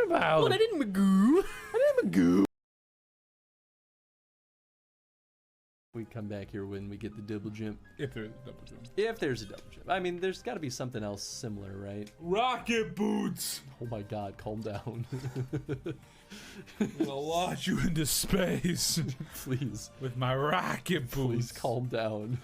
about? What I didn't magoo. I didn't magoo. We come back here when we get the double jump. If there's a double jump. If there's a double jump. I mean, there's got to be something else similar, right? Rocket boots. Oh my god, calm down. I'll launch you into space. Please. With my rocket boots. Please calm down.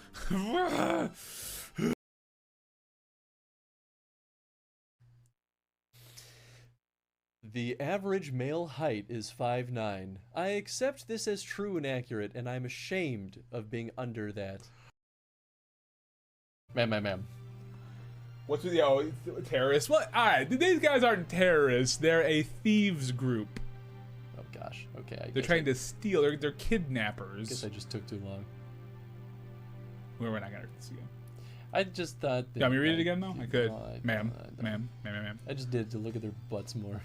The average male height is 5'9". I accept this as true and accurate, and I'm ashamed of being under that. Ma'am. What's with terrorists? What? Alright, these guys aren't terrorists. They're a thieves group. Oh gosh, okay. They're trying to steal. They're kidnappers. I guess I just took too long. We're not gonna see them. I just thought... You want me to read it again, though? I could. No, Ma'am. I just did it to look at their butts more.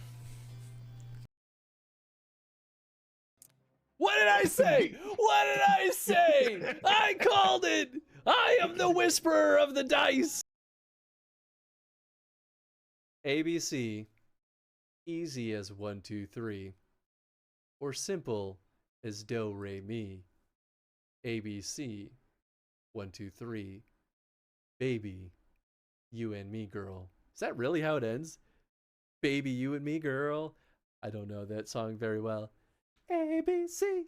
What did I say? What did I say? I called it! I am the whisperer of the dice! ABC, easy as 1, 2, 3, or simple as do, re, mi. ABC, 1, 2, 3, baby, you and me, girl. Is that really how it ends? Baby, you and me, girl. I don't know that song very well. ABC,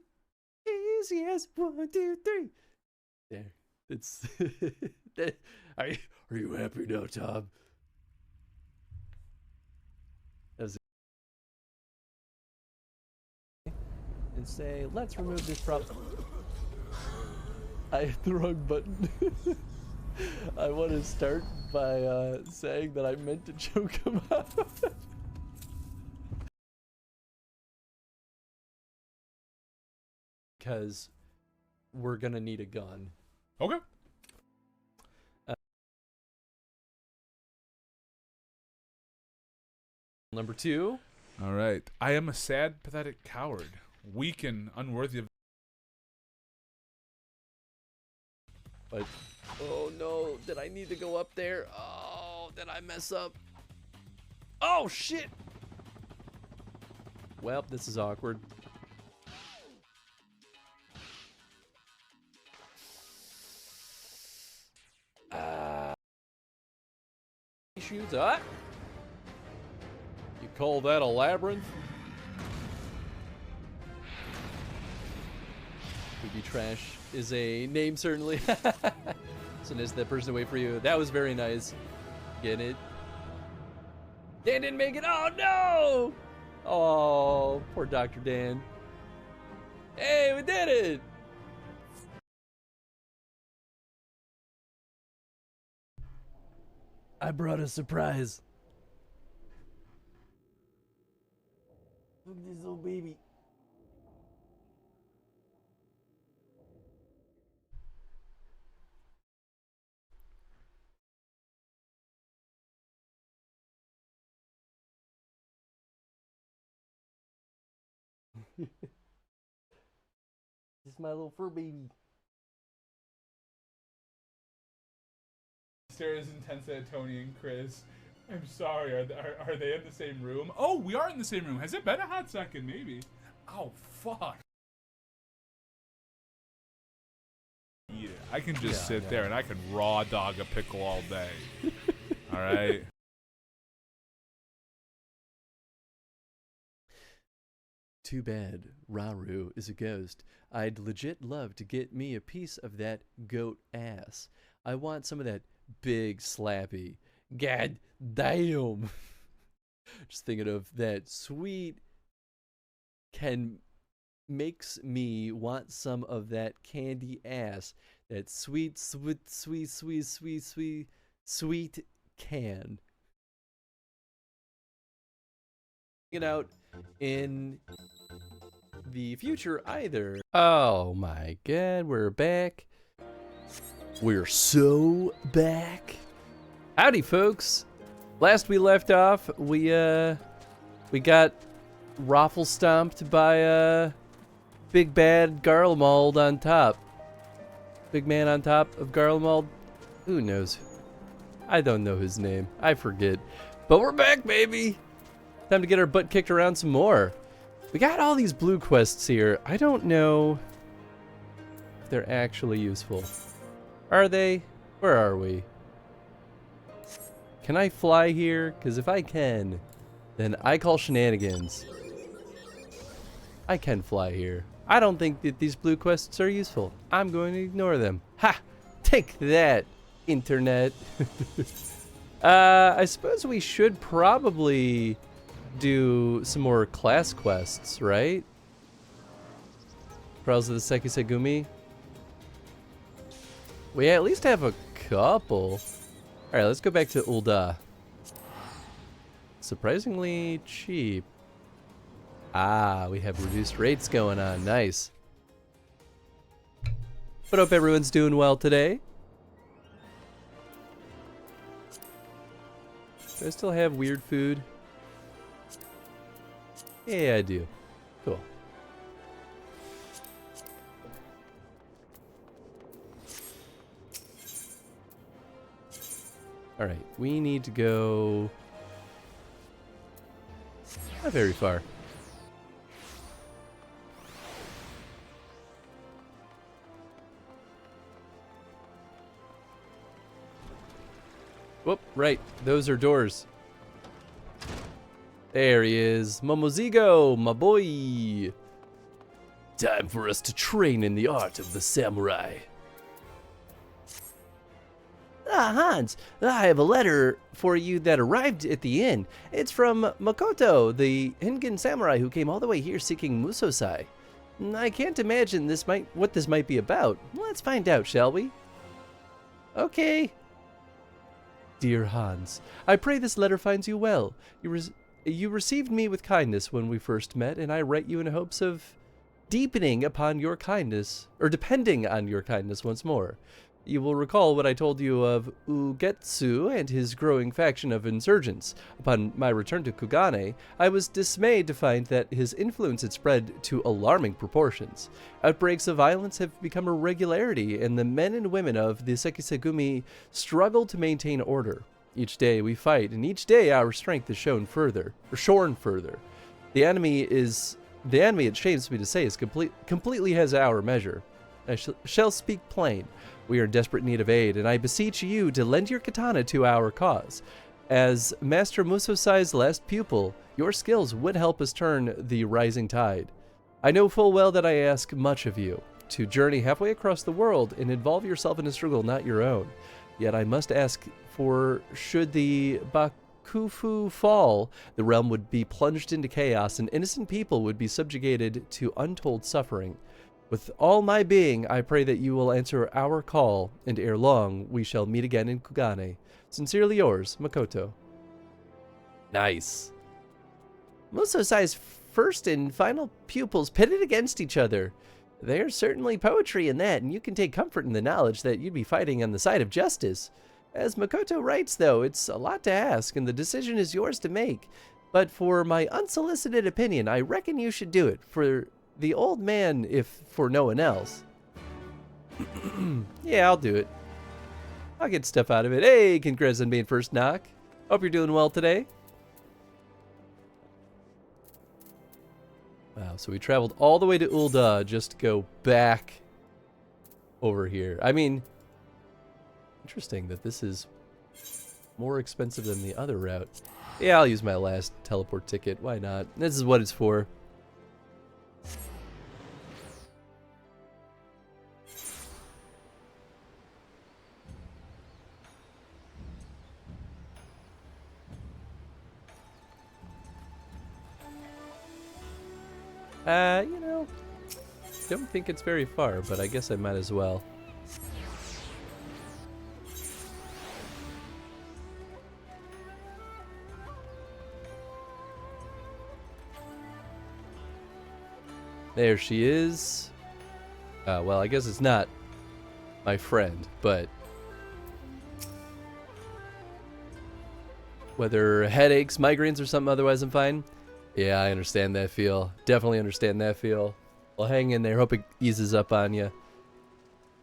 easy as 1, 2, 3. There, it's. Are you happy now, Tom? And say, let's remove this problem. I hit the wrong button. I want to start by saying that I meant to choke him out. Because we're gonna need a gun. Okay. Number 2. All right. I am a sad, pathetic coward, weak and unworthy of. But oh no, did I need to go up there? Oh, did I mess up? Oh shit! Well, this is awkward. Shoots up. You call that a labyrinth? Booby Trash is a name, certainly. So is that person to wait for you? That was very nice. Get it? Dan didn't make it. Oh no! Oh, poor Dr. Dan. Hey, we did it! I brought a surprise. Look at this little baby. This is my little fur baby. Sarah's intense at Tony and Chris. I'm sorry, are they in the same room? Oh, we are in the same room. Has it been a hot second? Maybe. Oh, fuck. Yeah, I can just sit there and I can raw dog a pickle all day. All right? Too bad Raru is a ghost. I'd legit love to get me a piece of that goat ass. I want some of that big slappy. God damn. Just thinking of that sweet makes me want some of that candy ass. That sweet can. It out in the future either. Oh my god, we're back. We're so back. Howdy, folks. Last we left off, we got raffle stomped by Big Bad Garlemald on top. Big man on top of Garlemald. Who knows? I don't know his name. I forget. But we're back, baby. Time to get our butt kicked around some more. We got all these blue quests here. I don't know if they're actually useful. Are they? Where are we? Can I fly here? Because if I can, then I call shenanigans. I can fly here. I don't think that these blue quests are useful. I'm going to ignore them. Ha! Take that, internet. I suppose we should probably do some more class quests, right? Trials of the Sekisegumi. We at least have a couple. Alright, let's go back to Ul'dah. Surprisingly cheap. Ah, we have reduced rates going on. Nice. But hope everyone's doing well today. Do I still have weird food? Yeah, I do. Cool. Alright, we need to go... not very far. Whoop, right. Those are doors. There he is. Momozigo, my boy. Time for us to train in the art of the samurai. Ah, Hans, I have a letter for you that arrived at the inn. It's from Makoto, the Hingen samurai who came all the way here seeking Musosai. I can't imagine what this might be about. Let's find out, shall we? Okay. Dear Hans, I pray this letter finds you well. You received me with kindness when we first met, and I write you in hopes of deepening upon your kindness, or depending on your kindness once more. You will recall what I told you of Ugetsu and his growing faction of insurgents. Upon my return to Kugane, I was dismayed to find that his influence had spread to alarming proportions. Outbreaks of violence have become a regularity, and the men and women of the Sekisegumi struggle to maintain order. Each day we fight, and each day our strength is shorn further. The enemy, it shames me to say, is completely has our measure. I shall speak plain. We are in desperate need of aid, and I beseech you to lend your katana to our cause. As Master Musosai's last pupil, your skills would help us turn the rising tide. I know full well that I ask much of you, to journey halfway across the world and involve yourself in a struggle not your own. Yet I must ask, for should the Bakufu fall, the realm would be plunged into chaos, and innocent people would be subjugated to untold suffering. With all my being, I pray that you will answer our call, and ere long, we shall meet again in Kugane. Sincerely yours, Makoto. Nice. Musosai's first and final pupils pitted against each other. There's certainly poetry in that, and you can take comfort in the knowledge that you'd be fighting on the side of justice. As Makoto writes, though, it's a lot to ask, and the decision is yours to make. But for my unsolicited opinion, I reckon you should do it, for the old man, if for no one else. Yeah, I'll do it. I'll get stuff out of it. Hey, congrats on being first knock. Hope you're doing well today. Wow, so we traveled all the way to Ul'dah just to go back over here. I mean, interesting that this is more expensive than the other route. Yeah, I'll use my last teleport ticket. Why not? This is what it's for. You know, don't think it's very far, but I guess I might as well. There she is. Well, I guess it's not my friend, but whether headaches, migraines, or something otherwise, I'm fine. Yeah, I understand that feel. Definitely understand that feel. Well, hang in there. Hope it eases up on you.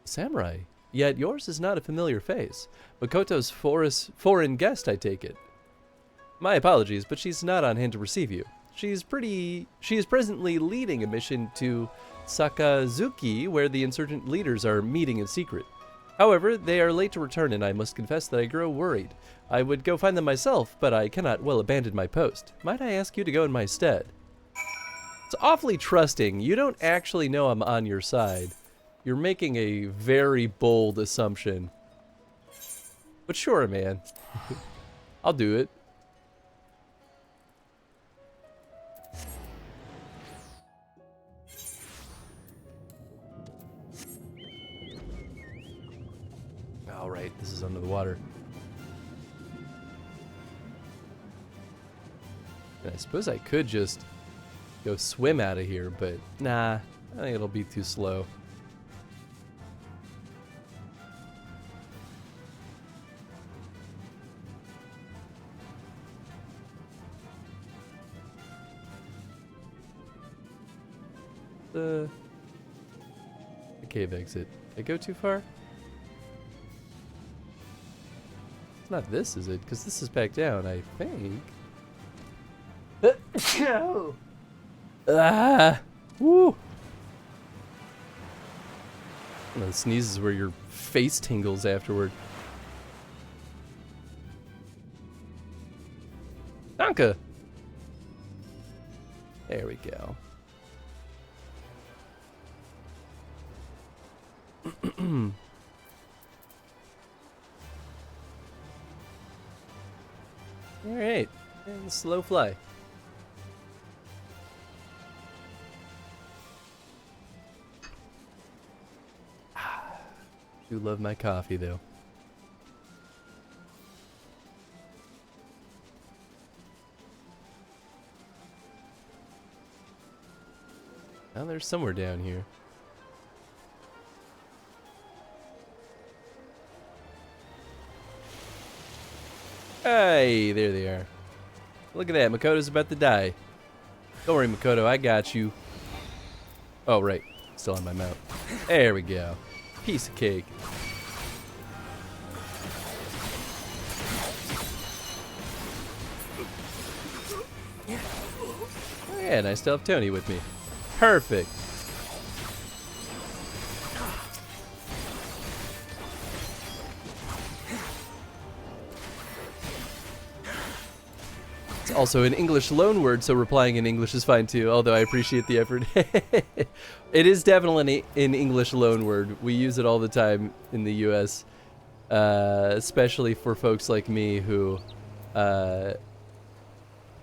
Samurai. Yet yours is not a familiar face. Makoto's foreign guest, I take it. My apologies, but she's not on hand to receive you. She is presently leading a mission to Sakazuki, where the insurgent leaders are meeting in secret. However, they are late to return, and I must confess that I grow worried. I would go find them myself, but I cannot well abandon my post. Might I ask you to go in my stead? It's awfully trusting. You don't actually know I'm on your side. You're making a very bold assumption. But sure, man. I'll do it. All right, this is under the water. And I suppose I could just go swim out of here, but nah, I think it'll be too slow. The cave exit. Did I go too far? It's not this, is it? Because this is back down, I think. Ah! Woo! One of those sneezes where your face tingles afterward. Danke! There we go. Alright, and slow fly. Do love my coffee though. Now there's somewhere down here. Hey, there they are. Look at that, Makoto's about to die. Don't worry, Makoto, I got you. Oh, right. Still on my mount. There we go. Piece of cake. Oh, yeah, and I still have Tony with me. Perfect. It's also an English loan word, so replying in English is fine too, although I appreciate the effort. It is definitely an English loan word. We use it all the time in the US, especially for folks like me who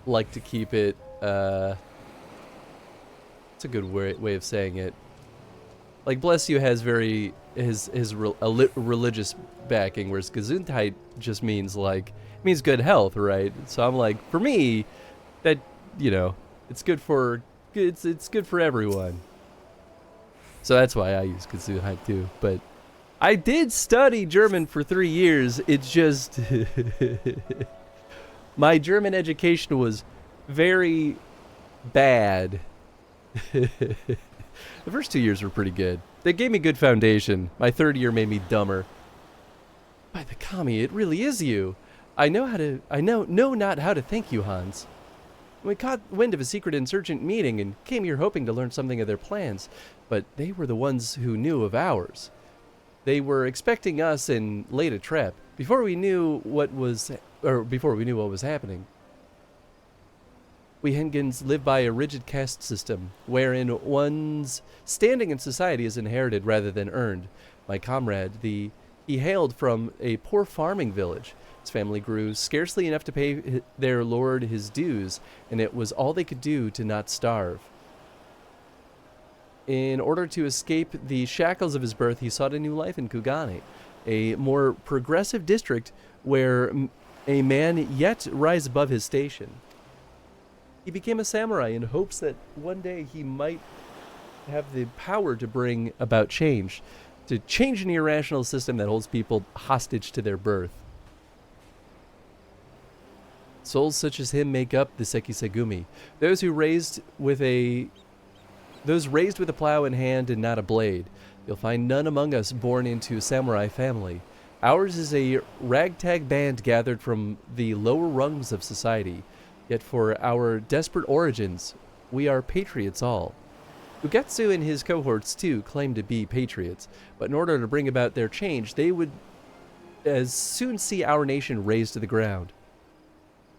like to keep it, it's a good way of saying it. Like, bless you has religious backing, whereas Gesundheit just means means good health, right? So I'm like, for me, that, you know, it's good for everyone. So that's why I use Gesundheit too. But I did study German for 3 years. It's just my German education was very bad. The first 2 years were pretty good. They gave me good foundation. My third year made me dumber. By the kami, it really is you. I know not how to thank you, Hans. We caught wind of a secret insurgent meeting and came here hoping to learn something of their plans, but they were the ones who knew of ours. They were expecting us and laid a trap before we knew what was happening. We Hengens live by a rigid caste system, wherein one's standing in society is inherited rather than earned. My comrade, he hailed from a poor farming village. His family grew scarcely enough to pay their lord his dues, and it was all they could do to not starve. In order to escape the shackles of his birth, he sought a new life in Kugane, a more progressive district where a man yet rise above his station. He became a samurai in hopes that one day he might have the power to bring about change, to change an irrational system that holds people hostage to their birth. Souls such as him make up the Sekisegumi, those raised with a plow in hand and not a blade. You'll find none among us born into a samurai family. Ours is a ragtag band gathered from the lower rungs of society. Yet for our desperate origins, we are patriots all. Ugetsu and his cohorts, too, claim to be patriots, but in order to bring about their change, they would as soon see our nation razed to the ground.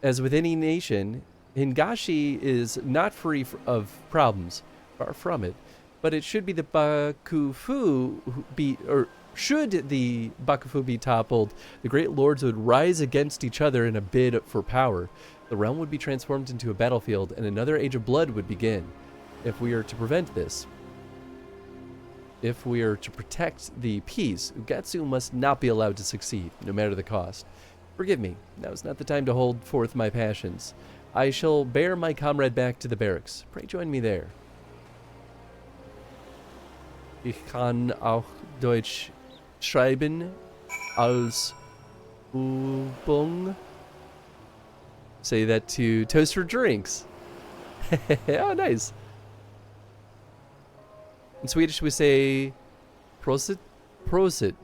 As with any nation, Hingashi is not free of problems, far from it, but it should be the Bakufu be, or should the Bakufu be toppled, the great lords would rise against each other in a bid for power. The realm would be transformed into a battlefield, and another age of blood would begin. If we are to prevent this, if we are to protect the peace, Ugetsu must not be allowed to succeed, no matter the cost. Forgive me, now is not the time to hold forth my passions. I shall bear my comrade back to the barracks. Pray join me there. Ich kann auch Deutsch schreiben als Übung. Say that to toast for drinks. Oh, nice. In Swedish, we say prosit, prosit.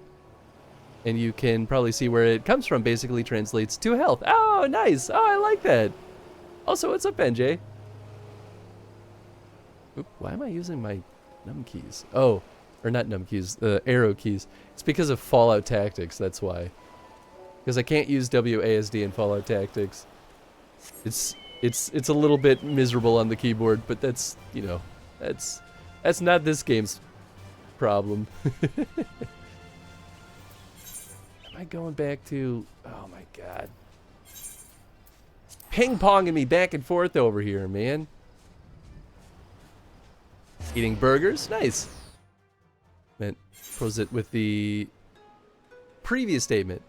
And you can probably see where it comes from. Basically translates to health. Oh, nice. Oh, I like that. Also, what's up, NJ? Oop, why am I using my num keys? Oh, or not num keys, the arrow keys. It's because of Fallout Tactics, that's why. Because I can't use WASD in Fallout Tactics. It's a little bit miserable on the keyboard, but that's, you know, that's not this game's problem. Am I going back to... Oh my god. Ping-ponging me back and forth over here, man. Eating burgers? Nice. Meant prosit with the previous statement.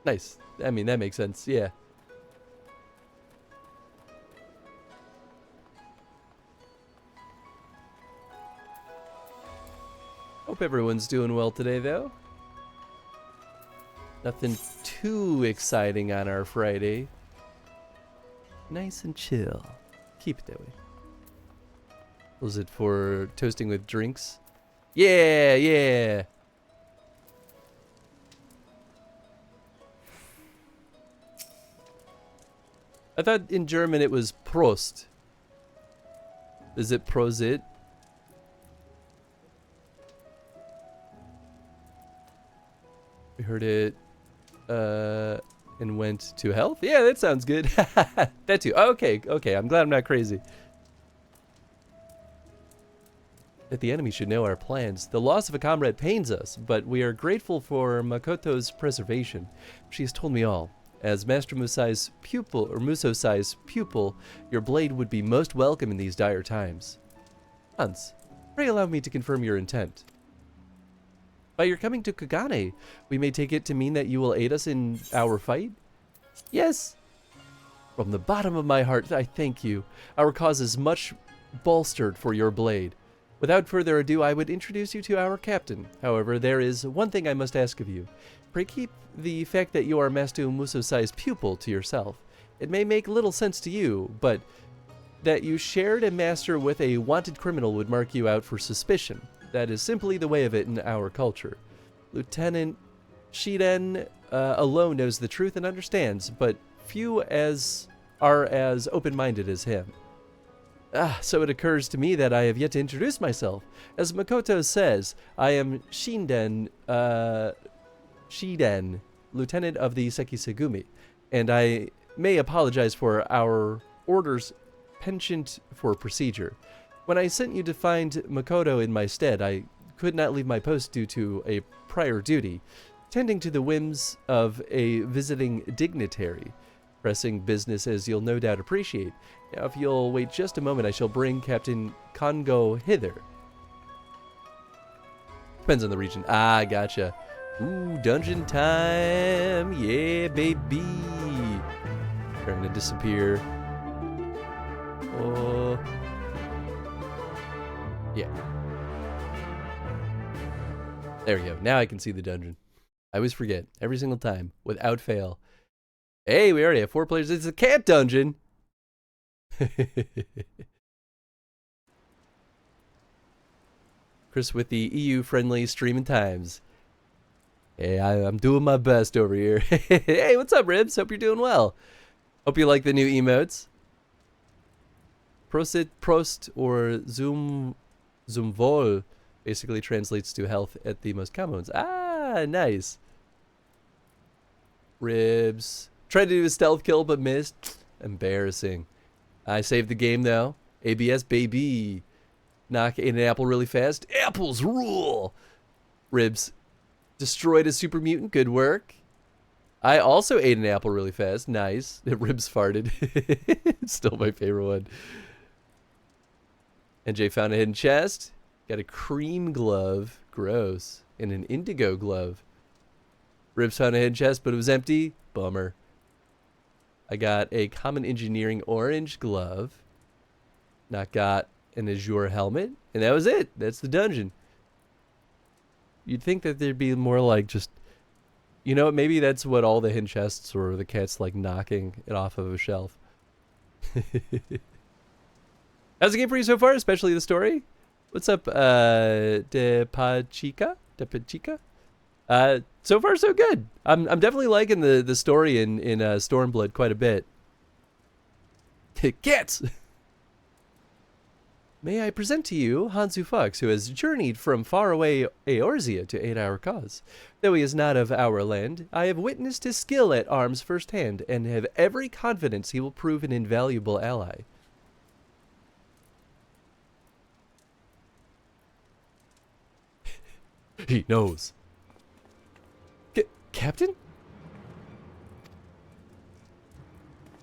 Nice. I mean, that makes sense. Yeah. Hope everyone's doing well today, though. Nothing too exciting on our Friday. Nice and chill. Keep it that way. Was it for toasting with drinks? Yeah, yeah. I thought in German it was Prost. Is it Prosit? We heard it and went to health? Yeah, that sounds good. That too. Okay, okay. I'm glad I'm not crazy. That the enemy should know our plans. The loss of a comrade pains us, but we are grateful for Makoto's preservation. She has told me all. As Master Musai's pupil, or Muso-sai's pupil, your blade would be most welcome in these dire times. Hans, pray allow me to confirm your intent. By your coming to Kagane, we may take it to mean that you will aid us in our fight? Yes. From the bottom of my heart, I thank you. Our cause is much bolstered for your blade. Without further ado, I would introduce you to our captain. However, there is one thing I must ask of you. Pray keep the fact that you are Master Muso-sai's pupil to yourself. It may make little sense to you, but that you shared a master with a wanted criminal would mark you out for suspicion. That is simply the way of it in our culture. Lieutenant Shiden alone knows the truth and understands, but few are as open-minded as him. So it occurs to me that I have yet to introduce myself. As Makoto says, I am Shiden, Lieutenant of the Sekisegumi, and I may apologize for our orders penchant for procedure. When I sent you to find Makoto in my stead, I could not leave my post due to a prior duty, tending to the whims of a visiting dignitary. Pressing business as you'll no doubt appreciate. Now, if you'll wait just a moment, I shall bring Captain Kongo hither. Depends on the region. Ah, gotcha. Ooh, dungeon time. Yeah, baby. Trying to disappear. Oh. Yeah. There we go. Now I can see the dungeon. I always forget. Every single time. Without fail. Hey, we already have 4 players. It's a cat dungeon. Chris with the EU-friendly streaming times. Hey, I'm doing my best over here. Hey, what's up, Ribs? Hope you're doing well. Hope you like the new emotes. Prosit, Prost, or Zoomvol basically translates to health at the most common ones. Ah, nice. Ribs. Tried to do a stealth kill, but missed. Embarrassing. I saved the game, though. ABS, baby. Knock in an apple really fast. Apples rule! Ribs. Destroyed a super mutant. Good work. I also ate an apple really fast. Nice. Ribs farted. Still my favorite one. NJ found a hidden chest. Got a cream glove. Gross. And an indigo glove. Ribs found a hidden chest, but it was empty. Bummer. I got a common engineering orange glove. Not got an azure helmet. And that was it. That's the dungeon. You'd think that there'd be more like just... You know, maybe that's what all the hidden chests were. The cat's like knocking it off of a shelf. How's the game for you so far, especially the story? What's up, De Pachica? So far, so good. I'm definitely liking the story in Stormblood quite a bit. Cats! May I present to you Hansu Fox, who has journeyed from faraway Eorzea to aid our cause. Though he is not of our land, I have witnessed his skill at arms firsthand, and have every confidence he will prove an invaluable ally. He knows. Captain?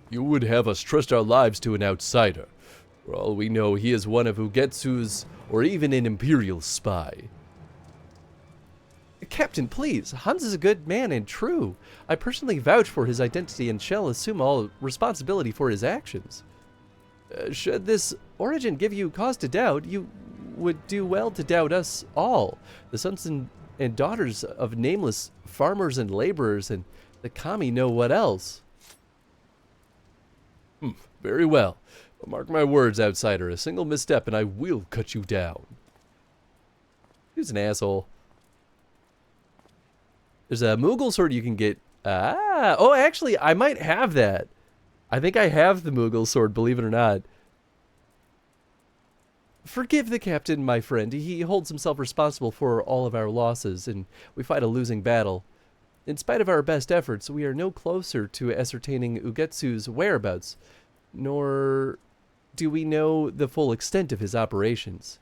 You would have us trust our lives to an outsider. For all we know, he is one of Ugetsu's, or even an Imperial spy. Captain, please. Hans is a good man and true. I personally vouch for his identity and shall assume all responsibility for his actions. Should this origin give you cause to doubt, you would do well to doubt us all, the sons and daughters of nameless farmers and laborers, and the kami know what else. Very well. But mark my words, outsider. A single misstep and I will cut you down. He's an asshole. There's a Moogle sword you can get. Oh, actually, I might have that. I think I have the Moogle sword, believe it or not. Forgive the captain, my friend. He holds himself responsible for all of our losses, and we fight a losing battle. In spite of our best efforts, we are no closer to ascertaining Ugetsu's whereabouts, nor do we know the full extent of his operations.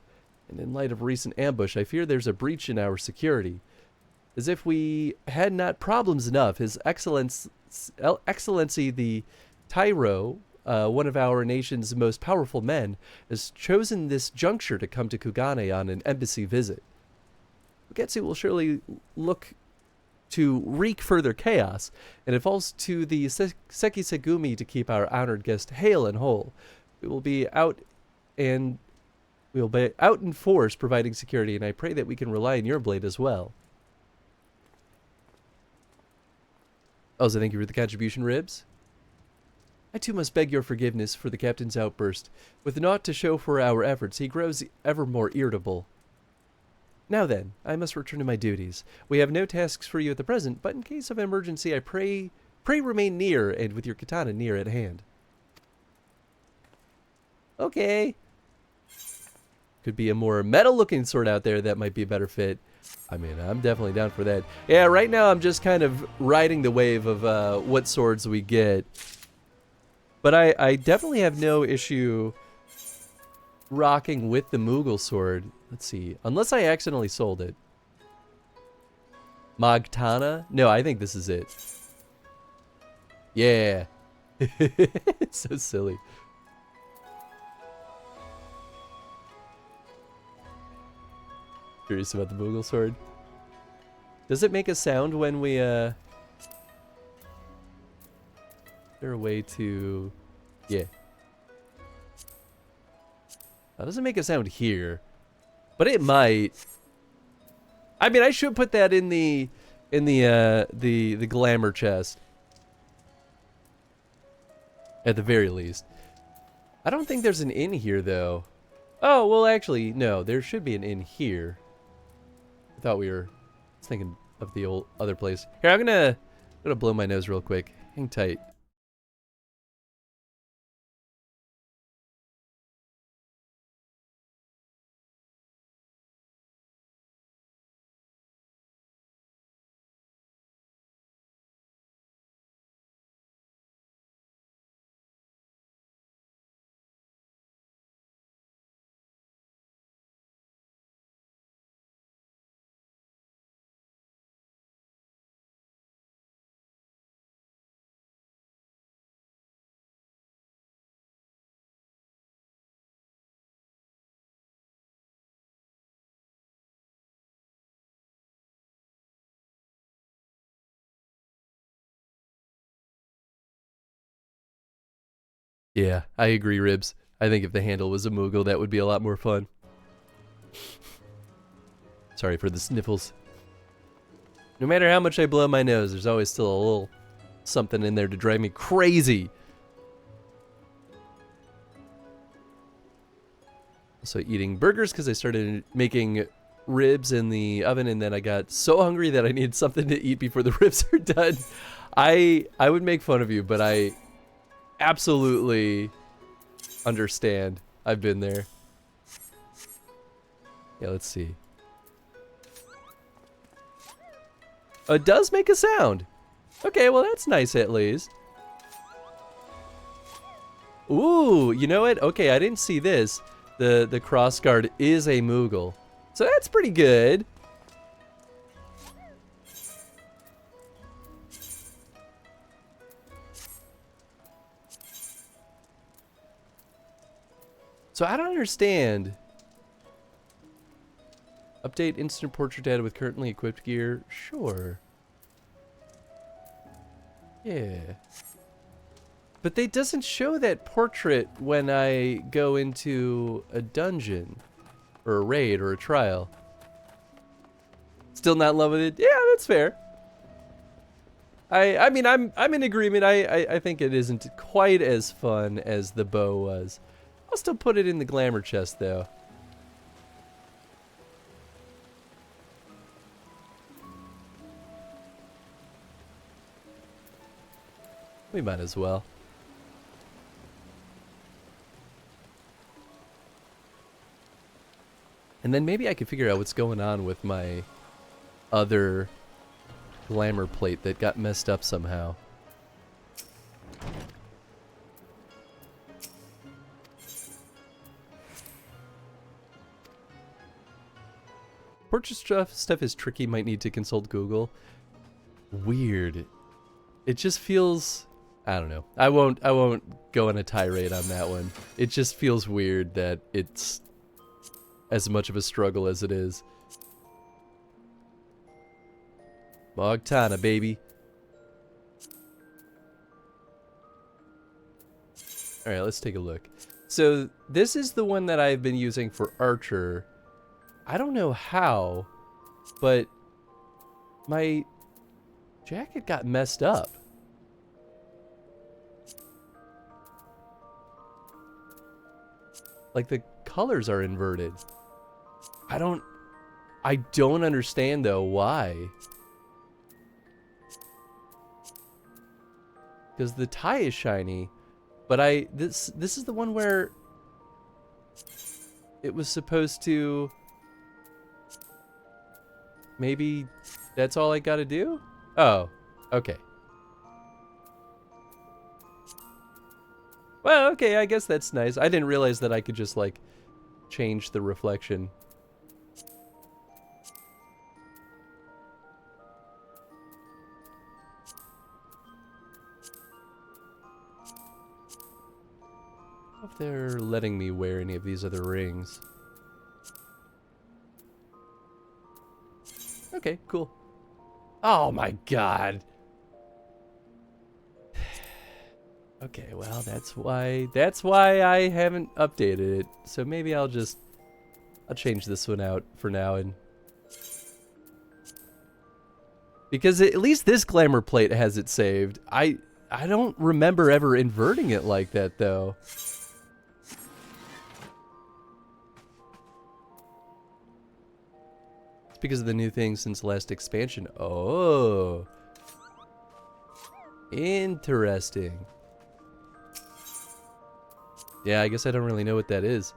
And in light of recent ambush, I fear there's a breach in our security. As if we had not problems enough, His Excellency the Tyro, one of our nation's most powerful men, has chosen this juncture to come to Kugane on an embassy visit. Ugetsu will surely look to wreak further chaos, and it falls to the Sekisegumi to keep our honored guest hale and whole. We will be out in force providing security, and I pray that we can rely on your blade as well. Also, thank you for the contribution, Ribs. I too must beg your forgiveness for the captain's outburst. With naught to show for our efforts, he grows ever more irritable. Now then, I must return to my duties. We have no tasks for you at the present, but in case of emergency, I pray remain near and with your katana near at hand. Okay. Could be a more metal-looking sword out there that might be a better fit. I mean, I'm definitely down for that. Yeah, right now I'm just kind of riding the wave of what swords we get. But I definitely have no issue rocking with the Moogle sword. Let's see. Unless I accidentally sold it. Magtana? No, I think this is it. Yeah. It's so silly. Curious about the Moogle sword. Does it make a sound when we, Is there a way to... Yeah. That doesn't make a sound here. But it might. I mean, I should put that in the glamour chest. At the very least. I don't think there's an inn here, though. Oh, well, actually, no. There should be an inn here. I thought we were thinking of the old other place. Here, I'm gonna blow my nose real quick. Hang tight. Yeah, I agree, Ribs. I think if the handle was a Moogle, that would be a lot more fun. Sorry for the sniffles. No matter how much I blow my nose, there's always still a little something in there to drive me crazy. So eating burgers because I started making ribs in the oven, and then I got so hungry that I needed something to eat before the ribs are done. I would make fun of you, but I absolutely understand. I've been there. Yeah, let's see. Oh, it does make a sound. Okay, well that's nice at least. Ooh, you know what? Okay, I didn't see this. The crossguard is a Moogle. So that's pretty good. So I don't understand. Update instant portrait data with currently equipped gear. Sure. Yeah. But they doesn't show that portrait when I go into a dungeon or a raid or a trial. Still not in love with it? Yeah, that's fair. I mean I'm in agreement. I think it isn't quite as fun as the bow was. I'll still put it in the glamour chest though. We might as well. And then maybe I could figure out what's going on with my other glamour plate that got messed up somehow. Portrait stuff is tricky, might need to consult Google. Weird. It just feels, I don't know. I won't go on a tirade on that one. It just feels weird that it's as much of a struggle as it is. Mogtana, baby. Alright, let's take a look. So, this is the one that I've been using for Archer. I don't know how, but my jacket got messed up. Like, the colors are inverted. I don't understand though why. Because the tie is shiny, but this is the one where it was supposed to. Maybe that's all I gotta do? Oh, okay. Well, okay, I guess that's nice. I didn't realize that I could just, like, change the reflection. If they're letting me wear any of these other rings. Okay, cool. Oh my god. Okay, well, that's why I haven't updated it. So maybe I'll change this one out for now, and because at least this glamour plate has it saved. I don't remember ever inverting it like that though. because of the new things since the last expansion. Oh. Interesting. Yeah, I guess I don't really know what that is.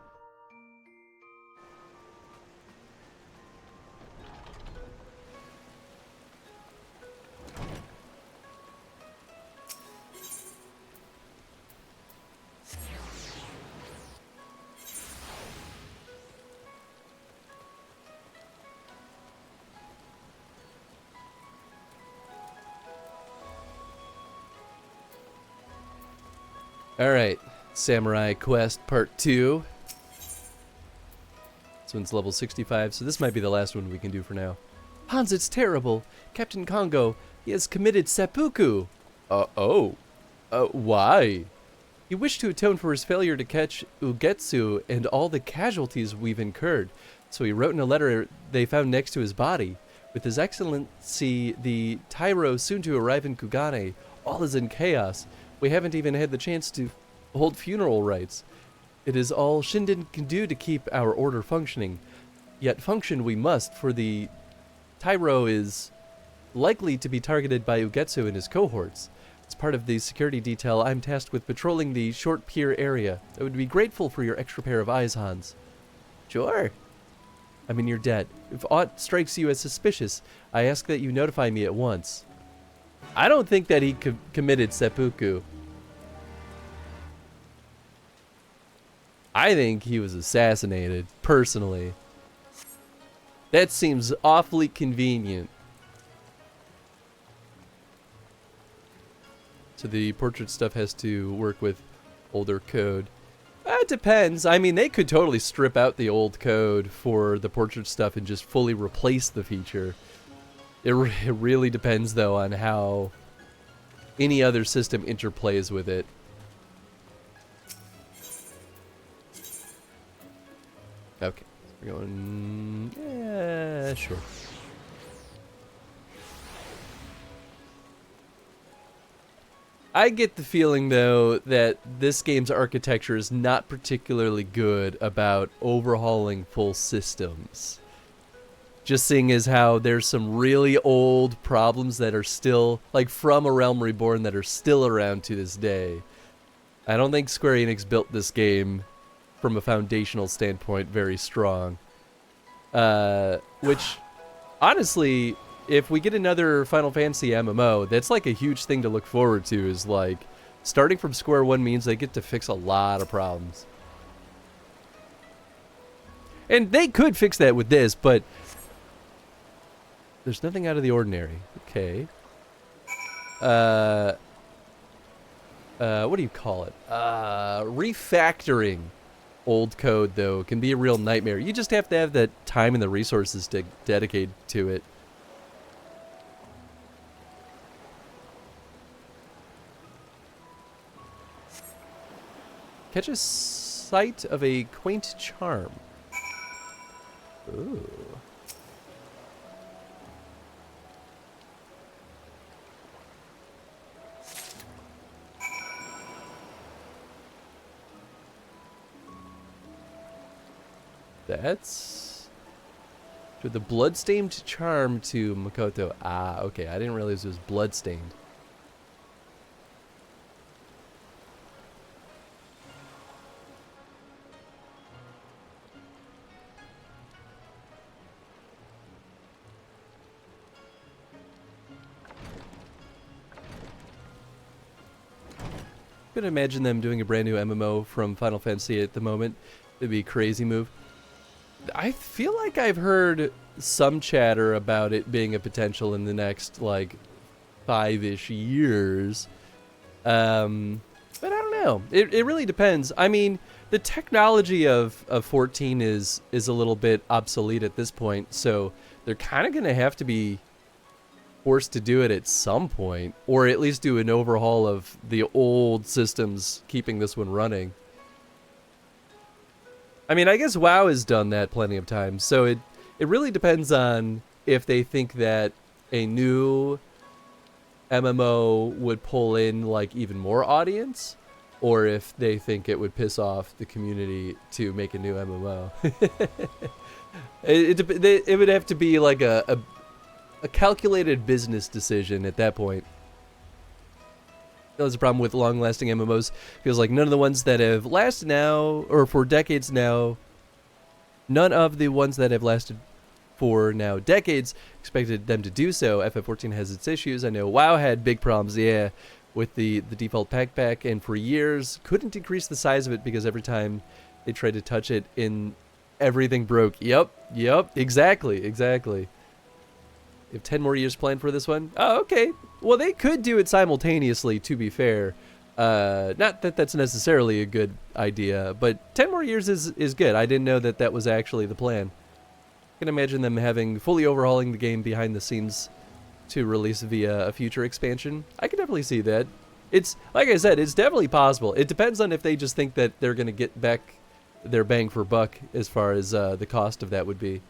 Alright, Samurai Quest Part 2. This one's level 65, so this might be the last one we can do for now. Hans, it's terrible. Captain Congo, he has committed seppuku. Why? He wished to atone for his failure to catch Ugetsu and all the casualties we've incurred, so he wrote in a letter they found next to his body. With His Excellency the Tyro soon to arrive in Kugane, all is in chaos. We haven't even had the chance to hold funeral rites. It is all Shinden can do to keep our order functioning. Yet function we must, for the Tyro is likely to be targeted by Ugetsu and his cohorts. As part of the security detail, I'm tasked with patrolling the short pier area. I would be grateful for your extra pair of eyes, Hans. Sure. I mean, you're dead. If aught strikes you as suspicious, I ask that you notify me at once. I don't think that he committed seppuku. I think he was assassinated, personally. That seems awfully convenient. So the portrait stuff has to work with older code. It depends. I mean, they could totally strip out the old code for the portrait stuff and just fully replace the feature. It really depends, though, on how any other system interplays with it. Okay, we're going... yeah, sure. I get the feeling, though, that this game's architecture is not particularly good about overhauling full systems. Just seeing as how there's some really old problems that are still, like from A Realm Reborn, that are still around to this day. I don't think Square Enix built this game from a foundational standpoint very strong. Which, honestly, if we get another Final Fantasy MMO, that's like a huge thing to look forward to, is like, starting from square one means they get to fix a lot of problems. And they could fix that with this, but there's nothing out of the ordinary. Okay. What do you call it? Refactoring old code, though, can be a real nightmare. You just have to have that time and the resources to dedicate to it. Catch a sight of a quaint charm. Ooh. That's... the bloodstained charm to Makoto. Ah, okay. I didn't realize it was bloodstained. I could imagine them doing a brand new MMO from Final Fantasy at the moment. It'd be a crazy move. I feel like I've heard some chatter about it being a potential in the next, like, 5-ish years. But I don't know. It really depends. I mean, the technology of 14 is a little bit obsolete at this point, so they're kind of going to have to be forced to do it at some point, or at least do an overhaul of the old systems keeping this one running. I mean, I guess WoW has done that plenty of times, so it really depends on if they think that a new MMO would pull in, like, even more audience, or if they think it would piss off the community to make a new MMO. It would have to be like a calculated business decision at that point. That was the problem with long-lasting MMOs. Feels like none of the ones that have lasted now, or for decades now, none of the ones that have lasted for now decades expected them to do so. FF14 has its issues. I know WoW had big problems, yeah, with the default pack, and for years couldn't increase the size of it because every time they tried to touch it, everything broke. Yep, exactly. You have 10 more years planned for this one? Oh, okay. Well, they could do it simultaneously, to be fair. Not that that's necessarily a good idea, but 10 more years is good. I didn't know that that was actually the plan. I can imagine them fully overhauling the game behind the scenes to release via a future expansion. I can definitely see that. It's, like I said, it's definitely possible. It depends on if they just think that they're going to get back their bang for buck as far as the cost of that would be.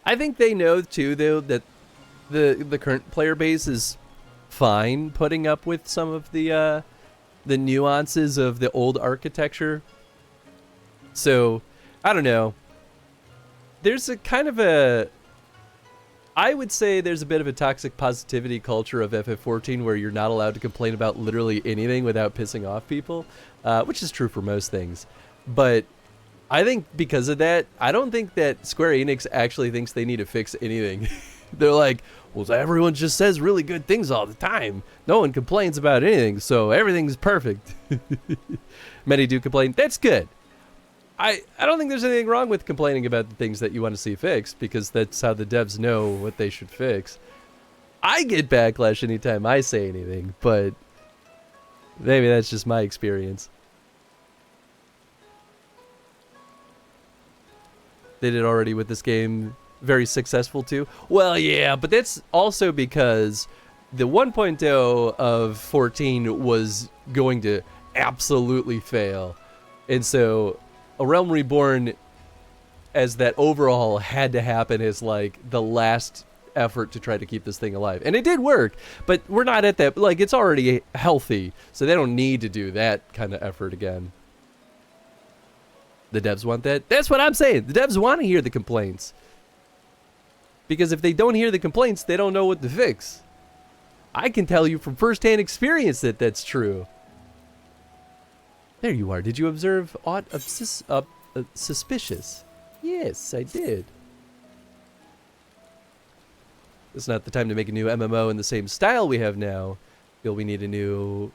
I think they know too, though, that the current player base is fine putting up with some of the nuances of the old architecture. So, I don't know. There's a kind of I would say there's a bit of a toxic positivity culture of FF14 where you're not allowed to complain about literally anything without pissing off people, which is true for most things. But I think because of that, I don't think that Square Enix actually thinks they need to fix anything. They're like, well, everyone just says really good things all the time. No one complains about anything, so everything's perfect. Many do complain. That's good. I don't think there's anything wrong with complaining about the things that you want to see fixed, because that's how the devs know what they should fix. I get backlash anytime I say anything, but maybe that's just my experience. They did already with this game, very successful too. Well, yeah, but that's also because the 1.0 of 14 was going to absolutely fail. And so A Realm Reborn, as that overhaul had to happen, as like the last effort to try to keep this thing alive. And it did work, but we're not at that, like, it's already healthy, so they don't need to do that kind of effort again. The devs want that? That's what I'm saying. The devs want to hear the complaints. Because if they don't hear the complaints, they don't know what to fix. I can tell you from firsthand experience that that's true. There you are. Did you observe aught of suspicious? Yes, I did. It's not the time to make a new MMO in the same style we have now. I feel we need a new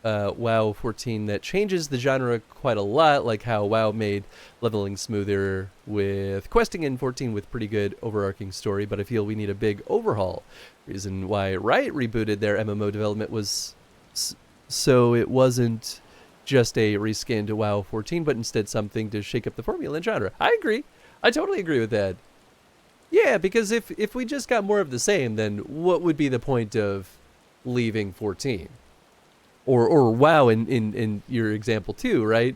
WoW 14 that changes the genre quite a lot, like how WoW made leveling smoother with questing in 14 with pretty good overarching story, but I feel we need a big overhaul. Reason why Riot rebooted their MMO development was so it wasn't just a reskin to WoW 14, but instead something to shake up the formula and genre. I agree. I totally agree with that. Yeah, because if we just got more of the same, then what would be the point of leaving 14? Or WoW in your example too, right?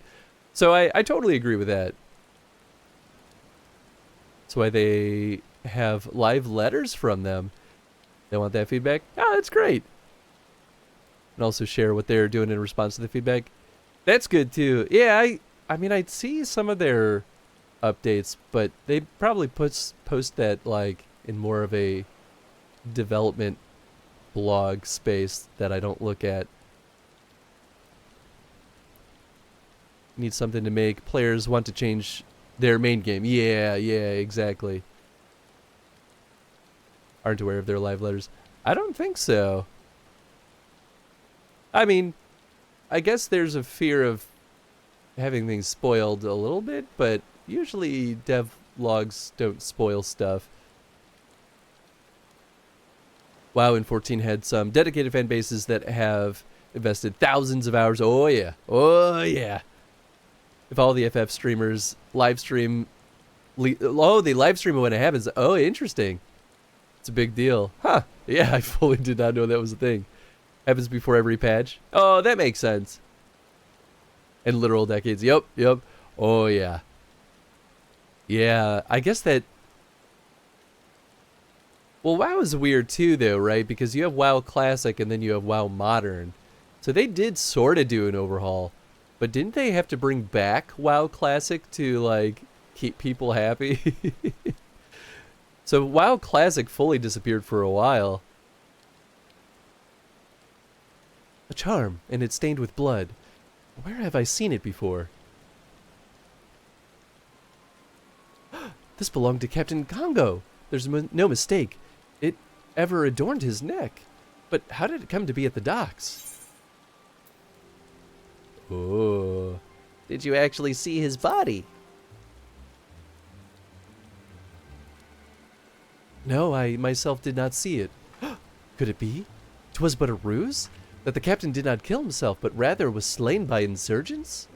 So I totally agree with that. That's why they have live letters from them. They want that feedback? Oh, that's great. And also share what they're doing in response to the feedback. That's good too. Yeah, I mean, I'd see some of their updates, but they probably post that like in more of a development blog space that I don't look at. Need something to make players want to change their main game. Yeah, exactly. Aren't aware of their live letters. I don't think so. I mean, I guess there's a fear of having things spoiled a little bit, but usually dev logs don't spoil stuff. WoW in 14 had some dedicated fan bases that have invested thousands of hours. Oh yeah. Oh yeah. If all the FF streamers live stream, they live stream when it happens. Oh, interesting. It's a big deal. Huh. Yeah, I fully did not know that was a thing. Happens before every patch. Oh, that makes sense. And literal decades. Yep. Oh, yeah. Yeah, I guess that... Well, WoW is weird too, though, right? Because you have WoW Classic and then you have WoW Modern. So they did sort of do an overhaul. But didn't they have to bring back WoW Classic to, like, keep people happy? So WoW Classic fully disappeared for a while. A charm, and it's stained with blood. Where have I seen it before? This belonged to Captain Congo. There's no mistake. It ever adorned his neck. But how did it come to be at the docks? Oh. Did you actually see his body? No, I myself did not see it. Could it be? 'Twas but a ruse? That the captain did not kill himself, but rather was slain by insurgents?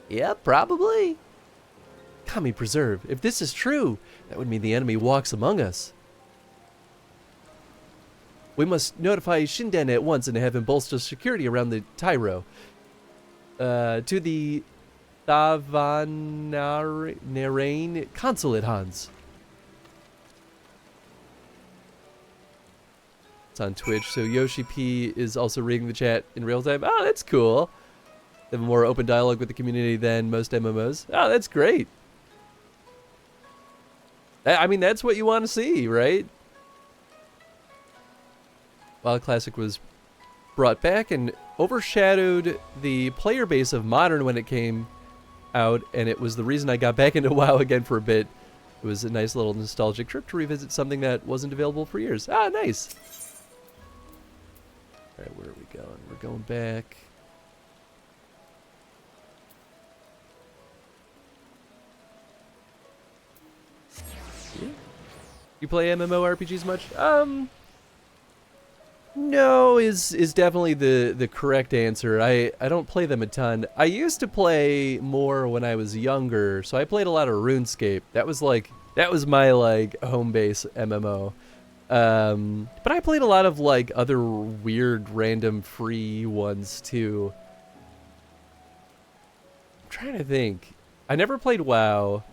Yep, probably. Kami preserve. If this is true, that would mean the enemy walks among us. We must notify Shinden at once and have him bolster security around the Tyro. To the Thavanarain consulate, Hans. It's on Twitch, so Yoshi P is also reading the chat in real time. Oh, that's cool. They have a more open dialogue with the community than most MMOs. Oh, that's great. I mean, that's what you want to see, right? WoW Classic was brought back and overshadowed the player base of Modern when it came out, and it was the reason I got back into WoW again for a bit. It was a nice little nostalgic trip to revisit something that wasn't available for years. Ah, nice. All right, where are we going? We're going back. Yeah. You play MMORPGs much? No is definitely the correct answer. I don't play them a ton. I used to play more when I was younger, so I played a lot of RuneScape. That was my like home base MMO. But I played a lot of like other weird random free ones too. I'm trying to think. I never played WoW.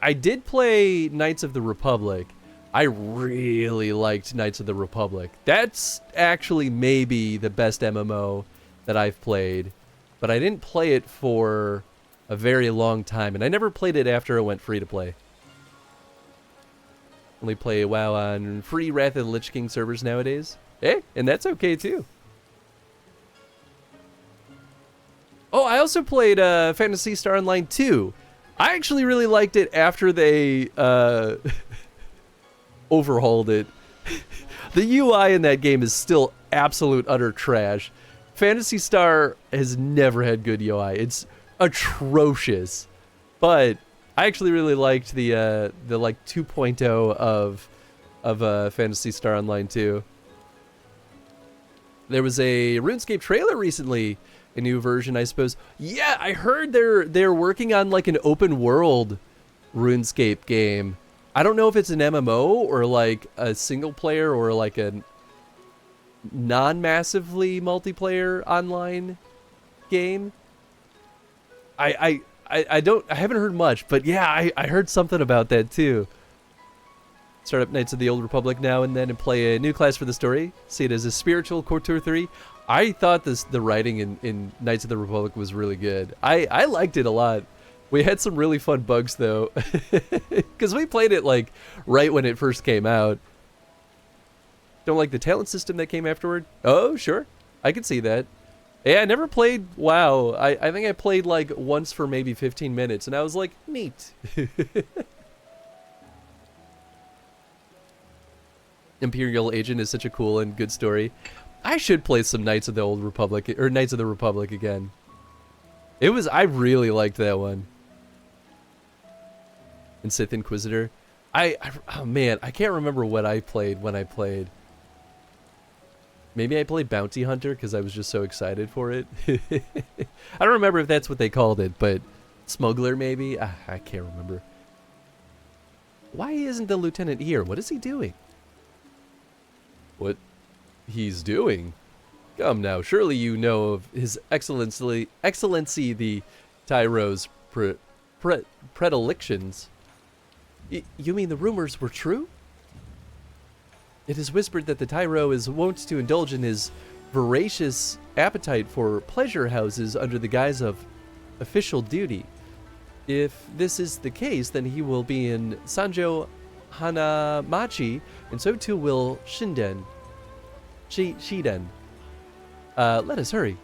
I did play Knights of the Republic. I really liked Knights of the Republic. That's actually maybe the best MMO that I've played. But I didn't play it for a very long time, and I never played it after it went free to play. Only play WoW on free Wrath of the Lich King servers nowadays. Hey, and that's okay too. Oh, I also played Phantasy Star Online 2. I actually really liked it after they overhauled it. The UI in that game is still absolute utter trash. Phantasy Star has never had good UI. It's atrocious. But I actually really liked the like 2.0 of Phantasy Star Online 2. There was a RuneScape trailer recently, a new version, I suppose. Yeah, I heard they're working on like an open world RuneScape game. I don't know if it's an MMO or like a single player or like a non-massively multiplayer online game. I haven't heard much, but yeah, I heard something about that too. Start up Knights of the Old Republic now and then and play a new class for the story. See it as a spiritual Couture 3. I thought the writing in Knights of the Republic was really good. I liked it a lot. We had some really fun bugs though, because we played it like right when it first came out. Don't like the talent system that came afterward? Oh, sure. I can see that. Yeah, I never played WoW. I think I played like once for maybe 15 minutes, and I was like, neat. Imperial Agent is such a cool and good story. I should play some Knights of the Old Republic, or Knights of the Republic again. I really liked that one. And Sith Inquisitor. Oh man, I can't remember what I played when I played. Maybe I played Bounty Hunter because I was just so excited for it. I don't remember if that's what they called it, but Smuggler maybe? I can't remember. Why isn't the lieutenant here? What is he doing? What he's doing? Come now, surely you know of His Excellency the Tyro's predilections. You mean the rumors were true? It is whispered that the Tyro is wont to indulge in his voracious appetite for pleasure houses under the guise of official duty. If this is the case, then he will be in Sanjo Hanamachi, and so too will Shiden. Let us hurry.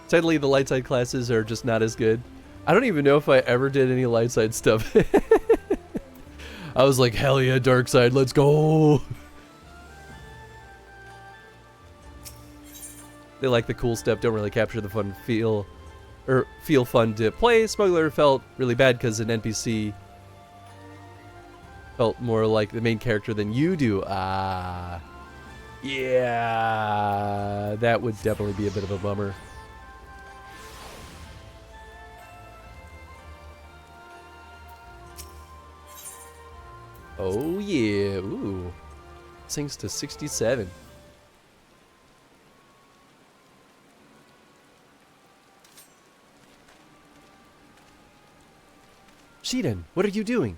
Sadly, the light side classes are just not as good. I don't even know if I ever did any light side stuff. I was like, hell yeah, dark side, let's go. They like the cool stuff, don't really capture the fun feel fun to play. Smuggler felt really bad because an NPC felt more like the main character than you do. Yeah, that would definitely be a bit of a bummer. Oh yeah, ooh. Sinks to 67. Shiden, what are you doing?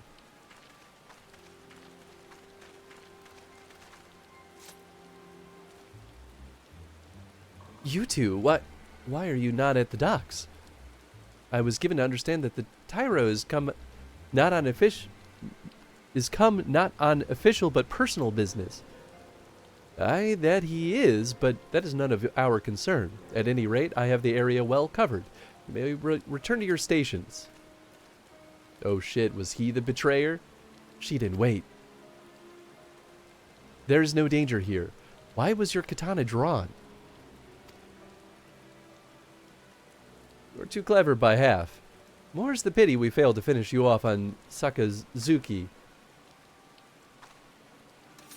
You two, why are you not at the docks? I was given to understand that the Tyro has come not on official but personal business. Aye, that he is, but that is none of our concern. At any rate, I have the area well covered. You may return to your stations. Oh shit, was he the betrayer? Shiden, wait. There is no danger here. Why was your katana drawn? You're too clever by half. More's the pity we failed to finish you off on Sakazuki.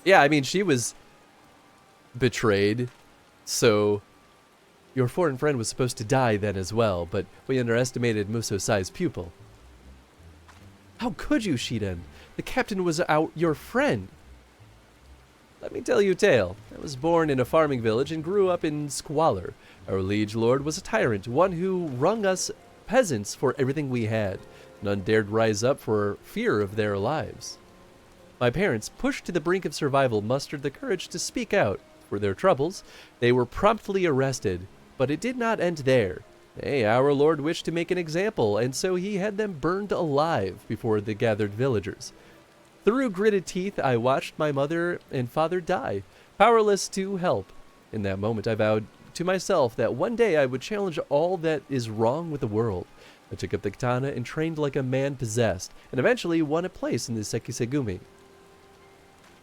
Yeah, I mean, she was betrayed, so your foreign friend was supposed to die then as well, but we underestimated Muso-sai's pupil. How could you, Shiden? The captain was your friend. Let me tell you a tale. I was born in a farming village and grew up in squalor. Our liege lord was a tyrant, one who wrung us peasants for everything we had. None dared rise up for fear of their lives. My parents, pushed to the brink of survival, mustered the courage to speak out for their troubles. They were promptly arrested, but it did not end there. Hey, our lord wished to make an example, and so he had them burned alive before the gathered villagers. Through gritted teeth, I watched my mother and father die, powerless to help. In that moment, I vowed to myself that one day I would challenge all that is wrong with the world. I took up the katana and trained like a man possessed, and eventually won a place in the Sekisegumi.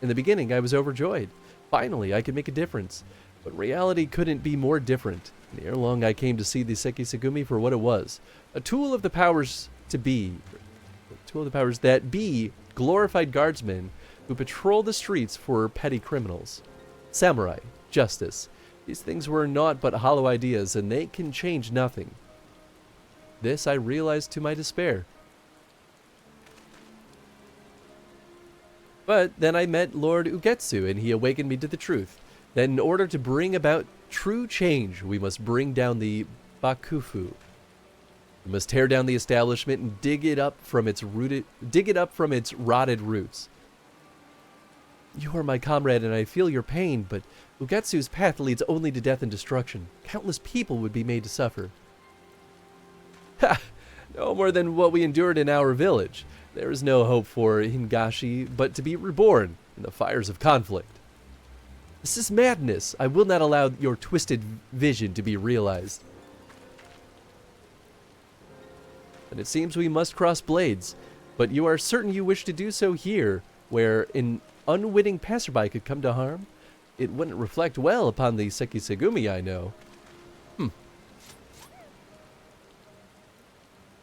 In the beginning, I was overjoyed. Finally, I could make a difference. But reality couldn't be more different. And ere long, I came to see the Sekisegumi for what it was. A tool of the powers that be, glorified guardsmen who patrol the streets for petty criminals. Samurai, justice. These things were naught but hollow ideas, and they can change nothing. This I realized to my despair. But then I met Lord Ugetsu, and he awakened me to the truth. That in order to bring about true change, we must bring down the Bakufu. We must tear down the establishment and dig it up from its rotted roots. You are my comrade, and I feel your pain, but Ugetsu's path leads only to death and destruction. Countless people would be made to suffer. Ha! No more than what we endured in our village. There is no hope for Hingashi but to be reborn in the fires of conflict. This is madness. I will not allow your twisted vision to be realized. And it seems we must cross blades, but you are certain you wish to do so here, where an unwitting passerby could come to harm? It wouldn't reflect well upon the Sekisegumi, I know.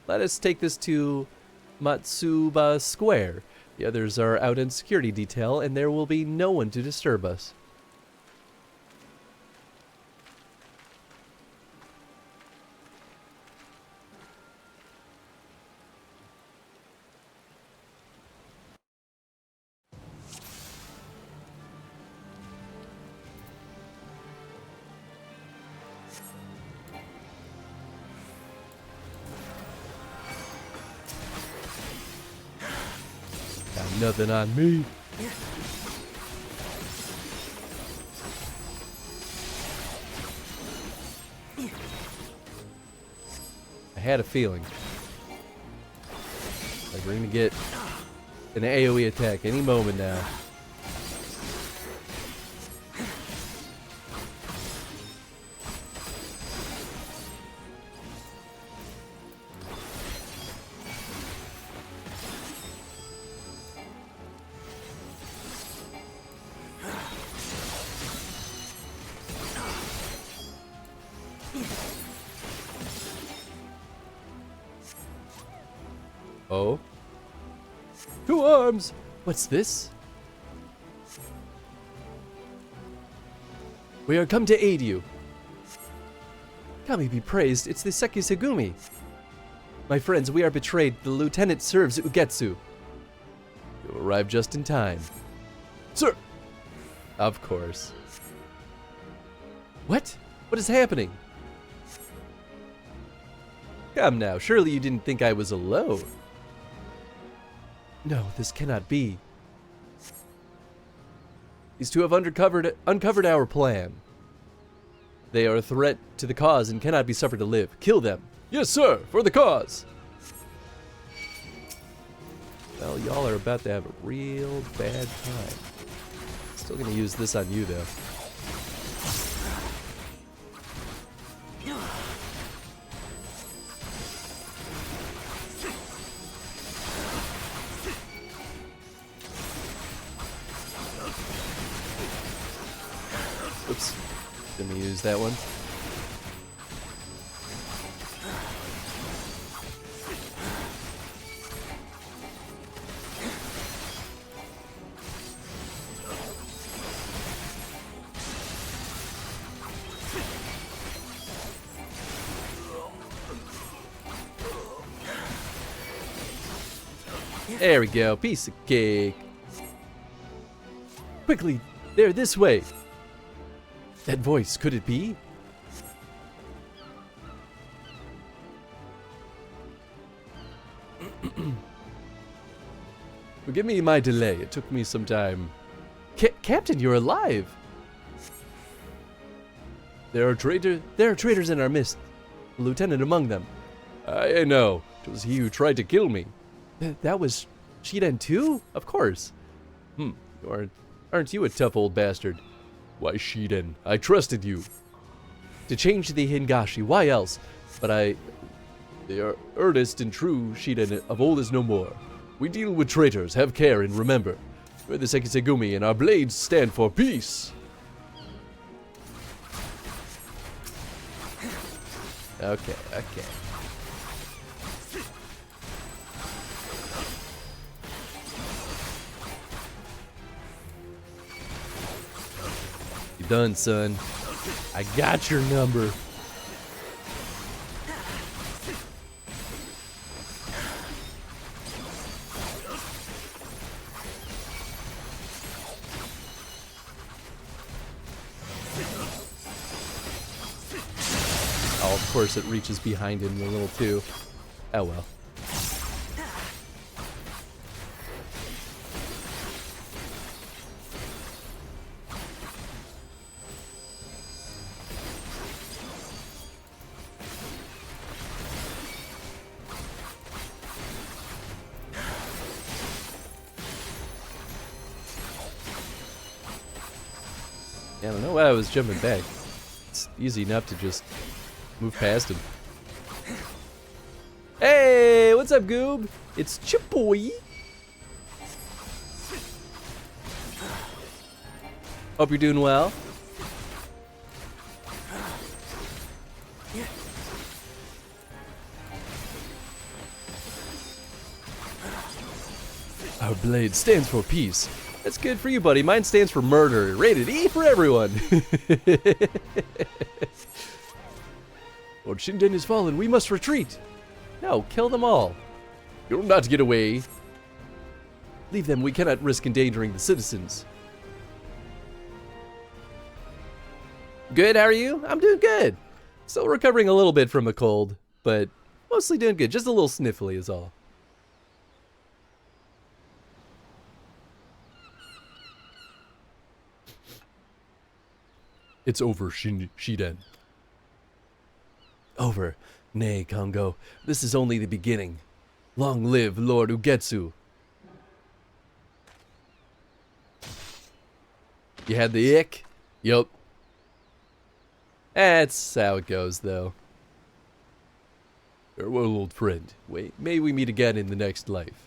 Let us take this to Matsuba Square. The others are out in security detail, and there will be no one to disturb us. Got nothing on me. had a feeling. Like we're gonna get an AoE attack any moment now. Oh. 2 arms! What's this? We are come to aid you. Kami be praised, it's the Sekisegumi. My friends, we are betrayed. The lieutenant serves Ugetsu. You arrived just in time. Sir! Of course. What? What is happening? Come now, surely you didn't think I was alone. No, this cannot be. These two have uncovered our plan. They are a threat to the cause and cannot be suffered to live. Kill them. Yes, sir, for the cause. Well, y'all are about to have a real bad time. Still gonna use this on you, though. Oops. Didn't use that one. There we go. Piece of cake. Quickly. There, this way. That voice, could it be? Forgive me my delay. It took me some time. Captain, you're alive. There are traitors in our midst. A lieutenant among them. I know. It was he who tried to kill me. That was Shiden too? Of course. Aren't you a tough old bastard? Why, Shiden, I trusted you. To change the Hingashi, why else? But they are earnest and true, Shiden of old is no more. We deal with traitors, have care and remember. We're the Sekisegumi and our blades stand for peace. Okay. Done, son. I got your number. Oh, of course it reaches behind him a little too. Oh well. I don't know why I was jumping back. It's easy enough to just move past him. Hey, what's up, Goob? It's Chipoy. Hope you're doing well. Our blade stands for peace. That's good for you, buddy. Mine stands for murder. Rated E for everyone. Lord Shinden is fallen. We must retreat. No, kill them all. You'll not get away. Leave them. We cannot risk endangering the citizens. Good, how are you? I'm doing good. Still recovering a little bit from a cold, but mostly doing good. Just a little sniffly is all. It's over, Shiden. Over. Nay, Kongo, this is only the beginning. Long live Lord Ugetsu. You had the ick? Yup. That's how it goes, though. Farewell, old friend. May we meet again in the next life.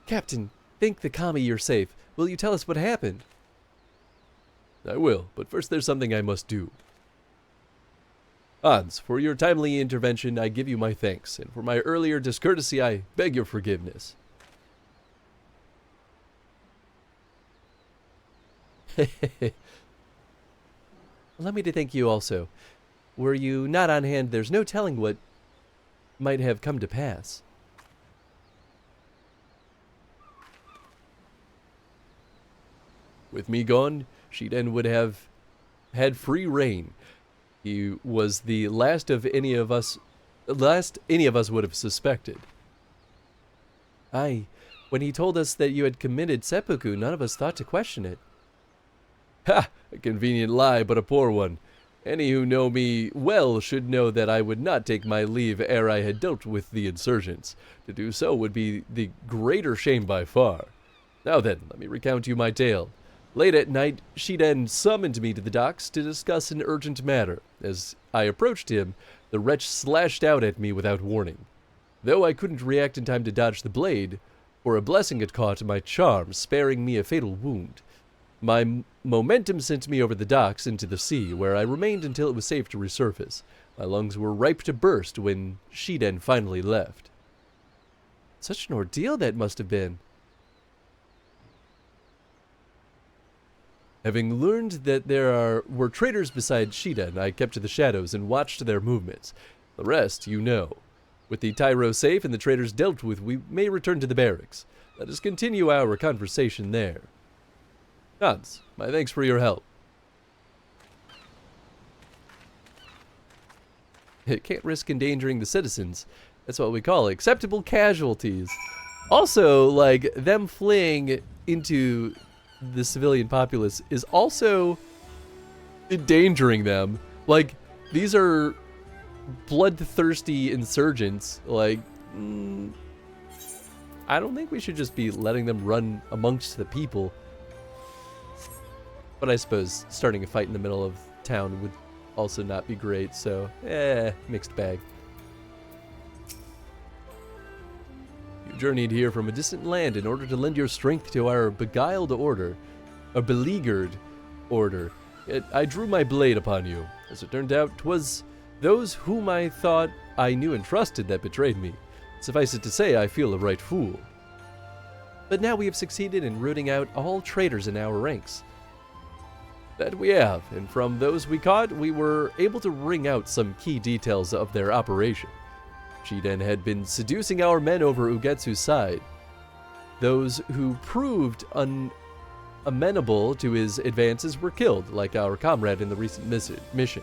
Captain, thank the Kami you're safe. Will you tell us what happened? I will, but first there's something I must do. Hans, for your timely intervention, I give you my thanks, and for my earlier discourtesy, I beg your forgiveness. Allow me to thank you also. Were you not on hand, there's no telling what might have come to pass. With me gone, Shiden would have had free reign. He was the last any of us would have suspected. Aye, when he told us that you had committed seppuku, none of us thought to question it. Ha! A convenient lie, but a poor one. Any who know me well should know that I would not take my leave ere I had dealt with the insurgents. To do so would be the greater shame by far. Now then, let me recount you my tale. Late at night, Shiden summoned me to the docks to discuss an urgent matter. As I approached him, the wretch slashed out at me without warning. Though I couldn't react in time to dodge the blade, for a blessing had caught my charm, sparing me a fatal wound. My momentum sent me over the docks into the sea, where I remained until it was safe to resurface. My lungs were ripe to burst when Shiden finally left. Such an ordeal that must have been. Having learned that there were traitors beside Shiden, I kept to the shadows and watched their movements. The rest, you know. With the Tyro safe and the traitors dealt with, we may return to the barracks. Let us continue our conversation there. Hans, my thanks for your help. It can't risk endangering the citizens. That's what we call acceptable casualties. Also, like, them fleeing into the civilian populace is also endangering them. Like, these are bloodthirsty insurgents. Like, I don't think we should just be letting them run amongst the people. But I suppose starting a fight in the middle of town would also not be great, so, mixed bag. You journeyed here from a distant land in order to lend your strength to our beleaguered order. Yet I drew my blade upon you. As it turned out, 'twas those whom I thought I knew and trusted that betrayed me. Suffice it to say, I feel a right fool. But now we have succeeded in rooting out all traitors in our ranks. That we have, and from those we caught, we were able to wring out some key details of their operation. Shiden had been seducing our men over Ugetsu's side. Those who proved amenable to his advances were killed, like our comrade in the recent mission.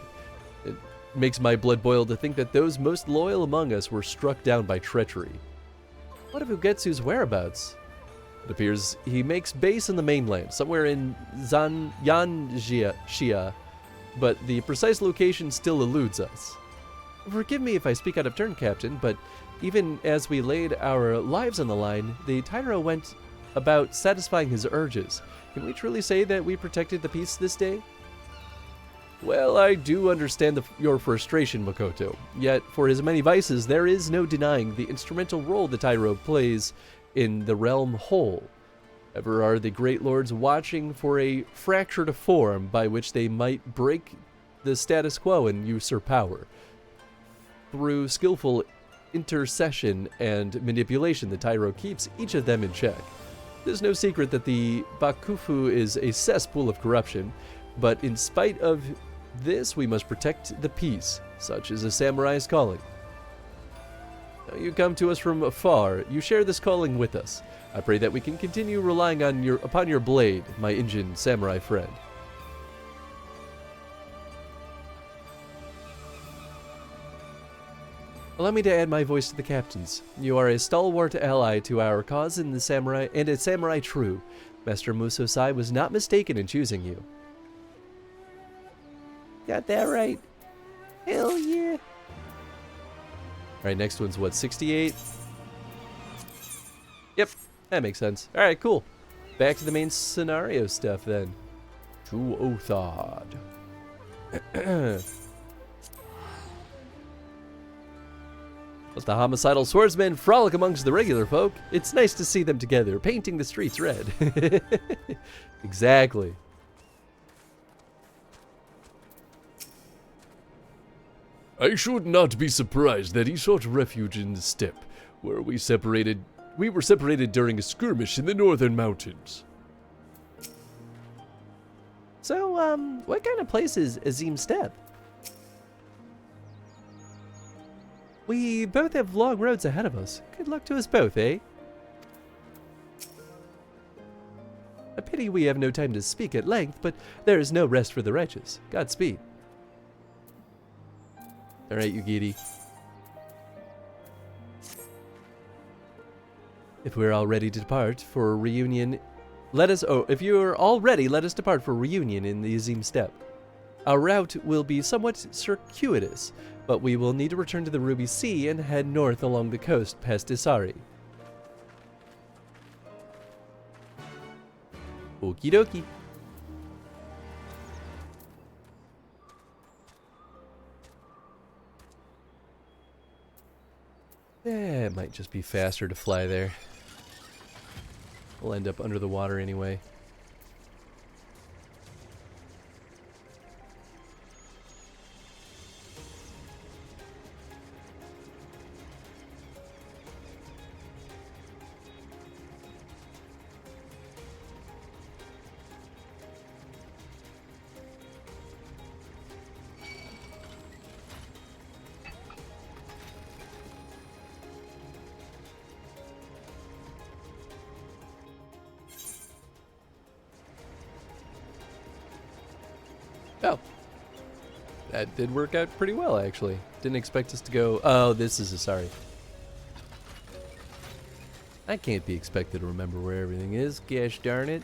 It makes my blood boil to think that those most loyal among us were struck down by treachery. What of Ugetsu's whereabouts? It appears he makes base on the mainland, somewhere in Yanjia, but the precise location still eludes us. Forgive me if I speak out of turn, Captain, but even as we laid our lives on the line, the Tyro went about satisfying his urges. Can we truly say that we protected the peace this day? Well, I do understand your frustration, Makoto. Yet, for his many vices, there is no denying the instrumental role the Tyro plays in the realm whole. Ever are the great lords watching for a fracture to form by which they might break the status quo and usurp power. Through skillful intercession and manipulation, the Tyro keeps each of them in check. There's no secret that the Bakufu is a cesspool of corruption, but in spite of this, we must protect the peace. Such is a samurai's calling. Now you come to us from afar. You share this calling with us. I pray that we can continue relying on upon your blade, my Injin samurai friend. Allow me to add my voice to the captain's. You are a stalwart ally to our cause in the samurai, and a samurai true. Master Musosai was not mistaken in choosing you. Got that right. Hell yeah. Alright, next one's what, 68? Yep, that makes sense. Alright, cool. Back to the main scenario stuff then. To Othard. Let the homicidal swordsmen frolic amongst the regular folk. It's nice to see them together, painting the streets red. Exactly. I should not be surprised that he sought refuge in the steppe, where we were separated during a skirmish in the northern mountains. So, what kind of place is Azim Steppe? We both have long roads ahead of us. Good luck to us both, eh? A pity we have no time to speak at length, but there is no rest for the righteous. Godspeed. Alright, Yugiri. If we're all ready to depart for a reunion, if you're all ready, let us depart for a reunion in the Azim Steppe. Our route will be somewhat circuitous, but we will need to return to the Ruby Sea and head north along the coast past Isari. Okie dokie. It might just be faster to fly there. We'll end up under the water anyway. Oh. That did work out pretty well, actually. Didn't expect us to go... Oh, this is a sorry. I can't be expected to remember where everything is. Gosh darn it.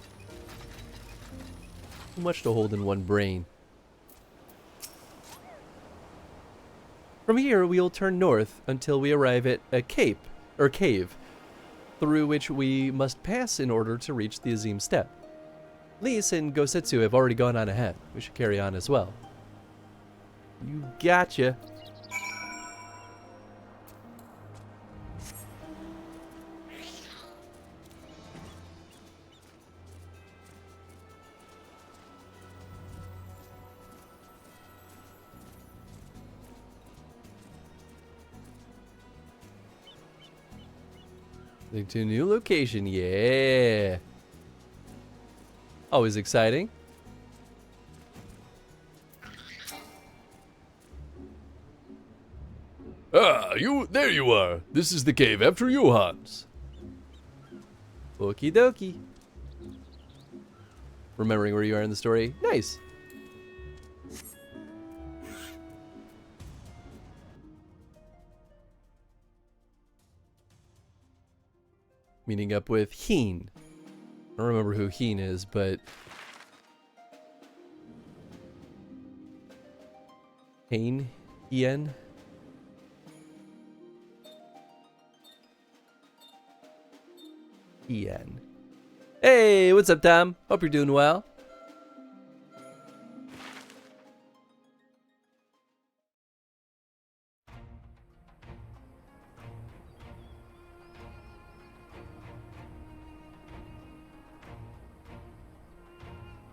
Too much to hold in one brain. From here, we'll turn north until we arrive at a cape, or cave, through which we must pass in order to reach the Azim Steppe. Lise and Gosetsu have already gone on ahead. We should carry on as well. You gotcha. To a new location, yeah. Always exciting. Ah, there you are. This is the cave after you, Hans. Okie dokie. Remembering where you are in the story. Nice. Meeting up with Heen. I don't remember who Heen is, but... Heen? Ian? Ian. Hey, what's up, Tom? Hope you're doing well.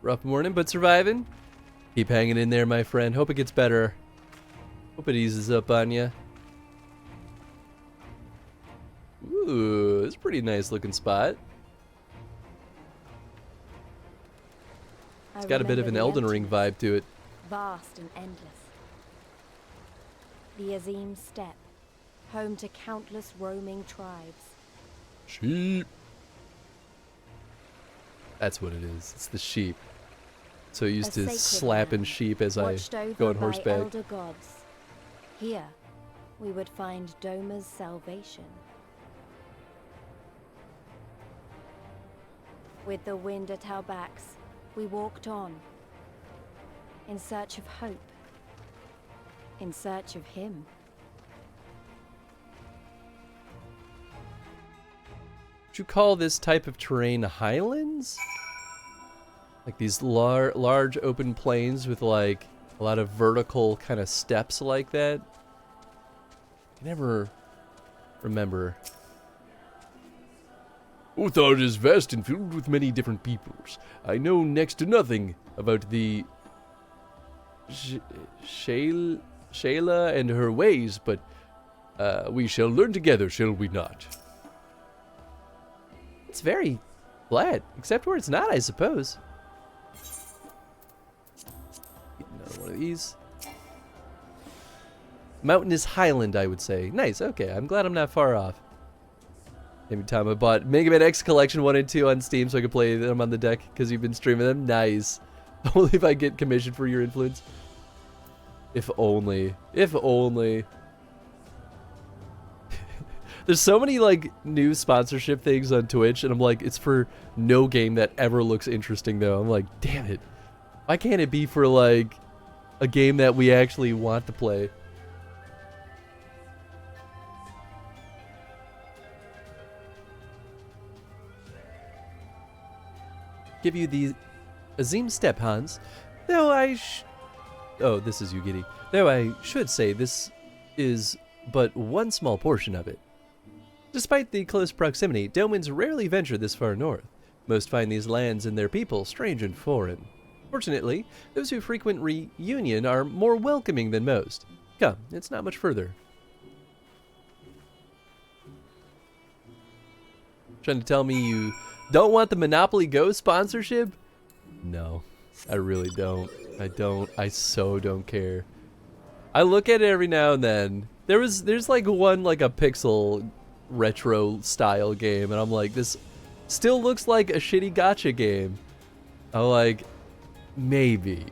Rough morning, but surviving. Keep hanging in there, my friend. Hope it gets better. Hope it eases up on you. Ooh, it's a pretty nice looking spot. It's got a bit of an Elden Ring vibe to it. Vast and endless. The Azim Steppe, home to countless roaming tribes. Sheep. That's what it is. It's the sheep. So used to sacred slapping land, sheep as I watched over go on by horseback. elder gods. Here, we would find Doma's salvation. With the wind at our backs, we walked on, in search of hope. in search of him. Would you call this type of terrain highlands? Like these large open plains with like a lot of vertical kind of steps like that? I can never remember. Uthar is vast and filled with many different peoples. I know next to nothing about the Shayla and her ways, but we shall learn together, shall we not? It's very flat, except where it's not, I suppose. Get another one of these. Mountainous highland, I would say. Nice, okay, I'm glad I'm not far off. Every time I bought Mega Man X Collection 1 and 2 on Steam so I could play them on the deck because you've been streaming them. Nice. Only if I get commissioned for your influence. If only. If only. There's so many like new sponsorship things on Twitch and I'm like, it's for no game that ever looks interesting though. I'm like, damn it. Why can't it be for like a game that we actually want to play? Give you the Azim step, Hans. Though oh, this is you, Giddy. Though I should say this is but one small portion of it. Despite the close proximity, Domans rarely venture this far north. Most find these lands and their people strange and foreign. Fortunately, those who frequent Reunion are more welcoming than most. Come, it's not much further. Trying to tell me you don't want the Monopoly Go sponsorship? No, I really don't. I so don't care. I look at it every now and then. There's like one like a pixel retro style game and I'm like, this still looks like a shitty gacha game. I'm like, maybe.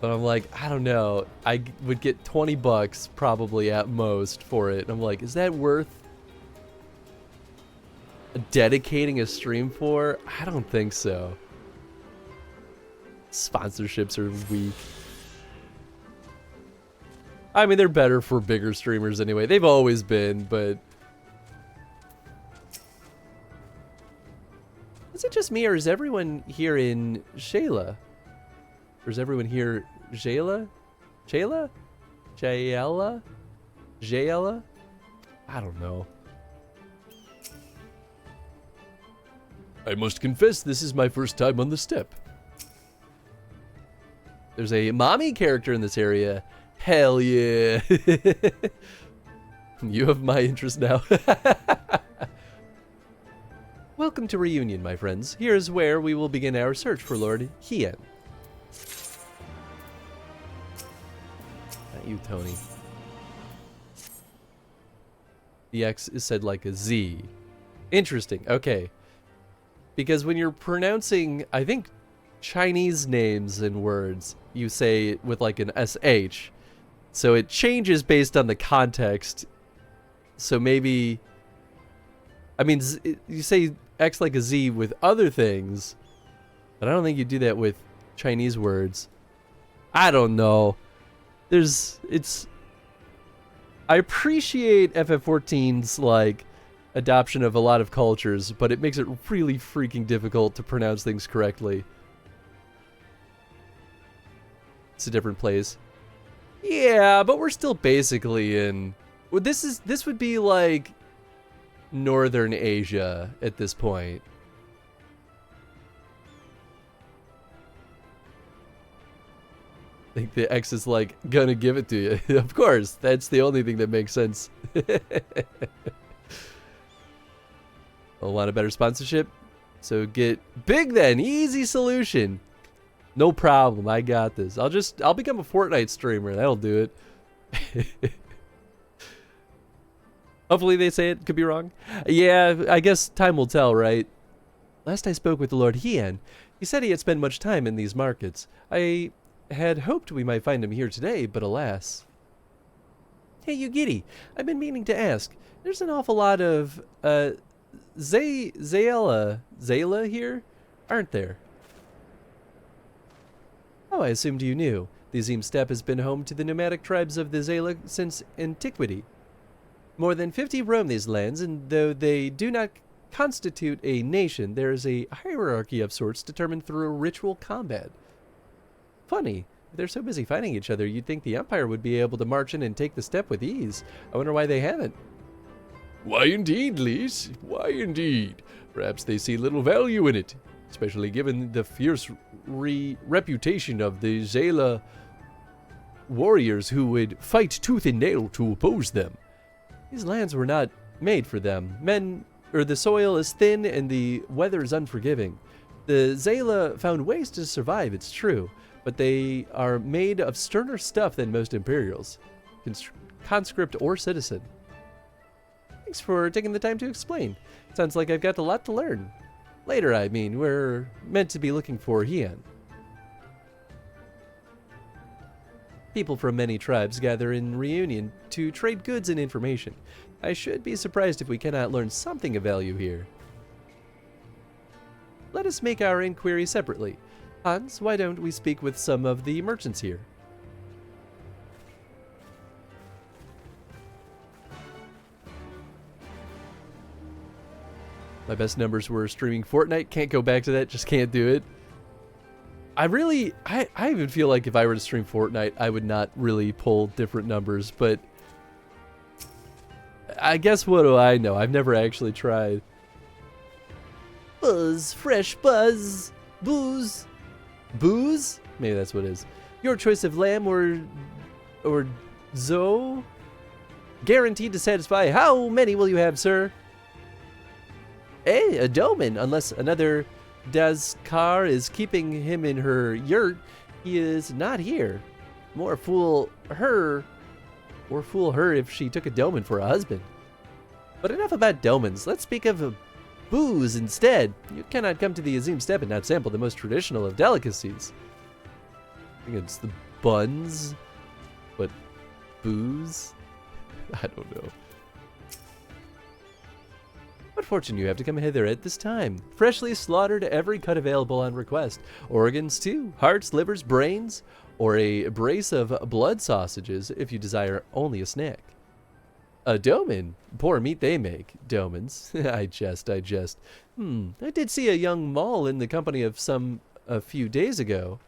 But I'm like, I don't know. I would get 20 bucks probably at most for it. And I'm like, is that worth dedicating a stream for? I don't think so. Sponsorships are weak. I mean, they're better for bigger streamers anyway. They've always been, but... Is it just me, or is everyone here in Shayla? Or is everyone here Jayla? Shayla? Jayla? Jayla? I don't know. I must confess, this is my first time on the step. There's a mommy character in this area. Hell yeah. You have my interest now. Welcome to Reunion, my friends. Here is where we will begin our search for Lord Hien. Not you, Tony. The X is said like a Z. Interesting, okay. Because when you're pronouncing, I think, Chinese names and words, you say it with like an SH. So it changes based on the context. So maybe, I mean, you say X like a Z with other things, but I don't think you do that with Chinese words. I don't know. I appreciate FF14's like adoption of a lot of cultures, but it makes it really freaking difficult to pronounce things correctly. It's a different place. Yeah, but we're still basically in... Well, this would be like Northern Asia at this point. I think the X is like gonna give it to you. Of course, that's the only thing that makes sense. Well, want a better sponsorship? So get big then. Easy solution. No problem. I got this. I'll become a Fortnite streamer. That'll do it. Hopefully they say it. Could be wrong. Yeah, I guess time will tell, right? Last I spoke with the Lord Hien, he said he had spent much time in these markets. I had hoped we might find him here today, but alas. Hey, you giddy. I've been meaning to ask. There's an awful lot of, Zayla here, aren't there? Oh, I assumed you knew. The Azim Steppe has been home to the nomadic tribes of the Zayla since antiquity. More than 50 roam these lands, and though they do not constitute a nation, there is a hierarchy of sorts determined through ritual combat. Funny, if they're so busy fighting each other, you'd think the Empire would be able to march in and take the steppe with ease. I wonder why they haven't. Why indeed, Lise? Why indeed? Perhaps they see little value in it, especially given the fierce reputation of the Zayla warriors who would fight tooth and nail to oppose them. These lands were not made for them. The soil is thin and the weather is unforgiving. The Zayla found ways to survive, it's true, but they are made of sterner stuff than most Imperials, conscript or citizen. Thanks for taking the time to explain. Sounds like I've got a lot to learn. Later, I mean, we're meant to be looking for Heian. People from many tribes gather in reunion to trade goods and information. I should be surprised if we cannot learn something of value here. Let us make our inquiry separately. Hans, why don't we speak with some of the merchants here? My best numbers were streaming Fortnite. Can't go back to that. Just can't do it. I even feel like if I were to stream Fortnite, I would not really pull different numbers, but I guess what do I know? I've never actually tried. Buzz, fresh buzz, booze. Booze? Maybe that's what it is. Your choice of lamb or Zoe? Guaranteed to satisfy. How many will you have, sir? A doman, unless another Dazkar is keeping him in her yurt. He is not here. More fool her, or fool her if she took a doman for a husband. But enough about domans. Let's speak of booze instead. You cannot come to the Azim Steppe and not sample the most traditional of delicacies. I think it's the buns, but booze? I don't know. What fortune you have to come hither at this time. Freshly slaughtered, every cut available on request. Organs too, hearts, livers, brains, or a brace of blood sausages if you desire only a snack. A doman, poor meat they make, domans. I jest. I did see a young mall in the company of some a few days ago.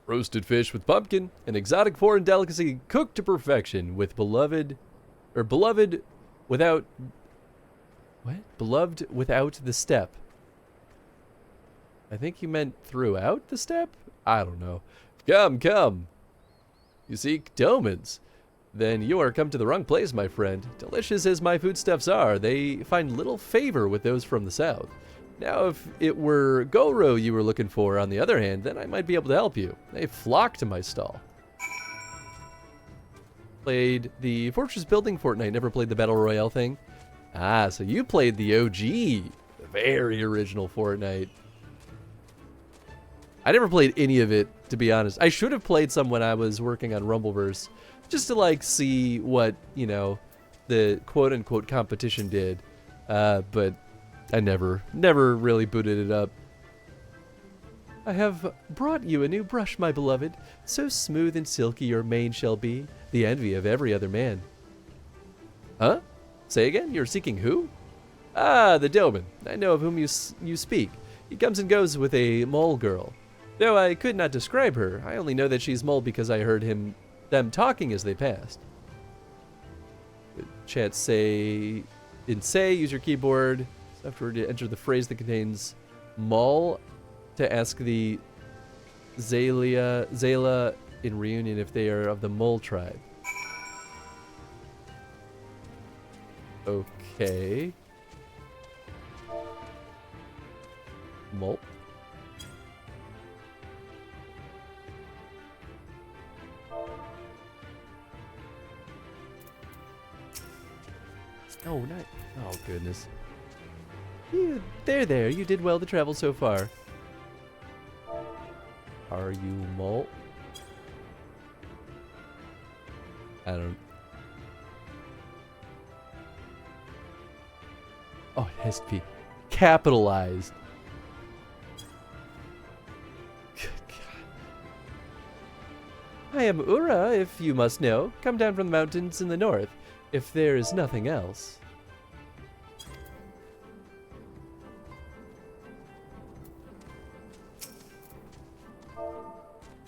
Roasted fish with pumpkin, an exotic foreign delicacy cooked to perfection with beloved without the steppe. I think you meant throughout the steppe? I don't know. Come. You seek domans? Then you are come to the wrong place, my friend. Delicious as my foodstuffs are, they find little favor with those from the south. Now, if it were Goro you were looking for, on the other hand, then I might be able to help you. They flock to my stall. Played the fortress building Fortnite, never played the Battle Royale thing. Ah, so you played the OG, the very original Fortnite. I never played any of it, to be honest. I should have played some when I was working on Rumbleverse, just to like see what, you know, the quote-unquote competition did. But I never really booted it up. I have brought you a new brush, my beloved. So smooth and silky your mane shall be, the envy of every other man. Huh? Say again? You're seeking who? Ah, the Doman. I know of whom you speak. He comes and goes with a mole girl. Though I could not describe her, I only know that she's mole because I heard them talking as they passed. Chat say, use your keyboard. After to enter the phrase that contains mole to ask the Zayla in reunion if they are of the mole tribe. Okay. Mole. Oh, not. Oh, goodness. There. You did well to travel so far. Are you mole? I don't. Oh, it has to be capitalized. Good God. I am Ura, if you must know. Come down from the mountains in the north, if there is nothing else.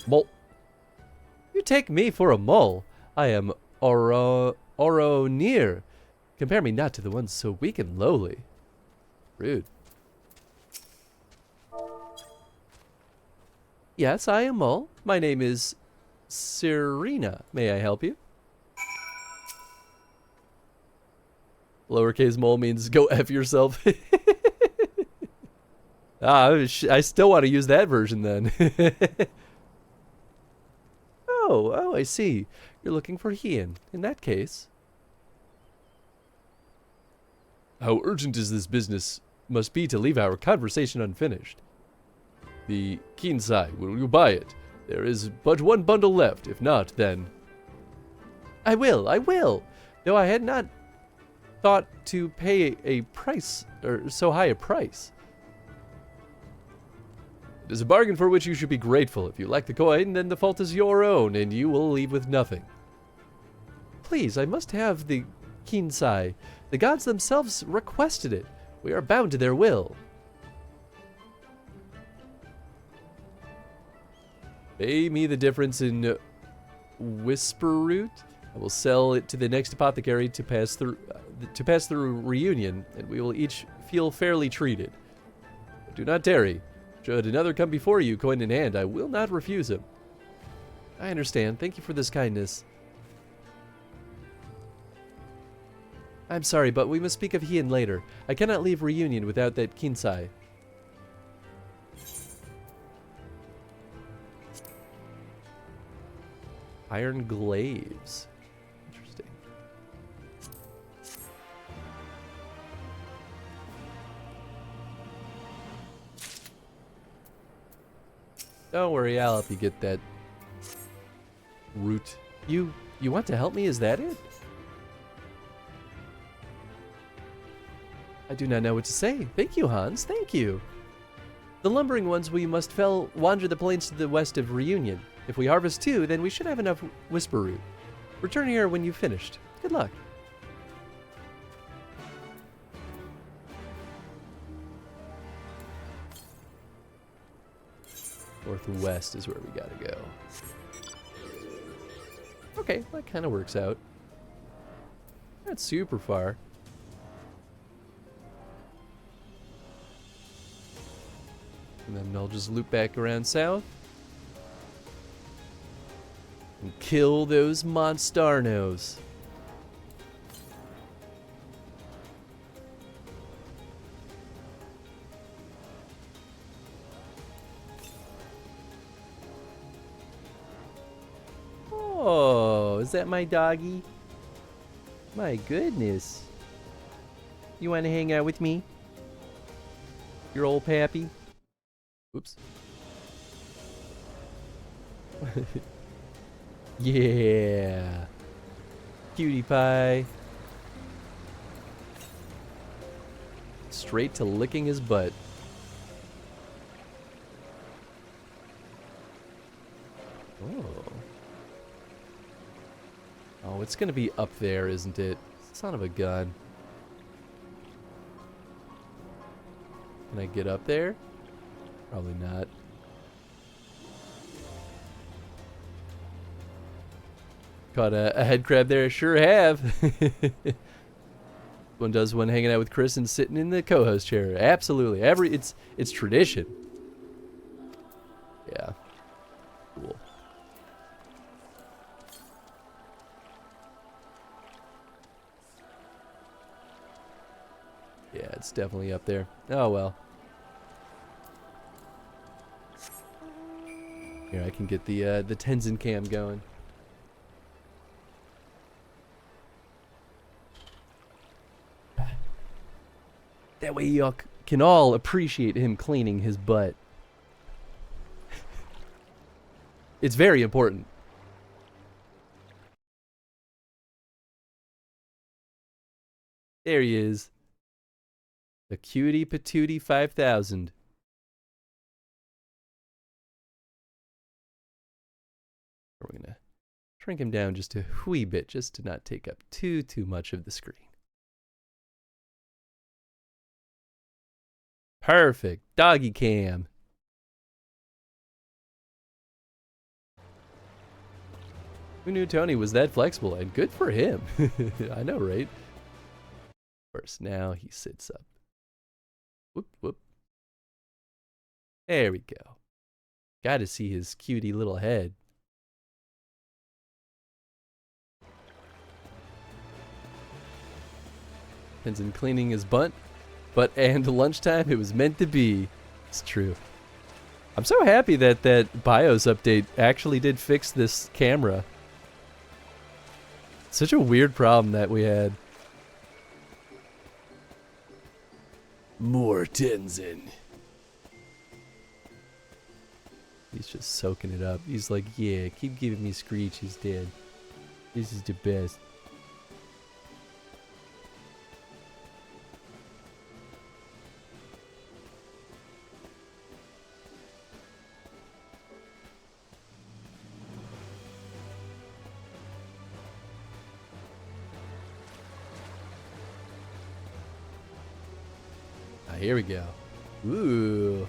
Mole. You take me for a mole. I am Oronir. Compare me not to the ones so weak and lowly. Rude. Yes, I am Mole. My name is Serena. May I help you? Lowercase mole means go F yourself. I still want to use that version then. Oh, I see. You're looking for Hien. In that case. How urgent is this business must be to leave our conversation unfinished? The Kinsai, will you buy it? There is but one bundle left. If not, then... I will. Though I had not thought to pay a price, or so high a price. It is a bargain for which you should be grateful. If you lack the coin, then the fault is your own, and you will leave with nothing. Please, I must have the Kinsai. The gods themselves requested it. We are bound to their will. Pay me the difference in whisper root. I will sell it to the next apothecary to pass through reunion, and we will each feel fairly treated. But do not tarry. Should another come before you, coin in hand, I will not refuse him. I understand. Thank you for this kindness. I'm sorry, but we must speak of Hien later. I cannot leave reunion without that Kinsai. Iron glaives. Interesting. Don't worry, I'll help you get that root. You want to help me? Is that it? I do not know what to say. Thank you, Hans. Thank you. The lumbering ones we must fell wander the plains to the west of Reunion. If we harvest 2, then we should have enough whisper root. Return here when you've finished. Good luck. Northwest is where we gotta go. Okay, that kind of works out. Not super far. And then I'll just loop back around south. And kill those Monstarnos. Oh, is that my doggy? My goodness. You want to hang out with me? Your old pappy? Oops. Yeah. Cutie pie. Straight to licking his butt. Oh. Oh, it's gonna be up there, isn't it? Son of a gun. Can I get up there? Probably not. Caught a head crab there, sure have. One does when hanging out with Chris and sitting in the co-host chair. Absolutely. It's tradition. Yeah. Cool. Yeah, it's definitely up there. Oh well. Here, I can get the Tenzin cam going. That way y'all can all appreciate him cleaning his butt. It's very important. There he is. The Cutie Patootie 5000. We're going to shrink him down just a wee bit, just to not take up too much of the screen. Perfect. Doggy cam. Who knew Tony was that flexible? And good for him. I know, right? Of course, now he sits up. Whoop, whoop. There we go. Got to see his cutie little head. Tenzin cleaning his butt. And lunchtime, it was meant to be. It's true. I'm so happy that that BIOS update actually did fix this camera. Such a weird problem that we had. More Tenzin. He's just soaking it up. He's like, yeah, keep giving me Screeches, Dad. This is the best. Here we go. Ooh.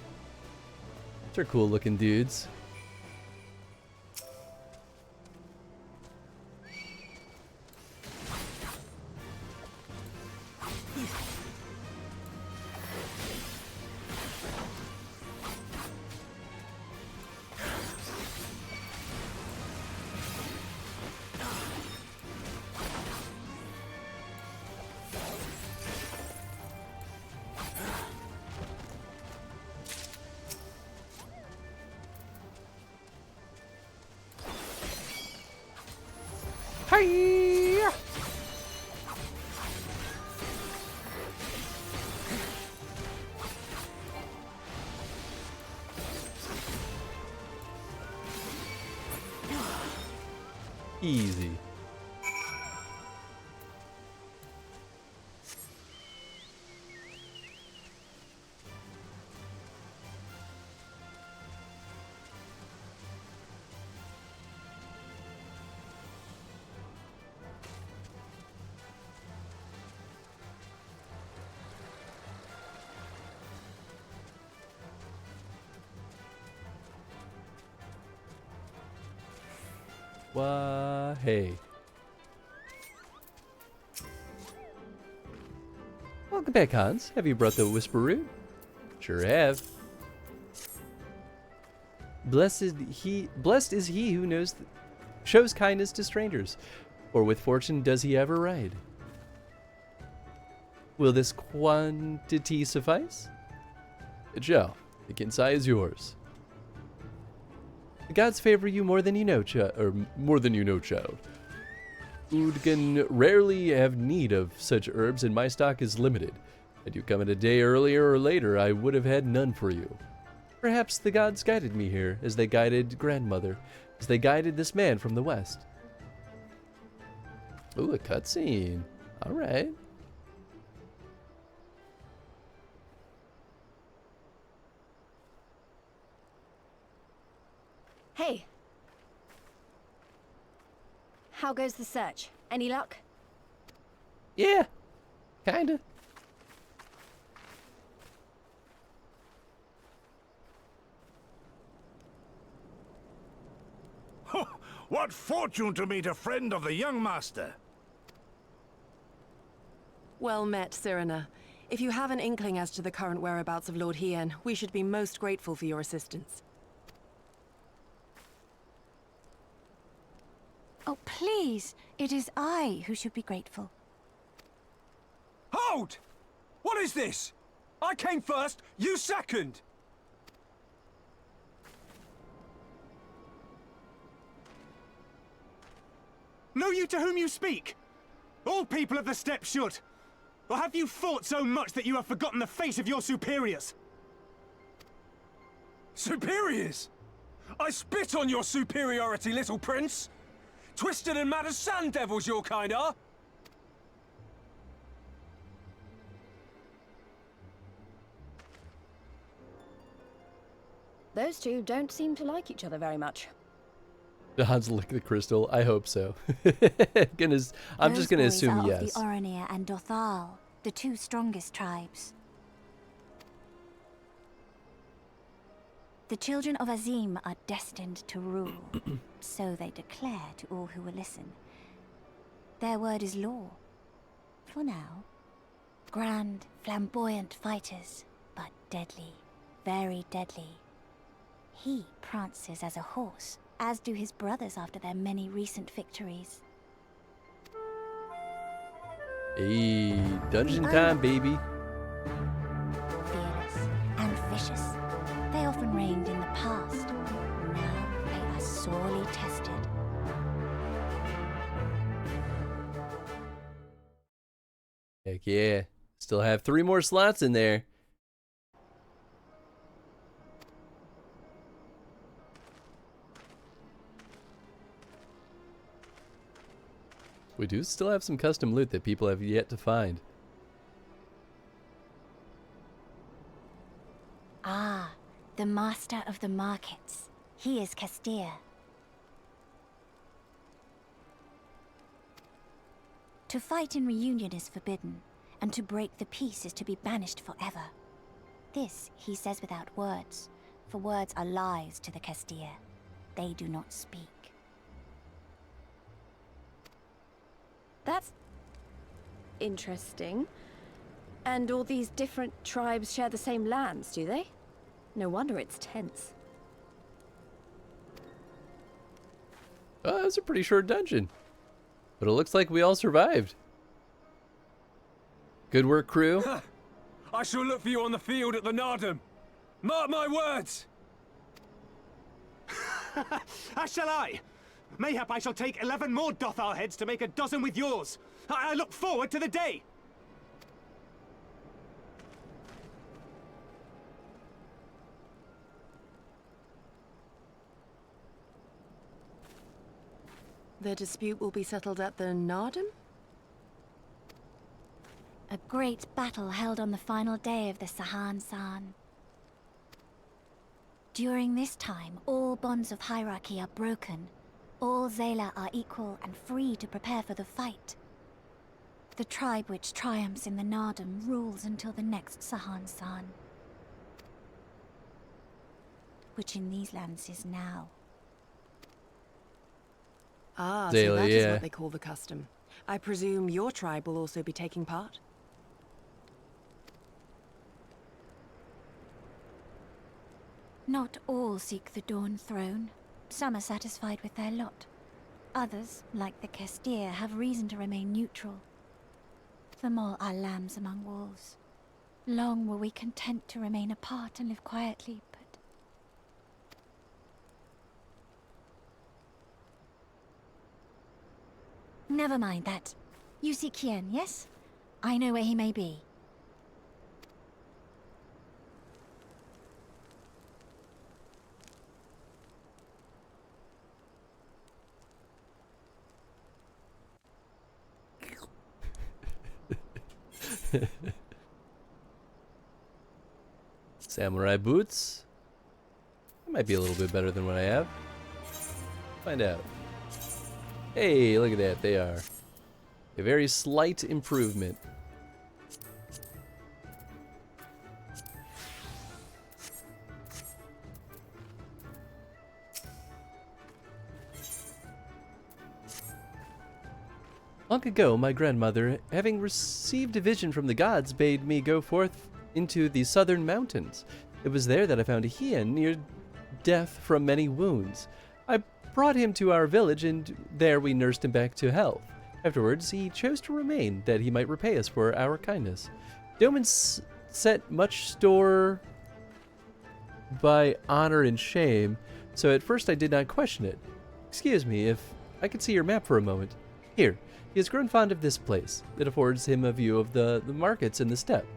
These are cool looking dudes. Hi. Easy. Why, hey. Welcome back, Hans. Have you brought the Whisper Root? Sure have. Blessed is he who shows kindness to strangers, or with fortune does he ever ride. Will this quantity suffice? It shall. The Kinsai is yours. The gods favor you more than you know, child. Udgan rarely have need of such herbs, and my stock is limited. Had you come in a day earlier or later, I would have had none for you. Perhaps the gods guided me here, as they guided grandmother, as they guided this man from the west. Ooh, a cutscene. All right. Hey. How goes the search? Any luck? Yeah, kinda. What fortune to meet a friend of the young master! Well met, Cyrena. If you have an inkling as to the current whereabouts of Lord Hien, we should be most grateful for your assistance. Oh, please. It is I who should be grateful. Hold! What is this? I came first, you second! Know you to whom you speak? All people of the steppe should. Or have you fought so much that you have forgotten the face of your superiors? Superiors? I spit on your superiority, little prince! Twisted and mad as sand devils, your kind are! Those two don't seem to like each other very much. Hans lick the crystal. I hope so. I'm just gonna assume yes. Those boys are of the Oranir and Dothal, the two strongest tribes. The children of Azim are destined to rule, so they declare to all who will listen. Their word is law. For now. Grand, flamboyant fighters, but deadly, very deadly. He prances as a horse, as do his brothers after their many recent victories. Hey, dungeon time, baby. Fearless and vicious. They often reigned in the past. Now they are sorely tested. Heck yeah. Still have 3 more slots in there. We do still have some custom loot that people have yet to find. Ah, the master of the markets. He is Castir. To fight in reunion is forbidden, and to break the peace is to be banished forever. This he says without words, for words are lies to the Castir. They do not speak. That's interesting. And all these different tribes share the same lands, do they? No wonder it's tense. Oh, that was a pretty short dungeon. But it looks like we all survived. Good work, crew. I shall look for you on the field at the Nardum. Mark my words! As shall I. Mayhap I shall take 11 more Dothar heads to make a dozen with yours. I look forward to the day. The dispute will be settled at the Nardum? A great battle held on the final day of the Sahan San. During this time, all bonds of hierarchy are broken. All Zayla are equal and free to prepare for the fight. The tribe which triumphs in the Nardum rules until the next Sahan San, which in these lands is now. Ah, Zayla, so that is yeah. what they call the custom. I presume your tribe will also be taking part? Not all seek the Dawn Throne. Some are satisfied with their lot. Others, like the Castir, have reason to remain neutral. Them all are lambs among wolves. Long were we content to remain apart and live quietly, but... Never mind that. You see Kien, yes? I know where he may be. Samurai boots. That might be a little bit better than what I have. Find out. Hey, look at that. They are a very slight improvement. Long ago, my grandmother, having received a vision from the gods, bade me go forth into the southern mountains. It was there that I found a Hien near death from many wounds. I brought him to our village, and there we nursed him back to health. Afterwards, he chose to remain, that he might repay us for our kindness. Domans set much store by honor and shame, so at first I did not question it. Excuse me, if I could see your map for a moment. Here, he has grown fond of this place. It affords him a view of the markets and the steppe.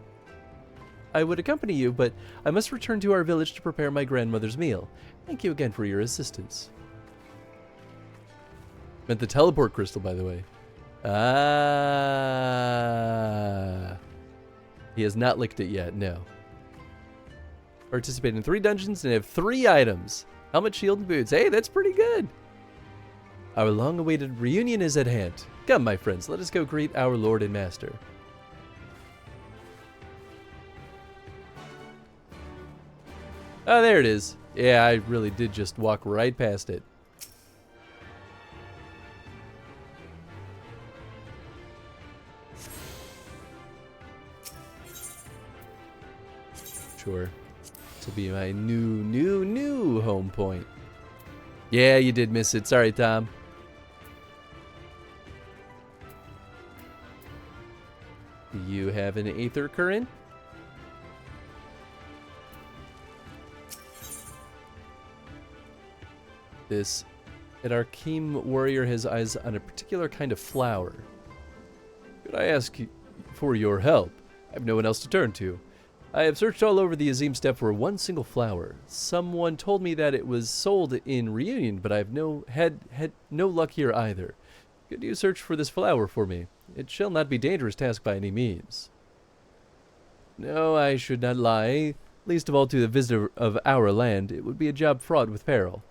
I would accompany you, but I must return to our village to prepare my grandmother's meal. Thank you again for your assistance. Meant the teleport crystal, by the way. Ah. He has not licked it yet, no. Participate in 3 dungeons and have 3 items. Helmet, shield, and boots. Hey, that's pretty good. Our long-awaited reunion is at hand. Come, my friends, let us go greet our Lord and Master. Oh, there it is. Yeah, I really did just walk right past it. Sure. To be my new home point. Yeah, you did miss it. Sorry, Tom. Do you have an Aether Current? An Arcane Warrior has eyes on a particular kind of flower. Could I ask for your help? I have no one else to turn to. I have searched all over the Azim Steppe for one single flower. Someone told me that it was sold in Reunion, but I have had no luck here either. Could you search for this flower for me? It shall not be a dangerous task by any means. No, I should not lie. Least of all to the visitor of our land, it would be a job fraught with peril.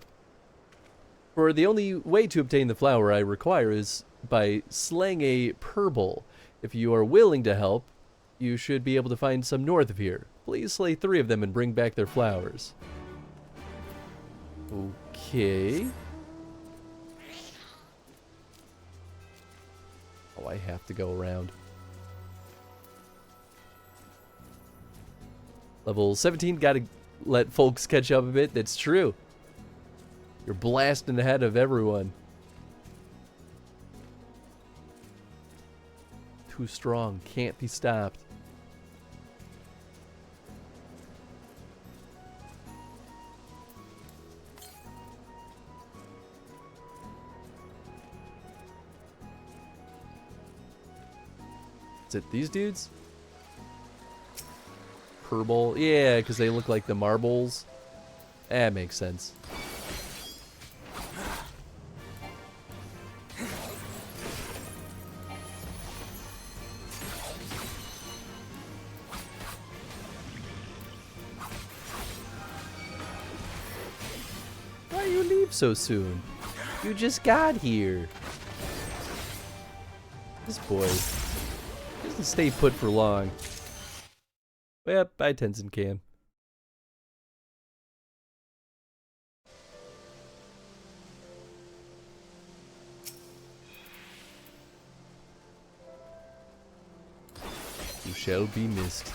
For the only way to obtain the flower I require is by slaying a purble. If you are willing to help, you should be able to find some north of here. Please slay 3 of them and bring back their flowers. Okay. Oh, I have to go around. Level 17, gotta let folks catch up a bit. That's true. You're blasting ahead of everyone. Too strong, can't be stopped. Is it these dudes? Purple? Yeah, because they look like the marbles. That makes sense. Why you leave so soon? You just got here. This boy doesn't stay put for long. Yep, bye Tenzin Cam. You shall be missed.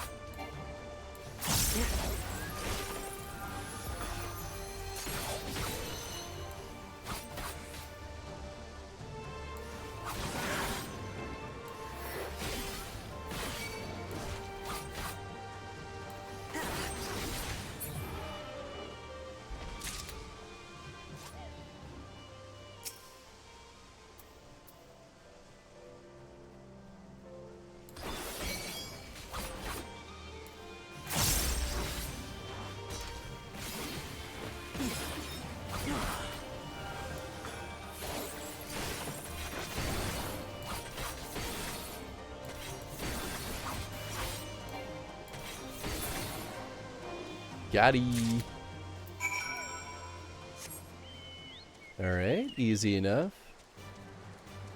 Gotti. Alright, easy enough.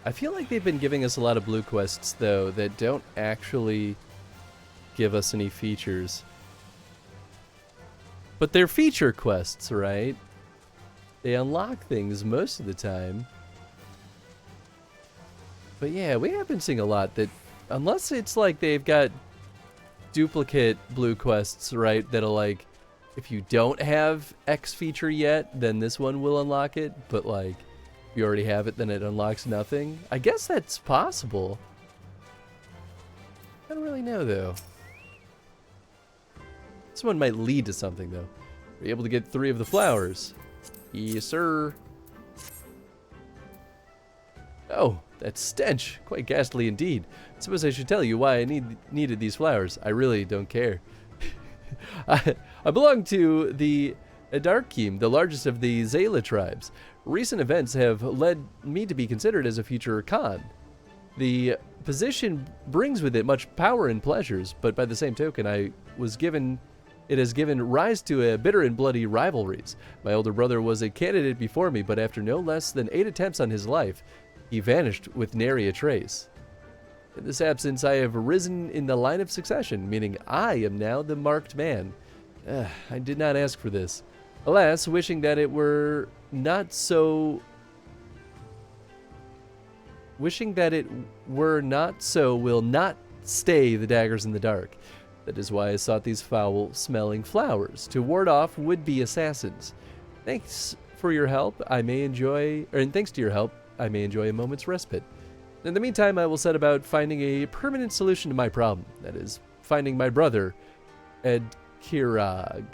I feel like they've been giving us a lot of blue quests, though, that don't actually give us any features. But they're feature quests, right? They unlock things most of the time. But yeah, we have been seeing a lot that, unless it's like they've got duplicate blue quests, right, that'll like, if you don't have X feature yet, then this one will unlock it, but like, if you already have it, then it unlocks nothing. I guess that's possible. I don't really know, though. This one might lead to something, though. Are you able to get 3 of the flowers? Yes, sir. Oh, that stench. Quite ghastly indeed. I suppose I should tell you why I needed these flowers. I really don't care. I belong to the Adarkim, the largest of the Zayla tribes. Recent events have led me to be considered as a future Khan. The position brings with it much power and pleasures, but by the same token, I was given it has given rise to a bitter and bloody rivalries. My older brother was a candidate before me, but after no less than 8 attempts on his life, he vanished with nary a trace. In this absence, I have risen in the line of succession, meaning I am now the marked man. I did not ask for this. Alas, wishing that it were not so... Wishing that it were not so will not stay the daggers in the dark. That is why I sought these foul-smelling flowers, to ward off would-be assassins. Thanks for your help, I may enjoy... and thanks to your help, I may enjoy a moment's respite. In the meantime, I will set about finding a permanent solution to my problem. That is, finding my brother, Ed Kirag.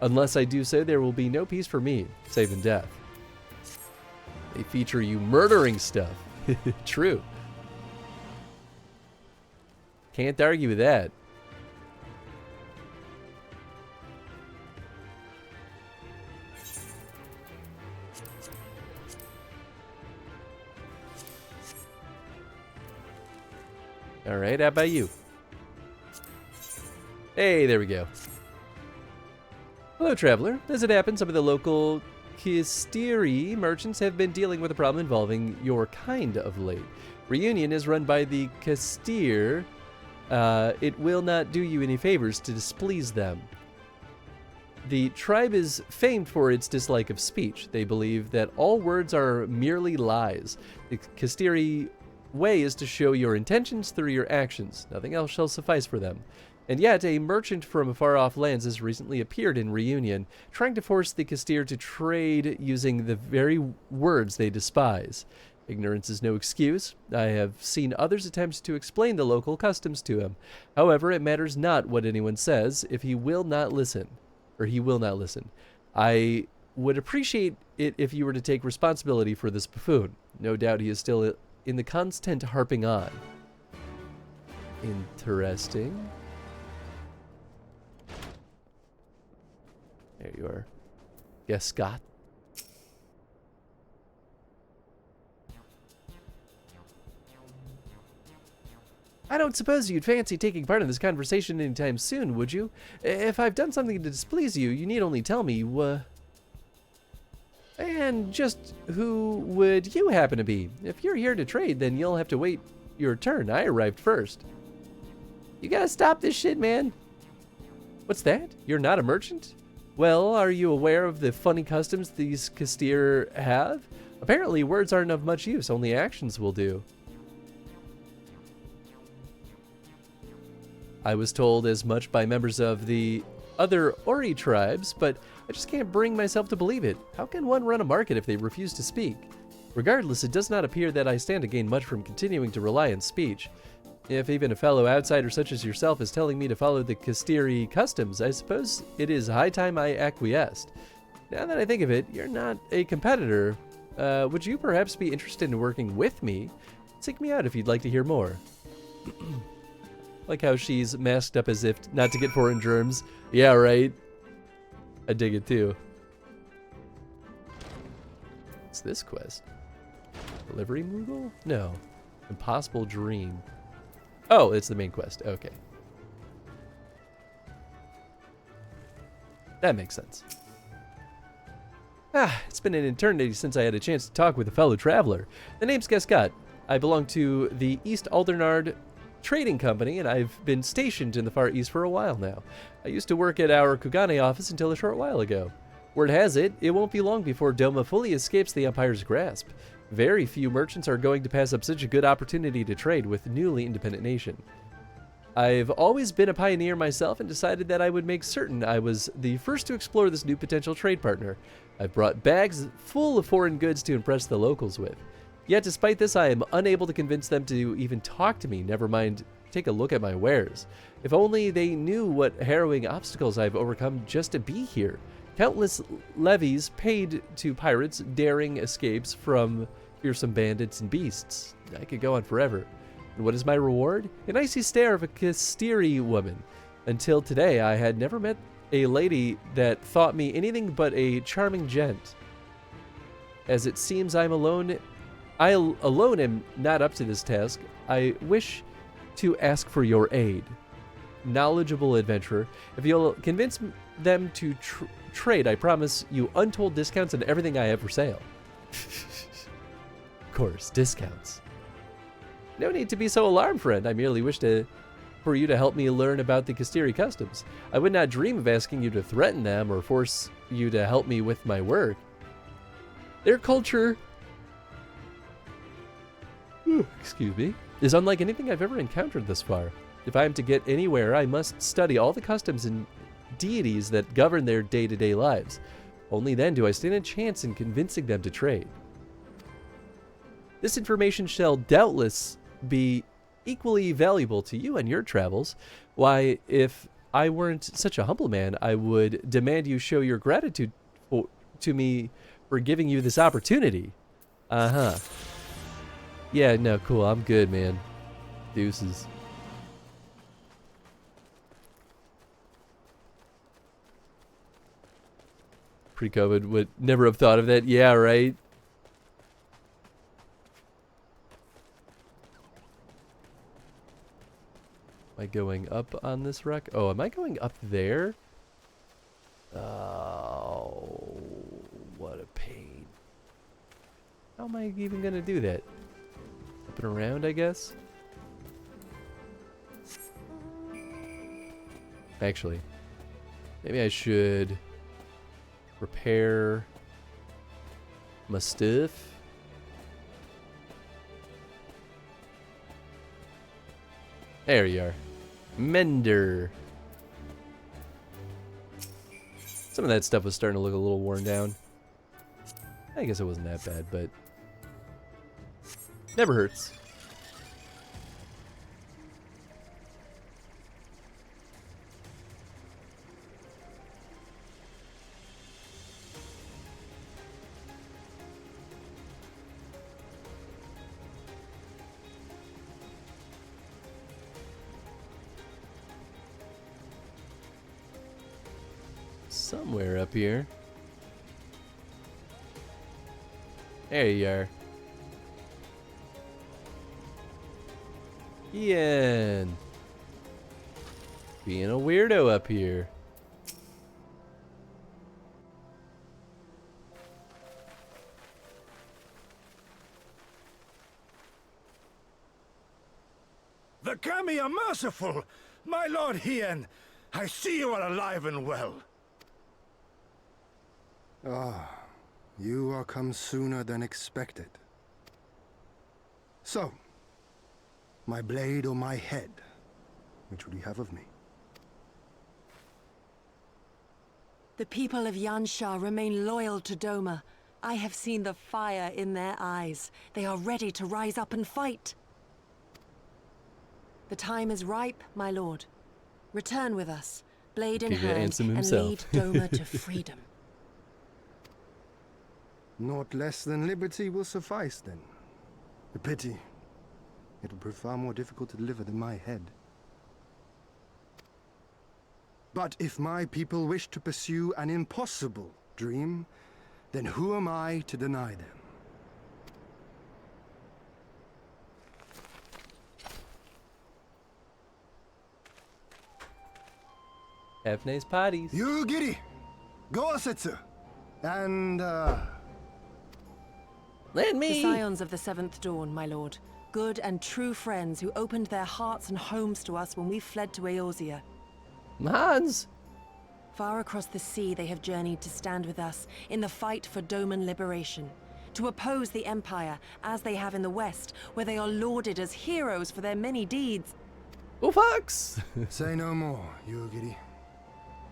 Unless I do so, there will be no peace for me, save in death. They feature you murdering stuff. True. Can't argue with that. Alright, how about you? Hey, there we go. Hello, traveler. As it happens, some of the local Kistiri merchants have been dealing with a problem involving your kind of late. Reunion is run by the Kistir. It will not do you any favors to displease them. The tribe is famed for its dislike of speech. They believe that all words are merely lies. The Kistiri way is to show your intentions through your actions. Nothing else shall suffice for them. And yet, a merchant from far-off lands has recently appeared in Reunion, trying to force the Kistir to trade using the very words they despise. Ignorance is no excuse. I have seen others attempt to explain the local customs to him. However, it matters not what anyone says if he will not listen. Or he will not listen. I would appreciate it if you were to take responsibility for this buffoon. No doubt he is still in the constant harping on. Interesting. There you are. Yes, Scott. I don't suppose you'd fancy taking part in this conversation anytime soon, would you? If I've done something to displease you, you need only tell me, And just who would you happen to be? If you're here to trade, then you'll have to wait your turn. I arrived first. You gotta stop this shit, man. What's that? You're not a merchant? Well, are you aware of the funny customs these Kistir have? Apparently, words aren't of much use, only actions will do. I was told as much by members of the other Ori tribes, but I just can't bring myself to believe it. How can one run a market if they refuse to speak? Regardless, it does not appear that I stand to gain much from continuing to rely on speech. If even a fellow outsider such as yourself is telling me to follow the Kistiri customs, I suppose it is high time I acquiesced. Now that I think of it, you're not a competitor. Would you perhaps be interested in working with me? Seek me out if you'd like to hear more. Like how she's masked up as if not to get foreign germs. Yeah, right. I dig it too. What's this quest? Delivery Moogle? No. Impossible Dream. Oh, it's the main quest. Okay. That makes sense. It's been an eternity since I had a chance to talk with a fellow traveler. The name's Geskat. I belong to the East Aldernard Trading Company, and I've been stationed in the Far East for a while now. I used to work at our Kugane office until a short while ago. Word has it, it won't be long before Doma fully escapes the Empire's grasp. Very few merchants are going to pass up such a good opportunity to trade with a newly independent nation. I've always been a pioneer myself and decided that I would make certain I was the first to explore this new potential trade partner. I've brought bags full of foreign goods to impress the locals with. Yet despite this, I am unable to convince them to even talk to me, never mind take a look at my wares. If only they knew what harrowing obstacles I've overcome just to be here. Countless levies paid to pirates, daring escapes from fearsome bandits and beasts. I could go on forever. And what is my reward? An icy stare of a Kistiri woman. Until today, I had never met a lady that thought me anything but a charming gent. As it seems I alone am not up to this task, I wish to ask for your aid. knowledgeable adventurer. If you'll convince them to trade, I promise you untold discounts on everything I have for sale. Of course, discounts. No need to be so alarmed, friend. I merely wish for you to help me learn about the Kastiri customs. I would not dream of asking you to threaten them or force you to help me with my work. Their culture, excuse me, is unlike anything I've ever encountered thus far. If I am to get anywhere, I must study all the customs and deities that govern their day-to-day lives. Only then do I stand a chance in convincing them to trade. This information shall doubtless be equally valuable to you and your travels. Why, if I weren't such a humble man, I would demand you show your gratitude to me for giving you this opportunity. Uh-huh. Yeah, no, cool. I'm good, man. Deuces. Pre-COVID would never have thought of that. Yeah, right? Am I going up on this wreck? Oh, am I going up there? Oh, what a pain. How am I even gonna do that? Up and around, I guess? Actually, maybe I should repair my stuff. There you are. Mender. Some of that stuff was starting to look a little worn down. I guess it wasn't that bad, but never hurts. Somewhere up here. There you are. Ian. Being a weirdo up here. The Kami are merciful! My lord Hien, I see you are alive and well. Ah, you are come sooner than expected. So, my blade or my head? Which would you have of me? The people of Yansha remain loyal to Doma. I have seen the fire in their eyes. They are ready to rise up and fight. The time is ripe, my lord. Return with us, blade in hand, and lead Doma to freedom. Naught less than liberty will suffice, then. A pity. It will prove far more difficult to deliver than my head. But if my people wish to pursue an impossible dream, then who am I to deny them? Have nice parties. You giddy! Gosetsu! And, Let me! The scions of the Seventh Dawn, my lord. Good and true friends who opened their hearts and homes to us when we fled to Eorzea. Hans! Far across the sea they have journeyed to stand with us in the fight for Doman liberation. To oppose the Empire, as they have in the West, where they are lauded as heroes for their many deeds. Oh, fox! Say no more, Yugiri.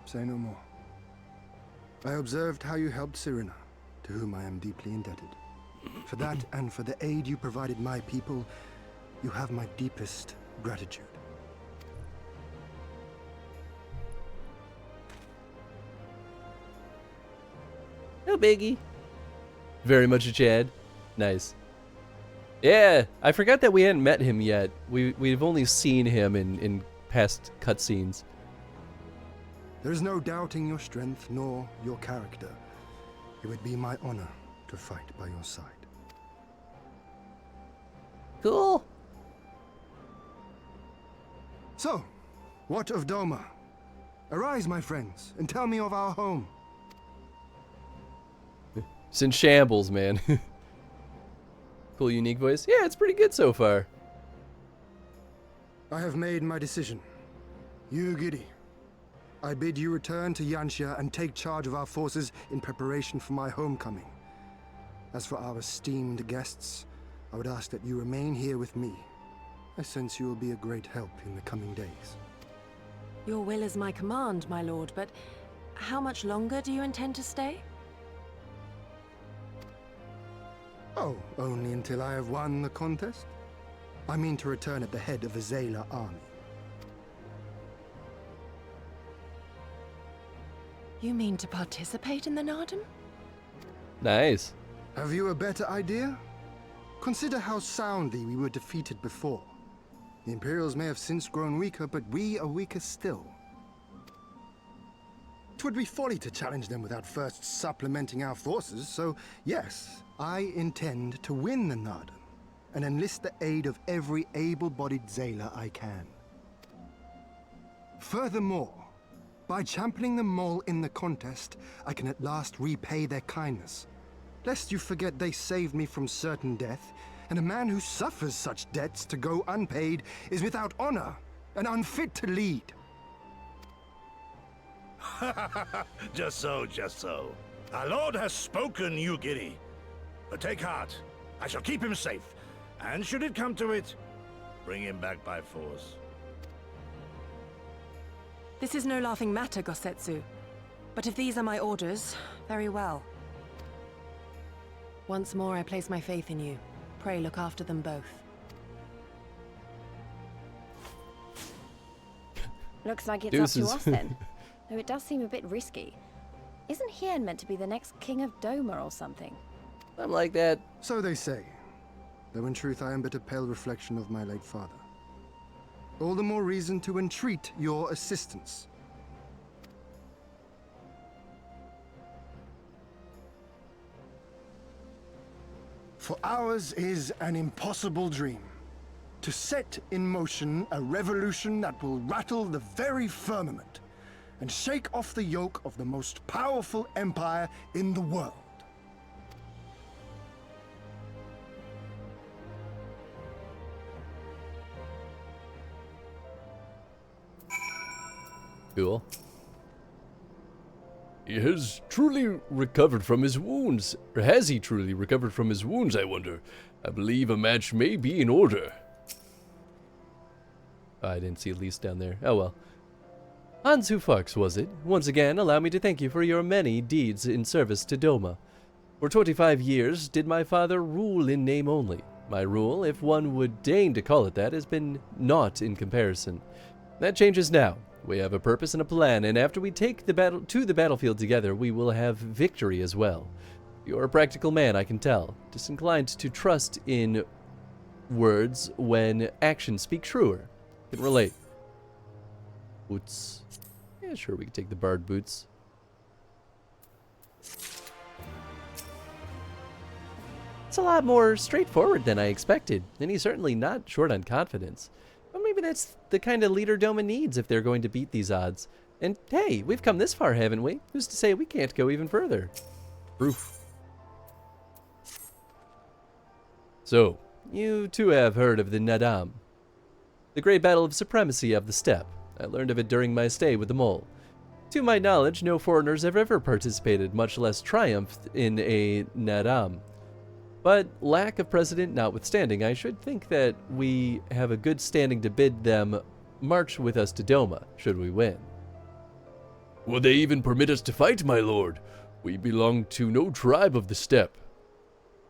Say no more. I observed how you helped Cyrena, to whom I am deeply indebted. For that and for the aid you provided my people, you have my deepest gratitude. No biggie. Very much a Chad. Nice. Yeah, I forgot that we hadn't met him yet. We've only seen him in past cutscenes. There is no doubting your strength nor your character. It would be my honor to fight by your side. Cool. So, What of Doma? Arise, my friends, and tell me of our home. It's in shambles, man. Cool, unique voice. Yeah, it's pretty good so far. I have made my decision. You, Giddy. I bid you return to Yanxia and take charge of our forces in preparation for my homecoming. As for our esteemed guests, I would ask that you remain here with me. I sense you will be a great help in the coming days. Your will is my command, my lord, but how much longer do you intend to stay? Oh, only until I have won the contest? I mean to return at the head of a Zayla army. You mean to participate in the Nardum? Nice. Have you a better idea? Consider how soundly we were defeated before. The Imperials may have since grown weaker, but we are weaker still. It would be folly to challenge them without first supplementing our forces, so yes, I intend to win the Nardum and enlist the aid of every able-bodied Zayla I can. Furthermore, by championing the Mole in the contest, I can at last repay their kindness. Lest you forget they saved me from certain death, and a man who suffers such debts to go unpaid is without honor and unfit to lead. Just so, just so. Our lord has spoken, you giddy. But take heart. I shall keep him safe. And should it come to it, bring him back by force. This is no laughing matter, Gosetsu. But if these are my orders, very well. Once more, I place my faith in you. Pray look after them both. Looks like it's Deuces. up to us then. Though it does seem a bit risky. Isn't Hien meant to be the next king of Doma or something? I'm like that. So they say, though in truth I am but a pale reflection of my late father. All the more reason to entreat your assistance. For ours is an impossible dream. To set in motion a revolution that will rattle the very firmament and shake off the yoke of the most powerful empire in the world. Cool. He has truly recovered from his wounds. Or has he truly recovered from his wounds, I wonder? I believe a match may be in order. I didn't see Elise down there. Oh well. Hans Hufux, was it? Once again, allow me to thank you for your many deeds in service to Doma. For 25 years did my father rule in name only. My rule, if one would deign to call it that, has been naught in comparison. That changes now. We have a purpose and a plan, and after we take the battlefield together, we will have victory as well. You're a practical man, I can tell. Disinclined to trust in words when actions speak truer. Can relate. Boots. Yeah, sure, we can take the bard boots. It's a lot more straightforward than I expected, and he's certainly not short on confidence. But maybe that's the kind of leader Doma needs if they're going to beat these odds. And hey, we've come this far, haven't we? Who's to say we can't go even further? Proof. So, you too have heard of the Nadam, the great battle of supremacy of the steppe. I learned of it during my stay with the mole. To my knowledge, no foreigners have ever participated, much less triumphed in a Nadam. But lack of precedent notwithstanding, I should think that we have a good standing to bid them march with us to Doma, should we win. Will they even permit us to fight, my lord? We belong to no tribe of the steppe.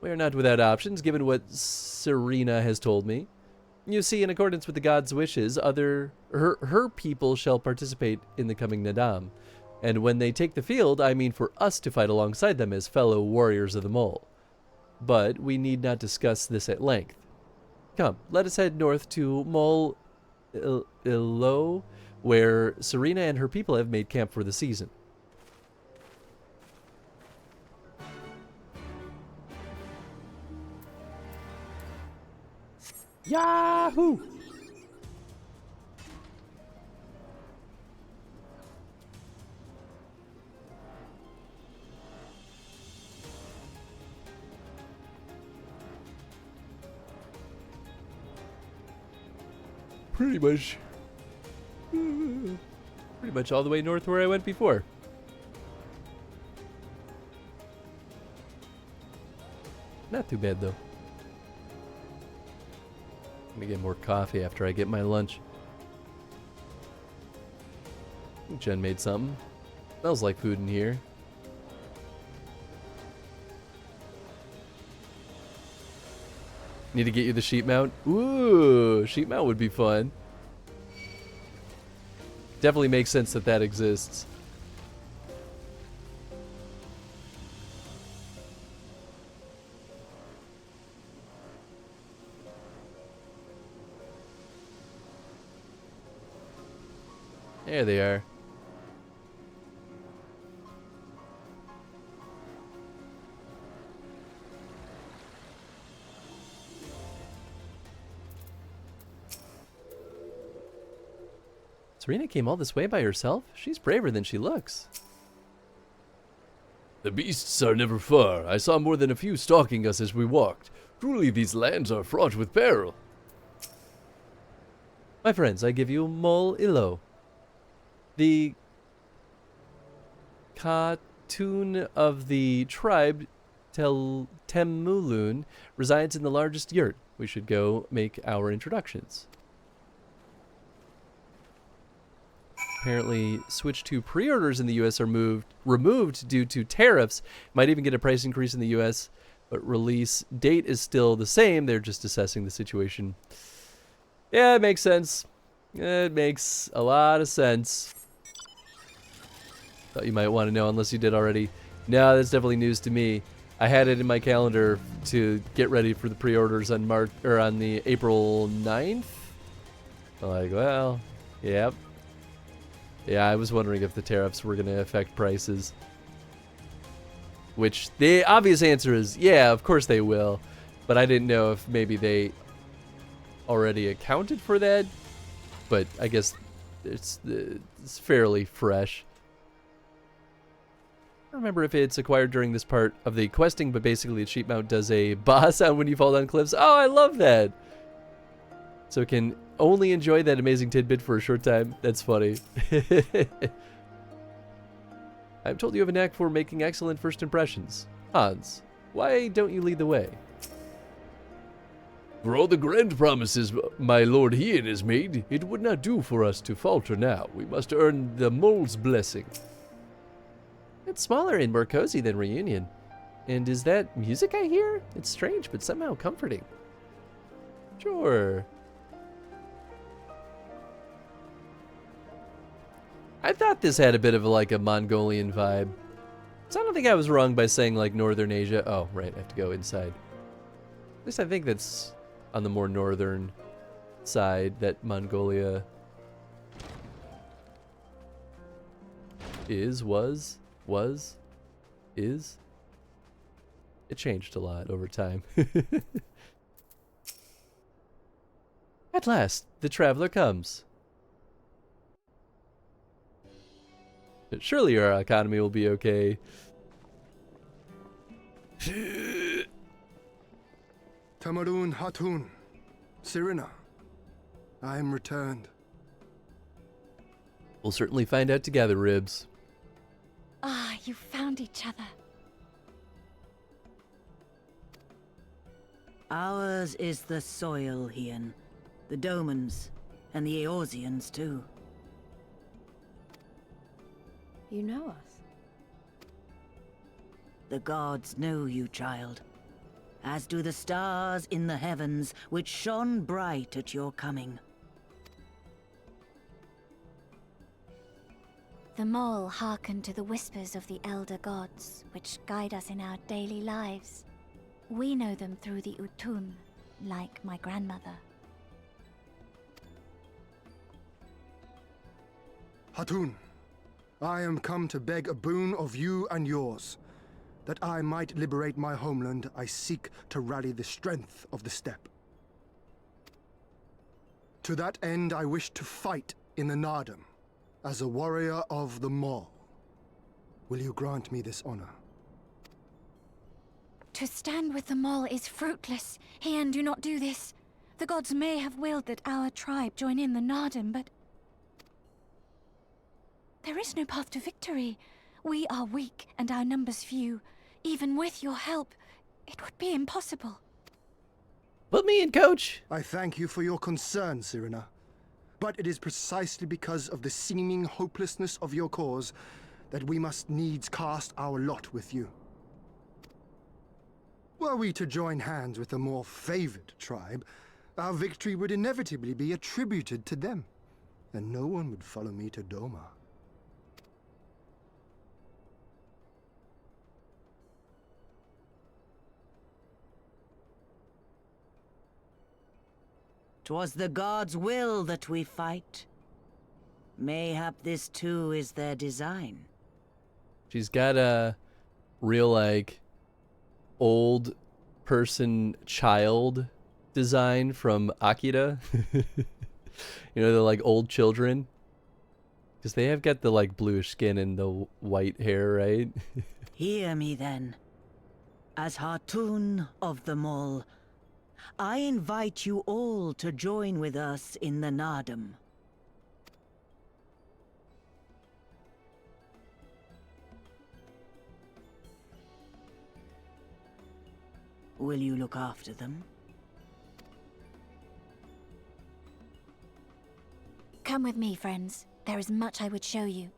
We are not without options, given what Serena has told me. You see, in accordance with the god's wishes, her people shall participate in the coming Nadam. And when they take the field, I mean for us to fight alongside them as fellow warriors of the mole. But we need not discuss this at length. Come, let us head north to Mol Ilo, where Serena and her people have made camp for the season. Yahoo! pretty much all the way north where I went before. Not too bad though. I'm gonna get more coffee after I get my lunch. I think Jen made something. Smells like food in here. Need to get you the sheep mount? Ooh, sheep mount would be fun. Definitely makes sense that that exists. There they are. Serena came all this way by herself? She's braver than she looks. The beasts are never far. I saw more than a few stalking us as we walked. Truly these lands are fraught with peril. My friends, I give you Mol Ilo. The Khatun of the tribe Temulun resides in the largest yurt. We should go make our introductions. Apparently, Switch 2 pre-orders in the US are removed due to tariffs. Might even get a price increase in the US, but release date is still the same. They're just assessing the situation. Yeah, it makes sense. It makes a lot of sense. Thought you might want to know unless you did already. No, that's definitely news to me. I had it in my calendar to get ready for the pre-orders on on the April 9th. Like, well, yep. Yeah, I was wondering if the tariffs were going to affect prices. Which, the obvious answer is, yeah, of course they will. But I didn't know if maybe they already accounted for that. But I guess it's fairly fresh. I don't remember if it's acquired during this part of the questing, but basically the sheep mount does a bah sound when you fall down cliffs. Oh, I love that! So it can only enjoy that amazing tidbit for a short time. That's funny. I'm told you have a knack for making excellent first impressions. Hans, why don't you lead the way? For all the grand promises my lord Ian has made, it would not do for us to falter now. We must earn the mole's blessing. It's smaller and more cozy than Reunion. And is that music I hear? It's strange, but somehow comforting. Sure. I thought this had a bit of like a Mongolian vibe. So I don't think I was wrong by saying like Northern Asia. Oh, right, I have to go inside. At least I think that's on the more northern side that Mongolia is. It changed a lot over time. At last, the traveler comes. Surely our economy will be okay. Tamarun Hatun, Serena, I am returned. We'll certainly find out together, Ribs. Ah, you found each other. Ours is the soil, Ian. The Domans, and the Eorzeans too. You know us? The gods know you, child. As do the stars in the heavens, which shone bright at your coming. The mole hearkened to the whispers of the elder gods, which guide us in our daily lives. We know them through the Utun, like my grandmother. Hatun, I am come to beg a boon of you and yours. That I might liberate my homeland, I seek to rally the strength of the steppe. To that end, I wish to fight in the Nardam, as a warrior of the Mall. Will you grant me this honor? To stand with the mole is fruitless. Ian, do not do this. The gods may have willed that our tribe join in the Nardum, but there is no path to victory. We are weak and our numbers few. Even with your help, it would be impossible. Put me in, coach. I thank you for your concern, Cyrena. But it is precisely because of the seeming hopelessness of your cause that we must needs cast our lot with you. Were we to join hands with a more favored tribe, our victory would inevitably be attributed to them, and no one would follow me to Doma. 'Twas the gods' will that we fight. Mayhap this too is their design. She's got a real, like, old person child design from Akira. You know, the, like, old children. Because they have got the, like, bluish skin and the white hair, right? Hear me then. As Hartun of the Mall, I invite you all to join with us in the Nardum. Will you look after them? Come with me, friends. There is much I would show you.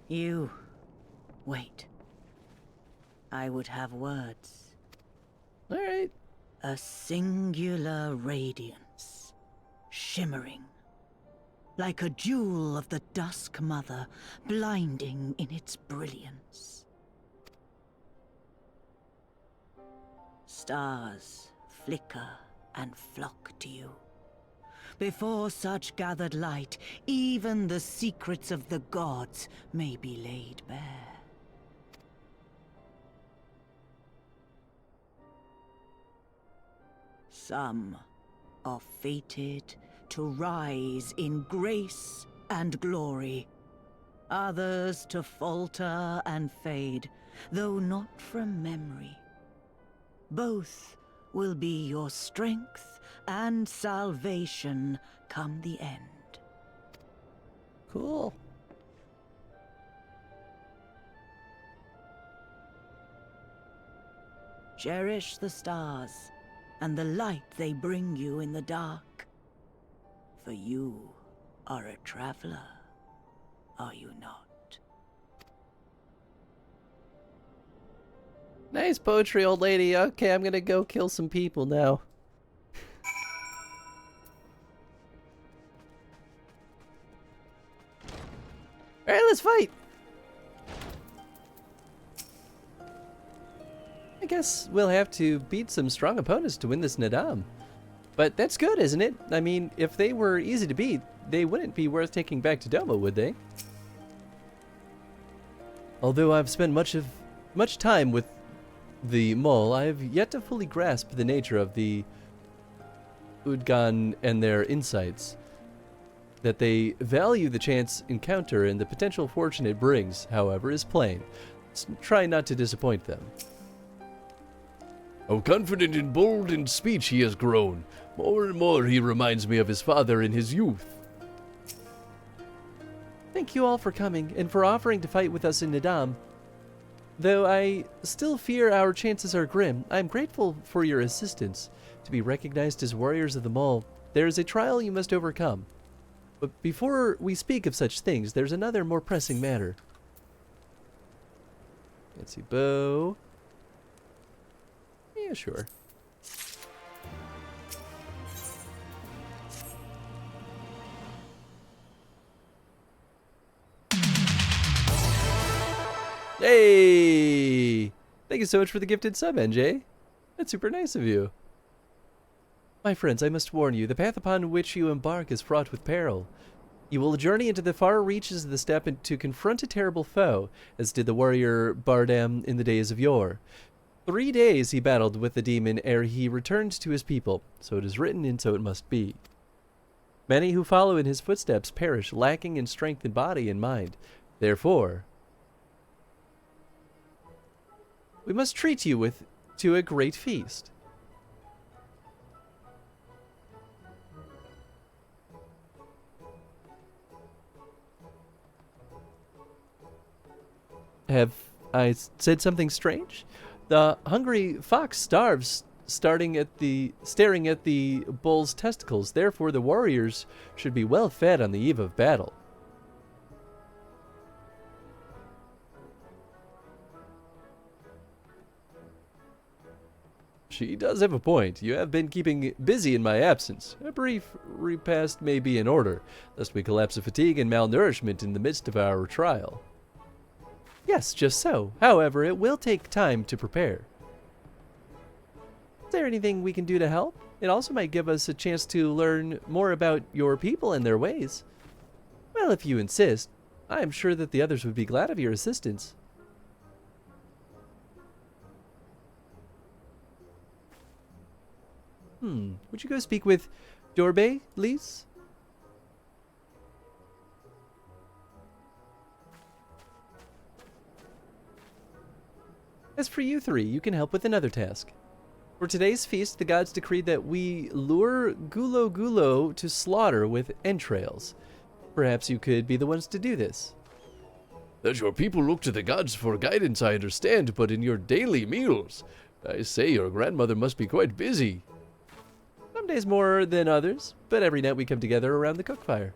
You... wait. I would have words. All right. A singular radiance, shimmering, like a jewel of the Dusk Mother, blinding in its brilliance. Stars flicker and flock to you. Before such gathered light, even the secrets of the gods may be laid bare. Some are fated to rise in grace and glory. Others to falter and fade, though not from memory. Both will be your strength and salvation come the end. Cool. Cherish the stars and the light they bring you in the dark. For you are a traveler, are you not? Nice poetry, old lady. Okay, I'm gonna go kill some people now. Alright, let's fight! I guess we'll have to beat some strong opponents to win this Nadam. But that's good, isn't it? I mean, if they were easy to beat, they wouldn't be worth taking back to Doma, would they? Although I've spent much time with the Mole, I have yet to fully grasp the nature of the Udgan and their insights. That they value the chance encounter and the potential fortune it brings, however, is plain. Try not to disappoint them. How confident and bold in speech he has grown. More and more he reminds me of his father in his youth. Thank you all for coming, and for offering to fight with us in Nadam. Though I still fear our chances are grim, I am grateful for your assistance. To be recognized as warriors of the Mole, there is a trial you must overcome. But before we speak of such things, there's another more pressing matter. Fancy bow. Yeah, sure. Hey! Thank you so much for the gifted sub, NJ. That's super nice of you. My friends, I must warn you, the path upon which you embark is fraught with peril. You will journey into the far reaches of the steppe to confront a terrible foe, as did the warrior Bardam in the days of yore. 3 days he battled with the demon ere he returned to his people, so it is written and so it must be. Many who follow in his footsteps perish, lacking in strength in body and mind. Therefore, we must treat you to a great feast. Have I said something strange? The hungry fox starves, staring at the bull's testicles. Therefore, the warriors should be well fed on the eve of battle. She does have a point. You have been keeping busy in my absence. A brief repast may be in order, lest we collapse of fatigue and malnourishment in the midst of our trial. Yes, just so. However, it will take time to prepare. Is there anything we can do to help? It also might give us a chance to learn more about your people and their ways. Well, if you insist, I am sure that the others would be glad of your assistance. Would you go speak with Dorbe, please? As for you three, you can help with another task. For today's feast, the gods decreed that we lure Gulo Gulo to slaughter with entrails. Perhaps you could be the ones to do this. That your people look to the gods for guidance, I understand, but in your daily meals, I say your grandmother must be quite busy. Some days more than others, but every night we come together around the cook fire.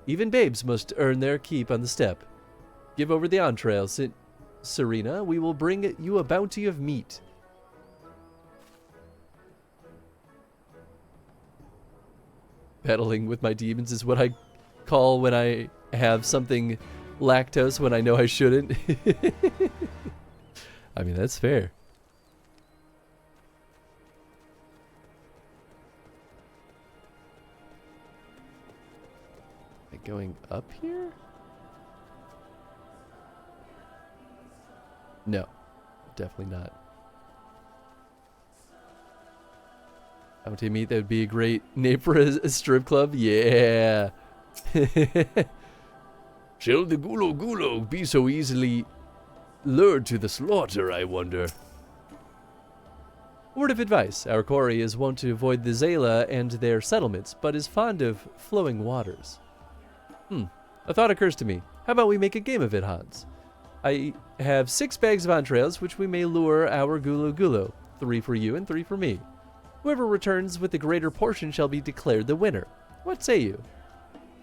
Even babes must earn their keep on the step. Give over the entrails, Serena. We will bring you a bounty of meat. Battling with my demons is what I call when I have something lactose when I know I shouldn't. I mean, that's fair. Going up here? No, definitely not. Bounty meat, that would be a great name for a strip club. Yeah. Shall the Gulo Gulo be so easily lured to the slaughter, I wonder? Word of advice. Our quarry is wont to avoid the Zayla and their settlements, but is fond of flowing waters. A thought occurs to me. How about we make a game of it, Hans? I have 6 bags of entrails, which we may lure our Gulo Gulo. 3 for you and 3 for me. Whoever returns with the greater portion shall be declared the winner. What say you?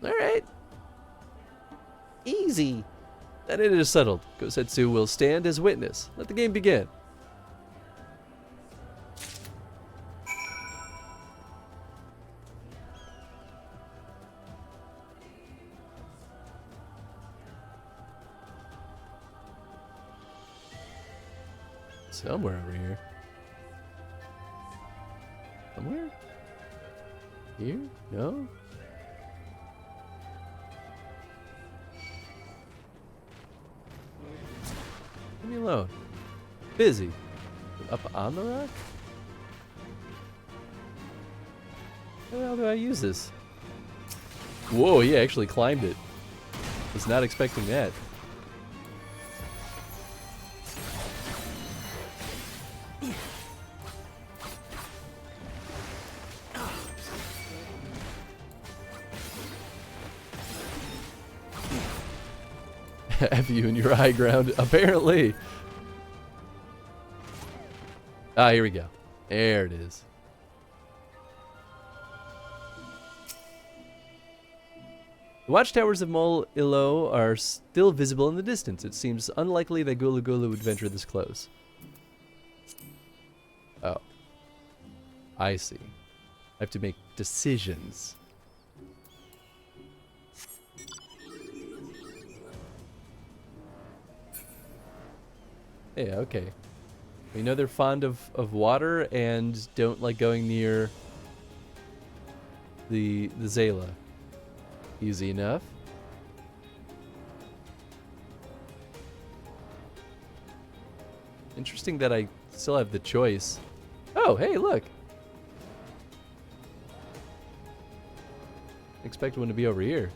All right. Easy. Then it is settled. Gosetsu will stand as witness. Let the game begin. Somewhere over here. Somewhere? Here? No? Leave me alone. Busy. Up on the rock? How the hell do I use this? Whoa, he actually climbed it. Was not expecting that. Have you in your high ground? Apparently. Ah, here we go. There it is. The watchtowers of Mol Ilo are still visible in the distance. It seems unlikely that Gulu Gulu would venture this close. Oh. I see. I have to make decisions. Yeah, okay. We know they're fond of water and don't like going near the Zayla. Easy enough. Interesting that I still have the choice. Oh, hey, look. Expect one to be over here.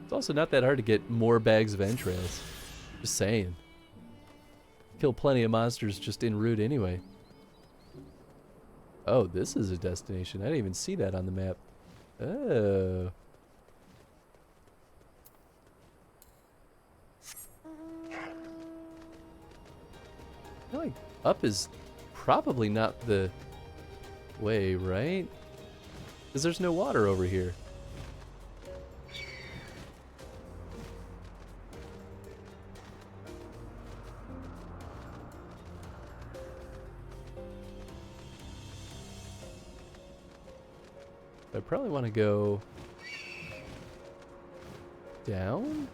It's also not that hard to get more bags of entrails. Just saying. Kill plenty of monsters just en route anyway. Oh, this is a destination. I didn't even see that on the map. Oh. I feel like up is probably not the way, right? Because there's no water over here. I probably want to go down?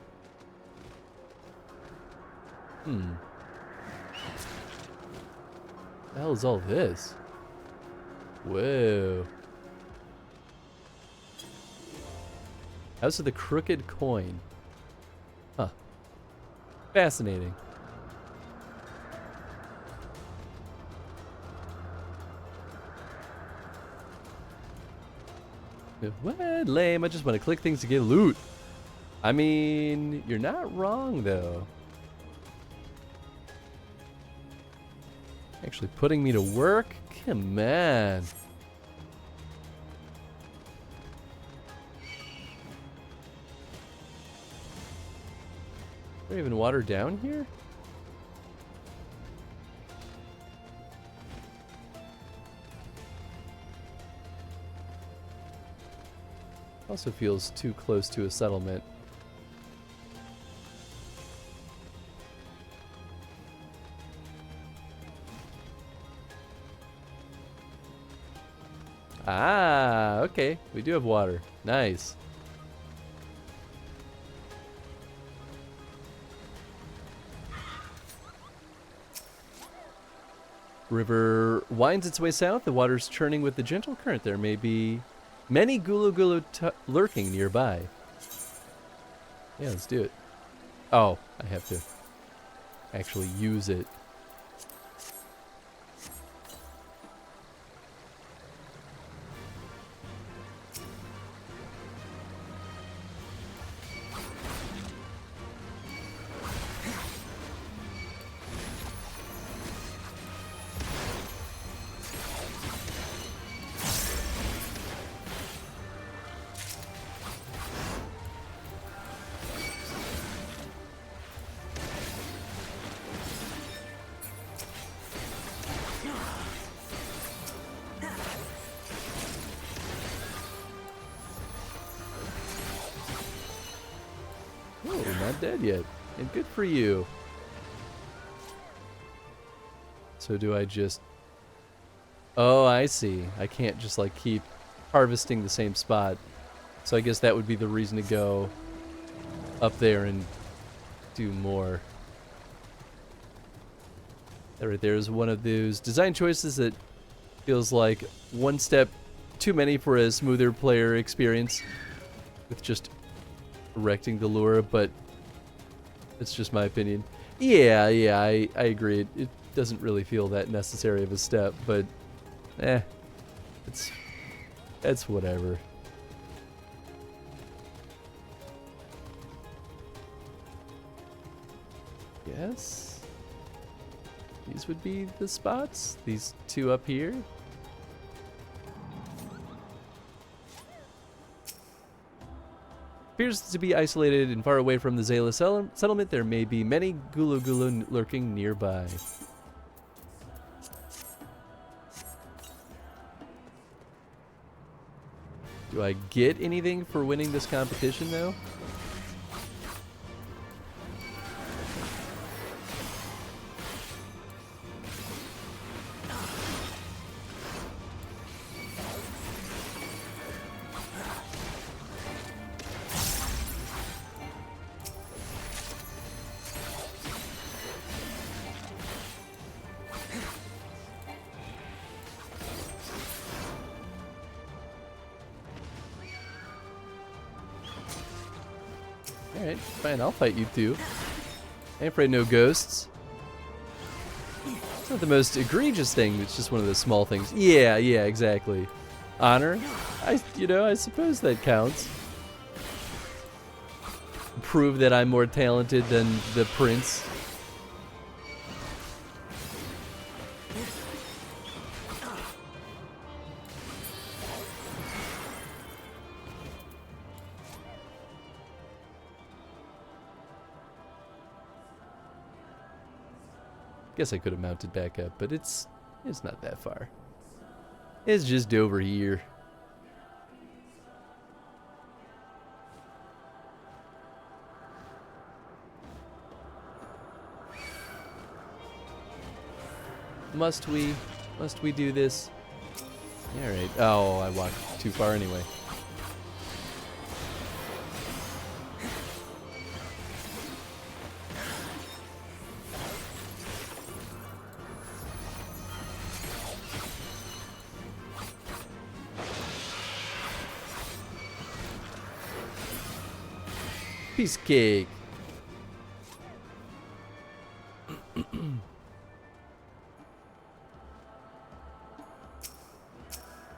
The hell is all this? Whoa. House of the Crooked Coin. Huh. Fascinating. What? Lame. I just want to click things to get loot. I mean, you're not wrong, though. Actually putting me to work? Come on. Is there even water down here? Also feels too close to a settlement. Ah, okay. We do have water. Nice. River winds its way south. The water's churning with the gentle current. There may be many gulu lurking nearby. Yeah, let's do it. Oh, I have to actually use it. Not dead yet, and good for you. So do I just... Oh, I see. I can't just like keep harvesting the same spot. So I guess that would be the reason to go up there and do more. That right there is one of those design choices that feels like one step too many for a smoother player experience with just erecting the lure, but it's just my opinion. Yeah, I agree. It doesn't really feel that necessary of a step, but it's whatever. Yes. These would be the spots. These two up here. Appears to be isolated and far away from the Zayla settlement. There may be many gulu lurking nearby. Do I get anything for winning this competition, though? Alright, fine, I'll fight you too. I ain't afraid no ghosts. It's not the most egregious thing, it's just one of the small things. Yeah, exactly. Honor? I suppose that counts. prove that I'm more talented than the prince. Guess I could have mounted back up, but it's not that far. It's just over here. Must we do this? Alright. Oh, I walked too far anyway. Piece of cake.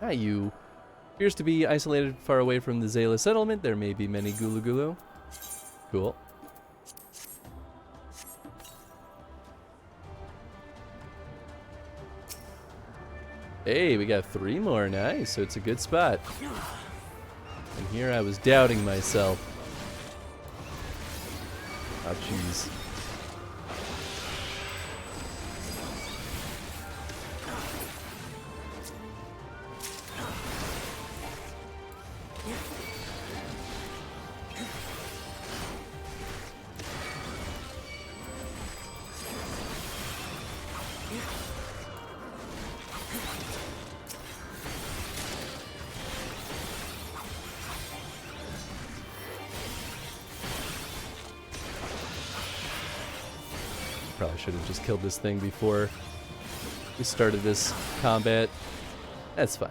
Hi, you. Appears to be isolated far away from the Zayla settlement. There may be many Gulu Gulu. Cool. Hey, we got 3 more. Nice. So it's a good spot. And here I was doubting myself. Oh, jeez. Probably should have just killed this thing before we started this combat. That's fine.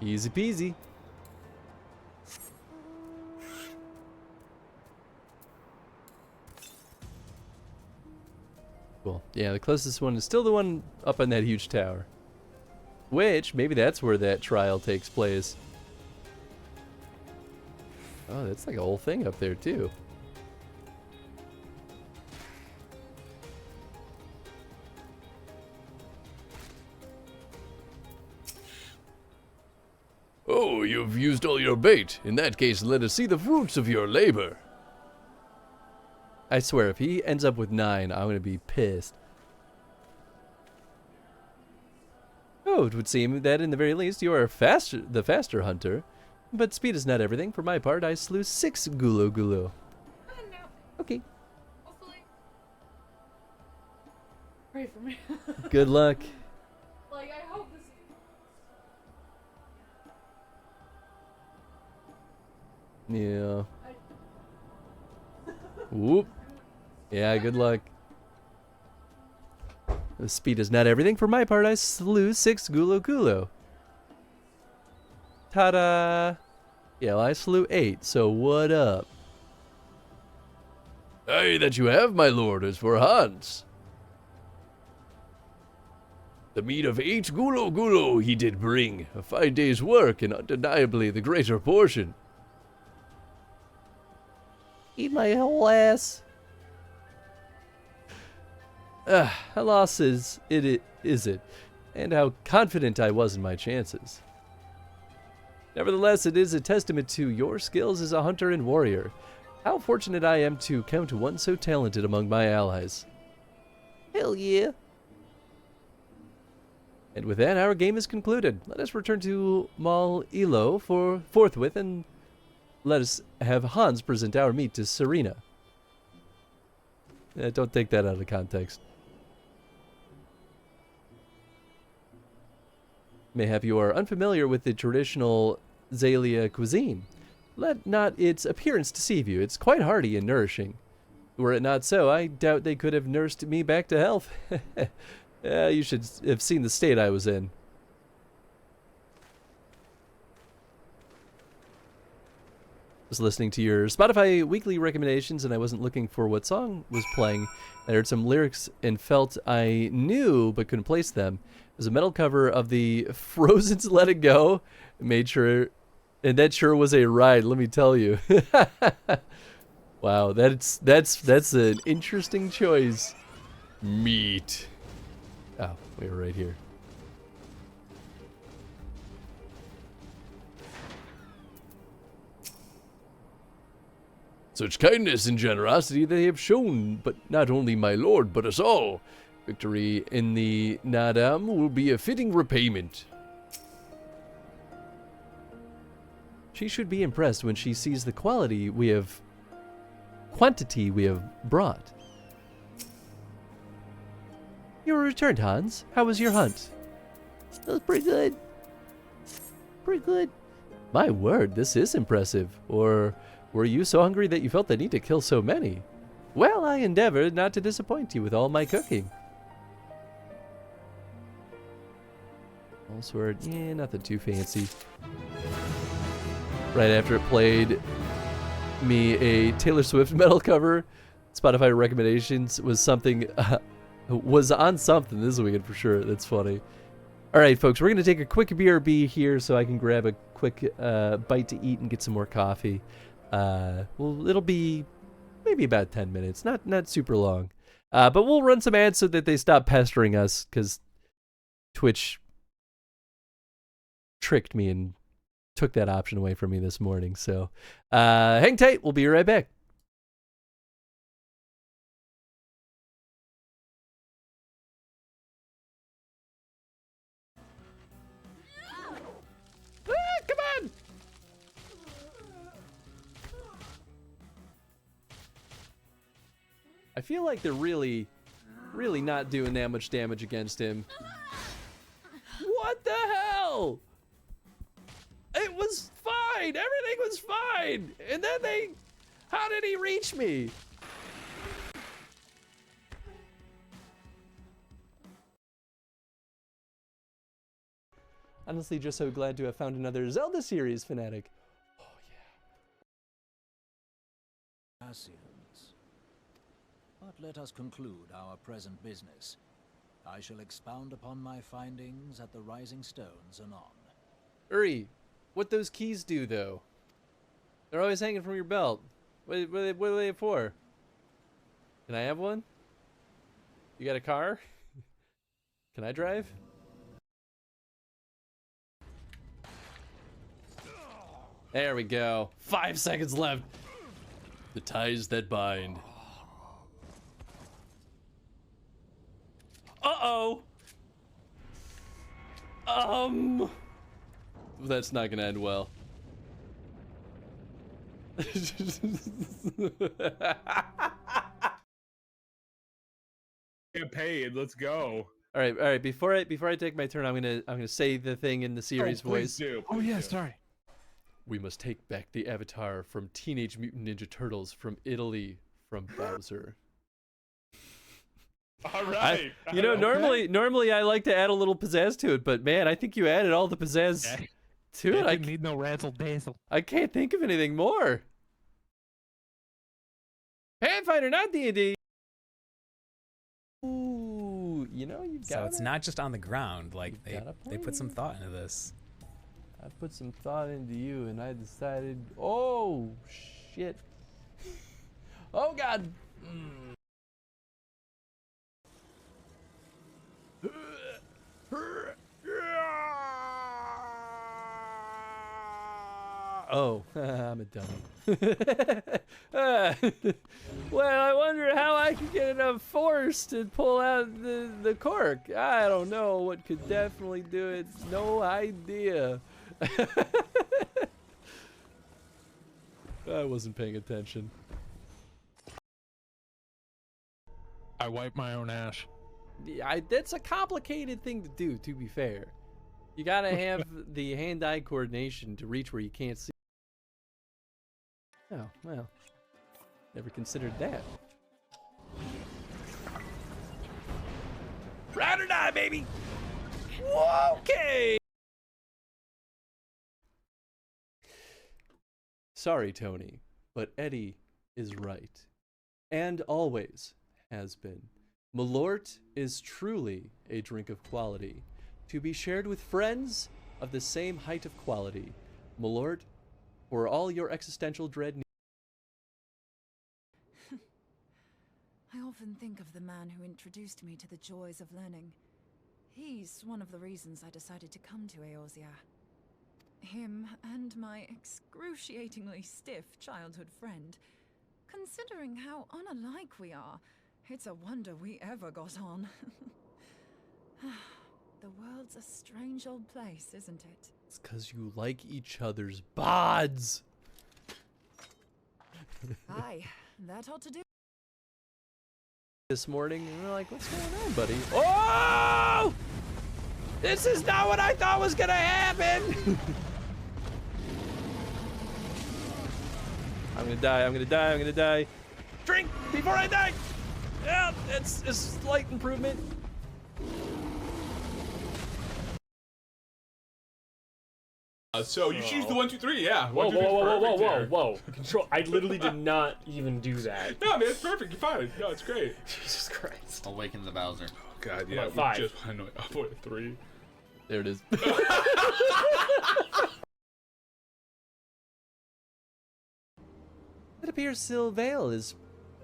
Easy peasy. Cool. Yeah, the closest one is still the one up on that huge tower. Which, maybe that's where that trial takes place. Oh, that's like a whole thing up there, too. Oh, you've used all your bait. In that case, let us see the fruits of your labor. I swear, if he ends up with 9, I'm gonna be pissed. Oh, it would seem that in the very least you are the faster hunter. But speed is not everything. For my part, I slew 6 Gulu Gulu. Okay. Hopefully. Pray for me. Good luck. Like, I hope this... Yeah. Whoop. Yeah, good luck. The speed is not everything. For my part, I slew 6 Gulu Gulu. Ta-da! Yeah, well, I slew 8, so what up? Aye, that you have, my lord, is for Hans. The meat of 8 Gulu Gulu he did bring, a 5 days' work, and undeniably the greater portion. Eat my whole ass. How lost is it, and how confident I was in my chances. Nevertheless, it is a testament to your skills as a hunter and warrior. How fortunate I am to count one so talented among my allies. Hell yeah. And with that, our game is concluded. Let us return to Mal Elo forthwith, and let us have Hans present our meat to Serena. Don't take that out of context. Mayhap you are unfamiliar with the traditional Zalia cuisine. Let not its appearance deceive you. It's quite hearty and nourishing. Were it not so, I doubt they could have nursed me back to health. You should have seen the state I was in. was listening to your Spotify weekly recommendations and I wasn't looking for what song was playing. I heard some lyrics and felt I knew but couldn't place them. It was a metal cover of the Frozen's Let It Go. Made sure, and that sure was a ride, let me tell you. Wow, that's an interesting choice. Meat. Oh, we were right here. Such kindness and generosity they have shown, but not only my lord, but us all. Victory in the Nadam will be a fitting repayment. She should be impressed when she sees the quantity we have brought. You were returned, Hans. How was your hunt? It was pretty good. Pretty good. My word, this is impressive. Or were you so hungry that you felt the need to kill so many? Well, I endeavored not to disappoint you with all my cooking. All sword, yeah, nothing too fancy. Right after it played me a Taylor Swift metal cover, Spotify recommendations was something, was on something this weekend for sure. That's funny. All right, folks, we're going to take a quick BRB here so I can grab a quick bite to eat and get some more coffee. Well, it'll be maybe about 10 minutes, not super long. But we'll run some ads so that they stop pestering us because Twitch tricked me and took that option away from me this morning. So hang tight. We'll be right back. Come on! I feel like they're really not doing that much damage against him. What the hell? It was fine. Everything was fine. And then how did he reach me? Honestly, just so glad to have found another Zelda series fanatic. Oh, yeah. But let us conclude our present business. I shall expound upon my findings at the Rising Stones anon. Uri, what those keys do, though? They're always hanging from your belt. What are they for? Can I have one? You got a car? Can I drive? There we go. 5 seconds left. The ties that bind. Uh-oh. That's not gonna end well. Get paid. Let's go. All right. Before I take my turn, I'm gonna say the thing in the series voice. Do. Oh yeah, sorry. We must take back the Avatar from Teenage Mutant Ninja Turtles from Italy from Bowser. All right. Normally I like to add a little pizzazz to it, but man, I think you added all the pizzazz to it. I need no razzle dazzle. I can't think of anything more. Pathfinder, not D&D. Ooh, you got So it's not just on the ground. Like they put some thought into this. I put some thought into you, and I decided. Oh shit! Oh god! Oh, I'm a dummy. Well, I wonder how I could get enough force to pull out the cork. I don't know what could definitely do it. No idea. I wasn't paying attention. I wipe my own ass. Yeah, that's a complicated thing to do, to be fair. You gotta have the hand-eye coordination to reach where you can't see. Oh, well. Never considered that. Ride or die, baby! Okay! Sorry, Tony, but Eddie is right. And always has been. Malort is truly a drink of quality, to be shared with friends of the same height of quality. Malort, for all your existential dread needs. I often think of the man who introduced me to the joys of learning. He's one of the reasons I decided to come to Eorzea. Him and my excruciatingly stiff childhood friend. Considering how unalike we are, it's a wonder we ever got on. The world's a strange old place, isn't it? It's because you like each other's bods. Aye, that ought to do. This morning, and we're like, what's going on, buddy? Oh! This is not what I thought was gonna happen! I'm gonna die, I'm gonna die, I'm gonna die. Drink before I die! Yeah, it's a slight improvement. So you choose the 1, 2, 3, yeah. Whoa, 1, 2, 3 is perfect here. whoa. Control. I literally did not even do that. No, man, it's perfect. You're fine. No, it's great. Jesus Christ. Awaken the Bowser. Oh, God, yeah. About 5. Just, I know. Oh, 3. There it is. It appears Sylvail is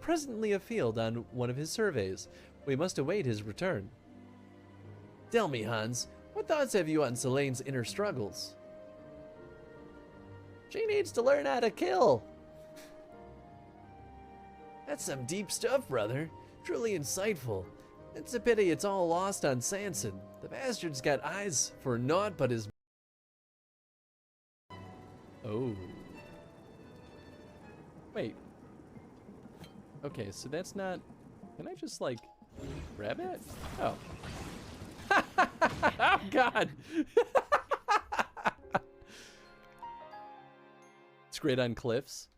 presently afield on one of his surveys. We must await his return. Tell me, Hans, what thoughts have you on Selene's inner struggles? She needs to learn how to kill. That's some deep stuff, brother. Truly insightful. It's a pity it's all lost on Sanson. The bastard's got eyes for naught but his... Oh. Wait. Okay, so that's not... Can I just, like, grab it? Oh. Oh, God! It's great on cliffs.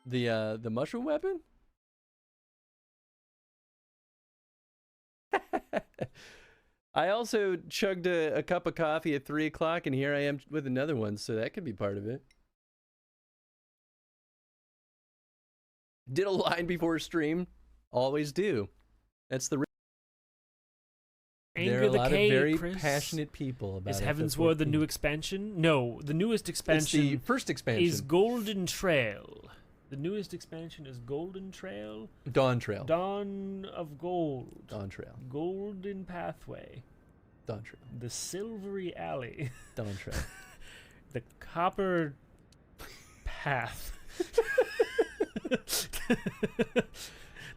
The mushroom weapon? I also chugged a cup of coffee at 3 o'clock, and here I am with another one, so that could be part of it. Did a line before stream. Always do. That's the... There are a lot of very passionate people about it. Is Heavensward the new expansion? No, the newest expansion. It's the first expansion. Is Golden Trail. The newest expansion is Golden Trail. Dawn Trail. Dawn of Gold. Dawn Trail. Golden Pathway. Dawn Trail. The Silvery Alley. Dawn Trail. The Copper Path.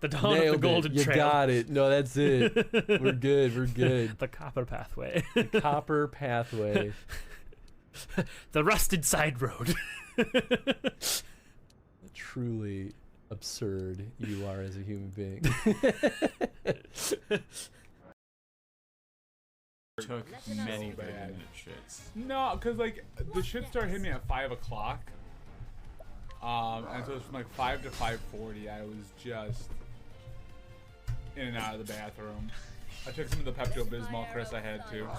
The Dawn of the Golden Trail. You got it. No, that's it. We're good. We're good. The Copper Pathway. The Copper Pathway. The Rusted Side Road. Truly absurd you are as a human being. Took many 30-minute shits. No, because, like, the shit started hitting me at 5 o'clock. And so it was from, like, 5 to 5:40. I was just in and out of the bathroom. I took some of the Pepto-Bismol, Chris, I had to. I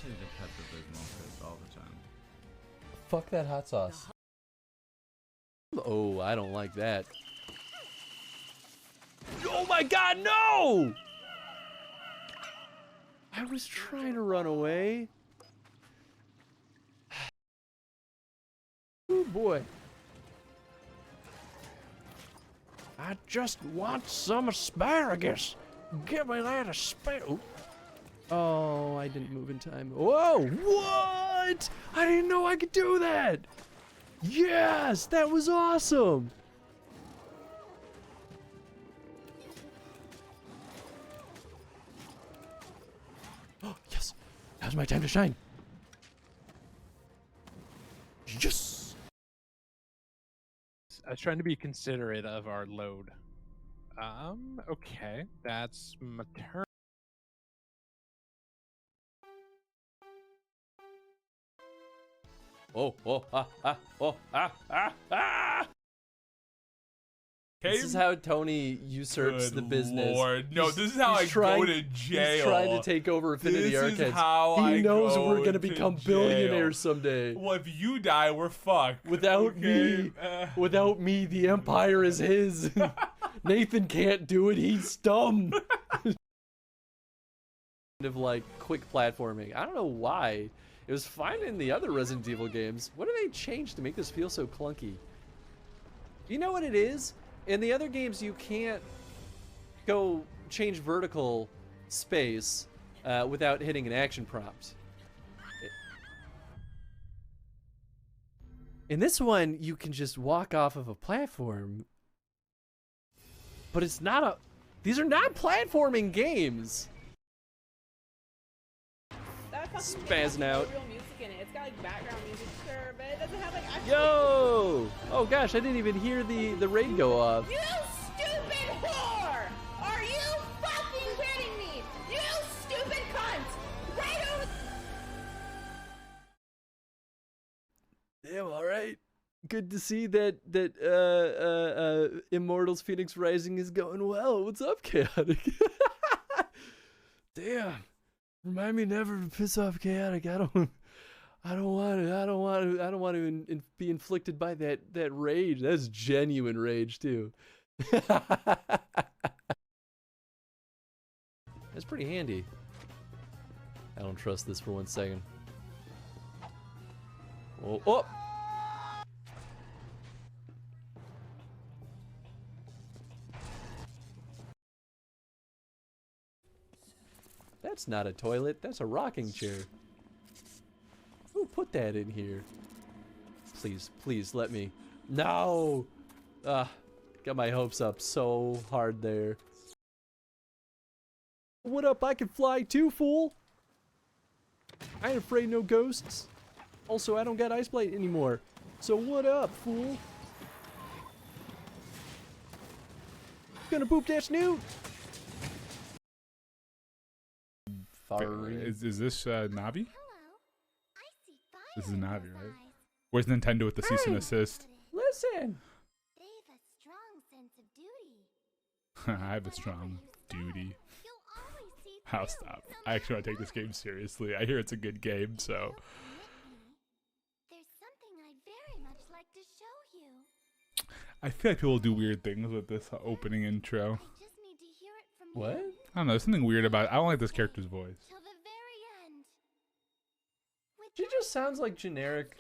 take the Pepto-Bismol Chris all the time. Fuck that hot sauce. Oh, I don't like that. Oh my God, no! I was trying to run away. Oh boy. I just want some asparagus. Give me that asparagus. Oh, I didn't move in time. Whoa, what? I didn't know I could do that. Yes, that was awesome. Oh, yes. Now's my time to shine. Yes. I was trying to be considerate of our load. Okay, that's my turn. Oh, oh, ah, ah, oh, ah, ah, ah! came. This is how Tony usurps Good the business. Lord. No, this is how he's I go to jail. He's trying to take over Affinity This Arcades. is how he I knows go we're gonna to become jail. billionaires someday. Well, if you die, we're fucked. Without me, the empire is his. Nathan can't do it. He's dumb. Kind of like quick platforming. I don't know why. It was fine in the other Resident Evil games. What did they change to make this feel so clunky? You know what it is? In the other games, you can't go change vertical space without hitting an action prompt. In this one, you can just walk off of a platform, but it's not a... These are not platforming games. Spazzing out. Real music in it. It's got like background music, sure, but it doesn't have like actual Yo! Oh gosh, I didn't even hear the raid go off. You stupid whore! Are you fucking kidding me? You stupid cunt! Right over. Damn, all right. Good to see that Immortals Phoenix Rising is going well. What's up, Chaotic? Damn. Remind me never to piss off Chaotic. I don't want to be inflicted by that rage. That's genuine rage too. That's pretty handy. I don't trust this for 1 second. Oh, oh! That's not a toilet, that's a rocking chair. Who put that in here? Please, please let me. No! Got my hopes up so hard there. What up? I can fly too, fool! I ain't afraid no ghosts. Also, I don't got ice blade anymore. So what up, fool? Gonna poop that snoot! Is this Navi? This is Navi, right? Where's Nintendo with the cease and assist? Listen! I have a strong duty. I'll stop. I actually want to take this game seriously. I hear it's a good game, so. I feel like people do weird things with this opening intro. What? I don't know, there's something weird about it. I don't like this character's voice. She just sounds like generic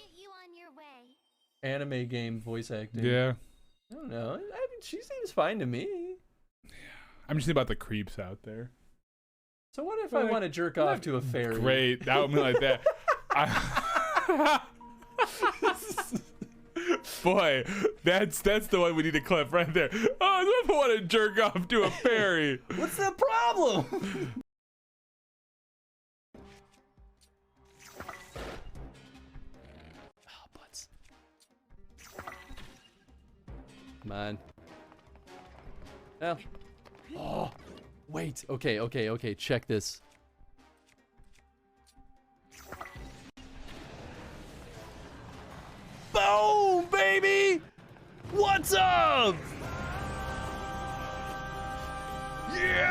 anime game voice acting. Yeah. I don't know. I mean, she seems fine to me. I'm just thinking about the creeps out there. So what if I want to jerk off to a fairy? Great, that would be like that. Boy, that's the one we need to clip right there. Oh, what if I want to jerk off to a fairy? What's the problem? Oh, butts. Come on. Well. Oh, wait. Okay. Check this. Boom, baby! What's up? Yeah!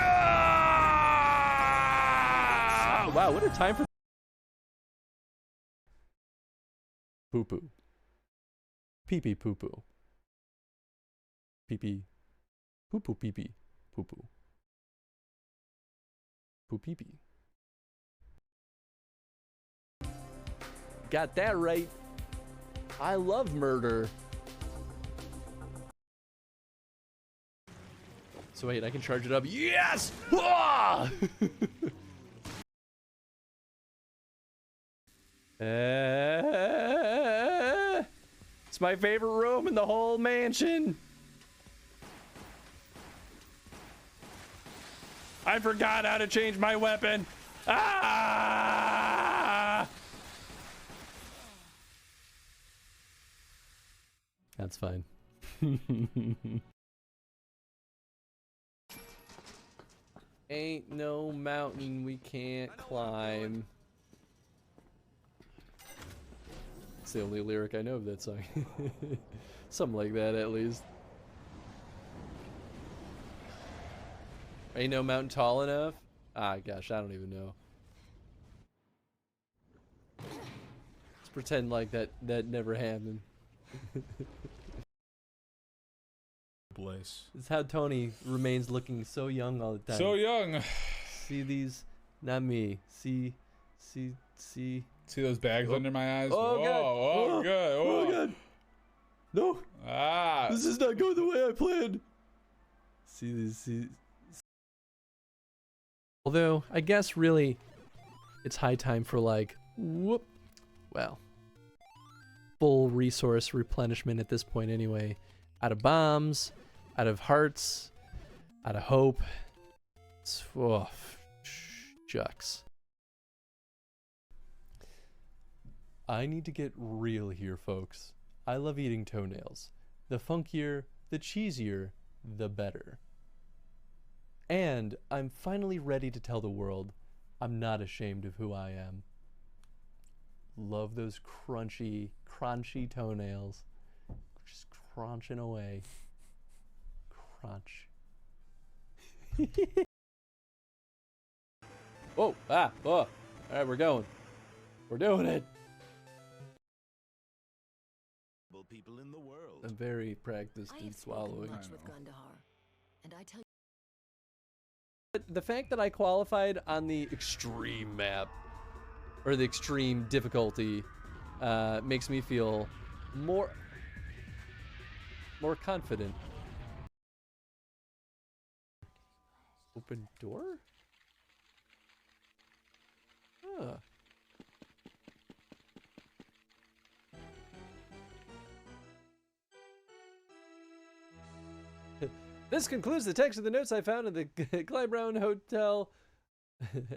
Wow, what a time for poo poo. Pee pee poo poo. Pee pee. Poo poo pee pee. Poo poo. Poo pee pee. Got that right. I love murder. So wait, I can charge it up. Yes! Ah! It's my favorite room in the whole mansion. I forgot how to change my weapon. Ah! That's fine. Ain't no mountain we can't climb. It's the only lyric I know of that song. Something like that, at least. Ain't no mountain tall enough? Ah, gosh, I don't even know. Let's pretend like that never happened. Place. It's how Tony remains looking so young all the time. So young. See these? Not me. See. See those bags under my eyes? Oh, Whoa, God. oh, good. Oh, God. No. Ah. This is not going the way I planned. See these? Although, I guess really, it's high time for like, well, full resource replenishment at this point anyway. Out of bombs, out of hearts, out of hope. Shucks. I need to get real here, folks. I love eating toenails. The funkier, the cheesier, the better. And I'm finally ready to tell the world I'm not ashamed of who I am. Love those crunchy toenails. Just crunching away. Crunch. Oh, all right, we're going. We're doing it. People in the world. I'm very practiced in swallowing. The fact that I qualified on the extreme map, or the extreme difficulty, makes me feel more confident. Open door? Huh. This concludes the text of the notes I found in the Clyde Brown Hotel.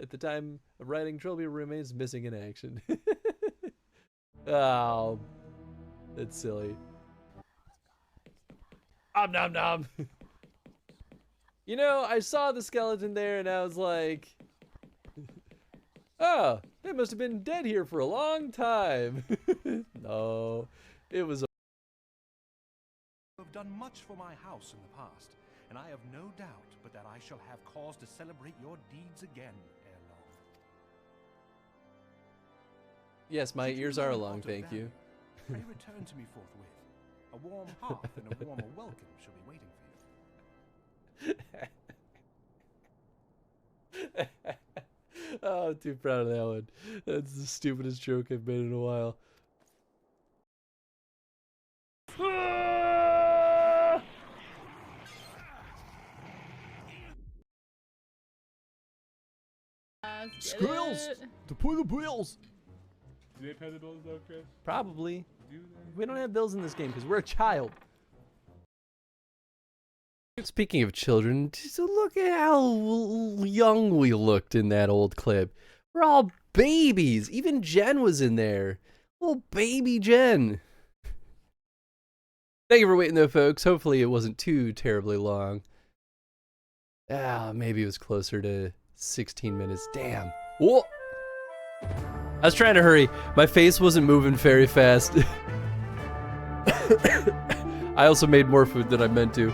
At the time of writing, Trilby remains missing in action. Oh, that's silly. Nom nom. You know, I saw the skeleton there and I was like, oh, they must have been dead here for a long time. No, it was. Have done much for my house in the past, and I have no doubt but that I shall have cause to celebrate your deeds again ere long. Yes, my ears are long, thank you. Pray return to me forthwith. A warm hearth and a warmer welcome shall be waiting for you. Oh, I'm too proud of that one. That's the stupidest joke I've made in a while. Squirrels! Deploy the bills! Do they pay the bills though, Chris? Probably. Do We don't have bills in this game because we're a child. Speaking of children, just look at how young we looked in that old clip. We're all babies. Even Jen was in there. Little baby Jen. Thank you for waiting though, folks. Hopefully it wasn't too terribly long. Maybe it was closer to 16 minutes. Damn. Whoa. I was trying to hurry. My face wasn't moving very fast. I also made more food than I meant to.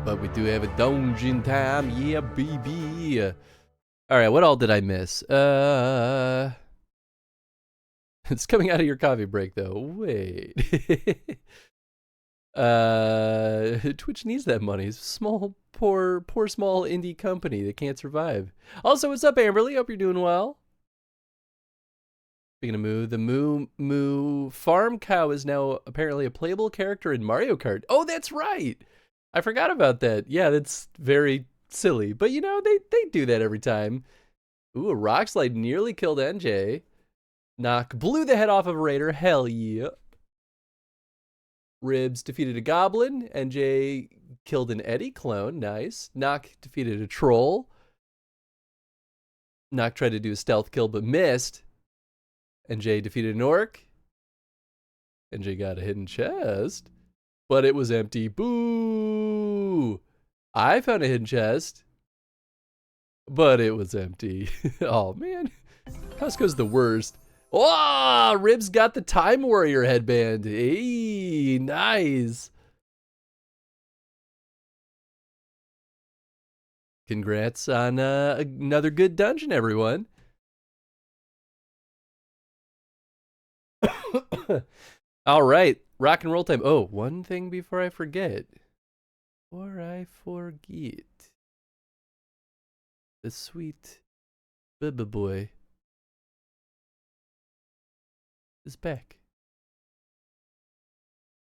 But we do have a dungeon time. Yeah, baby. Alright, what all did I miss? It's coming out of your coffee break, though. Wait. Twitch needs that money. It's a small, poor small indie company that can't survive. Also, what's up, Amberly? Hope you're doing well. Speaking of Moo, the Moo farm cow is now apparently a playable character in Mario Kart. Oh, that's right. I forgot about that. Yeah, that's very silly. But you know, they do that every time. Ooh, a rock slide nearly killed NJ. Knock blew the head off of a raider. Hell yeah. Ribs defeated a goblin. NJ killed an Eddie clone. Nice. Knock defeated a troll. Knock tried to do a stealth kill but missed. NJ defeated an orc. NJ got a hidden chest. But it was empty. Boo! I found a hidden chest. But it was empty. Oh, man. Costco's the worst. Oh, Ribs got the Time Warrior headband. Hey, nice. Congrats on another good dungeon, everyone. All right, rock and roll time. Oh, one thing before I forget. The sweet Bubba boy is back.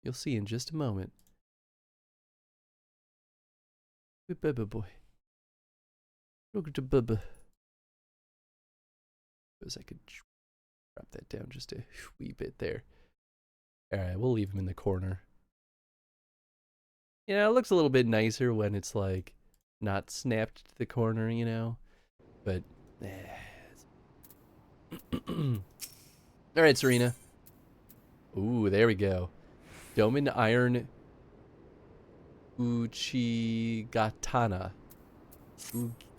You'll see in just a moment. Good Bubba boy. Look at the Bubba. Suppose I could drop that down just a wee bit there. Alright, we'll leave him in the corner. You know, it looks a little bit nicer when it's like not snapped to the corner, you know? But, Alright, Serena. Ooh, there we go. Doman Iron Uchigatana.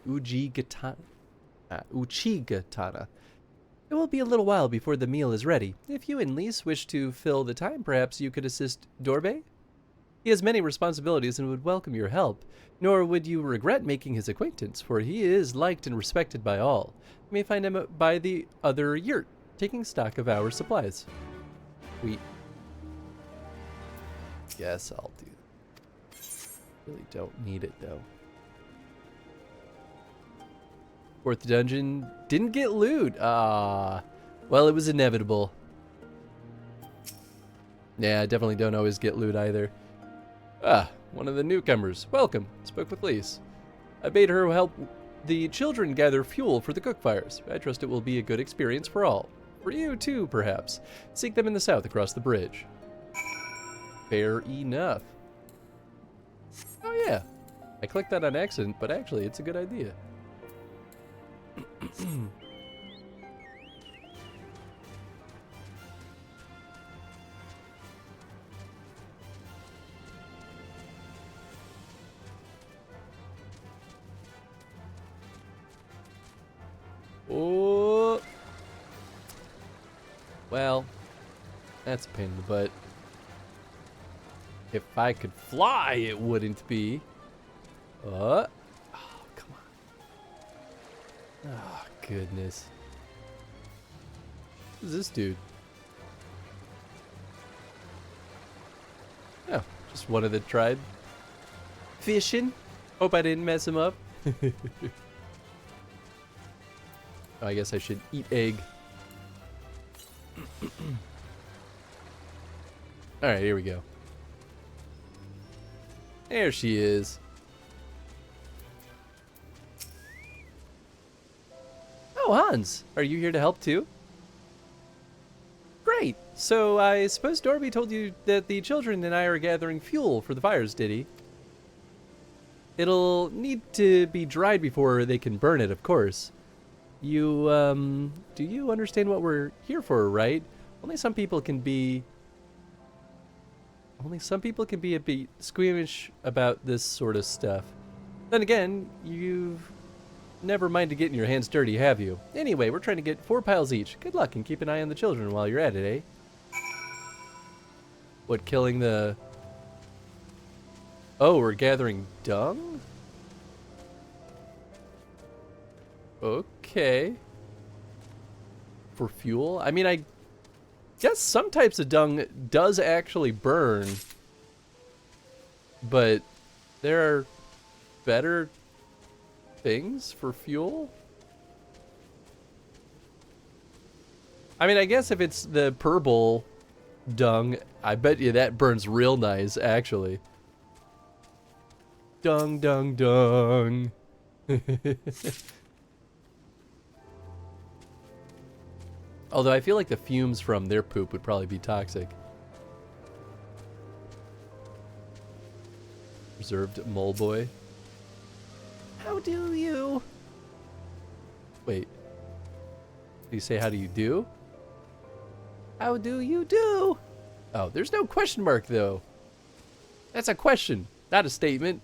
Uchigatana. It will be a little while before the meal is ready. If you and Lise wish to fill the time, perhaps you could assist Dorbe? He has many responsibilities and would welcome your help, nor would you regret making his acquaintance, for he is liked and respected by all. You may find him by the other yurt, taking stock of our supplies. Sweet. Guess I'll do that. Really don't need it, though. Fourth dungeon didn't get loot. Ah, well, it was inevitable. Yeah, I definitely don't always get loot either. Ah, one of the newcomers. Welcome. Spoke with Lise. I bade her help the children gather fuel for the cook fires. I trust it will be a good experience for all. For you too, perhaps. Seek them in the south across the bridge. Fair enough. Oh yeah. I clicked that on accident, but actually it's a good idea. Oh. Well, that's a pain in the butt. If I could fly, it wouldn't be. Oh, come on. Oh, goodness. Who's this dude? Oh, just one of the tribe. Fishing. Hope I didn't mess him up. Oh, I guess I should eat egg. Alright, here we go. There she is. Oh, Hans, are you here to help too? Great. So I suppose Dorby told you that the children and I are gathering fuel for the fires, did he? It'll need to be dried before they can burn it, of course. You, do you understand what we're here for, right? Only some people can be a bit squeamish about this sort of stuff. Then again, you've never minded getting your hands dirty, have you? Anyway, we're trying to get 4 piles each. Good luck and keep an eye on the children while you're at it, eh? What, killing the... Oh, we're gathering dung? Okay. For fuel? I mean, I guess some types of dung does actually burn. But there are better things for fuel? I mean, I guess if it's the purple dung, I bet you that burns real nice, actually. Dung, dung, dung. Although I feel like the fumes from their poop would probably be toxic. Reserved mole boy. How do you? Wait. Do you say how do you do? How do you do? Oh, there's no question mark though. That's a question, not a statement.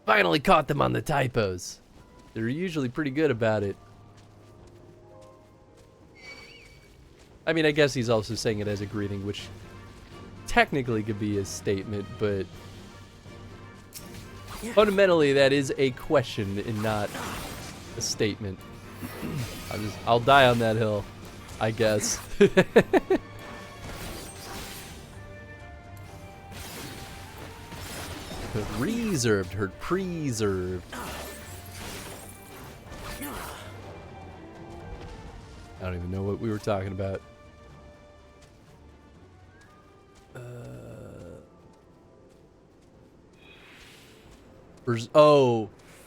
Finally caught them on the typos. They're usually pretty good about it. I mean, I guess he's also saying it as a greeting, which technically could be a statement, but Fundamentally, that is a question and not a statement. I'll die on that hill, I guess. Reserved, heard preserved. I don't even know what we were talking about.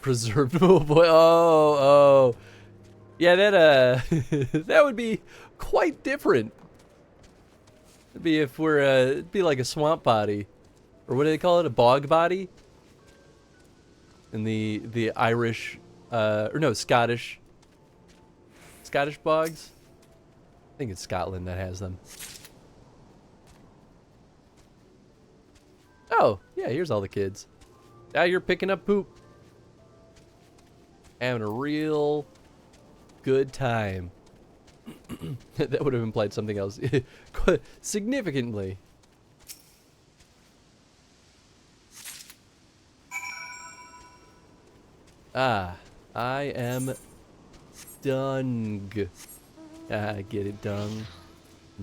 Preserved. Oh boy. Oh. Yeah, that that would be quite different. It'd be if we're it'd be like a swamp body, or what do they call it? A bog body. In the Irish, or no, Scottish bogs. I think it's Scotland that has them. Oh, yeah, here's all the kids. Now you're picking up poop. Having a real good time. That would have implied something else. Significantly. Ah, I am dung. Ah, I get it, dung.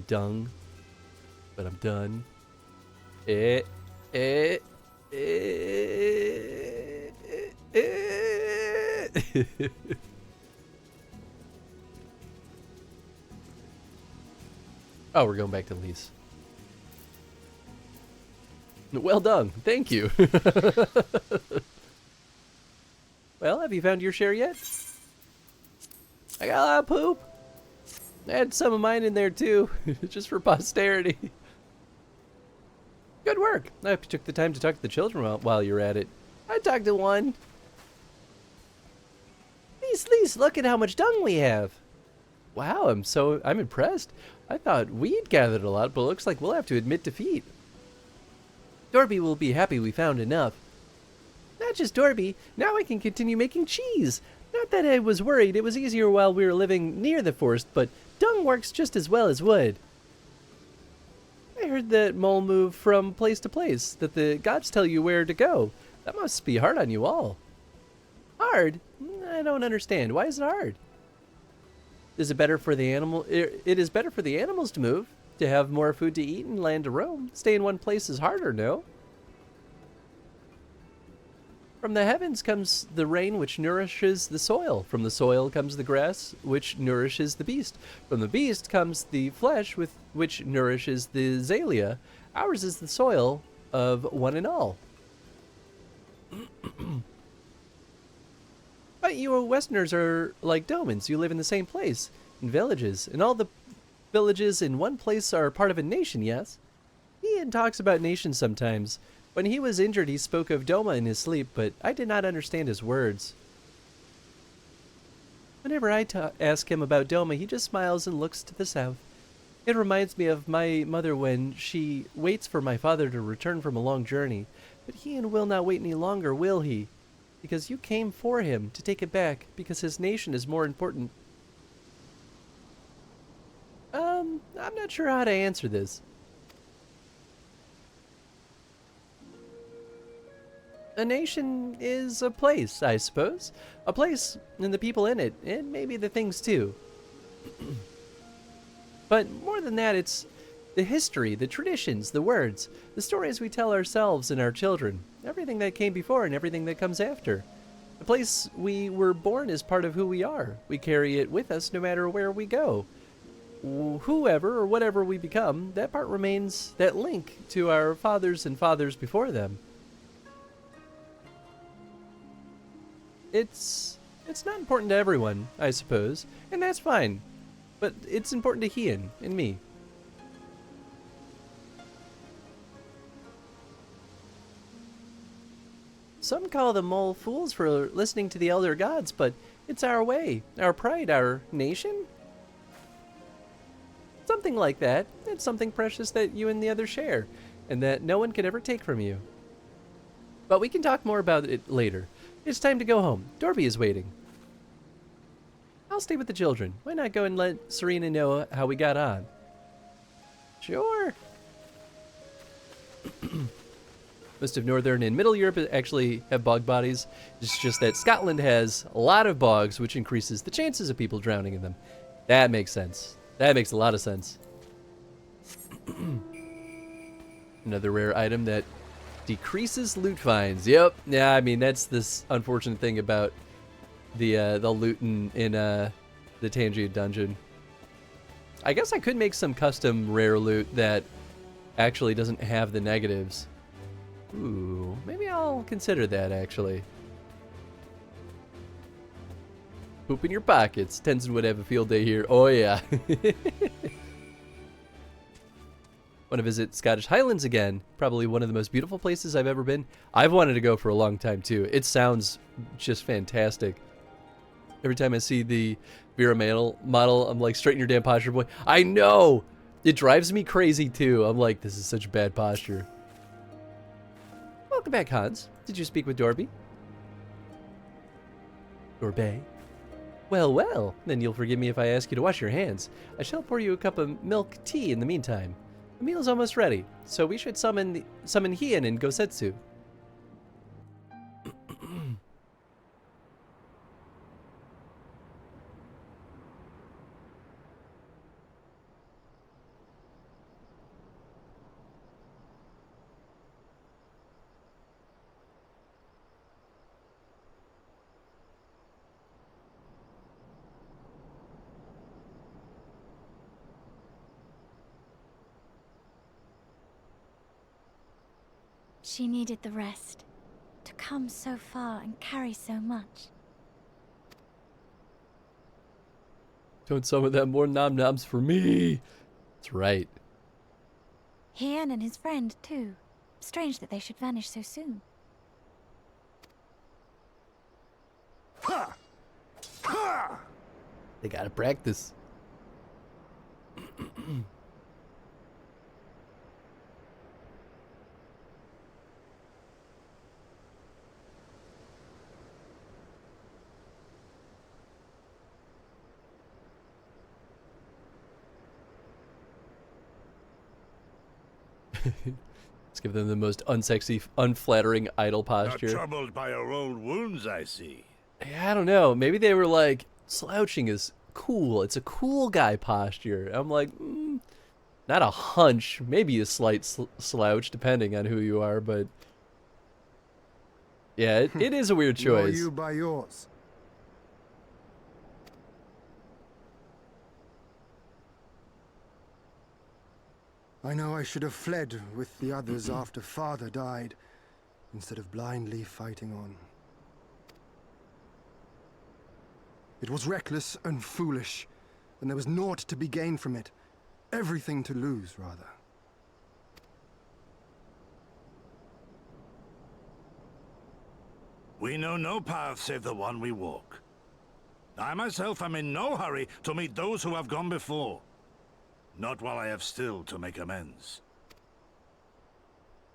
Dung. But I'm done. Oh, we're going back to Lise. Well done. Thank you. Well, have you found your share yet? I got a lot of poop. I had some of mine in there too, just for posterity. Good work. I hope you took the time to talk to the children while you're at it. I talked to one. Lise, look at how much dung we have. Wow, I'm impressed. I thought we'd gathered a lot, but it looks like we'll have to admit defeat. Dorby will be happy we found enough. Not just Dorby, now I can continue making cheese. Not that I was worried, it was easier while we were living near the forest, but dung works just as well as wood. I heard that mole move from place to place, that the gods tell you where to go. That must be hard on you all. Hard? I don't understand. Why is it hard? Is it better for the animal? It is better for the animals to move, to have more food to eat and land to roam. Stay in one place is harder, no? From the heavens comes the rain which nourishes the soil. From the soil comes the grass which nourishes the beast. From the beast comes the flesh which nourishes the Zalia. Ours is the soil of one and all. But you Westerners are like Domans. You live in the same place, in villages. And all the villages in one place are part of a nation, yes? Ian talks about nations sometimes. When he was injured, he spoke of Doma in his sleep, but I did not understand his words. Whenever I ask him about Doma, he just smiles and looks to the south. It reminds me of my mother when she waits for my father to return from a long journey. But Ian will not wait any longer, will he? Because you came for him to take it back, because his nation is more important. I'm not sure how to answer this. A nation is a place, I suppose. A place and the people in it, and maybe the things too. But more than that, it's the history, the traditions, the words, the stories we tell ourselves and our children, everything that came before and everything that comes after. The place we were born is part of who we are. We carry it with us no matter where we go. Whoever or whatever we become, that part remains that link to our fathers and fathers before them. It's not important to everyone, I suppose, and that's fine. But it's important to Ian and me. Some call the mole fools for listening to the elder gods, but it's our way, our pride, our nation? Something like that. It's something precious that you and the others share, and that no one can ever take from you. But we can talk more about it later. It's time to go home. Dorby is waiting. I'll stay with the children. Why not go and let Serena know how we got on? Sure. Most of Northern and Middle Europe actually have bog bodies. It's just that Scotland has a lot of bogs, which increases the chances of people drowning in them. That makes sense. That makes a lot of sense. Another rare item that decreases loot finds. Yep. Yeah, I mean, that's this unfortunate thing about the loot in the Tangia dungeon. I guess I could make some custom rare loot that actually doesn't have the negatives. Ooh, maybe I'll consider that, actually. Poop in your pockets. Tenzin would have a field day here. Oh, yeah. Want to visit Scottish Highlands again. Probably one of the most beautiful places I've ever been. I've wanted to go for a long time, too. It sounds just fantastic. Every time I see the Vera model, I'm like, straighten your damn posture, boy. I know! It drives me crazy, too. I'm like, this is such bad posture. Welcome back, Hans. Did you speak with Dorby? Dorbay? Well, well. Then you'll forgive me if I ask you to wash your hands. I shall pour you a cup of milk tea in the meantime. The meal's almost ready, so we should summon Hien and Gosetsu. She needed the rest. To come so far and carry so much. Don't summon that more nom-noms for me. That's right. Hien and his friend, too. Strange that they should vanish so soon. They gotta practice. Let's give them the most unsexy, unflattering idle posture. Not troubled by your old wounds, I see. I don't know. Maybe they were like, slouching is cool. It's a cool guy posture. I'm like, not a hunch. Maybe a slight slouch, depending on who you are, but... yeah, it is a weird choice. Nor you by yours. I know I should have fled with the others after Father died, instead of blindly fighting on. It was reckless and foolish, and there was naught to be gained from it. Everything to lose, rather. We know no path save the one we walk. I myself am in no hurry to meet those who have gone before. Not while I have still to make amends.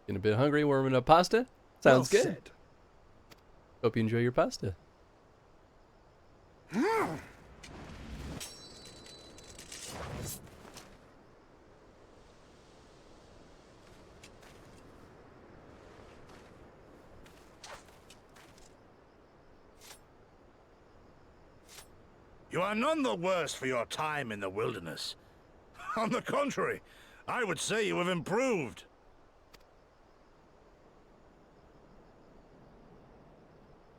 Getting a bit hungry, warming up pasta? Sounds Well good. said. Hope you enjoy your pasta. You are none the worse for your time in the wilderness. On the contrary, I would say you have improved.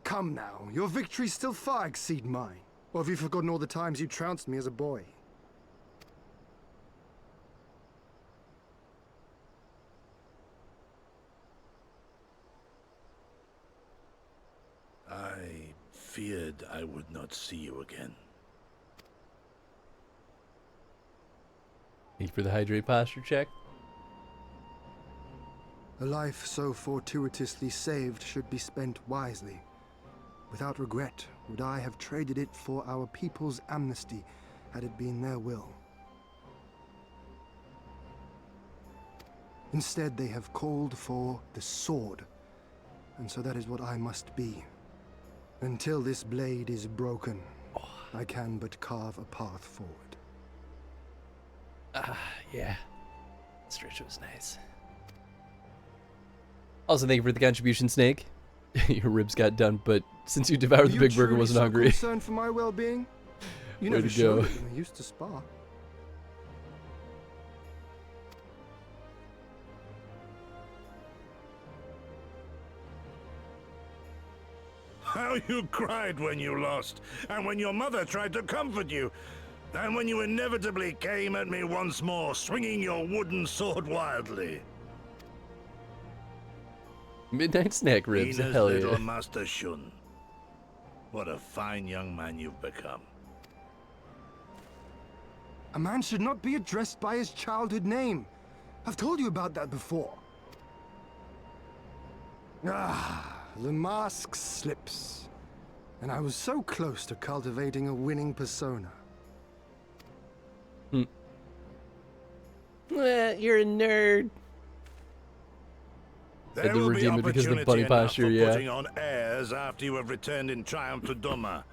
Come now, your victories still far exceed mine. Or have you forgotten all the times you trounced me as a boy? I feared I would not see you again. Need for the hydrate posture check. A life so fortuitously saved should be spent wisely. Without regret, would I have traded it for our people's amnesty, had it been their will. Instead, they have called for the sword, and so that is what I must be. Until this blade is broken, I can but carve a path forward. Ah, yeah. Stretch was nice. Also, thank you for the contribution, Snake. Your ribs got done, but since you devoured the big burger, wasn't hungry. Concerned for my well-being? You Way never to showed go. it when we used to spar. How you cried when you lost, and when your mother tried to comfort you, and when you inevitably came at me once more, swinging your wooden sword wildly. Midnight snack ribs, Ina's hell little yeah. Master Shun. What a fine young man you've become. A man should not be addressed by his childhood name. I've told you about that before. Ah, the mask slips. And I was so close to cultivating a winning persona. You're a nerd. There Had to will be redeem it because of the opportunity bunny enough posture, for yeah. putting on airs after you have returned in triumph to Doma.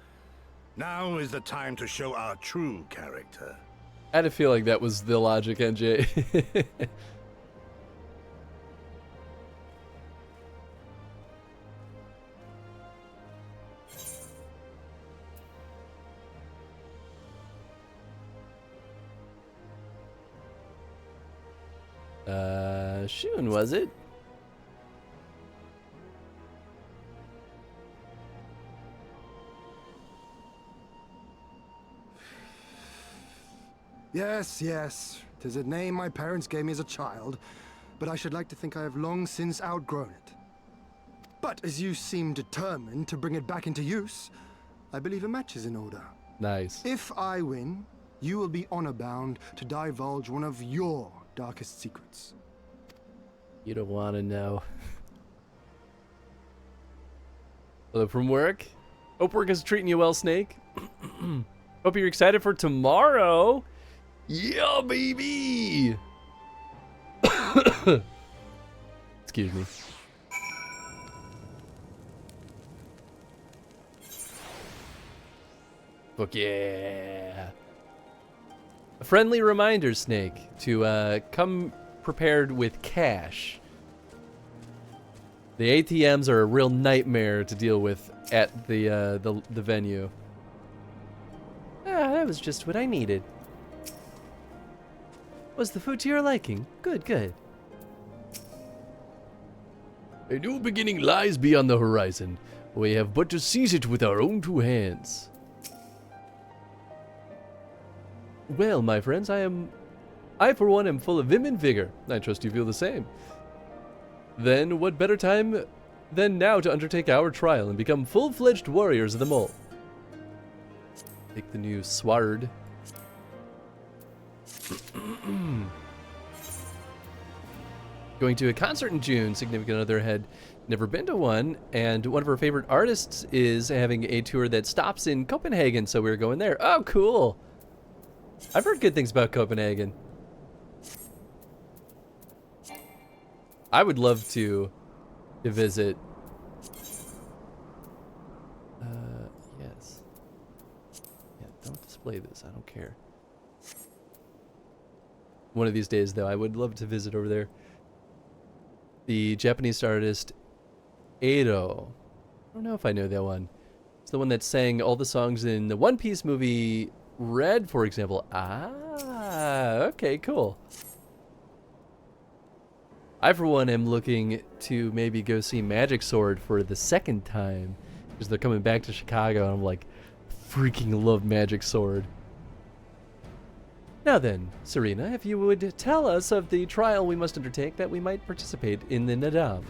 Now is the time to show our true character. I had to feel like that was the logic, NJ. Shun, was it? Yes, yes. 'Tis a name my parents gave me as a child, but I should like to think I have long since outgrown it. But as you seem determined to bring it back into use, I believe a match is in order. Nice. If I win, you will be honor-bound to divulge one of your darkest secrets. You don't want to know. Hello from work. Hope work is treating you well, Snake. Hope you're excited for tomorrow. Yeah, baby. Excuse me. Fuck yeah. A friendly reminder, Snake, to come prepared with cash. The ATMs are a real nightmare to deal with at the venue. Ah, that was just what I needed. Was the food to your liking? Good, good. A new beginning lies beyond the horizon. We have but to seize it with our own two hands. Well, my friends, I for one am full of vim and vigor. I trust you feel the same. Then what better time than now to undertake our trial and become full-fledged warriors of the mole? Take the new sword. Going to a concert in June. Significant other had never been to one, and one of her favorite artists is having a tour that stops in Copenhagen, so we're going there. Oh, cool. I've heard good things about Copenhagen. I would love to visit. Yes. Yeah, don't display this. I don't care. One of these days, though, I would love to visit over there. The Japanese artist Edo. I don't know if I know that one. It's the one that sang all the songs in the One Piece movie Red, for example. Ah, okay, cool. I, for one, am looking to maybe go see Magic Sword for the second time because they're coming back to Chicago, and I'm like, freaking love Magic Sword. Now then, Serena, if you would tell us of the trial we must undertake that we might participate in the Nadam.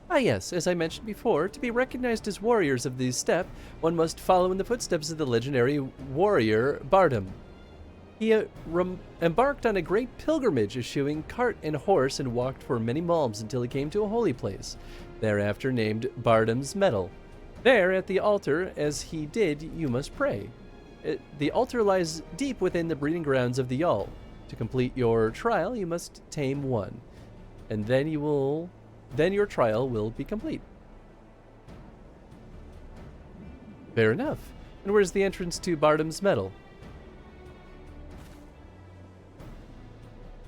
Ah yes, as I mentioned before, to be recognized as warriors of the steppe, one must follow in the footsteps of the legendary warrior Bardam. He embarked on a great pilgrimage, eschewing cart and horse, and walked for many malms until he came to a holy place, thereafter named Bardam's Meadow. There, at the altar, as he did, you must pray. The altar lies deep within the breeding grounds of the Yall. To complete your trial, you must tame one, and then your trial will be complete. Fair enough. And where's the entrance to Bardam's Meadow?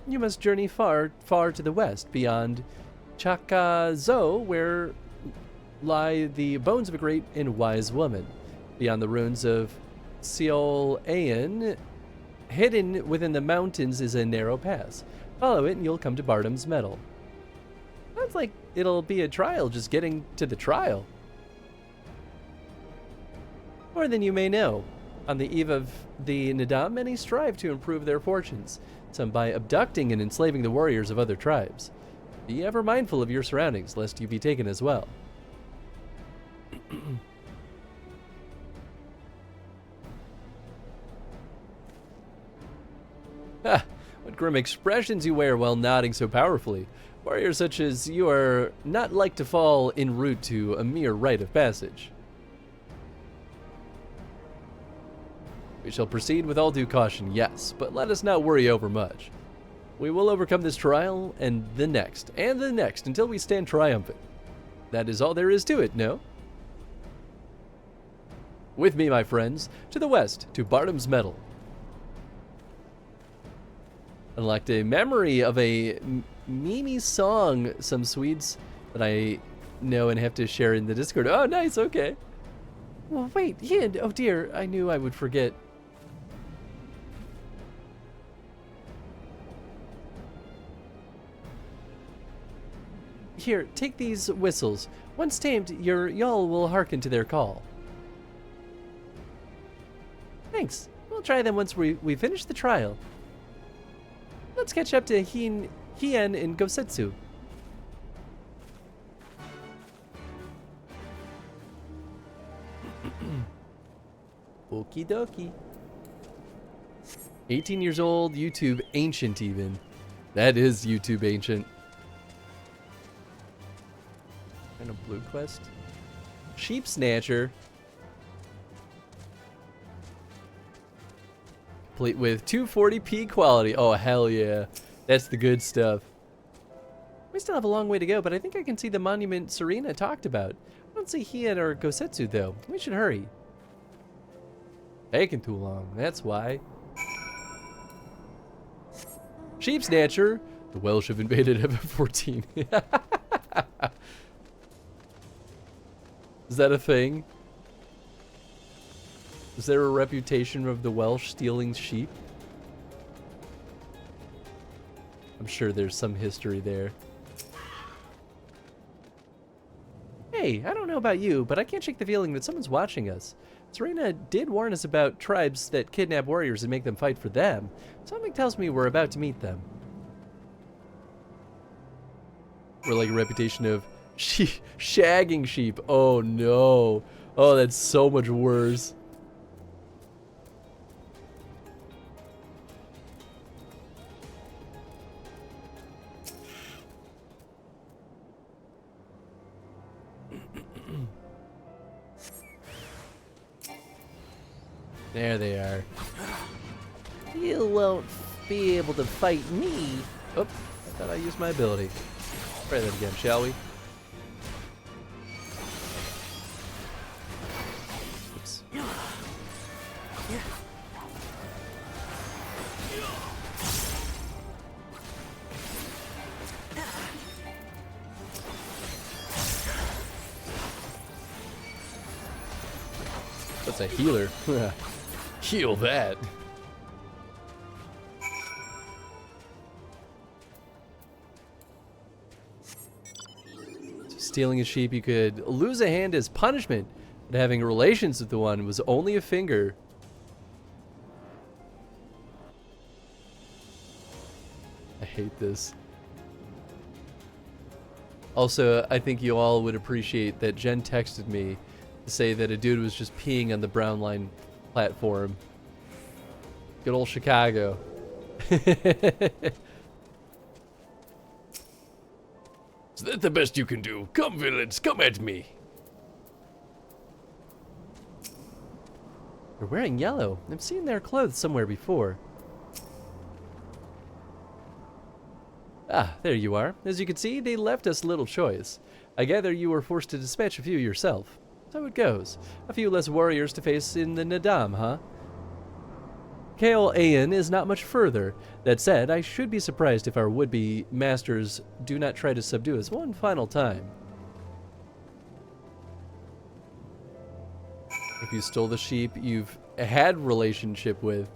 you must journey far, far to the west, beyond Chakazo, where lie the bones of a great and wise woman. Beyond the ruins of Seol Aeon, hidden within the mountains is a narrow pass. Follow it and you'll come to Bardom's Metal. Sounds like it'll be a trial just getting to the trial. More than you may know, on the eve of the Nadam, many strive to improve their fortunes, some by abducting and enslaving the warriors of other tribes. Be ever mindful of your surroundings, lest you be taken as well. Ha! What grim expressions you wear while nodding so powerfully. Warriors such as you are not like to fall en route to a mere rite of passage. We shall proceed with all due caution, yes, but let us not worry overmuch. We will overcome this trial, and the next, until we stand triumphant. That is all there is to it, no? With me, my friends, to the west, to Bardom's Metal. Unlocked a memory of a Mimi song some Swedes that I know and have to share in the Discord. Oh, nice, okay. Well, wait, Hind, oh dear, I knew I would forget. Here, take these whistles. Once tamed, your y'all will hearken to their call. Thanks. We'll try them once we finish the trial. Let's catch up to Hien in Gosetsu. Okie dokie. 18 years old, YouTube ancient even. That is YouTube ancient. And a blue quest. Sheep Snatcher. Complete with 240p quality. Oh, hell yeah. That's the good stuff. We still have a long way to go, but I think I can see the monument Serena talked about. I don't see Hien or Gosetsu, though. We should hurry. Taking too long, that's why. Sheep Snatcher. The Welsh have invaded FF14. Is that a thing? Is there a reputation of the Welsh stealing sheep? I'm sure there's some history there. Hey, I don't know about you, but I can't shake the feeling that someone's watching us. Serena did warn us about tribes that kidnap warriors and make them fight for them. Something tells me we're about to meet them. We're like a reputation of shagging sheep. Oh no. Oh, that's so much worse. There they are. You won't be able to fight me. Oh, I thought I used my ability. Try that again, shall we? Oops. That's a healer. Heal that. So stealing a sheep, you could lose a hand as punishment, but having relations with the one was only a finger. I hate this. Also, I think you all would appreciate that Jen texted me to say that a dude was just peeing on the Brown Line platform. Good old Chicago. Is that the best you can do? Come, villains, come at me. They're wearing yellow. I've seen their clothes somewhere before. Ah, there you are. As you can see, they left us little choice. I gather you were forced to dispatch a few yourself. So it goes. A few less warriors to face in the Nadam, huh? Kael Ayan is not much further. That said, I should be surprised if our would-be masters do not try to subdue us one final time. If you stole the sheep you've had relationship with.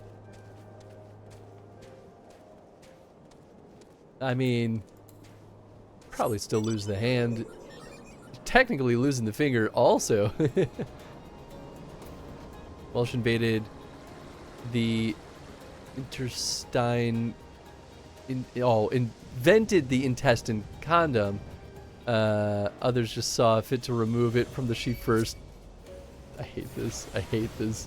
I mean, probably still lose the hand. Technically losing the finger also. Welsh invaded the invented the intestine condom. Others just saw fit to remove it from the sheep first. I hate this. I hate this.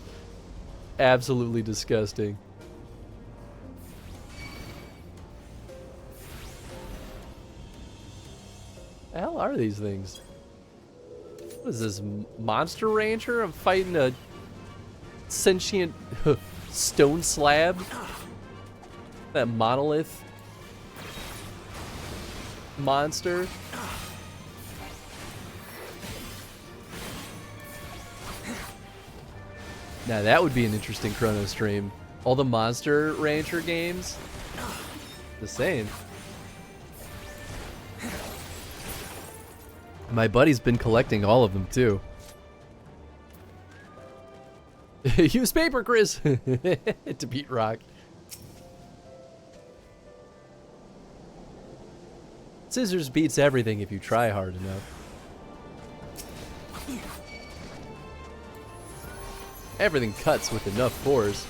Absolutely disgusting. The hell are these things? What is this, Monster Rancher? I'm fighting a sentient stone slab? That monolith monster? Now that would be an interesting Chrono stream. All the Monster Rancher games. The same. My buddy's been collecting all of them too. Use paper, Chris! To beat rock. Scissors beats everything if you try hard enough. Everything cuts with enough force.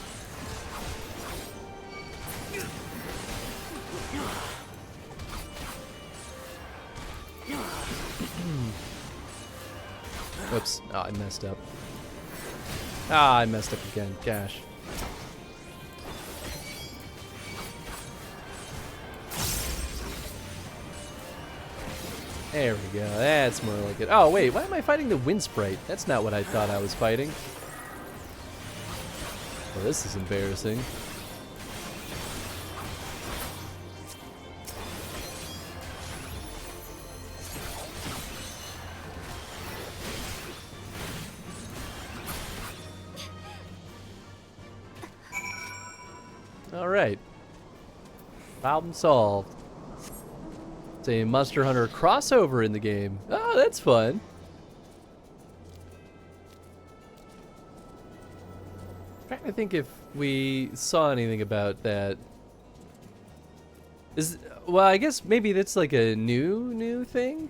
Oops. Oh, I messed up. Ah, I messed up again. Gosh. There we go. That's more like it. Oh, wait. Why am I fighting the wind sprite? That's not what I thought I was fighting. Well, this is embarrassing. Alright. Problem solved. It's a Monster Hunter crossover in the game. Oh, that's fun. I'm trying to think if we saw anything about that. Well, I guess maybe that's like a new thing?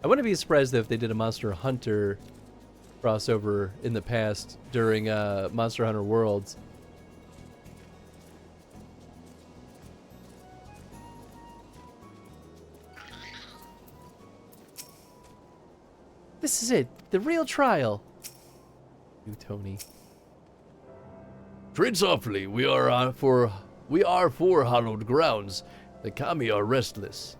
I wouldn't be surprised though if they did a Monster Hunter crossover in the past during Monster Hunter Worlds. This is it, the real trial. You, Tony. Tread softly. We are for hallowed grounds. The kami are restless.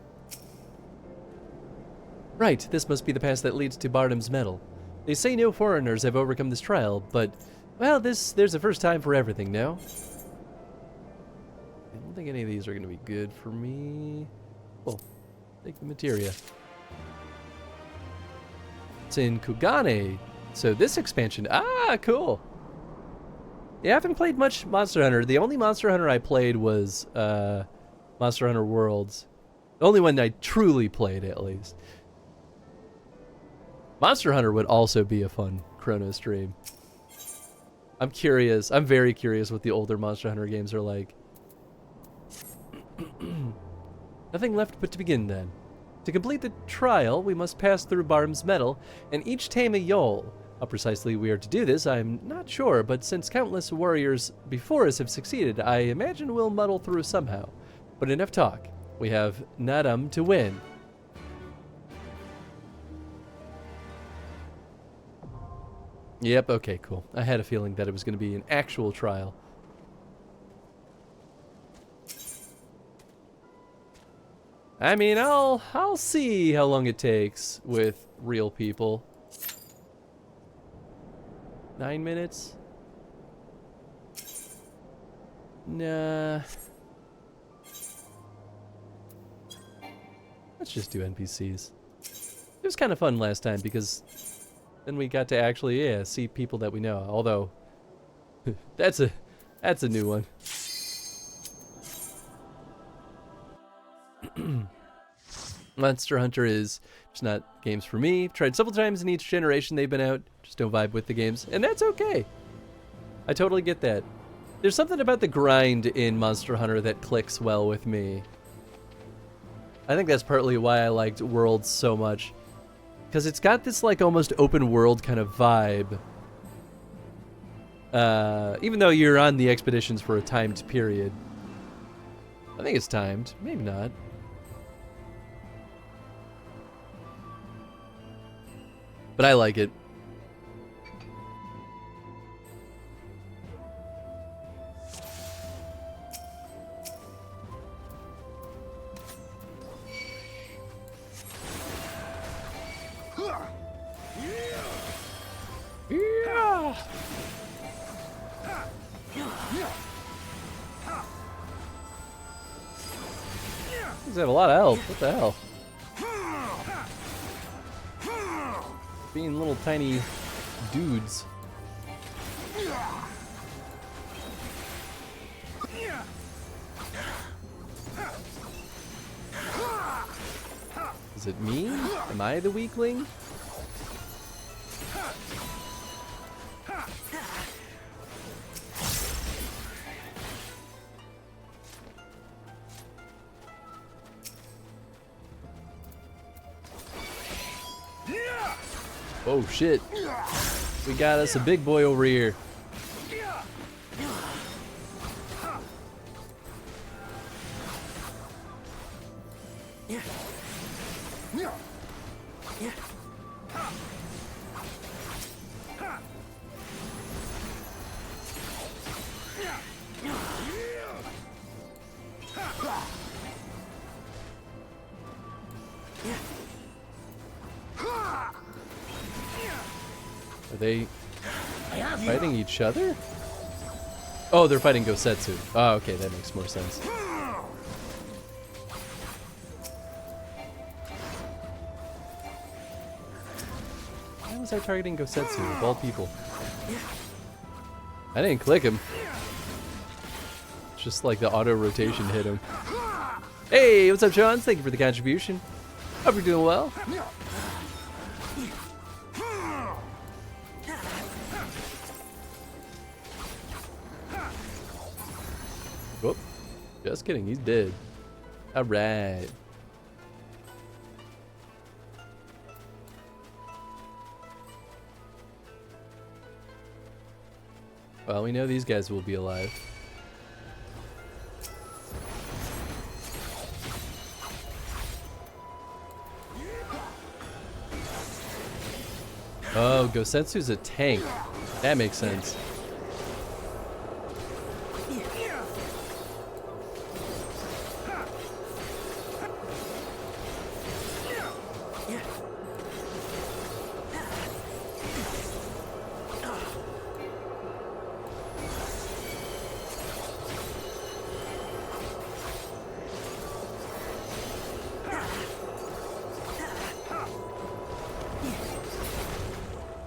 Right, this must be the pass that leads to Bardam's Medal. They say no foreigners have overcome this trial, but, well, there's a first time for everything, no? I don't think any of these are going to be good for me. Well, take the materia. It's in Kugane. So this expansion, cool. Yeah, I haven't played much Monster Hunter. The only Monster Hunter I played was Monster Hunter Worlds. The only one I truly played, at least. Monster Hunter would also be a fun Chrono stream. I'm curious. I'm very curious what the older Monster Hunter games are like. Nothing left but to begin then. To complete the trial, we must pass through Bardam's Medal and each tame a Yol. How precisely we are to do this, I'm not sure, but since countless warriors before us have succeeded, I imagine we'll muddle through somehow. But enough talk. We have Nadam to win. Yep, okay, cool. I had a feeling that it was going to be an actual trial. I mean, I'll see how long it takes with real people. 9 minutes? Nah. Let's just do NPCs. It was kind of fun last time because then we got to actually, see people that we know. Although, that's That's a new one. Monster Hunter is just not games for me. Tried several times in each generation they've been out. Just don't vibe with the games. And that's okay. I totally get that. There's something about the grind in Monster Hunter that clicks well with me. I think that's partly why I liked Worlds so much. Because it's got this like almost open world kind of vibe. Even though you're on the expeditions for a timed period. I think it's timed. Maybe not. But I like it. Yeah. These have a lot of health. What the hell? Being little tiny dudes. Is it me? Am I the weakling? Oh shit. We got us a big boy over here. Are they fighting each other? Oh, they're fighting Gosetsu. Oh, okay, that makes more sense. Why was I targeting Gosetsu of all people? I didn't click him. It's just like the auto rotation hit him. Hey, what's up, Sean? Thank you for the contribution. Hope you're doing well. Whoop. Just kidding, he's dead. Alright. Well, we know these guys will be alive. Oh, Gosetsu's a tank. That makes sense.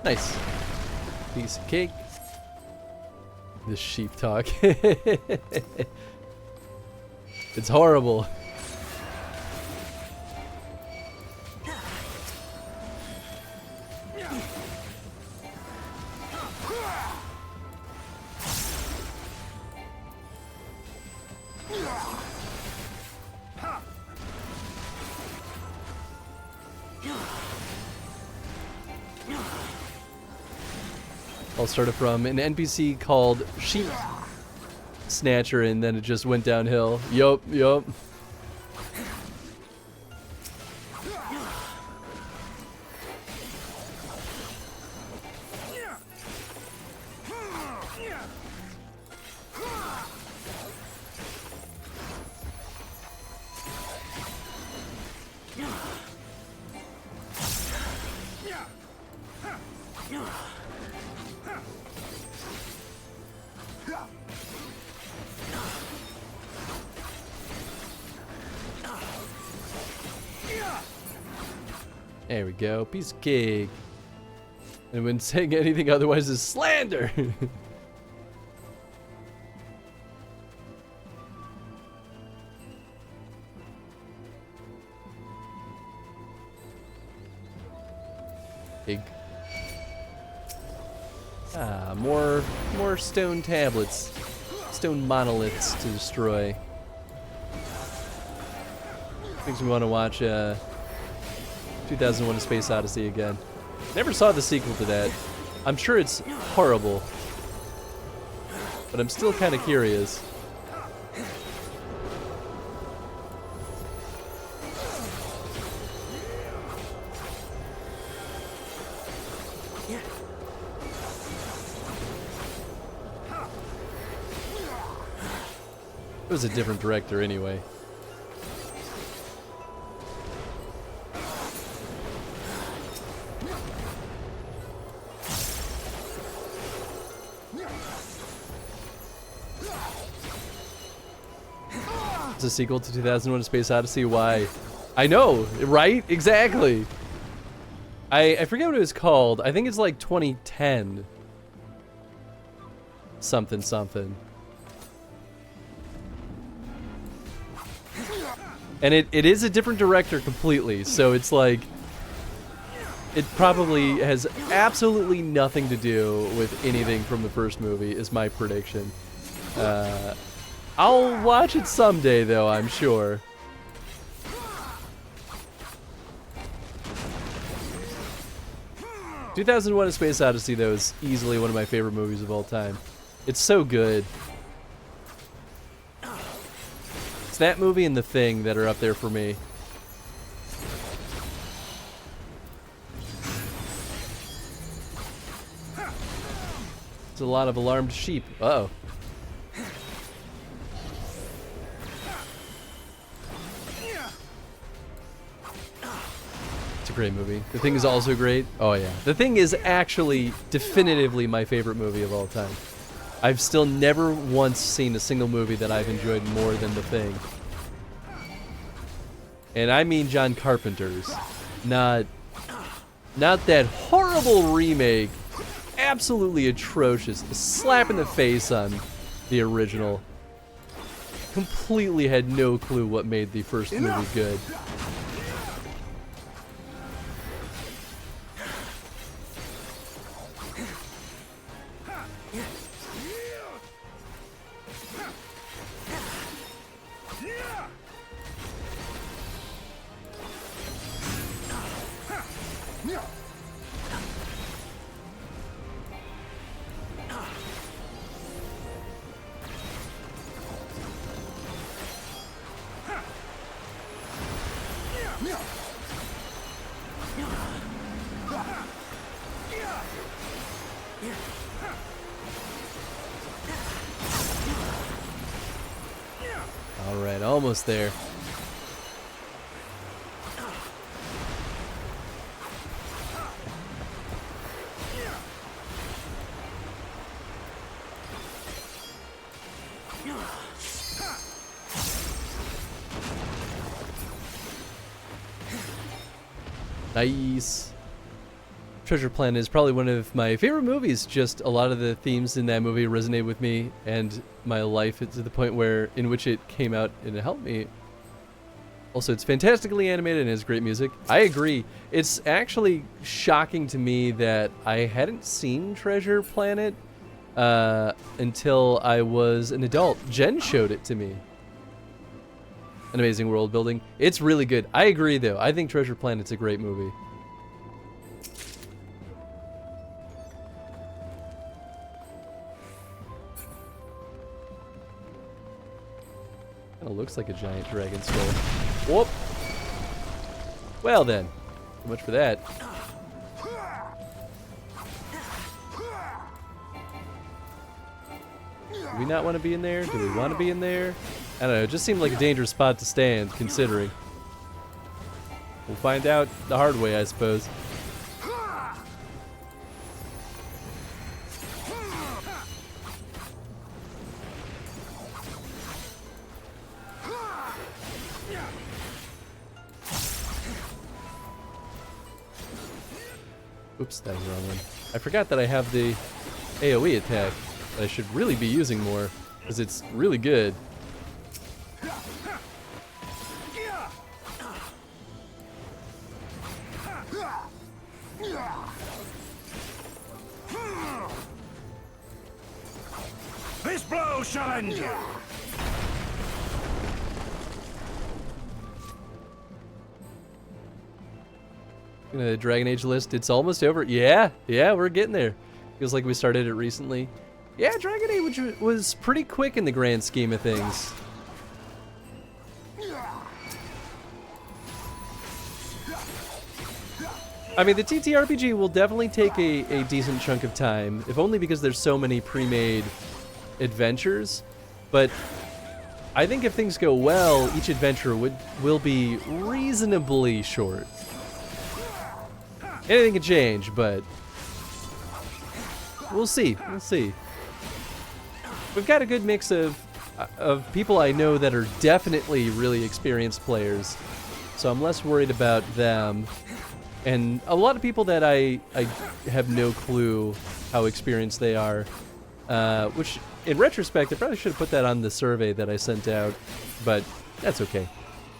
Nice. Piece of cake. This sheep talk. It's horrible. All started from an NPC called Sheep Snatcher, and then it just went downhill. Yup, yup. There we go, piece of cake. And when saying anything otherwise is slander. Big. Ah, more stone tablets. Stone monoliths to destroy. Makes me want to watch 2001: A Space Odyssey again. Never saw the sequel to that. I'm sure it's horrible, but I'm still kind of curious. It was a different director anyway. It's a sequel to 2001: A Space Odyssey. Why? I know, right? Exactly. I forget what it was called. I think it's like 2010. Something. And it is a different director completely, so it's like, it probably has absolutely nothing to do with anything from the first movie, is my prediction. I'll watch it someday, though, I'm sure. " 2001: A Space Odyssey, though, is easily one of my favorite movies of all time. It's so good. It's that movie and The Thing that are up there for me. It's a lot of alarmed sheep. Uh-oh. It's a great movie. The Thing is also great. Oh yeah. The Thing is actually definitively my favorite movie of all time. I've still never once seen a single movie that I've enjoyed more than The Thing. And I mean John Carpenter's. Not that horrible remake. Absolutely atrocious. A slap in the face on the original. Completely had no clue what made the first movie good. Alright, almost there. Nice. Treasure Planet is probably one of my favorite movies. Just a lot of the themes in that movie resonate with me and my life to the point where in which it came out and it helped me. Also, it's fantastically animated and has great music. I agree. It's actually shocking to me that I hadn't seen Treasure Planet until I was an adult. Jen showed it to me. An amazing world building. It's really good. I agree, though. I think Treasure Planet's a great movie. Kinda looks like a giant dragon skull. Whoop! Well then. So much for that. Do we not want to be in there? Do we want to be in there? I don't know, it just seemed like a dangerous spot to stand, considering. We'll find out the hard way, I suppose. Oops, that was the wrong one. I forgot that I have the AoE attack that I should really be using more, because it's really good. shall end you! The Dragon Age list, it's almost over. Yeah, we're getting there. Feels like we started it recently. Yeah, Dragon Age was pretty quick in the grand scheme of things. I mean, the TTRPG will definitely take a decent chunk of time, if only because there's so many pre-made adventures. But I think if things go well, each adventure will be reasonably short. Anything can change, but we'll see. We'll see. We've got a good mix of people I know that are definitely really experienced players, so I'm less worried about them. And a lot of people that I have no clue how experienced they are, which in retrospect I probably should have put that on the survey that I sent out, but that's okay.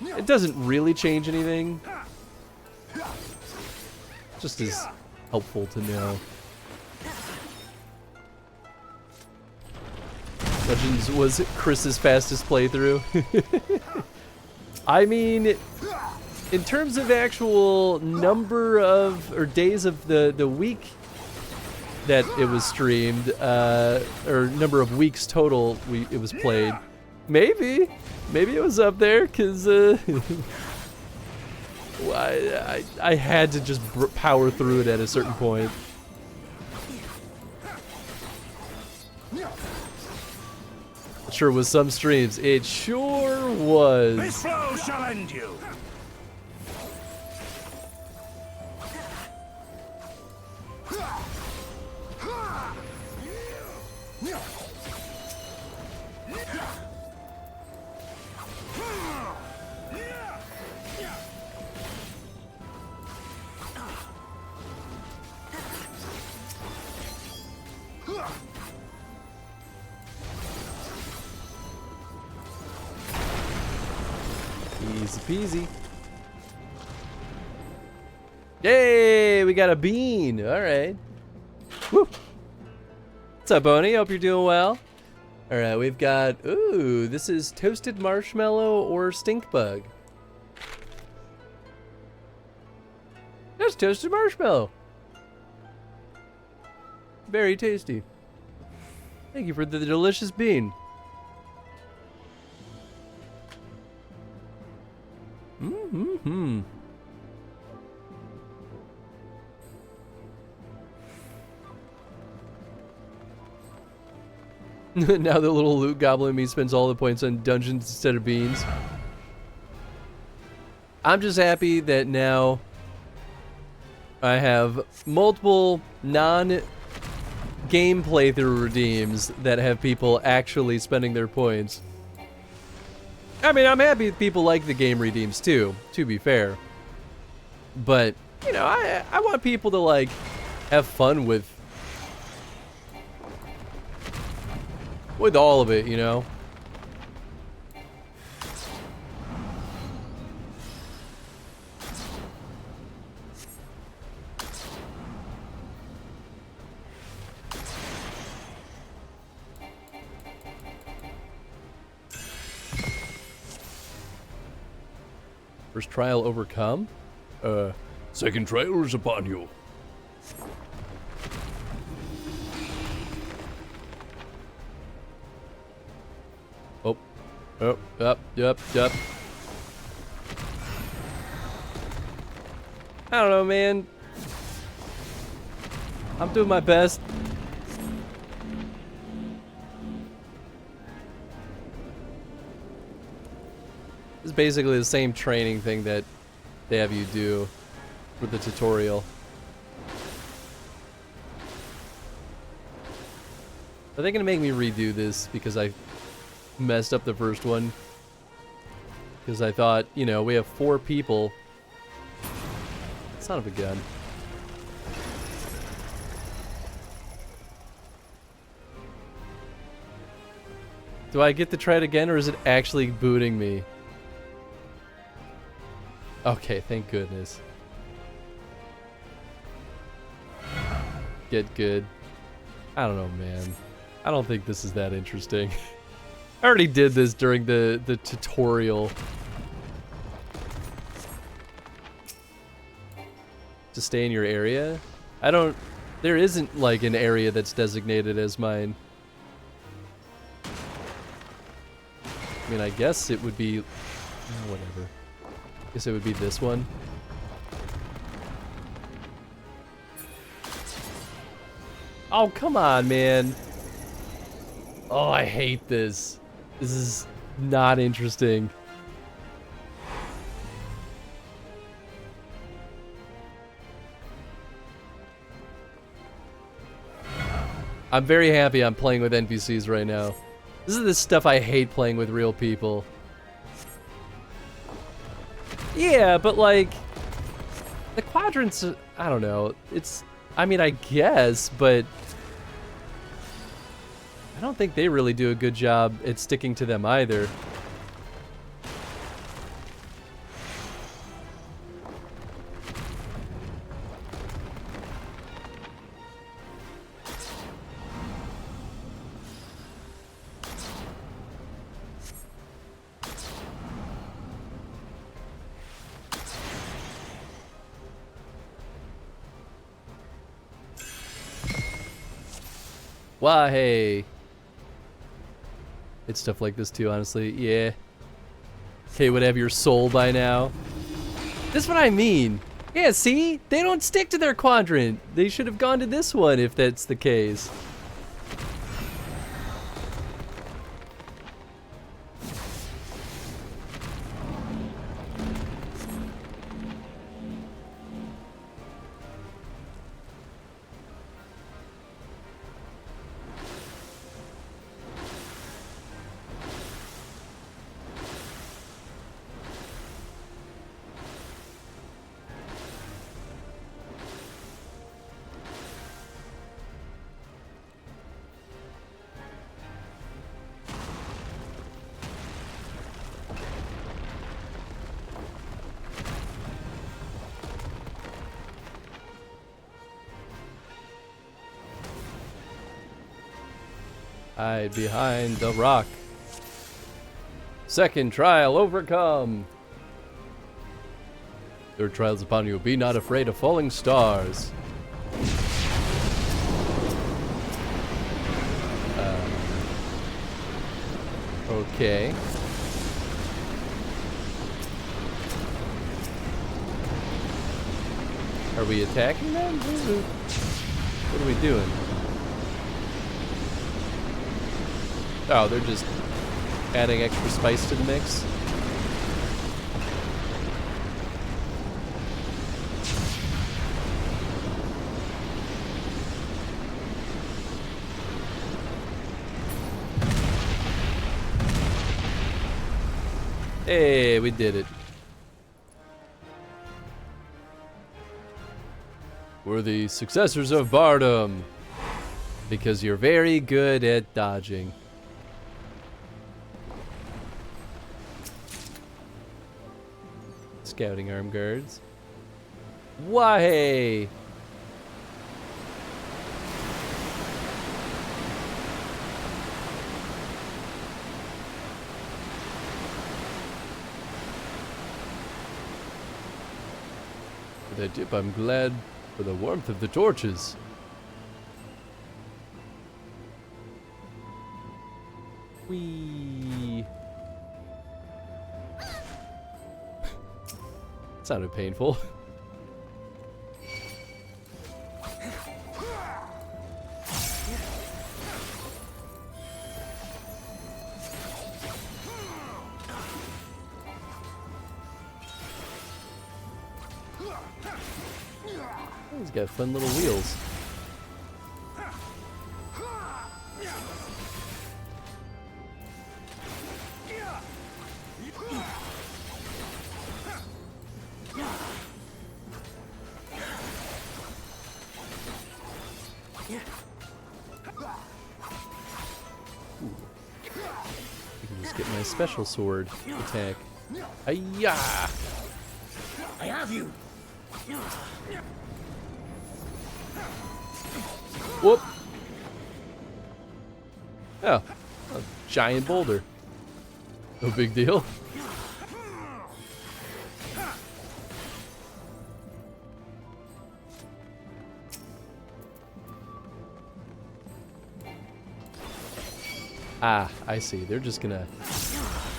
It doesn't really change anything. Just is helpful to know. Legends was Chris's fastest playthrough. I mean, in terms of actual number of, or days of the week that it was streamed, or number of weeks total it was played, maybe it was up there, because I had to just power through it at a certain point. It sure was some streams. It sure was. This flow shall end you. Easy peasy. Yay, we got a bean. All right. Woo. What's up, Boney? Hope you're doing well. All right, we've got, ooh, this is toasted marshmallow or stink bug. That's toasted marshmallow. Very tasty. Thank you for the delicious bean. Mm-hmm. Now the little loot goblin me spends all the points on dungeons instead of beans. I'm just happy that now I have multiple non-game playthrough redeems that have people actually spending their points. I mean, I'm happy people like the game redeems too, to be fair. But, you know, I want people to, like, have fun with all of it, you know? First trial overcome? Second trial is upon you. Oh, up. I don't know, man. I'm doing my best. It's basically the same training thing that they have you do with the tutorial. Are they gonna make me redo this because I messed up the first one? Because I thought, you know, we have 4 people. Son of a gun. Do I get to try it again, or is it actually booting me? Okay, thank goodness. Get good. I don't know, man. I don't think this is that interesting. I already did this during the tutorial. To stay in your area? I don't... There isn't, like, an area that's designated as mine. I mean, I guess it would be... Oh, whatever. I guess it would be this one. Oh, come on, man. Oh, I hate this. This is not interesting. I'm very happy I'm playing with NPCs right now. This is the stuff I hate playing with real people. Yeah, but like... The quadrants, I don't know. It's... I mean, I guess, but... I don't think they really do a good job at sticking to them either. Why, hey. It's stuff like this too, honestly. Yeah. Okay, would have your soul by now. This is what I mean. Yeah, see? They don't stick to their quadrant. They should have gone to this one if that's the case. Hide behind the rock. Second trial overcome. Third trial's upon you. Be not afraid of falling stars. Okay. Are we attacking them? What are we doing? Oh, they're just adding extra spice to the mix. Hey, we did it. We're the successors of Bardom. Because you're very good at dodging. Scouting arm guards. Why? For that dip, I'm glad for the warmth of the torches. Whee! Sounded painful. He's got fun little wheels. Special sword attack. Hi-ya! I have you. Whoop! Oh, a giant boulder. No big deal. Ah, I see. They're just gonna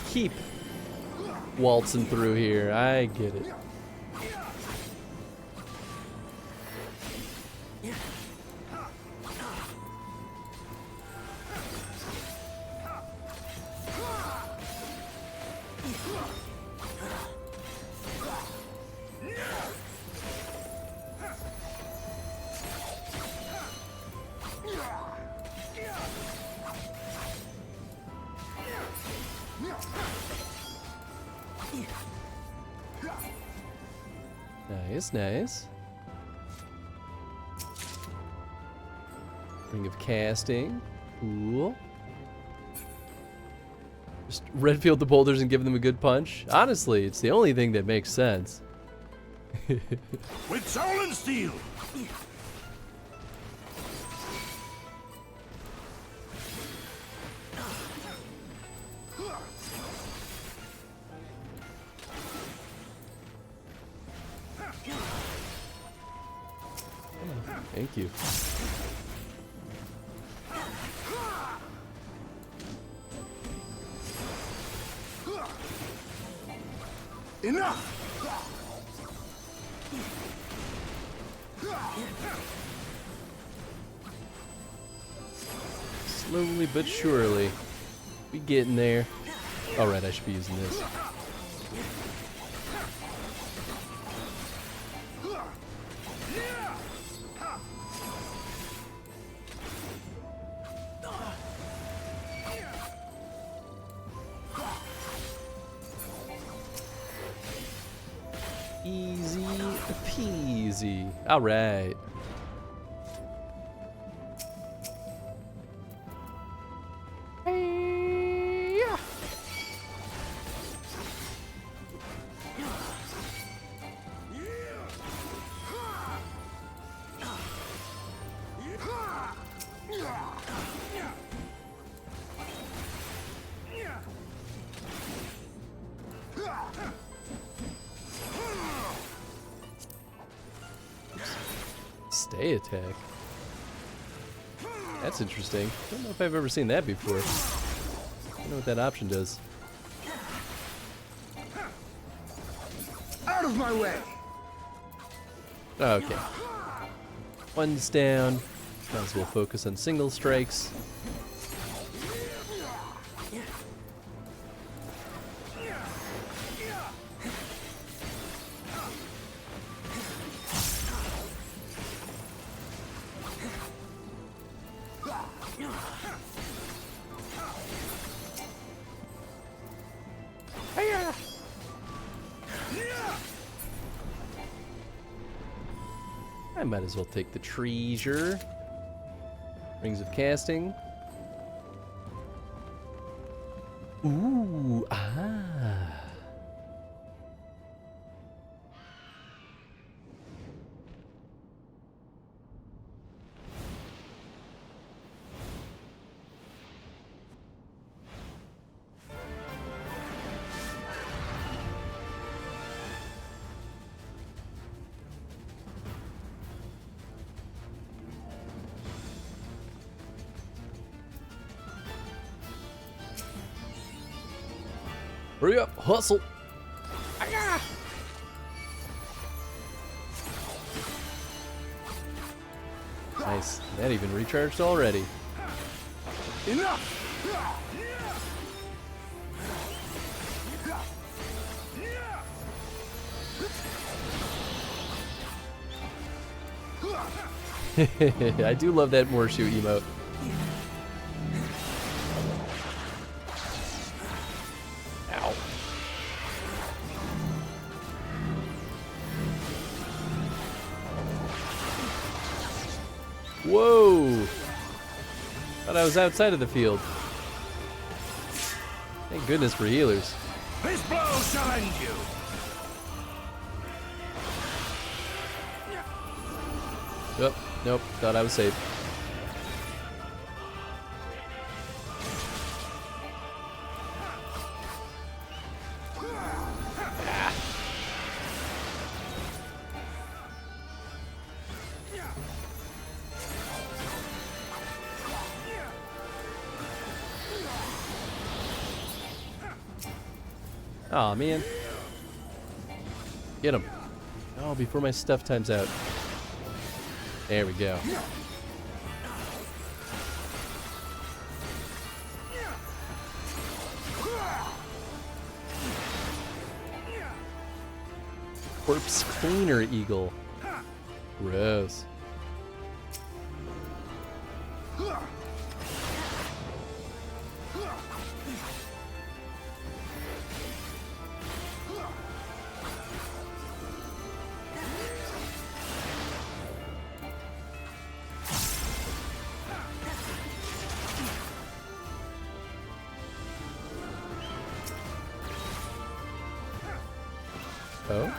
keep waltzing through here. I get it. Nice, nice. Ring of casting. Cool. Just Redfield the boulders and give them a good punch. Honestly, it's the only thing that makes sense. With soul and steel. Thank you. Enough! Slowly but surely. We getting there. Alright, I should be using this. Easy peasy. Alright. Stay attack. That's interesting. Don't know if I've ever seen that before. I don't know what that option does. Out of my way! Okay. One's down. Might as well focus on single strikes. I might as well take the treasure. Rings of casting. Ooh, ah. Hurry up, hustle. Nice. That even recharged already. Enough! I do love that Morshoe emote. Ow. Whoa! Thought I was outside of the field. Thank goodness for healers. This blow shall end you! Nope, nope, thought I was safe. Aw, man. Get him. Oh, before my stuff times out. There we go. Corpse cleaner eagle. Gross. Oh.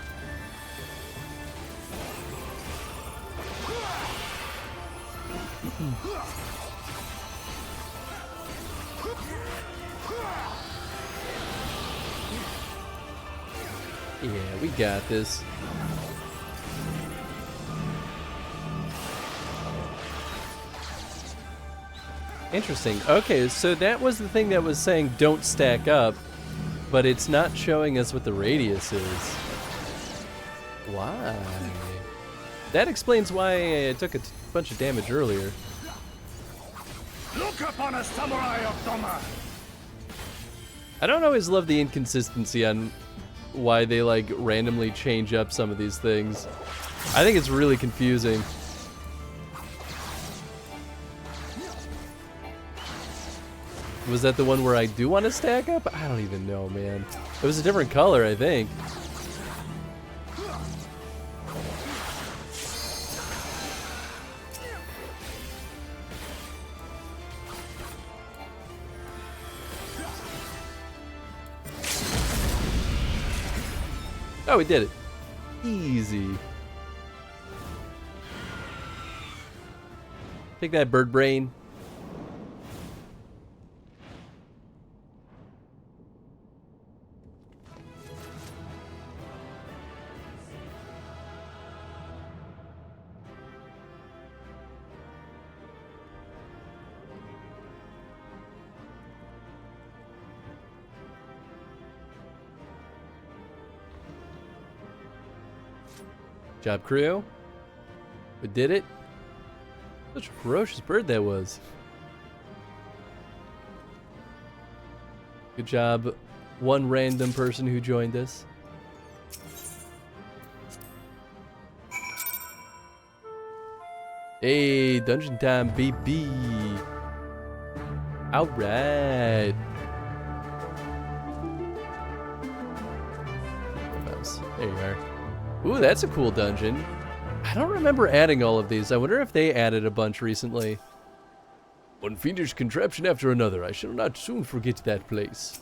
Yeah, we got this. Interesting. Okay, so that was the thing that was saying don't stack up, but it's not showing us what the radius is. Why? That explains why I took a bunch of damage earlier. Look upon a samurai of Doma! I don't always love the inconsistency on why they like randomly change up some of these things. I think it's really confusing. Was that the one where I do want to stack up? I don't even know, man. It was a different color, I think. Oh, we did it. Easy. Take that, bird brain. Job, crew. We did it. Such a ferocious bird that was. Good job, one random person who joined us. Hey, dungeon time, baby. All right. There you are. Ooh, that's a cool dungeon. I don't remember adding all of these. I wonder if they added a bunch recently. One fiendish contraption after another. I shall not soon forget that place.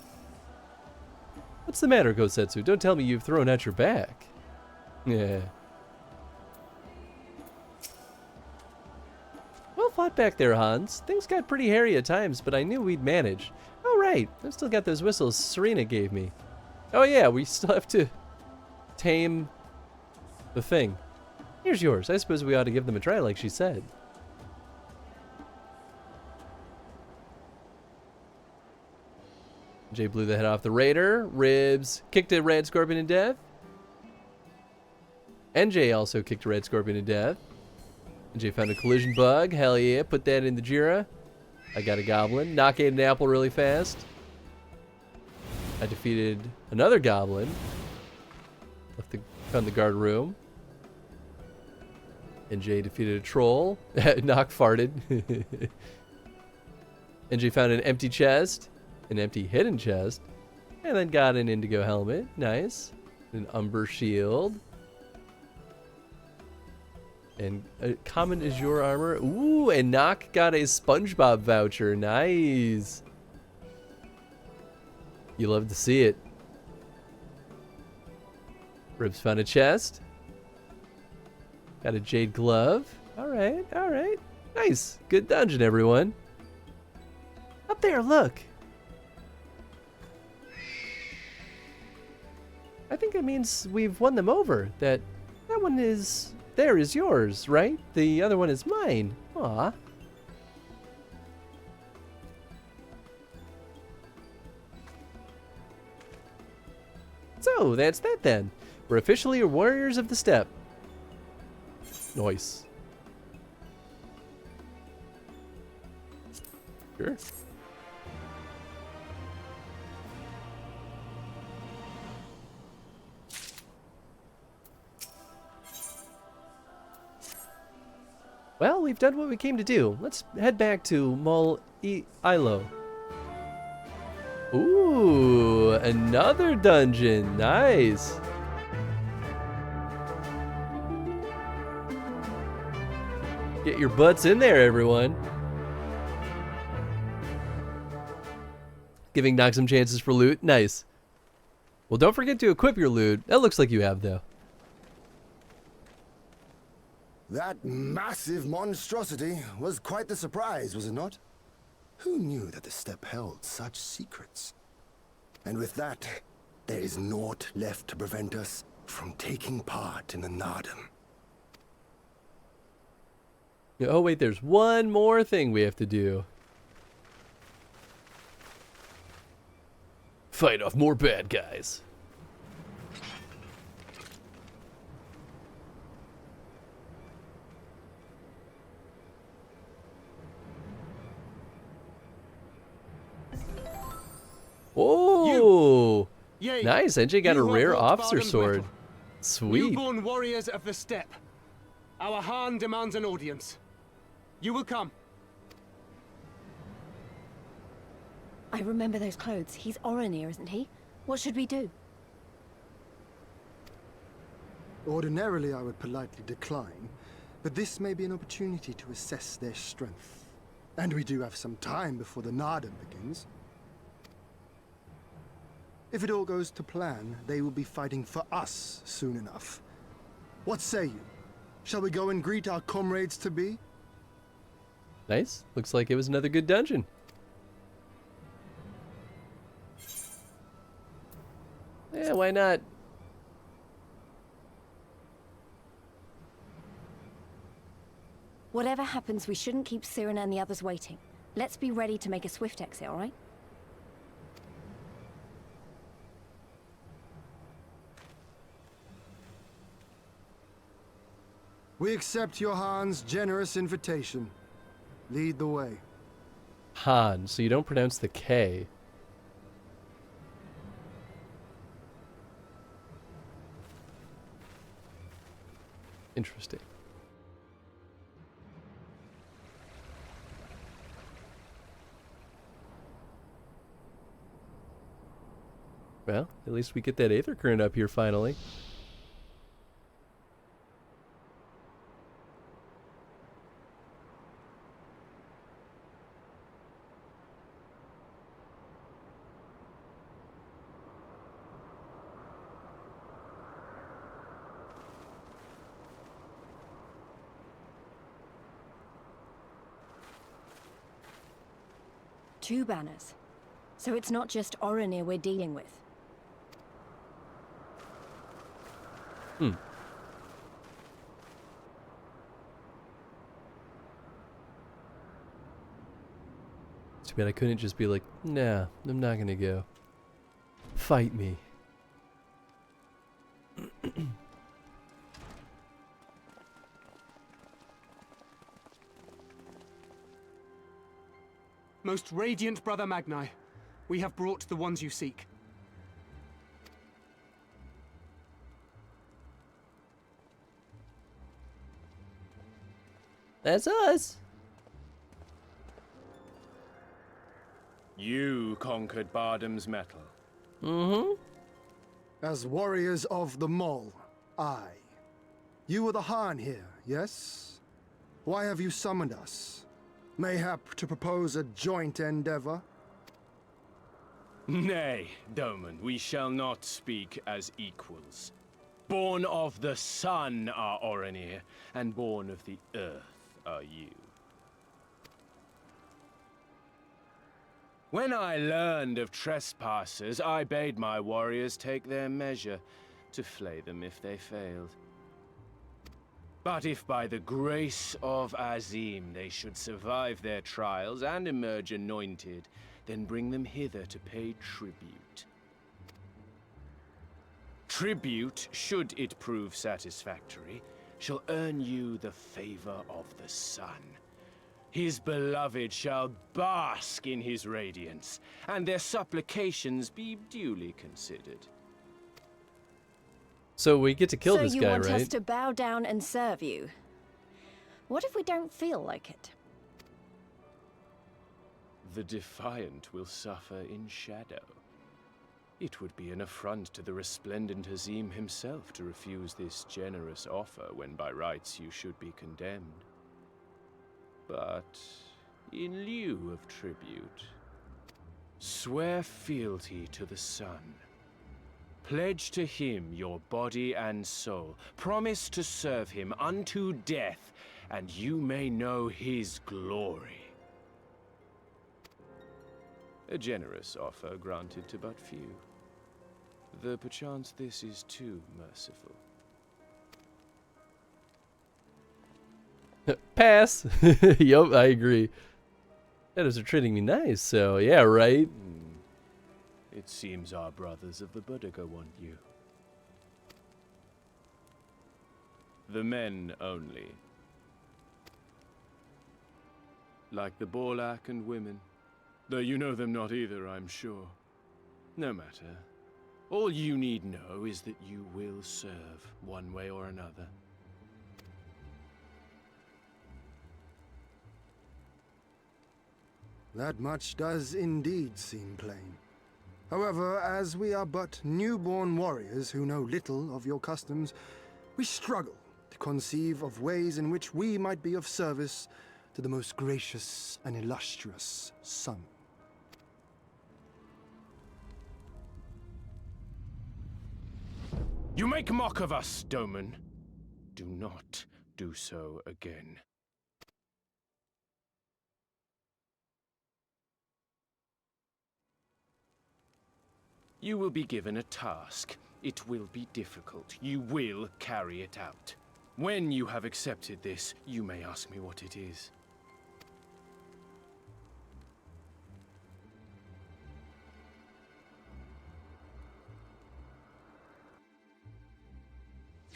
What's the matter, Gosetsu? Don't tell me you've thrown out your back. Yeah. Well fought back there, Hans. Things got pretty hairy at times, but I knew we'd manage. Oh, right. I've still got those whistles Serena gave me. Oh, yeah. We still have to tame the thing. Here's yours. I suppose we ought to give them a try like she said. Jay blew the head off the raider. Ribs kicked a red scorpion to death. NJ also kicked a red scorpion to death. NJ found a collision bug. Hell yeah. Put that in the Jira. I got a goblin. Knock ate an apple really fast. I defeated another goblin. Found the guard room. NJ defeated a troll. Knock farted. NJ found an empty chest. An empty hidden chest. And then got an indigo helmet. Nice. An umber shield. And common is your armor. Ooh, and Knock got a SpongeBob voucher. Nice. You love to see it. Ribs found a chest. Got a jade glove. Alright, alright. Nice. Good dungeon, everyone. Up there, look. I think that means we've won them over. That one is... There is yours, right? The other one is mine. Aw. So, that's that then. We're officially warriors of the steppe. Nice. Sure. Well, we've done what we came to do. Let's head back to Mol Ilo. Ooh, another dungeon. Nice. Get your butts in there, everyone. Giving Nox some chances for loot. Nice. Well, don't forget to equip your loot. That looks like you have, though. That massive monstrosity was quite the surprise, was it not? Who knew that the steppe held such secrets? And with that, there is naught left to prevent us from taking part in the Nardum. Oh, wait, there's one more thing we have to do. Fight off more bad guys. Oh, nice. NJ got a rare officer sword. Sweet. Newborn warriors of the steppe. Our Khan demands an audience. You will come. I remember those clothes. He's Oronir, isn't he? What should we do? Ordinarily, I would politely decline, but this may be an opportunity to assess their strength. And we do have some time before the Nardum begins. If it all goes to plan, they will be fighting for us soon enough. What say you? Shall we go and greet our comrades-to-be? Nice. Looks like it was another good dungeon. Yeah, why not? Whatever happens, we shouldn't keep Cyrena and the others waiting. Let's be ready to make a swift exit, all right? We accept your Han's generous invitation. Lead the way. Han, so you don't pronounce the K. Interesting. Well, at least we get that Aether Current up here finally. Two banners. So it's not just Oronir we're dealing with. Hmm. Too bad I couldn't just be like, nah, I'm not gonna go. Fight me. Most radiant Brother Magni, we have brought the ones you seek. That's us. You conquered Bardam's metal. Mm-hmm. As warriors of the Mol, aye. You were the Han here, yes? Why have you summoned us? Mayhap to propose a joint endeavor? Nay, Doman, we shall not speak as equals. Born of the sun are Oronir, and born of the earth are you. When I learned of trespassers, I bade my warriors take their measure, to flay them if they failed. But if by the grace of Azim they should survive their trials and emerge anointed, then bring them hither to pay tribute. tribute, should it prove satisfactory, shall earn you the favor of the sun. His beloved shall bask in his radiance, and their supplications be duly considered. So we get to kill this guy, right? guy, So you want right? us to bow down and serve you? What if we don't feel like it? The defiant will suffer in shadow. It would be an affront to the resplendent Hazim himself to refuse this generous offer when by rights you should be condemned. But in lieu of tribute, swear fealty to the sun. Pledge to him your body and soul. Promise to serve him unto death, and you may know his glory. A generous offer granted to but few. Though perchance this is too merciful. Pass. Yup, I agree. Shadows are treating me nice, so yeah, right? It seems our brothers of the Boudica want you. The men only. Like the Borlak and women. Though you know them not either, I'm sure. No matter. All you need know is that you will serve one way or another. That much does indeed seem plain. However, as we are but newborn warriors who know little of your customs, we struggle to conceive of ways in which we might be of service to the most gracious and illustrious sun. You make mock of us, Doman. Do not do so again. You will be given a task. It will be difficult. You will carry it out. When you have accepted this, you may ask me what it is.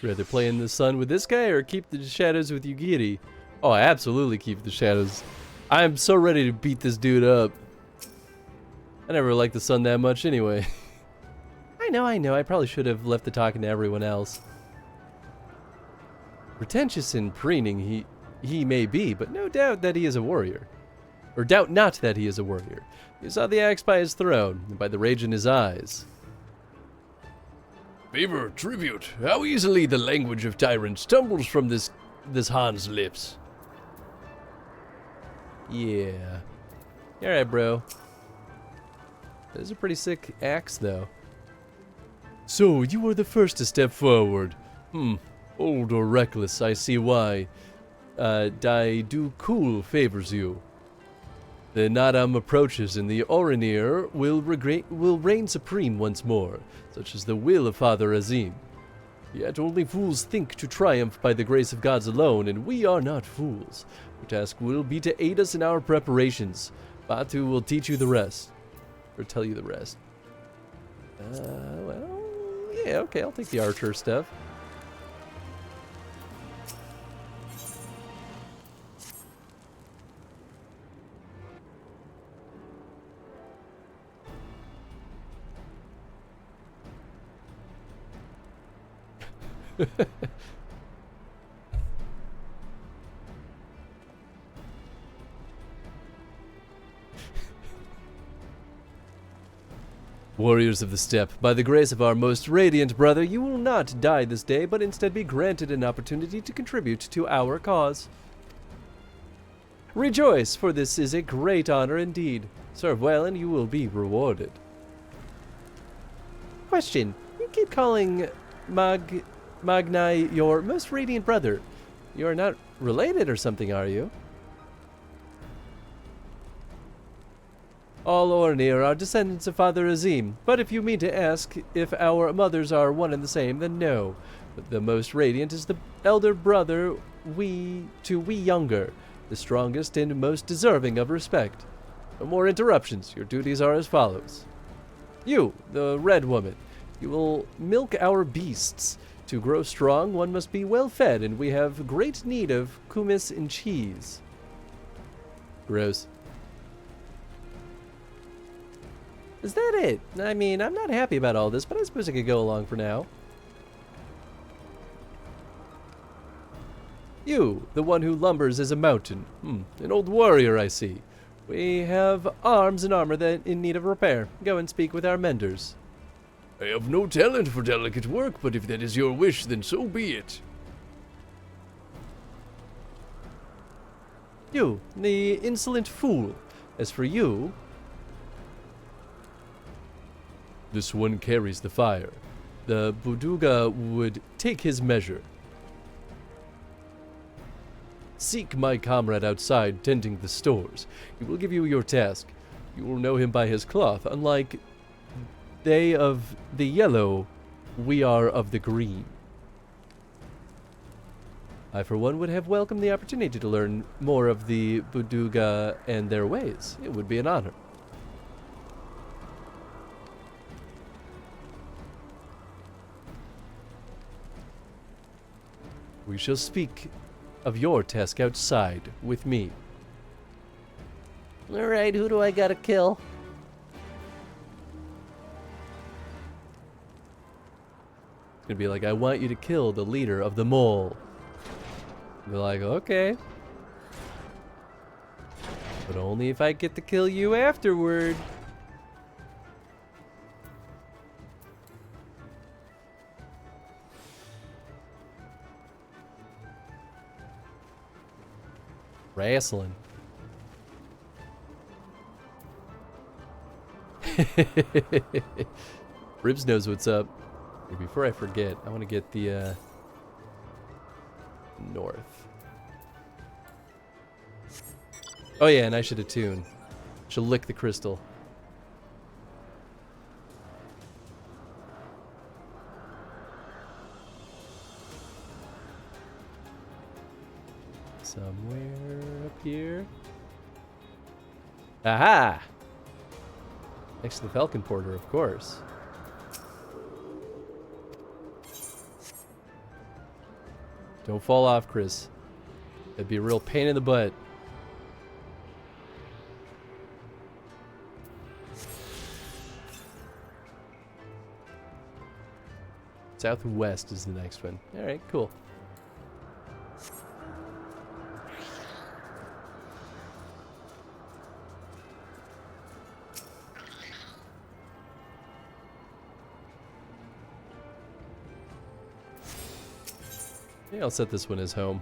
Rather play in the sun with this guy or keep the shadows with Yugiri? Oh, I absolutely keep the shadows. I'm so ready to beat this dude up. I never liked the sun that much anyway. I know. I probably should have left the talking to everyone else. Pretentious and preening he may be, but no doubt that he is a warrior. Or doubt not that he is a warrior. You saw the axe by his throne, and by the rage in his eyes. Favor, tribute. How easily the language of tyrants tumbles from this Han's lips. Yeah. Alright, bro. That is a pretty sick axe, though. So, you were the first to step forward. Old or reckless, I see why. Dai Du Cool favors you. The Nadam approaches, and the Oranir will reign supreme once more, such is the will of Father Azim. Yet only fools think to triumph by the grace of gods alone, and we are not fools. Your task will be to aid us in our preparations. Batu will teach you the rest. Or tell you the rest. Well, yeah, okay, I'll take the archer stuff. Warriors of the Steppe, by the grace of our most radiant brother, you will not die this day, but instead be granted an opportunity to contribute to our cause. Rejoice, for this is a great honor indeed. Serve well, and you will be rewarded. Question. You keep calling Magnai your most radiant brother. You are not related or something, are you? All Ornir are descendants of Father Azim, but if you mean to ask if our mothers are one and the same, then no. But the most radiant is the elder brother, we younger, the strongest and most deserving of respect. No more interruptions. Your duties are as follows. You, the red woman, You will milk our beasts. To grow strong, one must be well fed, and we have great need of kumis and cheese. Gross. Is that it? I mean, I'm not happy about all this, but I suppose I could go along for now. You, the one who lumbers as a mountain. An old warrior, I see. We have arms and armor that in need of repair. Go and speak with our menders. I have no talent for delicate work, but if that is your wish, then so be it. You, the insolent fool. As for you... This one carries the fire. The Buduga would take his measure. Seek my comrade outside tending the stores. He will give you your task. You will know him by his cloth. Unlike they of the yellow, we are of the green. I, for one, would have welcomed the opportunity to learn more of the Buduga and their ways. It would be an honor. We shall speak of your task outside with me. Alright, who do I gotta kill? It's gonna be like, I want you to kill the leader of the mole. Be like, okay. But only if I get to kill you afterward. Wrestling. Ribs knows what's up. Hey, before I forget, I want to get the north. Oh yeah, and I should attune. Should lick the crystal. Somewhere up here. Aha! Next to the Falcon Porter, of course. Don't fall off, Chris. That'd be a real pain in the butt. Southwest is the next one. Alright, cool. Yeah, I'll set this one as home.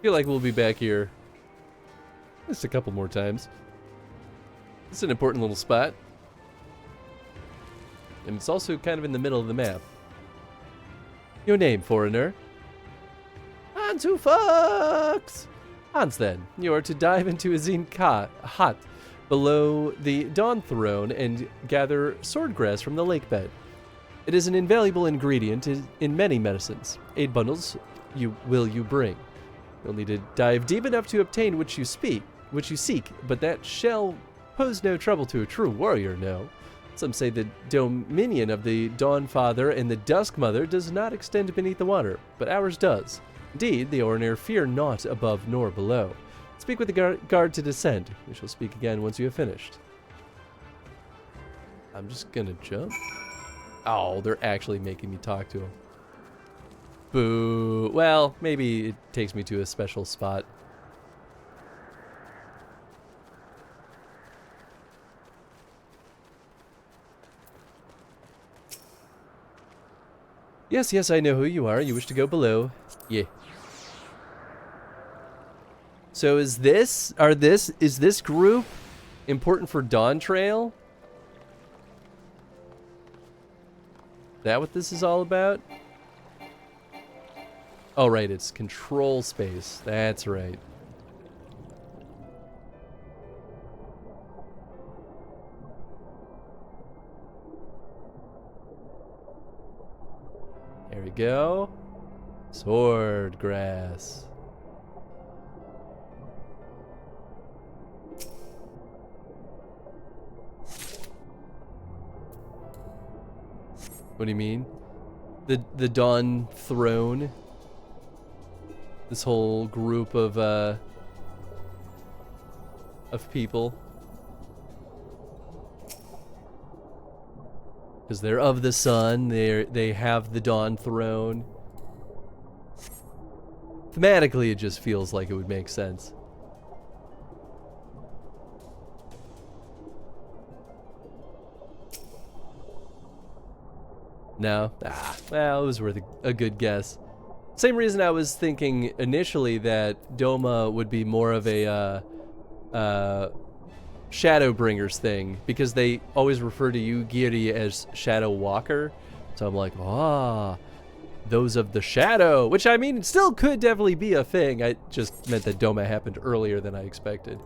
Feel like we'll be back here just a couple more times. It's an important little spot. And it's also kind of in the middle of the map. Your name, foreigner? Hans who fucks! Hans, then. You are to dive into Azin Hut below the Dawn Throne and gather swordgrass from the lake bed. It is an invaluable ingredient in many medicines. 8 bundles you bring. You'll need to dive deep enough to obtain which you seek, but that shall pose no trouble to a true warrior, no. Some say the dominion of the Dawn Father and the Dusk Mother does not extend beneath the water, but ours does. Indeed, the Ornir fear naught above nor below. Speak with the guard to descend. We shall speak again once you have finished. I'm just gonna jump. Oh, they're actually making me talk to him. Boo. Well, maybe it takes me to a special spot. Yes, yes, I know who you are. You wish to go below. Yeah. So is this group important for Dawn Trail? Is that what this is all about? Oh, right, it's control space. That's right. There we go. Sword grass. What do you mean? The Dawn Throne. This whole group of people. Because they're of the sun, they have the Dawn Throne. Thematically, it just feels like it would make sense. No? Ah, well, it was worth a good guess. Same reason I was thinking initially that Doma would be more of a Shadowbringers thing, because they always refer to you, Giri, as Shadow Walker. So I'm like, ah, those of the Shadow, which I mean, still could definitely be a thing. I just meant that Doma happened earlier than I expected.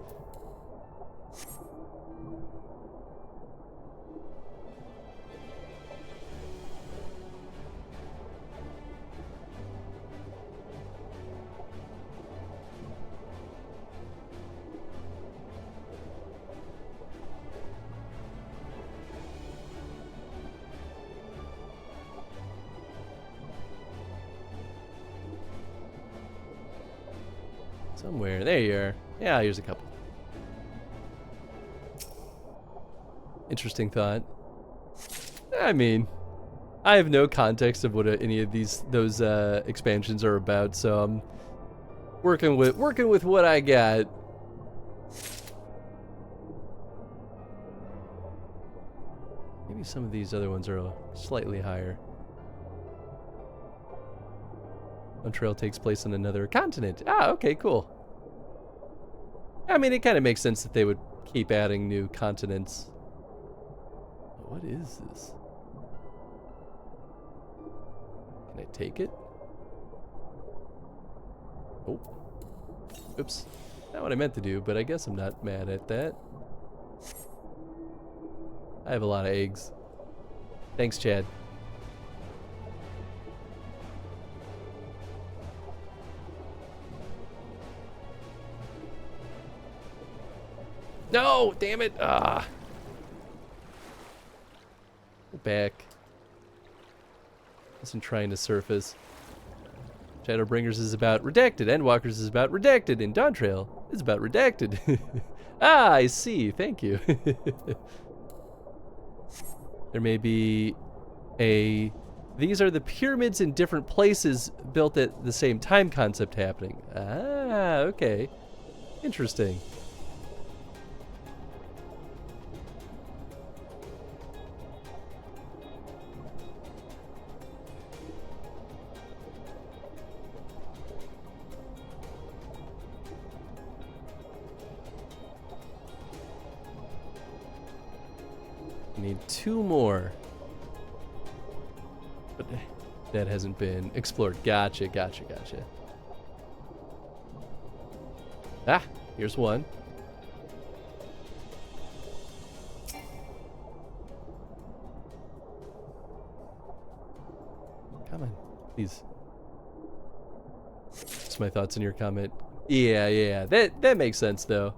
Somewhere. There you are. Yeah, here's a couple. Interesting thought. I mean, I have no context of what any of those expansions are about, so I'm working with what I got. Maybe some of these other ones are slightly higher. One trail takes place on another continent. Ah, okay, cool. I mean, it kind of makes sense that they would keep adding new continents. What is this? Can I take it? Oh. Oops. Not what I meant to do, but I guess I'm not mad at that. I have a lot of eggs. Thanks, Chad. No, damn it. Ah. Go back. Wasn't trying to surface. Shadowbringers is about redacted. Endwalkers is about redacted. And Dawntrail is about redacted. Ah, I see. Thank you. There may be a... These are the pyramids in different places built at the same time concept happening. Ah, okay. Interesting. Need 2 more. But that hasn't been explored. Gotcha, gotcha, gotcha. Ah, here's one. Come on, please. Just my thoughts in your comment. Yeah, that makes sense though.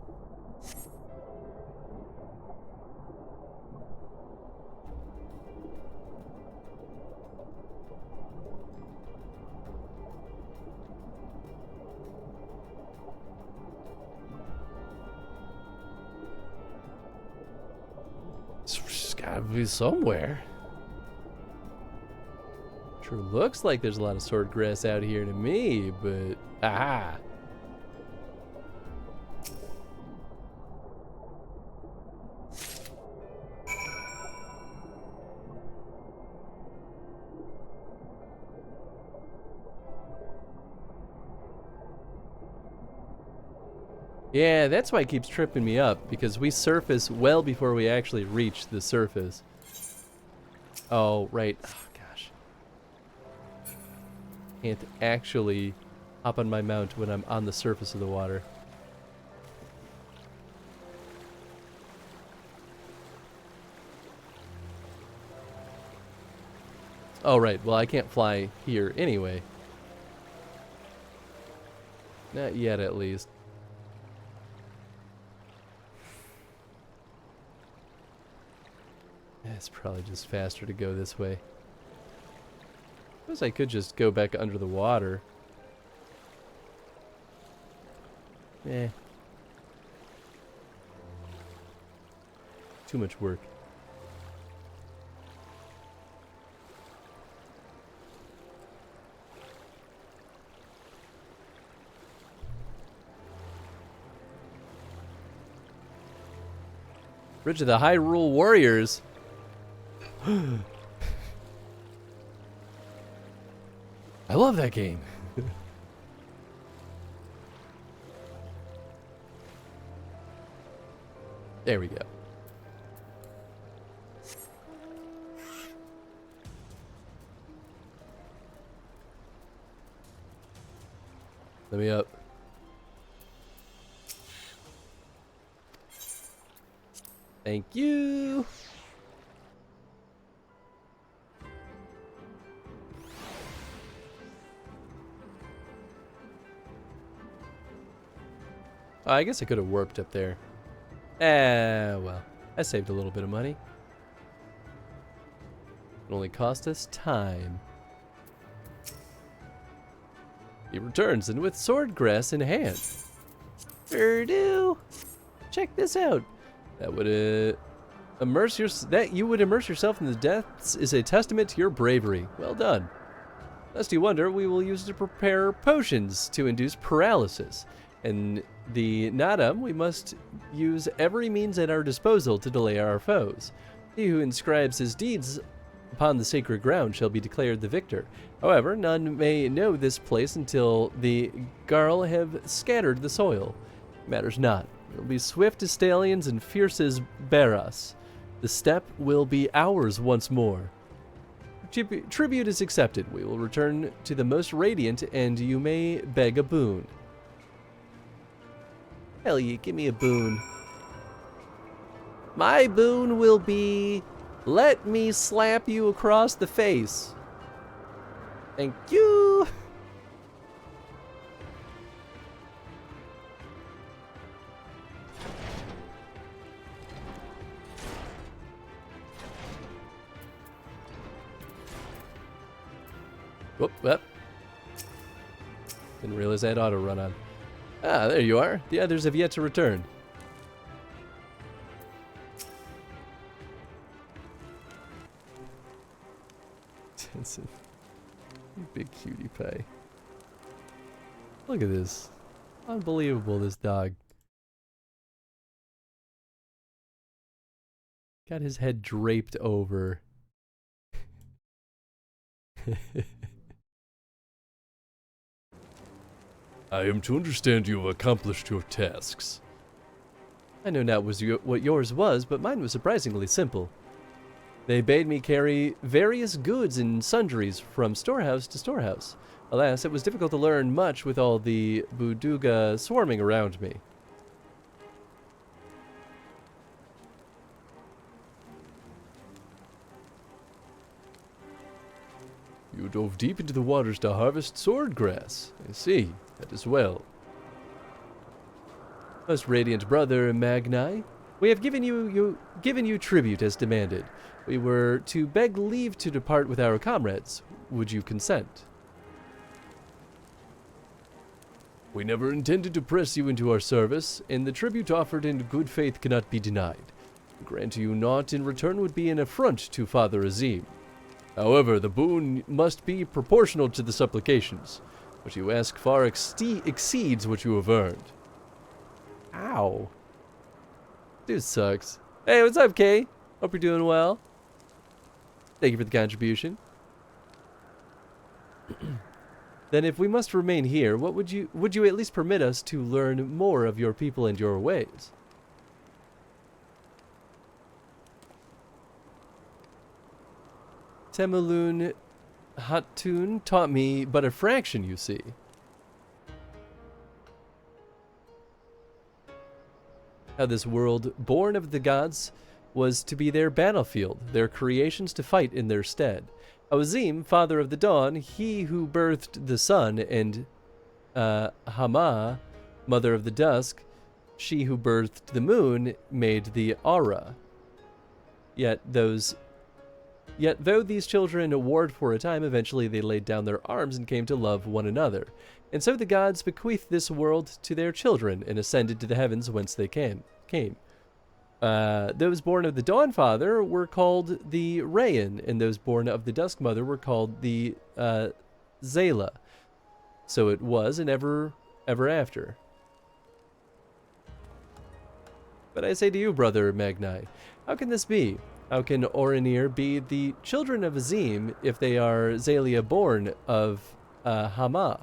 It's gotta be somewhere. Sure looks like there's a lot of sword grass out here to me, but aha. Yeah, that's why it keeps tripping me up, because we surface well before we actually reach the surface. Oh, right. Oh, gosh. Can't actually hop on my mount when I'm on the surface of the water. Oh, right. Well, I can't fly here anyway. Not yet, at least. It's probably just faster to go this way. Suppose I could just go back under the water. Eh. Too much work. Bridge of the Hyrule Warriors. I love that game. There we go. Let me up. Thank you. Oh, I guess I could have warped up there. Well, I saved a little bit of money. It only cost us time. He returns, and with swordgrass in hand. Purdue, check this out. That would immerse you would immerse yourself in the depths is a testament to your bravery. Well done. Lest you wonder, we will use it to prepare potions to induce paralysis. And the Nadam, we must use every means at our disposal to delay our foes. He who inscribes his deeds upon the sacred ground shall be declared the victor. However, none may know this place until the Garl have scattered the soil. Matters not. It will be swift as stallions and fierce as Barras. The steppe will be ours once more. Tribute is accepted. We will return to the most radiant, and you may beg a boon. Hell yeah, give me a boon. My boon will be, let me slap you across the face. Thank you. Whoop, whoop. Didn't realize I had auto run on. Ah, there you are. The others have yet to return. Tenson. You big cutie pie. Look at this. Unbelievable, this dog. Got his head draped over. I am to understand you have accomplished your tasks. I know not what yours was, but mine was surprisingly simple. They bade me carry various goods and sundries from storehouse to storehouse. Alas, it was difficult to learn much with all the Buduga swarming around me. You dove deep into the waters to harvest swordgrass. I see. That is well. Most radiant brother Magni, we have given you tribute as demanded. We were to beg leave to depart with our comrades. Would you consent? We never intended to press you into our service, and the tribute offered in good faith cannot be denied. To grant you naught in return would be an affront to Father Azim. However, the boon must be proportional to the supplications. What you ask far exceeds what you have earned. Ow. Dude sucks. Hey, what's up, Kay? Hope you're doing well. Thank you for the contribution. Then if we must remain here, would you at least permit us to learn more of your people and your ways? Temulun Hatun taught me but a fraction, you see. How this world, born of the gods, was to be their battlefield, their creations to fight in their stead. Azim, father of the dawn, he who birthed the sun, and Hama, mother of the dusk, she who birthed the moon, made the aura. Yet those Yet though these children warred for a time, eventually they laid down their arms and came to love one another. And so the gods bequeathed this world to their children and ascended to the heavens whence they came. Those born of the Dawn Father were called the Rayan, and those born of the Dusk Mother were called the Zayla. So it was, and ever after. But I say to you, brother Magni, how can this be? How can Orinir be the children of Azim if they are Zalia born of Hama?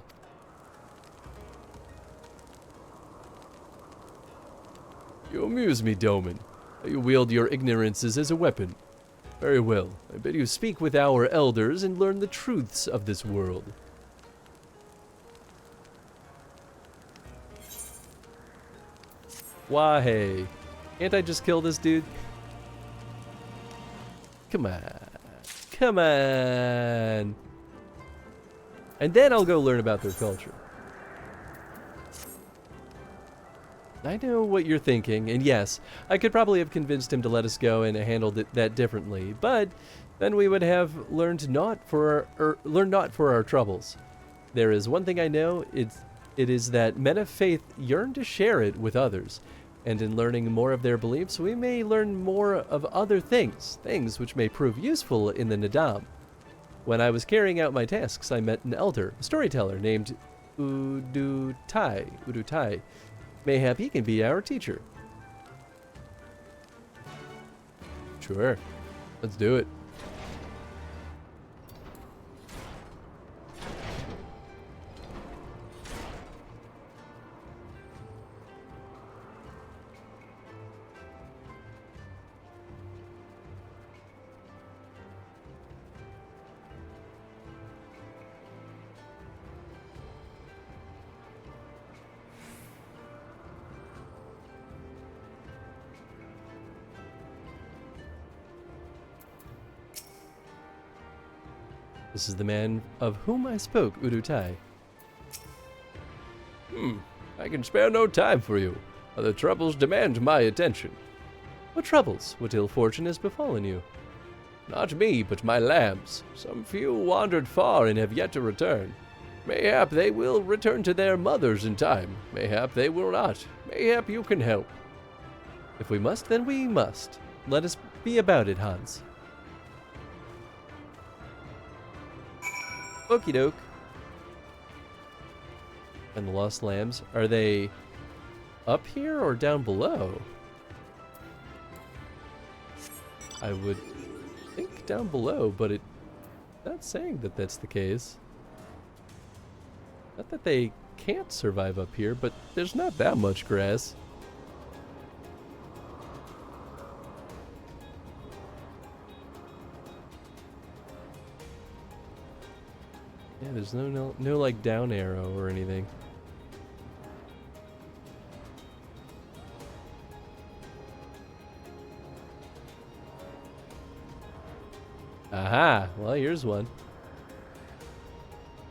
You amuse me, Doman. You wield your ignorances as a weapon. Very well. I bid you speak with our elders and learn the truths of this world. Why, hey. Can't I just kill this dude? Come on. Come on. And then I'll go learn about their culture. I know what you're thinking, and yes, I could probably have convinced him to let us go and handled that differently, but then we would have learned not for our troubles. There is one thing I know, it is that men of faith yearn to share it with others, and in learning more of their beliefs, we may learn more of other things which may prove useful in the Nadam. When I was carrying out my tasks, I met an elder, a storyteller named Udutai. Mayhap he can be our teacher. Sure. Let's do it. This is the man of whom I spoke, Udutai. I can spare no time for you. Other troubles demand my attention. What troubles? What ill fortune has befallen you? Not me, but my lambs. Some few wandered far and have yet to return. Mayhap they will return to their mothers in time. Mayhap they will not. Mayhap you can help. If we must, then we must. Let us be about it, Hans. Okie doke. And the lost lambs, are they up here or down below? I would think down below, but it's not saying that that's the case. Not that they can't survive up here, but there's not that much grass. Yeah, there's no like down arrow or anything. Aha! Well, here's one.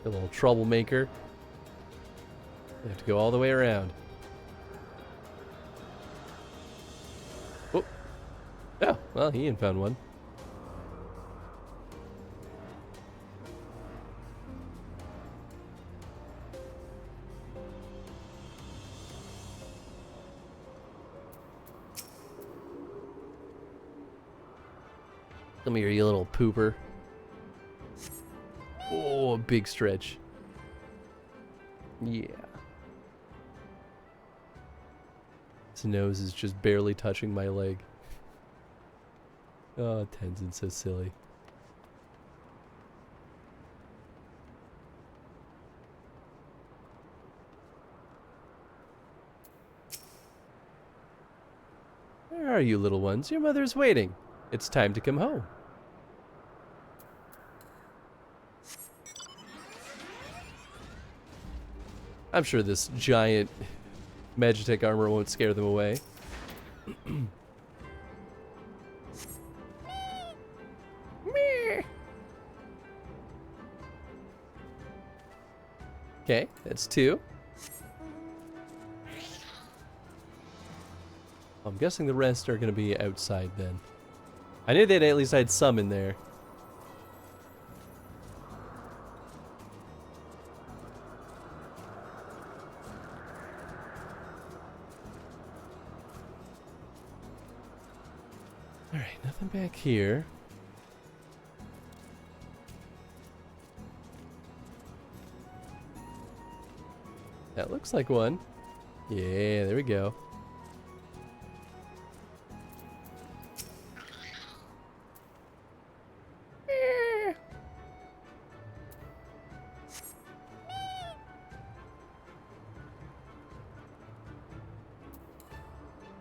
A little troublemaker. You have to go all the way around. Oh! Oh, well, Ian found one. Come here, you little pooper. Oh, a big stretch. Yeah. His nose is just barely touching my leg. Oh, Tenzin's so silly. Where are you, little ones? Your mother's waiting. It's time to come home. I'm sure this giant Magitech armor won't scare them away. Okay, that's two. I'm guessing the rest are going to be outside then. I knew they'd at least had some in there. Alright, nothing back here. That looks like one. Yeah, there we go.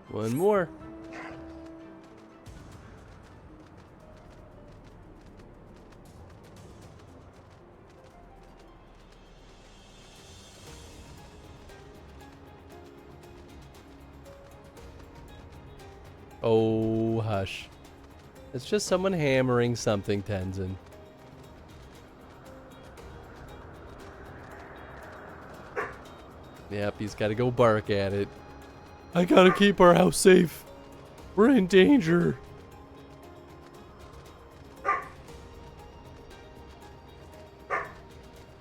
One more. Oh, hush. It's just someone hammering something, Tenzin. Yep, he's got to go bark at it. I gotta keep our house safe. We're in danger.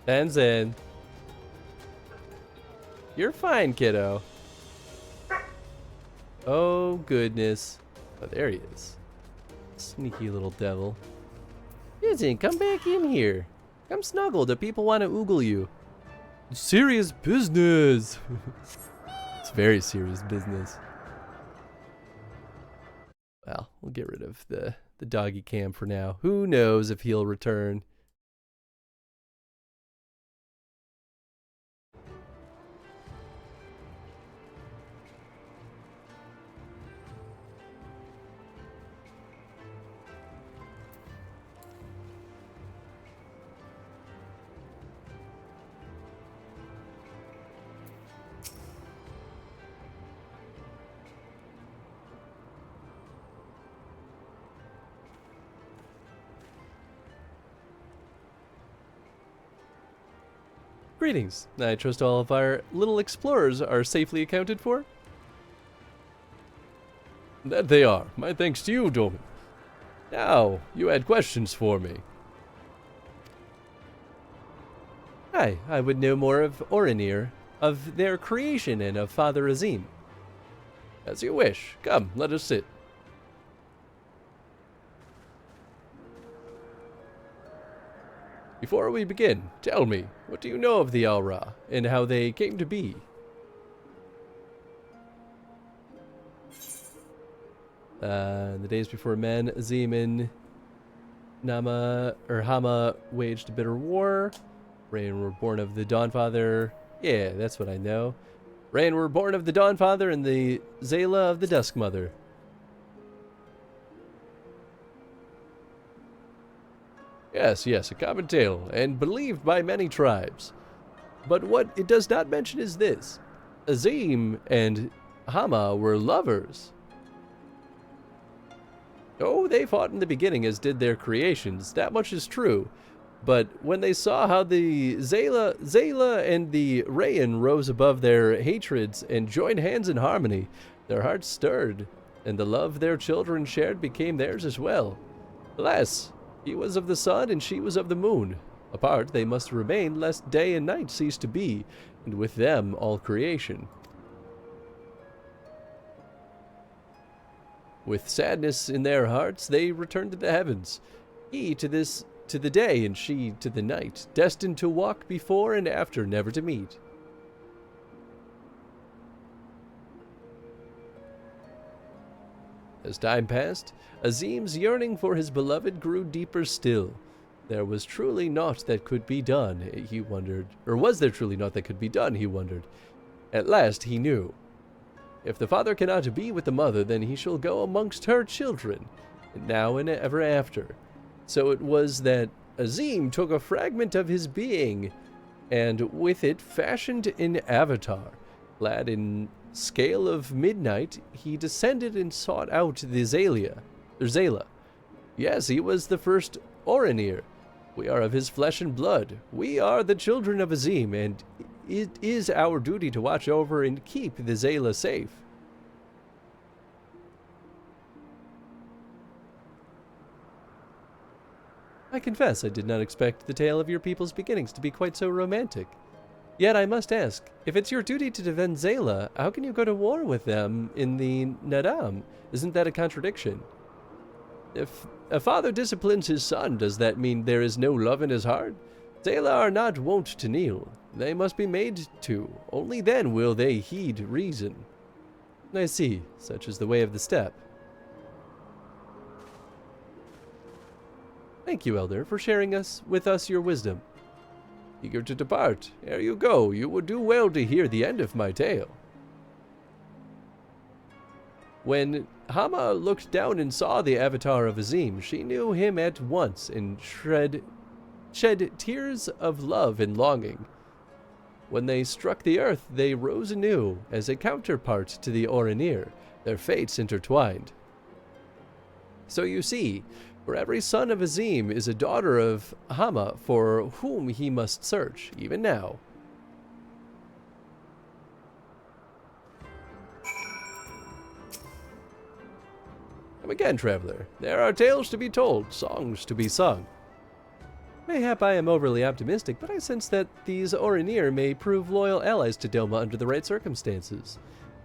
Tenzin. You're fine, kiddo. Oh, goodness. Oh, there he is. Sneaky little devil. Tenzin, come back in here. Come snuggle. The people want to oogle you. Serious business. It's very serious business. Well, we'll get rid of the doggy cam for now. Who knows if he'll return. Greetings. I trust all of our little explorers are safely accounted for? That they are. My thanks to you, Doman. Now, you had questions for me. Hi, I would know more of Orinir, of their creation, and of Father Azim. As you wish. Come, let us sit. Before we begin, tell me, what do you know of the Al-Ra, and how they came to be? In the days before men, Azim and Hama waged a bitter war. Rain were born of the Dawnfather. Yeah, that's what I know. Rain were born of the Dawnfather and the Zayla of the Duskmother. Yes, a common tale, and believed by many tribes. But what it does not mention is this. Azim and Hama were lovers. Oh, they fought in the beginning as did their creations, that much is true. But when they saw how the Zayla and the Rayan rose above their hatreds and joined hands in harmony, their hearts stirred, and the love their children shared became theirs as well. Alas, he was of the sun and she was of the moon. Apart they must remain, lest day and night cease to be, and with them all creation. With sadness in their hearts, they returned to the heavens, he to the day and she to the night, destined to walk before and after, never to meet. As time passed, Azim's yearning for his beloved grew deeper still. There was truly naught that could be done, he wondered. Or was there truly naught that could be done, he wondered. At last he knew. If the father cannot be with the mother, then he shall go amongst her children, now and ever after. So it was that Azim took a fragment of his being, and with it fashioned an avatar. Clad in scale of midnight, he descended and sought out the Zayla. Yes, he was the first Orinir. We are of his flesh and blood. We are the children of Azim, and it is our duty to watch over and keep the Zayla safe. I confess I did not expect the tale of your people's beginnings to be quite so romantic. Yet I must ask, if it's your duty to defend Zayla, how can you go to war with them in the Nadam? Isn't that a contradiction? If a father disciplines his son, does that mean there is no love in his heart? Zayla are not wont to kneel. They must be made to. Only then will they heed reason. I see. Such is the way of the steppe. Thank you, Elder, for sharing with us your wisdom. Eager to depart. Ere you go, you would do well to hear the end of my tale. When Hama looked down and saw the avatar of Azim, she knew him at once and shed tears of love and longing. When they struck the earth, they rose anew as a counterpart to the Orinir, their fates intertwined. So you see, for every son of Azim is a daughter of Hama for whom he must search, even now. Come again, traveler. There are tales to be told, songs to be sung. Mayhap I am overly optimistic, but I sense that these Orinir may prove loyal allies to Doma under the right circumstances.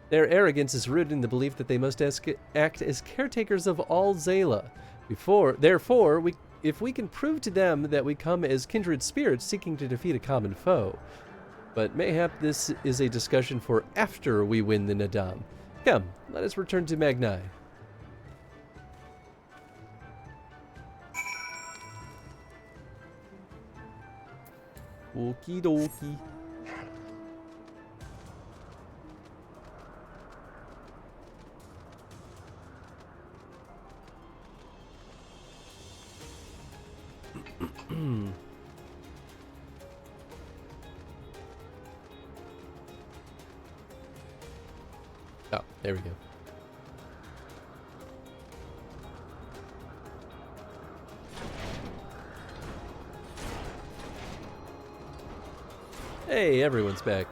Their arrogance is rooted in the belief that they must act as caretakers of all Zayla. Therefore, if we can prove to them that we come as kindred spirits seeking to defeat a common foe. But mayhap this is a discussion for after we win the Nadam. Come, let us return to Magnai. Okie dokie. Oh, there we go. Hey, everyone's back.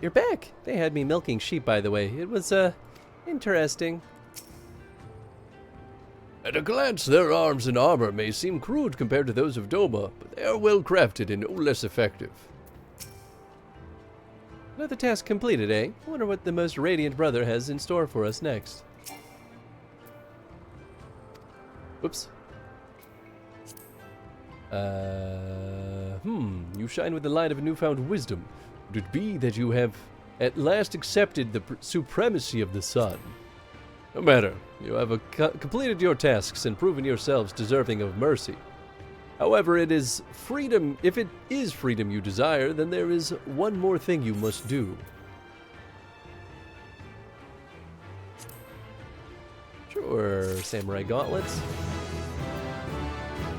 You're back! They had me milking sheep, by the way. It was, interesting. At a glance, their arms and armor may seem crude compared to those of Doma, but they are well crafted and no less effective. Another task completed, eh? I wonder what the most radiant brother has in store for us next. Whoops. You shine with the light of a newfound wisdom. Would it be that you have at last accepted the supremacy of the sun? No matter, you have completed your tasks and proven yourselves deserving of mercy. However, it is freedom. If it is freedom you desire, then there is one more thing you must do. Sure, samurai gauntlets.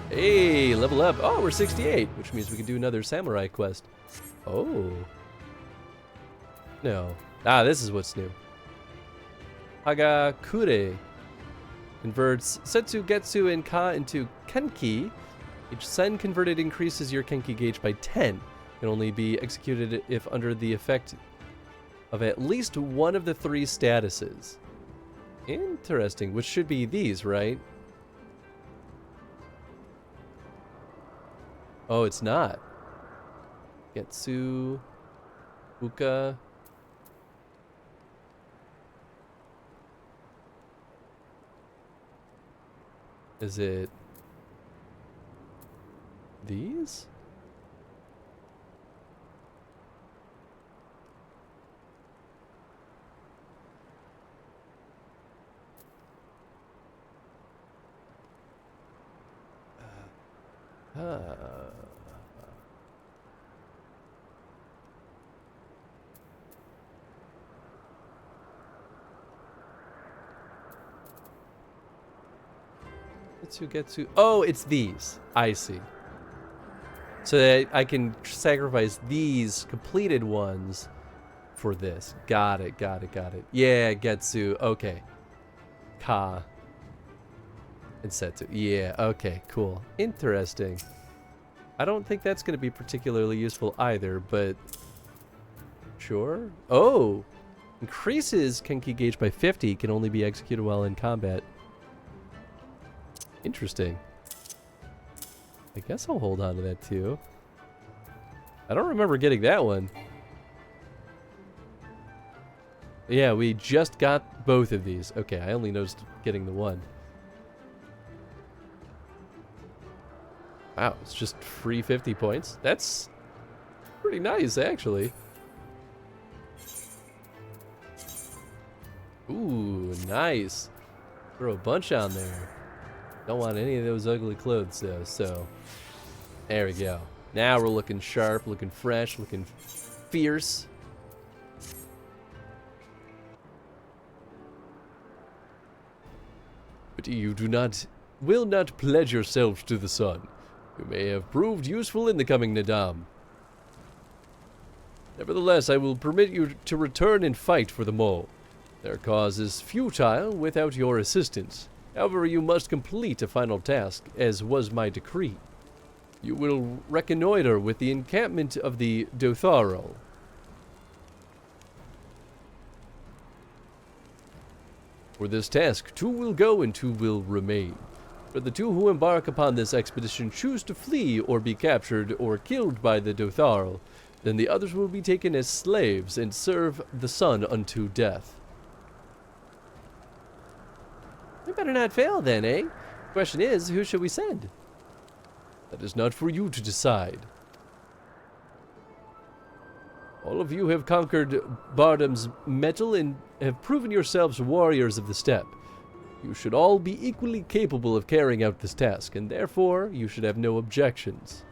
Hey, level up. Oh, we're 68, which means we can do another samurai quest. Oh. No. Ah, this is what's new. Hagakure converts Setsu, Getsu, and Ka into Kenki. Each sen converted increases your Kenki gauge by 10. Can only be executed if under the effect of at least one of the 3 statuses. Interesting, which should be these, right? Oh, it's not. Getsu, Uka. Is it these? Getsu. Oh, it's these. I see. So that I can sacrifice these completed ones for this. Got it, got it, got it. Yeah, Getsu. Okay. Ka. And Setsu. Yeah, okay, cool. Interesting. I don't think that's going to be particularly useful either, but sure. Oh! Increases Kenki gauge by 50, can only be executed while in combat. Interesting. I guess I'll hold on to that too. I don't remember getting that one. Yeah, we just got both of these. Okay, I only noticed getting the one. Wow, it's just free 50 points. That's pretty nice, actually. Ooh, nice. Throw a bunch on there. Don't want any of those ugly clothes, though, so... There we go. Now we're looking sharp, looking fresh, looking fierce. But you will not pledge yourselves to the sun. You may have proved useful in the coming Nadam. Nevertheless, I will permit you to return and fight for the mole. Their cause is futile without your assistance. However, you must complete a final task, as was my decree. You will reconnoiter with the encampment of the Dotharo. For this task, 2 will go and 2 will remain. For the 2 who embark upon this expedition choose to flee or be captured or killed by the Dotharo, then the others will be taken as slaves and serve the sun unto death. We better not fail then, eh? Question is, who should we send? That is not for you to decide. All of you have conquered Bardam's metal and have proven yourselves warriors of the steppe. You should all be equally capable of carrying out this task, and therefore you should have no objections.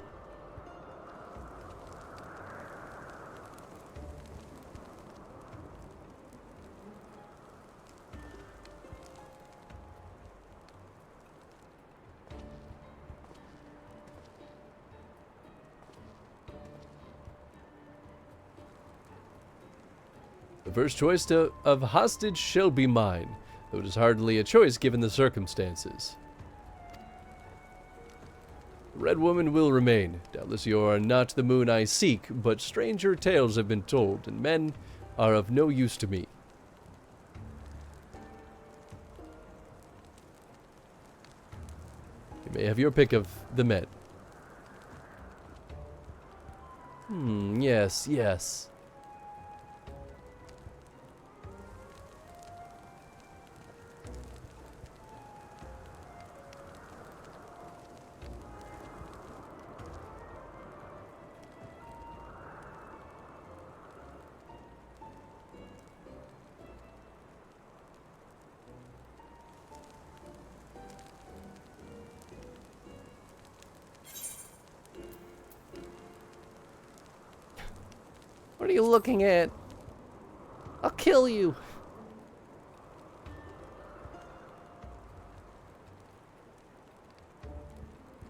The first choice of hostage shall be mine, though it is hardly a choice given the circumstances. The Red Woman will remain. Doubtless you are not the moon I seek, but stranger tales have been told, and men are of no use to me. You may have your pick of the men. Yes, yes. What are you looking at? I'll kill you.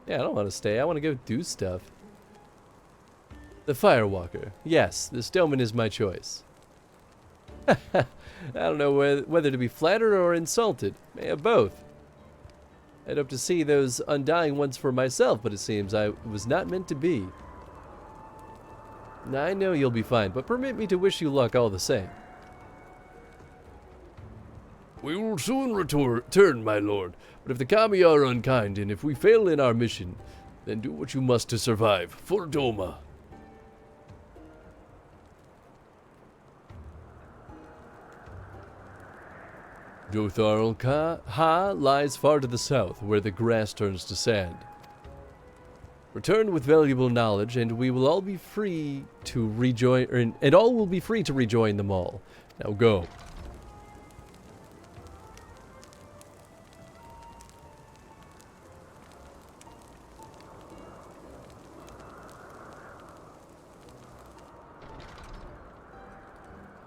Yeah, I don't want to stay. I want to go do stuff. The Firewalker. Yes, this Doman is my choice. I don't know whether to be flattered or insulted. May have both. I'd hope to see those undying ones for myself, but it seems I was not meant to be. Now, I know you'll be fine, but permit me to wish you luck all the same. We will soon return, my lord, but if the Kami are unkind, and if we fail in our mission, then do what you must to survive, for Doma. Dotharl Ha lies far to the south, where the grass turns to sand. Return with valuable knowledge, and we will all be free to rejoin, and all will be free to rejoin them all. Now go.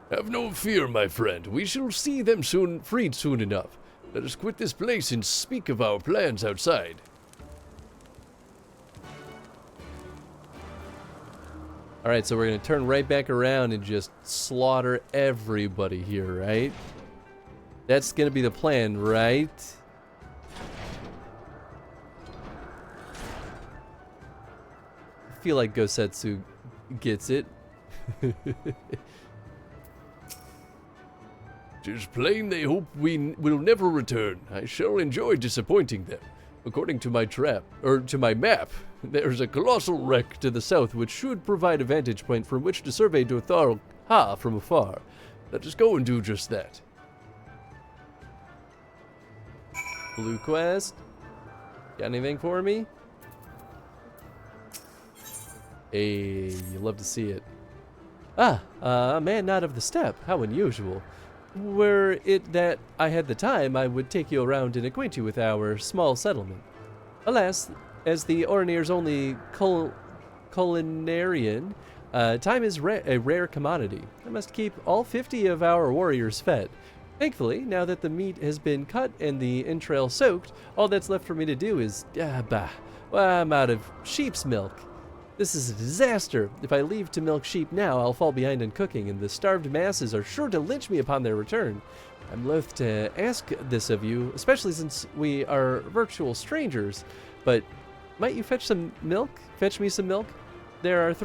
Have no fear, my friend. We shall see them freed soon enough. Let us quit this place and speak of our plans outside. Alright, so we're going to turn right back around and just slaughter everybody here, right? That's going to be the plan, right? I feel like Gosetsu gets it. 'Tis plain they hope we will never return. I shall enjoy disappointing them. According to my map, there's a colossal wreck to the south which should provide a vantage point from which to survey Dotharl Ha from afar. Let us go and do just that. Blue quest. Got anything for me? Hey, you love to see it. Ah, a man not of the steppe. How unusual. Were it that I had the time, I would take you around and acquaint you with our small settlement. Alas, as the Orinir's only culinarian, time is a rare commodity. I must keep all 50 of our warriors fed. Thankfully, now that the meat has been cut and the entrail soaked, all that's left for me to do is, I'm out of sheep's milk. This is a disaster. If I leave to milk sheep now, I'll fall behind in cooking, and the starved masses are sure to lynch me upon their return. I'm loath to ask this of you, especially since we are virtual strangers, but might you fetch some milk? Fetch me some milk? There are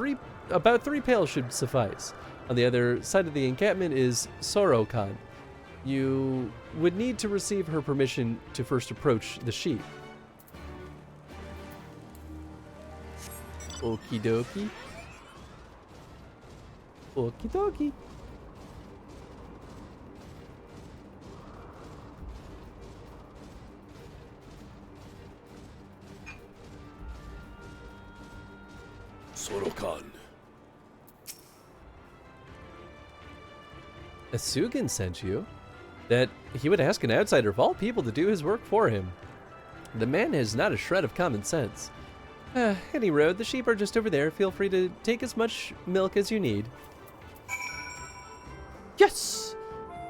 about 3 pails should suffice. On the other side of the encampment is Sorokan. You would need to receive her permission to first approach the sheep. Okie dokie. Okie dokie. Sorokan. Asugan sent you? That he would ask an outsider of all people to do his work for him. The man has not a shred of common sense. Any road, the sheep are just over there. Feel free to take as much milk as you need. Yes!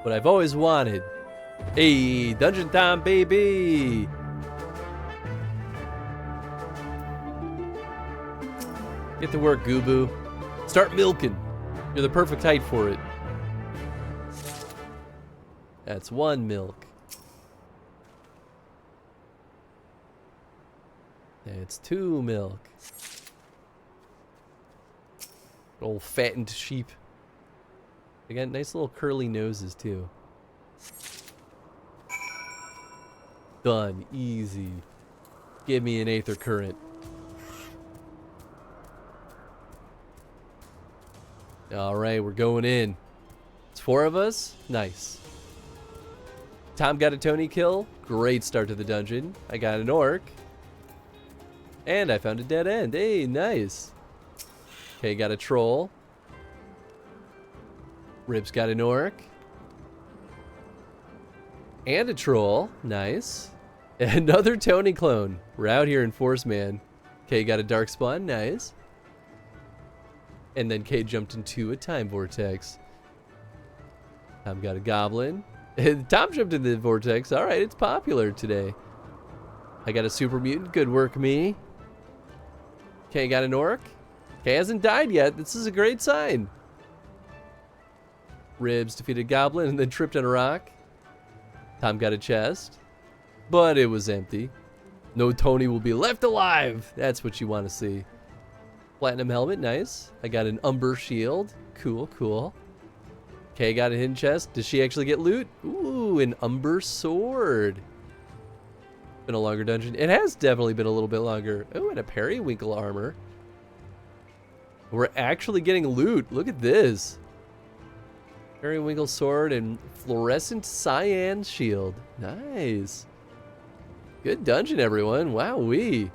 What I've always wanted. Hey, dungeon time, baby! Get to work, Goobu. Start milking. You're the perfect height for it. That's 1 milk. That's 2 milk. Old fattened sheep. They got nice little curly noses too. Done. Easy. Give me an aether current. Alright, we're going in. It's 4 of us. Nice. Tom got a Tony kill. Great start to the dungeon. I got an orc. And I found a dead end. Hey, nice. Okay, got a troll. Ribs got an orc. And a troll. Nice. Another Tony clone. We're out here in Force Man. Okay, got a dark spawn. Nice. And then Kay jumped into a time vortex. Tom got a goblin. Tom jumped into the vortex. All right, it's popular today. I got a super mutant. Good work, me. Okay, got an orc. Okay, hasn't died yet. This is a great sign. Ribs defeated goblin and then tripped on a rock. Tom got a chest, but it was empty. No Tony will be left alive. That's what you want to see. Platinum helmet, nice. I got an umber shield. Cool, cool. Okay, got a hidden chest. Does she actually get loot? Ooh, an umber sword. Been a longer dungeon. It has definitely been a little bit longer. Oh, and a periwinkle armor. We're actually getting loot. Look at this. Periwinkle sword and fluorescent cyan shield. Nice. Good dungeon, everyone. Wowee.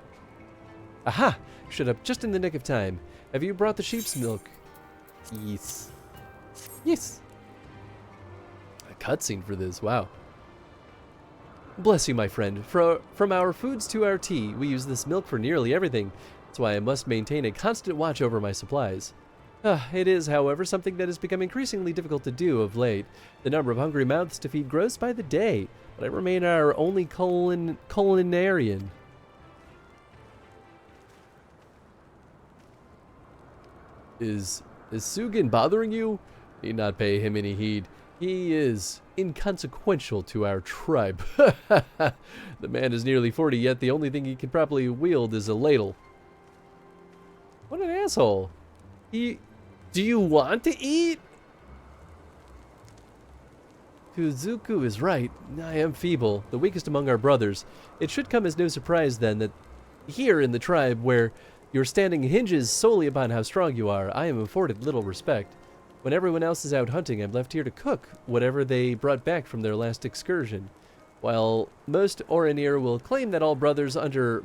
Aha! Shut up just in the nick of time. Have you brought the sheep's milk? Yes. Yes. A cutscene for this. Wow. Bless you, my friend. From our foods to our tea, we use this milk for nearly everything. That's why I must maintain a constant watch over my supplies. It is, however, something that has become increasingly difficult to do of late. The number of hungry mouths to feed grows by the day, but I remain our only culinarian. Is Sugan bothering you? Need not pay him any heed. He is inconsequential to our tribe. The man is nearly 40, yet the only thing he can properly wield is a ladle. What an asshole. Do you want to eat? Kuzuku is right. I am feeble, the weakest among our brothers. It should come as no surprise then that here in the tribe where your standing hinges solely upon how strong you are, I am afforded little respect. When everyone else is out hunting, I'm left here to cook whatever they brought back from their last excursion. While most Orinir will claim that all brothers under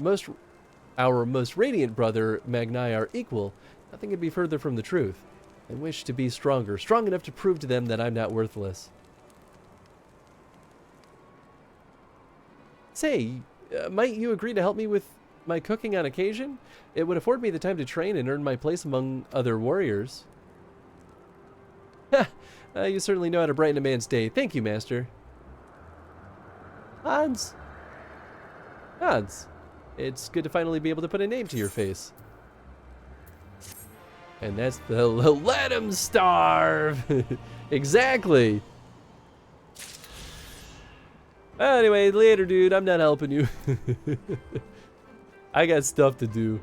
our most radiant brother, Magnai, are equal, nothing could be further from the truth. I wish to be stronger, strong enough to prove to them that I'm not worthless. Say, might you agree to help me with my cooking on occasion? It would afford me the time to train and earn my place among other warriors. You certainly know how to brighten a man's day. Thank you, Master. Hans. Hans. It's good to finally be able to put a name to your face. And that's the let him starve. Exactly. Anyway, later, dude. I'm not helping you. I got stuff to do.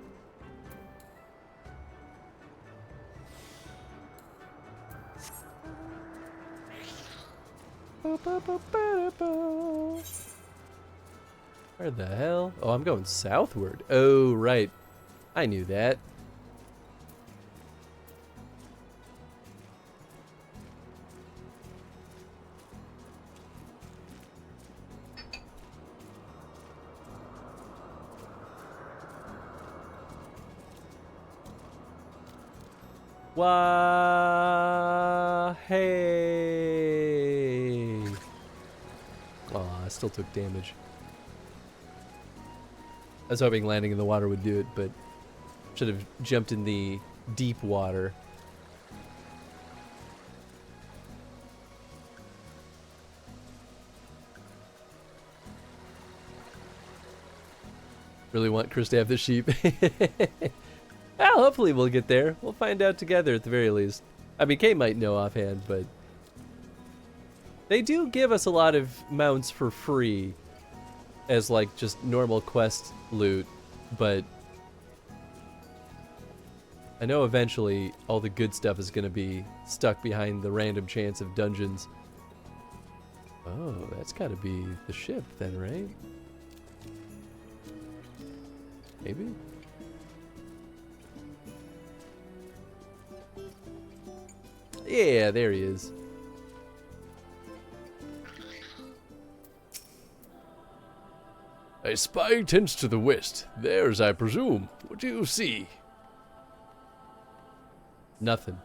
Where the hell? Oh, I'm going southward. Oh, right. I knew that. Wah, hey. Oh, I still took damage. I was hoping landing in the water would do it, but should have jumped in the deep water. Really want Chris to have the sheep. Well, hopefully we'll get there. We'll find out together at the very least. I mean, Kay might know offhand, but they do give us a lot of mounts for free as like just normal quest loot, but I know eventually all the good stuff is going to be stuck behind the random chance of dungeons. Oh, that's got to be the ship then, right? Maybe? Yeah, there he is. I spy tents to the west. Theirs, I presume. What do you see? Nothing.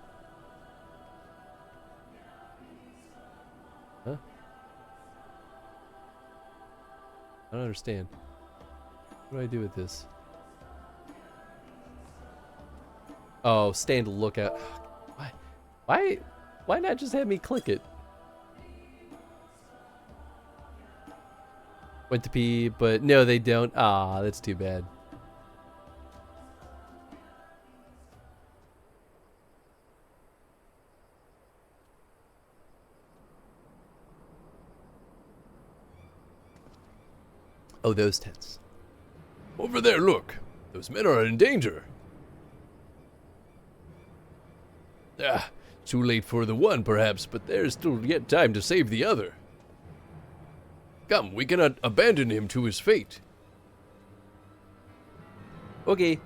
Huh? I don't understand. What do I do with this? Oh, stand lookout. Why not just have me click it? Went to pee, but no, they don't. Ah, that's too bad. Oh, those tents. Over there, look. Those men are in danger. Ah, too late for the one, perhaps, but there's still yet time to save the other. Come, we cannot abandon him to his fate. Okay.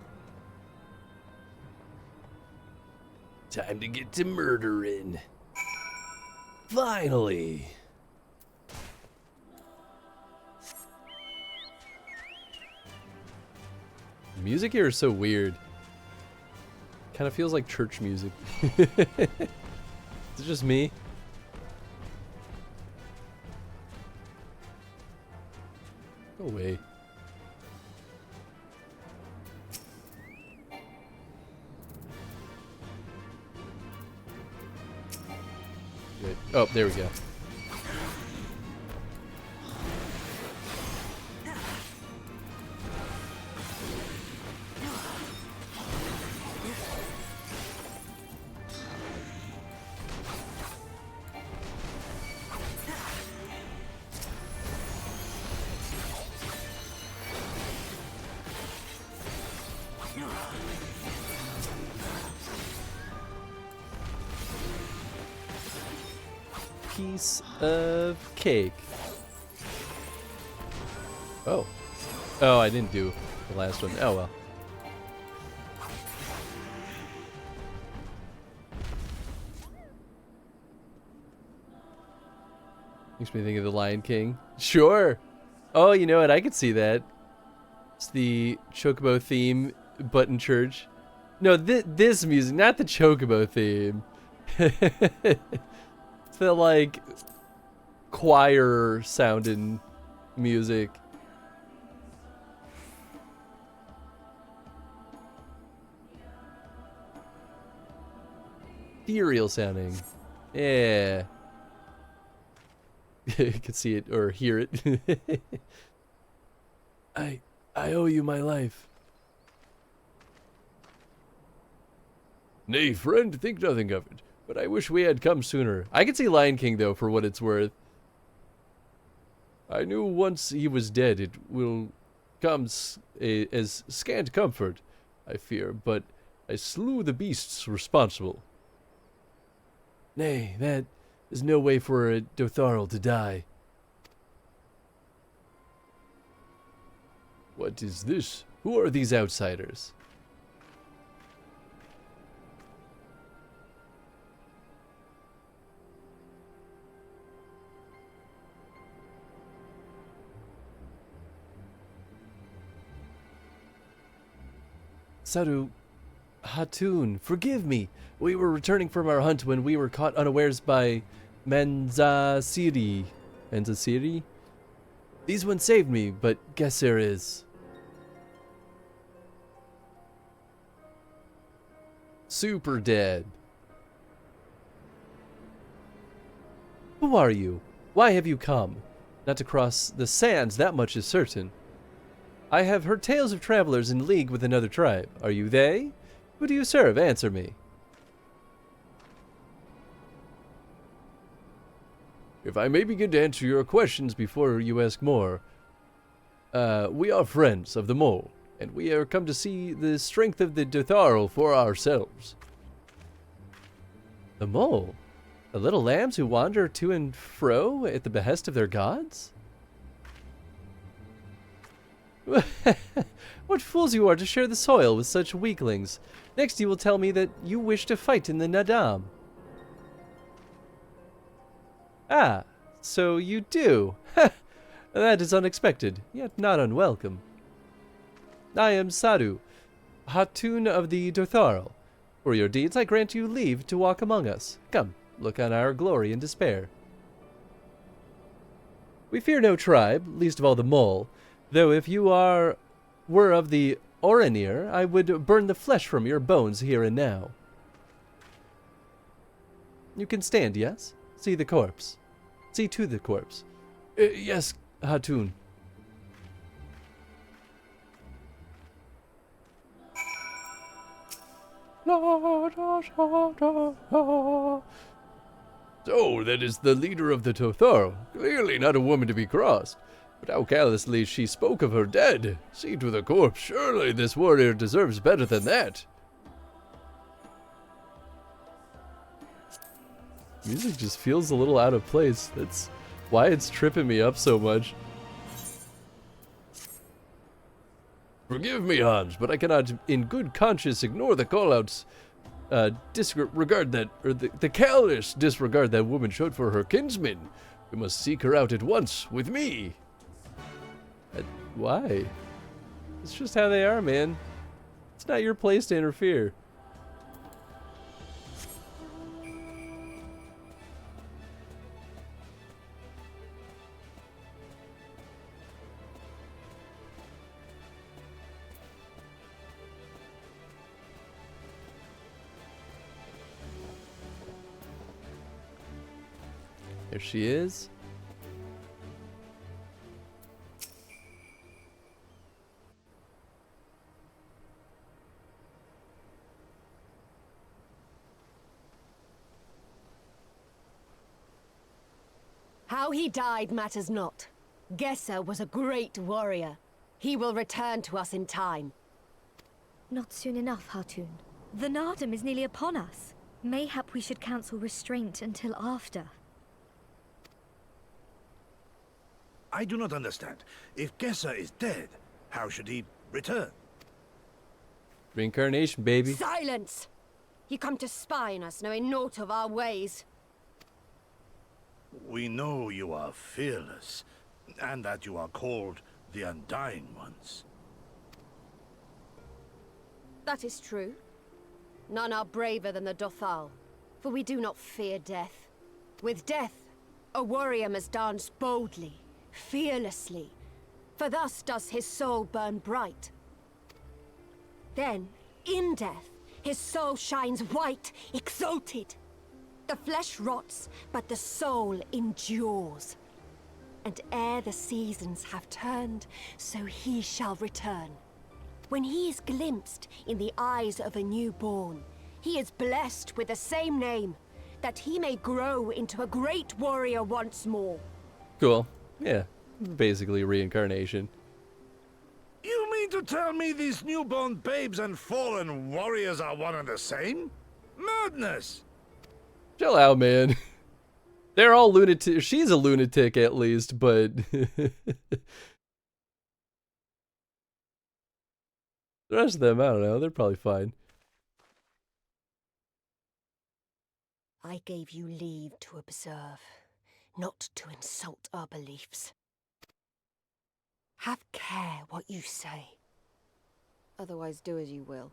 Time to get to murdering. Finally. The music here is so weird. Kind of feels like church music. Is it just me? Go away. Good. Oh, there we go. Piece of cake. Oh. Oh, I didn't do the last one. Oh well. Makes me think of the Lion King. Sure. Oh, you know what? I could see that. It's the Chocobo theme, but in church. No, this music, not the Chocobo theme. It's the, like, choir sounding music. Ethereal sounding. Yeah. You can see it or hear it. I owe you my life. Nay, friend, think nothing of it. But I wish we had come sooner. I can see Lion King, though, for what it's worth. I knew once he was dead it will come as scant comfort, I fear, but I slew the beasts responsible. Nay, that is no way for a Dotharl to die. What is this? Who are these outsiders? Saru, Hatun, forgive me. We were returning from our hunt when we were caught unawares by Manzasiri. Manzasiri? These ones saved me, but Gesser is super dead. Who are you? Why have you come? Not to cross the sands, that much is certain. I have heard tales of travelers in league with another tribe. Are you they? Who do you serve? Answer me. If I may begin to answer your questions before you ask more. We are friends of the mole, and we are come to see the strength of the Dotharl for ourselves. The mole? The little lambs who wander to and fro at the behest of their gods? What fools you are to share the soil with such weaklings. Next you will tell me that you wish to fight in the Nadam. Ah, so you do. That is unexpected, yet not unwelcome. I am Saru, Hatun of the Dotharl. For your deeds I grant you leave to walk among us. Come, look on our glory and despair. We fear no tribe, least of all the mole, though if you were of the Orenir, I would burn the flesh from your bones here and now. You can stand, yes? See the corpse. See to the corpse. Yes, Hatun. So, that is the leader of the Dotharl. Clearly not a woman to be crossed. But how callously she spoke of her dead. See to the corpse. Surely this warrior deserves better than that. Music just feels a little out of place. That's why it's tripping me up so much. Forgive me, Hans, but I cannot in good conscience ignore the callouts. Disregard that, or the callous disregard that woman showed for her kinsman. We must seek her out at once, with me. Why? It's just how they are, man. It's not your place to interfere. There she is. How he died matters not. Gesser was a great warrior. He will return to us in time. Not soon enough, Hatun. The Nardam is nearly upon us. Mayhap we should counsel restraint until after. I do not understand. If Gesser is dead, how should he return? Reincarnation, baby. Silence! You come to spy on us, knowing naught of our ways. We know you are fearless, and that you are called the Undying Ones. That is true. None are braver than the Dothal, for we do not fear death. With death, a warrior must dance boldly, fearlessly, for thus does his soul burn bright. Then, in death, his soul shines white, exalted. The flesh rots, but the soul endures. And ere the seasons have turned, so he shall return. When he is glimpsed in the eyes of a newborn, he is blessed with the same name, that he may grow into a great warrior once more. Cool. Yeah, basically reincarnation. You mean to tell me these newborn babes and fallen warriors are one and the same? Madness! Chill out, man. They're all lunatic. She's a lunatic at least, but the rest of them, I don't know. They're probably fine. I gave you leave to observe, not to insult our beliefs. Have care what you say. Otherwise, do as you will.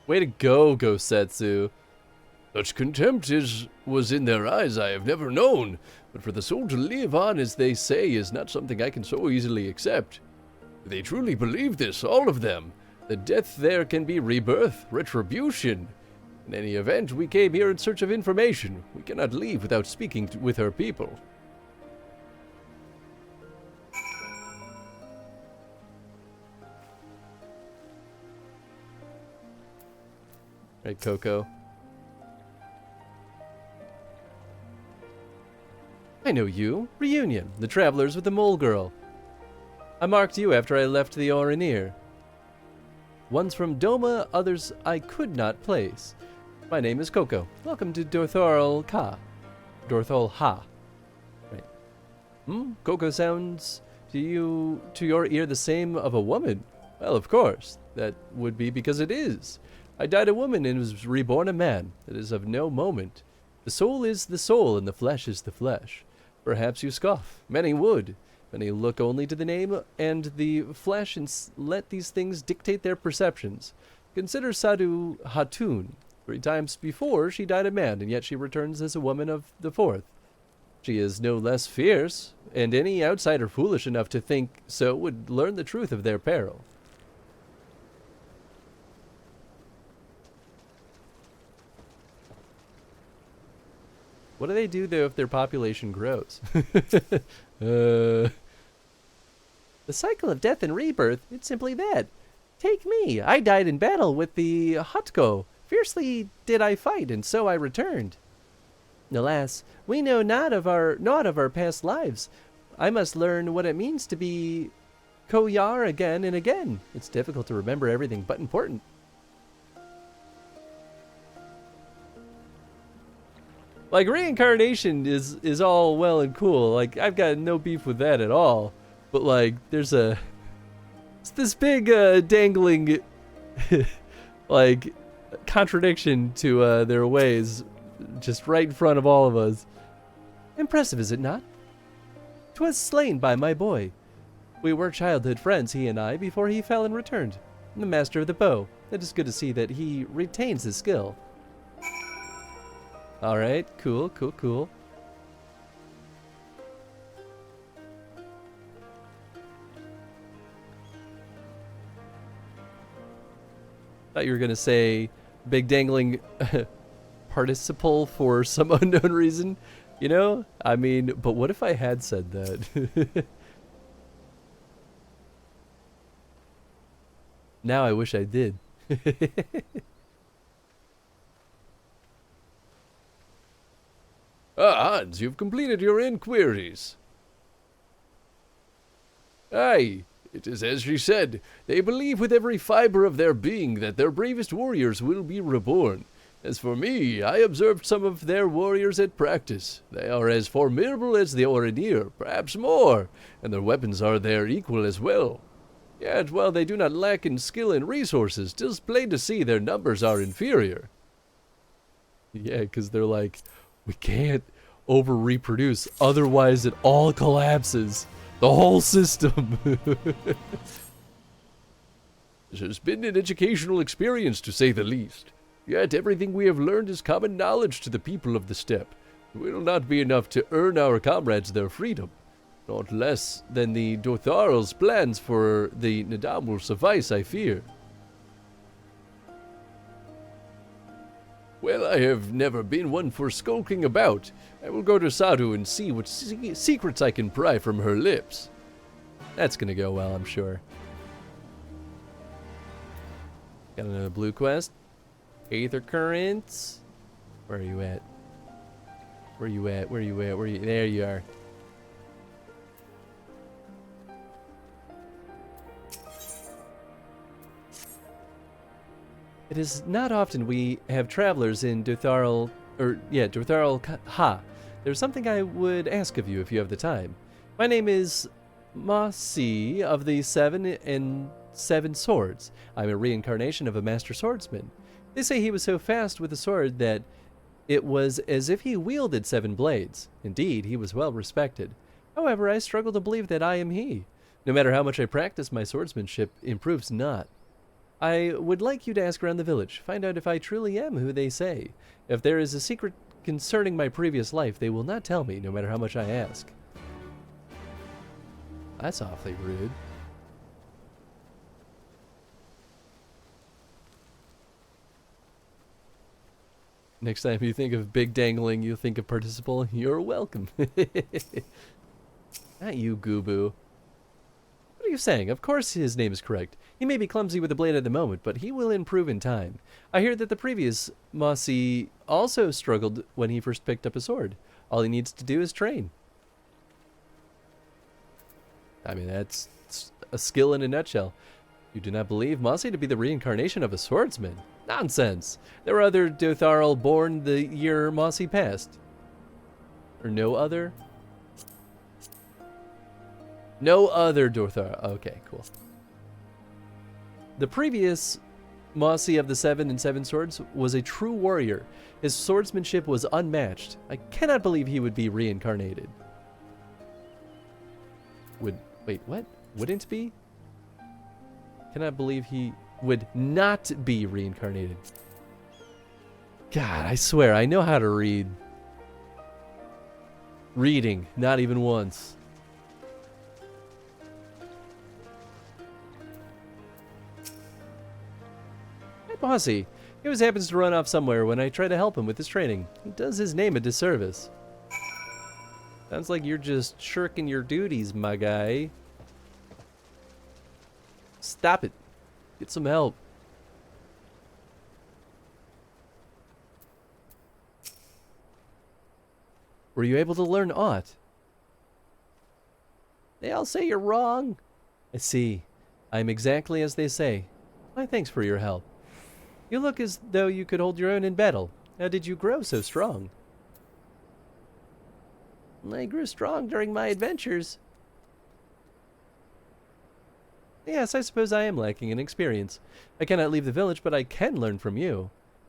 Way to go, Gosetsu. Such contempt was in their eyes I have never known, but for the soul to live on as they say is not something I can so easily accept. They truly believe this, all of them, that death there can be rebirth, retribution. In any event, we came here in search of information. We cannot leave without speaking with our people. Right, Coco. I know you. Reunion. The travelers with the mole girl. I marked you after I left the Orinir. One's from Doma, others I could not place. My name is Coco. Welcome to Dorthal Ka. Dorthal Ha. Right. Coco sounds to your ear the same of a woman. Well, of course. That would be because it is. I died a woman and was reborn a man. It is of no moment. The soul is the soul, and the flesh is the flesh. Perhaps you scoff. Many would. Many look only to the name and the flesh and let these things dictate their perceptions. Consider Sadhu Hatun. 3 times before, she died a man, and yet she returns as a woman of the 4th. She is no less fierce, and any outsider foolish enough to think so would learn the truth of their peril. What do they do, though, if their population grows? The cycle of death and rebirth, it's simply that. Take me. I died in battle with the Hutko. Fiercely did I fight, and so I returned. Alas, we know naught of our past lives. I must learn what it means to be Koyar again and again. It's difficult to remember everything, but important. Like, reincarnation is all well and cool. Like, I've got no beef with that at all. But, like, it's this big, dangling, like, contradiction to, their ways, just right in front of all of us. Impressive, is it not? 'Twas slain by my boy. We were childhood friends, he and I, before he fell and returned. The master of the bow. It is good to see that he retains his skill. Alright, cool. Thought you were gonna say big dangling participle for some unknown reason. You know? I mean, but what if I had said that? Now I wish I did. Ah, Hans, you've completed your inquiries. Aye, It is as she said. They believe with every fiber of their being that their bravest warriors will be reborn. As for me, I observed some of their warriors at practice. They are as formidable as the Oreneer, perhaps more, and their weapons are their equal as well. Yet, while they do not lack in skill and resources, 'tis plain to see their numbers are inferior. Yeah, because they're like, we can't over-reproduce, otherwise it all collapses. The whole system. This has been an educational experience, to say the least. Yet everything we have learned is common knowledge to the people of the steppe. It will not be enough to earn our comrades their freedom. Not less than the Dotharl's plans for the Nadam will suffice, I fear. Well, I have never been one for skulking about. I will go to Sadhu and see what secrets I can pry from her lips. That's gonna go well, I'm sure. Got another blue quest. Aether Currents. Where are you at? Where you at? Where you at? Where you? There you are. It is not often we have travelers in Dotharl, Dotharl Ha. There's something I would ask of you if you have the time. My name is Mossy of the 7 and 7 Swords. I'm a reincarnation of a master swordsman. They say he was so fast with the sword that it was as if he wielded 7 blades. Indeed, he was well respected. However, I struggle to believe that I am he. No matter how much I practice, my swordsmanship improves not. I would like you to ask around the village, find out if I truly am who they say. If there is a secret concerning my previous life, they will not tell me, no matter how much I ask. That's awfully rude. Next time you think of big dangling, you think of participle, you're welcome. Not you, Goobo. What are you saying? Of course his name is correct. He may be clumsy with the blade at the moment, but he will improve in time. I hear that the previous Mossy also struggled when he first picked up a sword. All he needs to do is train. I mean, that's a skill in a nutshell. You do not believe Mossy to be the reincarnation of a swordsman? Nonsense! There were other Dotharl born the year Mossy passed. Or no other? No other Dotharl. Okay, cool. The previous Mossy of the 7 and 7 Swords was a true warrior. His swordsmanship was unmatched. I cannot believe he would be reincarnated. Wait, what? Wouldn't be? Cannot believe he would not be reincarnated. God, I swear, I know how to read. Reading, not even once. Mossy. He always happens to run off somewhere when I try to help him with his training. He does his name a disservice. Sounds like you're just shirking your duties, my guy. Stop it. Get some help. Were you able to learn aught? They all say you're wrong. I see. I'm exactly as they say. Why, thanks for your help. You look as though you could hold your own in battle. How did you grow so strong? I grew strong during my adventures. Yes, I suppose I am lacking in experience. I cannot leave the village, but I can learn from you.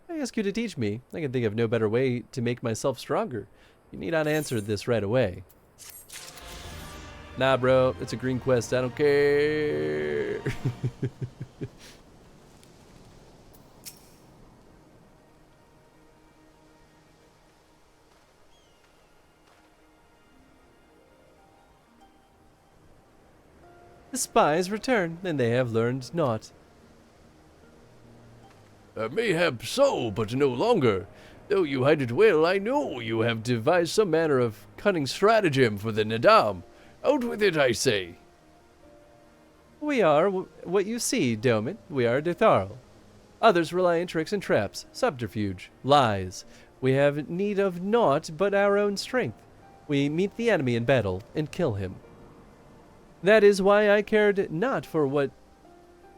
I ask you to teach me. I can think of no better way to make myself stronger. You need not answer this right away. Nah, bro. It's a green quest. I don't care. The spies return, and they have learned naught. Mayhap so, but no longer. Though you hide it well, I know you have devised some manner of cunning stratagem for the Nadam. Out with it, I say. We are what you see, Doman. We are Dotharl. Others rely on tricks and traps, subterfuge, lies. We have need of naught but our own strength. We meet the enemy in battle and kill him. That is why I cared not for what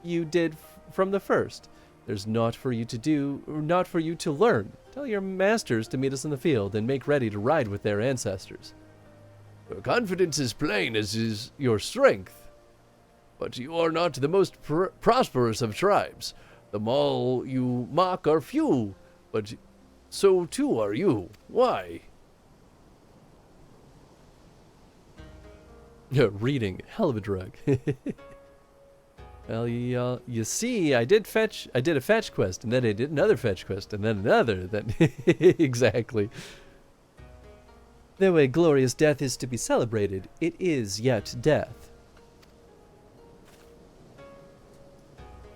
you did from the first. There's naught for you to do, or naught for you to learn. Tell your masters to meet us in the field and make ready to ride with their ancestors. Your confidence is plain as is your strength. But you are not the most prosperous of tribes. The Maul you mock are few, but so too are you. Why? Reading, hell of a drug. Well, you see, I did a fetch quest, and then I did another fetch quest, and then another, then exactly. Though a glorious death is to be celebrated, it is yet death.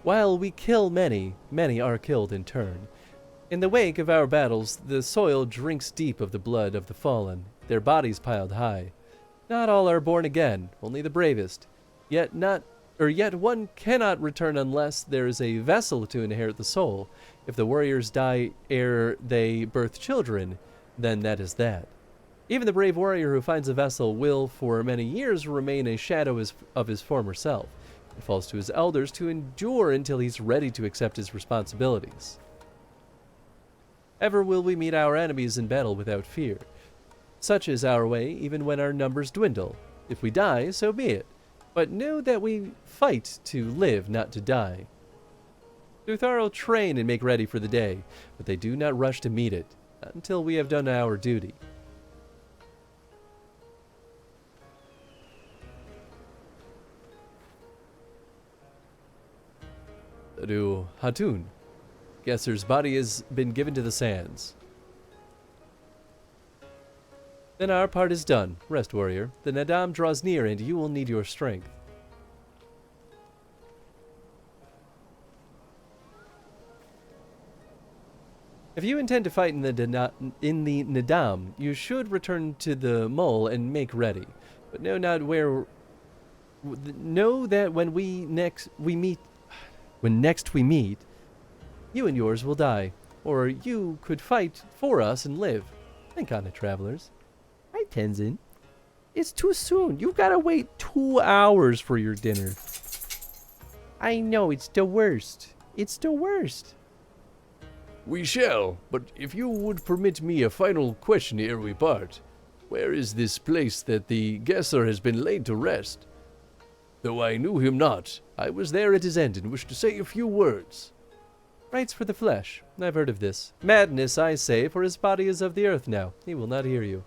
While we kill many, many are killed in turn. In the wake of our battles, the soil drinks deep of the blood of the fallen, their bodies piled high. Not all are born again, only the bravest. Yet one cannot return unless there is a vessel to inherit the soul. If the warriors die ere they birth children, then that is that. Even the brave warrior who finds a vessel will for many years remain a shadow of his former self. It falls to his elders to endure until he's ready to accept his responsibilities. Ever will we meet our enemies in battle without fear. Such is our way even when our numbers dwindle. If we die, so be it. But know that we fight to live, not to die. Dutharo train and make ready for the day, but they do not rush to meet it, until we have done our duty. To Hatun. Gesser's body has been given to the sands. Then our part is done. Rest, warrior. The Nadam draws near, and you will need your strength. If you intend to fight in the Nadam, you should return to the mole and make ready. But know not where. Know that when next we meet, you and yours will die, or you could fight for us and live. Think on it, travelers. Hi, Tenzin. It's too soon. You gotta wait 2 hours for your dinner. I know, it's the worst. It's the worst. We shall, but if you would permit me a final question ere we part. Where is this place that the Gesser has been laid to rest? Though I knew him not, I was there at his end and wished to say a few words. Rites for the flesh. I've heard of this. Madness, I say, for his body is of the earth now. He will not hear you.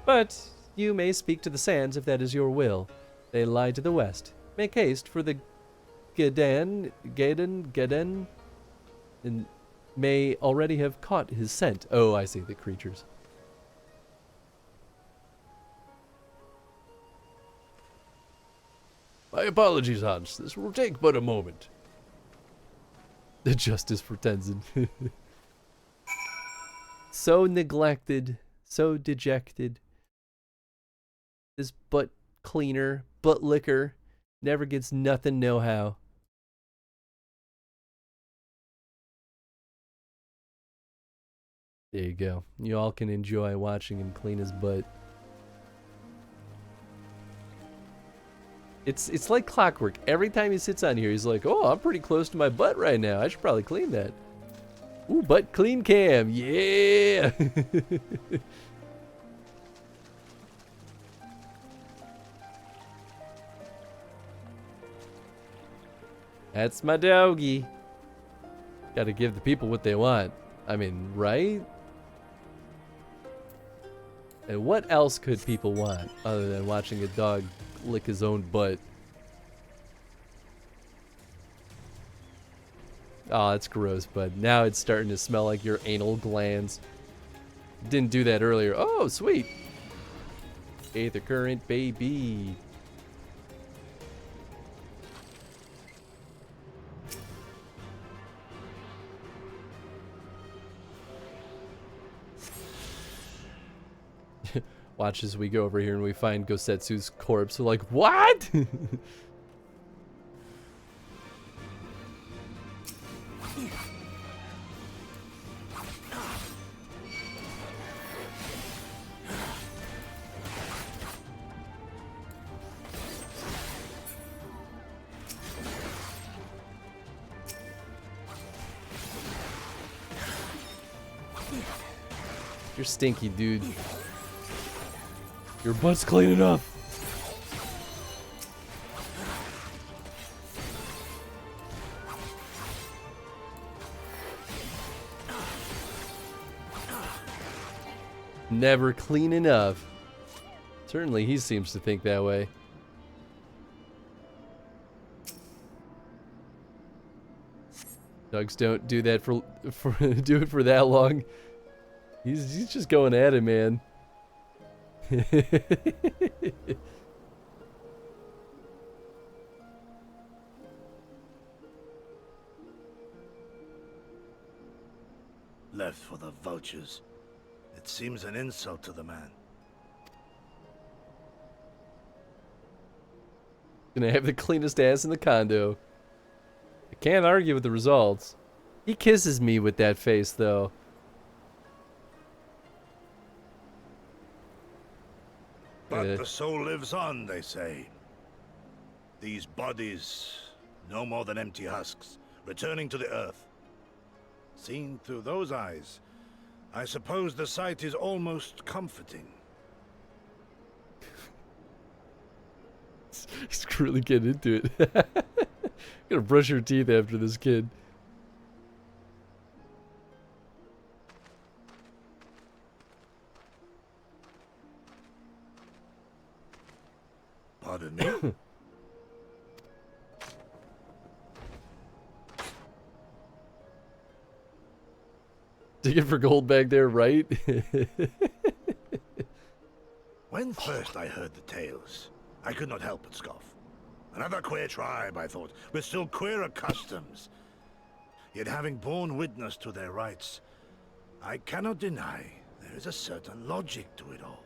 But you may speak to the sands if that is your will. They lie to the west. Make haste, for the Gaden, and may already have caught his scent. Oh, I see, the creatures. My apologies, Hans. This will take but a moment. The justice for Tenzin. So neglected, so dejected. This butt cleaner, butt licker, never gets nothing no how. There you go. You all can enjoy watching him clean his butt. It's like clockwork. Every time he sits on here, he's like, oh, I'm pretty close to my butt right now. I should probably clean that. Ooh, butt clean cam. Yeah! That's my doggy. Gotta give the people what they want. I mean, right? And what else could people want other than watching a dog lick his own butt? Oh, that's gross, but now it's starting to smell like your anal glands. Didn't do that earlier. Oh, sweet. Aether current, baby. Watch as we go over here and we find Gosetsu's corpse. We're like, what? You're stinky, dude. Your butt's clean enough. Never clean enough. Certainly he seems to think that way. Dogs don't do that for do it for that long. He's just going at it, man. Left for the vultures. It seems an insult to the man. Gonna have the cleanest ass in the condo. I can't argue with the results. He kisses me with that face, though. But the soul lives on, they say. These bodies, no more than empty husks, returning to the earth. Seen through those eyes, I suppose the sight is almost comforting. He's really getting into it. Gotta brush your teeth after this kid. Pardon me? Digging for gold back there, right? When first I heard the tales, I could not help but scoff. Another queer tribe, I thought, with still queerer customs. Yet having borne witness to their rites, I cannot deny there is a certain logic to it all.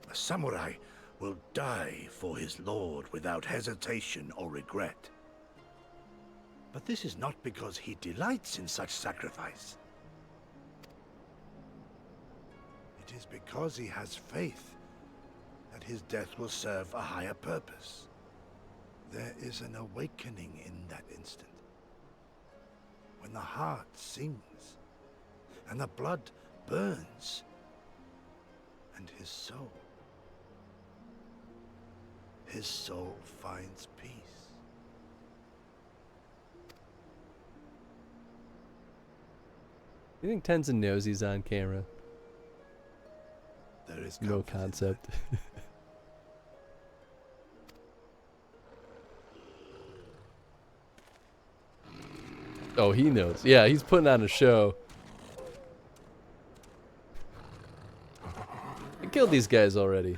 A samurai will die for his lord without hesitation or regret. But this is not because he delights in such sacrifice. It is because he has faith that his death will serve a higher purpose. There is an awakening in that instant. When the heart sings, and the blood burns, and his soul finds peace. You think Tenzin knows he's on camera? There is no concept. Oh, he knows. Yeah, he's putting on a show. I killed these guys already.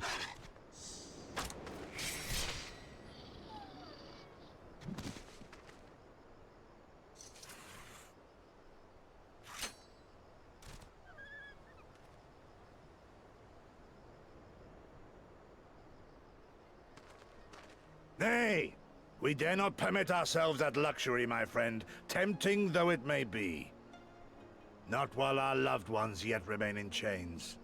Nay, we dare not permit ourselves that luxury, my friend, tempting though it may be. Not while our loved ones yet remain in chains.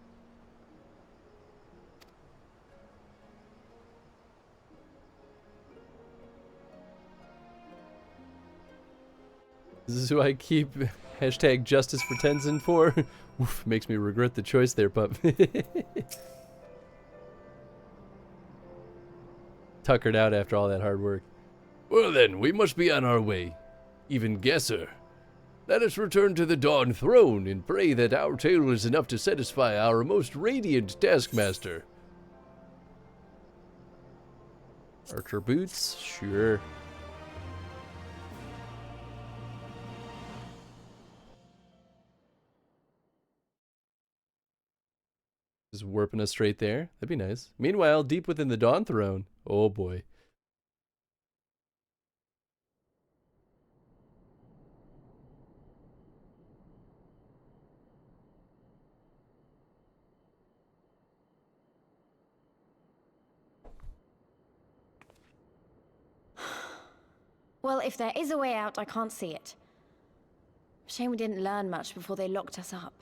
This is who I keep hashtag justice for Tenzin for. Oof, makes me regret the choice there, pup. Tuckered out after all that hard work. Well then, we must be on our way. Even guesser. Let us return to the Dawn Throne and pray that our tale is enough to satisfy our most radiant taskmaster. Archer boots? Sure. Just warping us straight there. That'd be nice. Meanwhile, deep within the Dawn Throne. Oh boy. Well, if there is a way out, I can't see it. Shame we didn't learn much before they locked us up.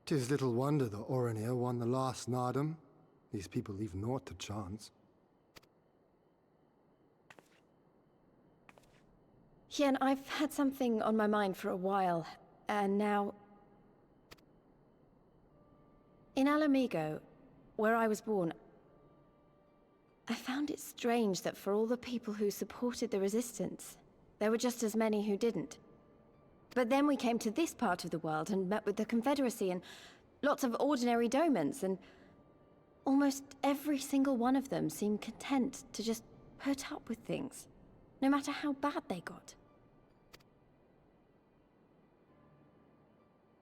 'Tis little wonder the Oranir won the last Nardum. These people leave naught to chance. Hien, I've had something on my mind for a while. And now... In Alamigo, where I was born, I found it strange that for all the people who supported the resistance, there were just as many who didn't. But then we came to this part of the world and met with the Confederacy and lots of ordinary domans, and almost every single one of them seemed content to just put up with things, no matter how bad they got.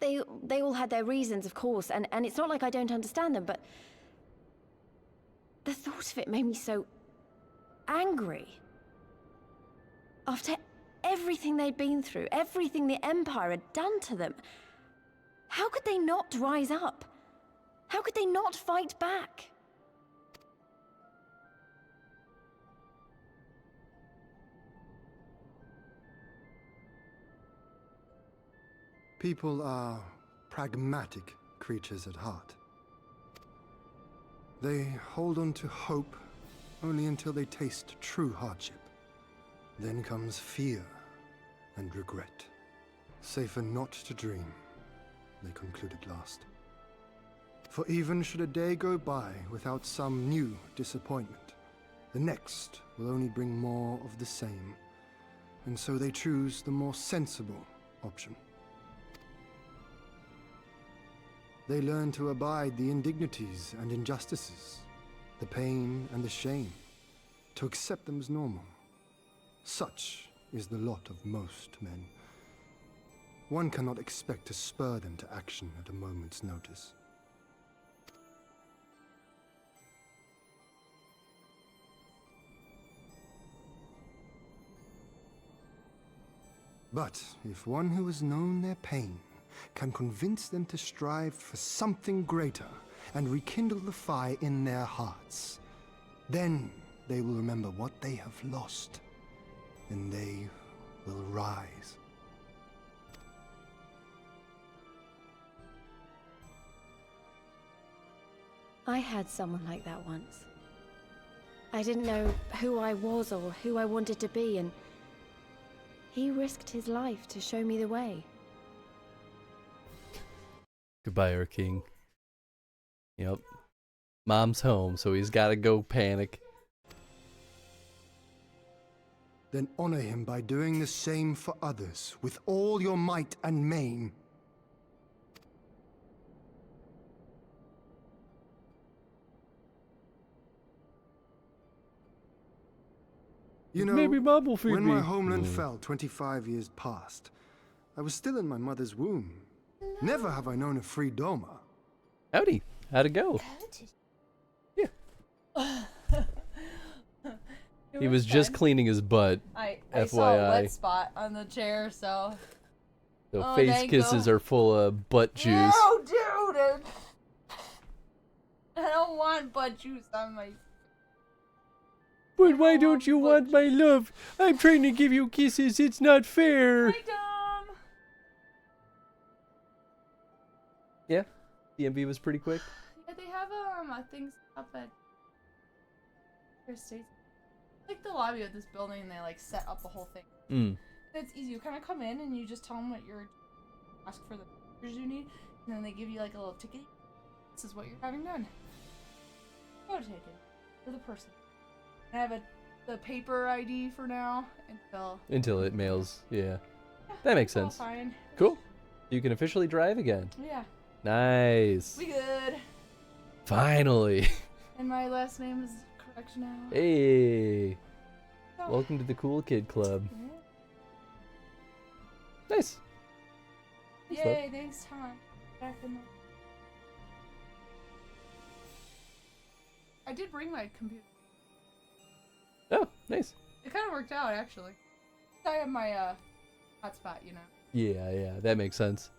They all had their reasons, of course, and it's not like I don't understand them, but the thought of it made me so angry. After everything they'd been through, everything the Empire had done to them, how could they not rise up? How could they not fight back? People are pragmatic creatures at heart. They hold on to hope only until they taste true hardship. Then comes fear and regret. Safer not to dream, they concluded last. For even should a day go by without some new disappointment, the next will only bring more of the same, and so they choose the more sensible option. They learn to abide the indignities and injustices, the pain and the shame, to accept them as normal. Such is the lot of most men. One cannot expect to spur them to action at a moment's notice. But if one who has known their pain can convince them to strive for something greater and rekindle the fire in their hearts, then they will remember what they have lost, and they will rise. I had someone like that once. I didn't know who I was or who I wanted to be, and he risked his life to show me the way. Goodbye, our king. Yep. Mom's home, so he's gotta go panic. Then honor him by doing the same for others, with all your might and main. You know, maybe Mom will feed when me. my homeland fell 25 years past, I was still in my mother's womb. Never have I known a free Doma. Howdy. How'd it go? He was just cleaning his butt. I FYI. saw a wet spot on the chair, so... So face kisses are full of butt juice. No, dude! I don't want butt juice on my... But why don't you want my love? I'm trying to give you kisses. It's not fair. Hi, Dom! Yeah, DMV was pretty quick. Yeah, they have things up at their states. Like the lobby of this building, and they like set up the whole thing. Mm. It's easy. You kind of come in and you just tell them what you're ask for the papers you need, and then they give you like a little ticket. This is what you're having done. Go take it for the person. I have the paper ID for now until it mails. Yeah, that makes sense. Fine. Cool. You can officially drive again. Yeah. Nice. We good. Finally. And my last name is correct now. Hey. Oh. Welcome to the cool kid club. Yeah. Nice. Yay! Thanks, Tom. Back in the... I did bring my computer. Oh, nice. It kind of worked out, actually. I have my hotspot, you know. Yeah, that makes sense.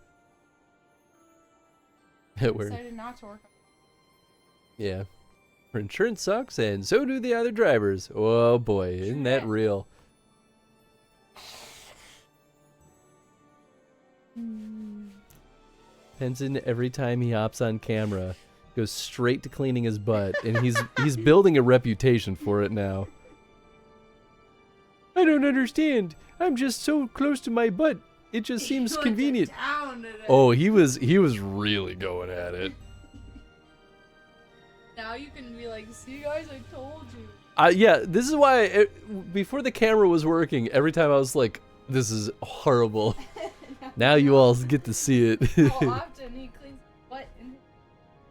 I decided not to work on it. Yeah. Her insurance sucks, and so do the other drivers. Oh boy, isn't that real? Henson, every time he hops on camera, goes straight to cleaning his butt, and he's building a reputation for it now. I don't understand. I'm just so close to my butt. It just seems He went to convenient. town today. Oh, he was really going at it. Now you can be like, see guys, I told you. Yeah, this is why before the camera was working, every time I was like, this is horrible. Now you all get to see it. How often he cleans butt in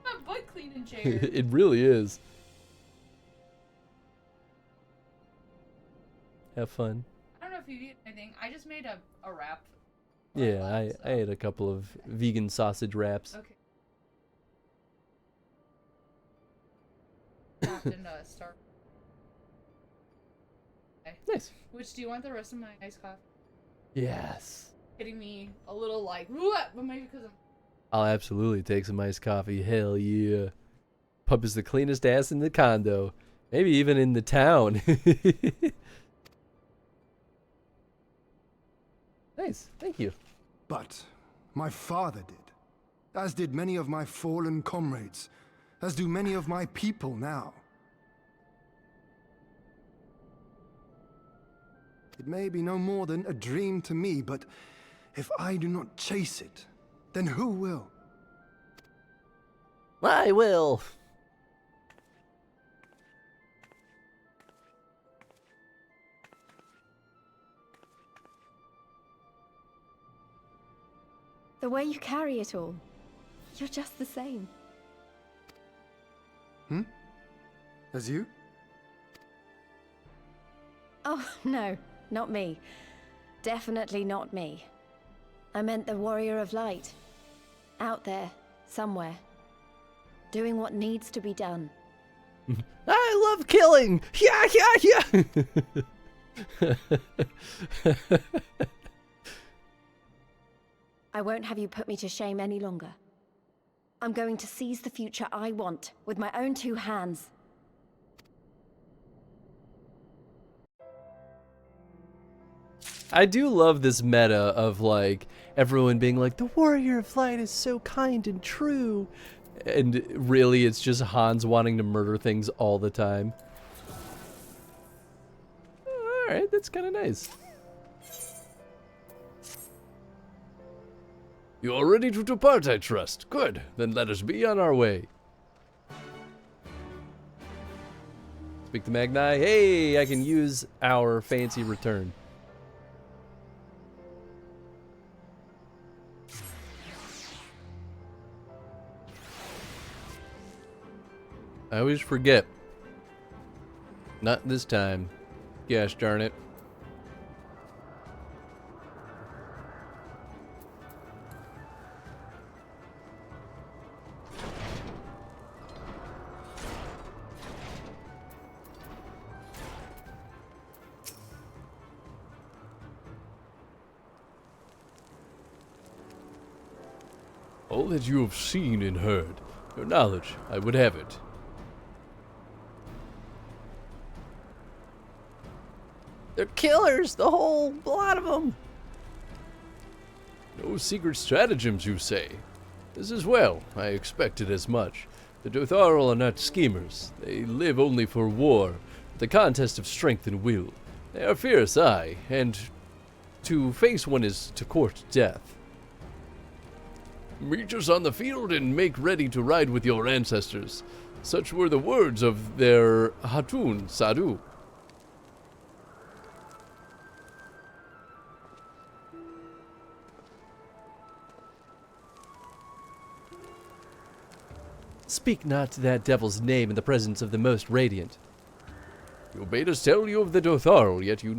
a butt cleaning chair. It really is. Have fun. I don't know if you eat anything. I just made a wrap. Yeah, I ate a couple of vegan sausage wraps. Okay. Wrapped in Star. Okay. Nice. Which, do you want the rest of my iced coffee? Yes. Hitting me a little like, what? But maybe because I'm. I'll absolutely take some iced coffee. Hell yeah. Pup is the cleanest ass in the condo. Maybe even in the town. Nice. Thank you. But my father did, as did many of my fallen comrades, as do many of my people now. It may be no more than a dream to me, but if I do not chase it, then who will? I will. The way you carry it all, you're just the same. As you? Oh, no, not me. Definitely not me. I meant the warrior of light. Out there, somewhere. Doing what needs to be done. I love killing! Yeah, yeah, yeah! I won't have you put me to shame any longer. I'm going to seize the future I want with my own two hands. I do love this meta of like everyone being like, the warrior of light is so kind and true. And really it's just Hans wanting to murder things all the time. Alright, that's kind of nice. You are ready to depart, I trust. Good, then let us be on our way. Speak to Magni. Hey, I can use our fancy return. I always forget. Not this time. Gosh darn it. All that you have seen and heard, your knowledge, I would have it. They're killers, the whole lot of them. No secret stratagems, you say? This is well. I expected as much. The Dotharl are not schemers. They live only for war, the contest of strength and will. They are fierce, aye, and to face one is to court death. Meet us on the field and make ready to ride with your ancestors. Such were the words of their Hatun Sadu. Speak not that devil's name in the presence of the most radiant. You bade us tell you of the Dotharl, yet you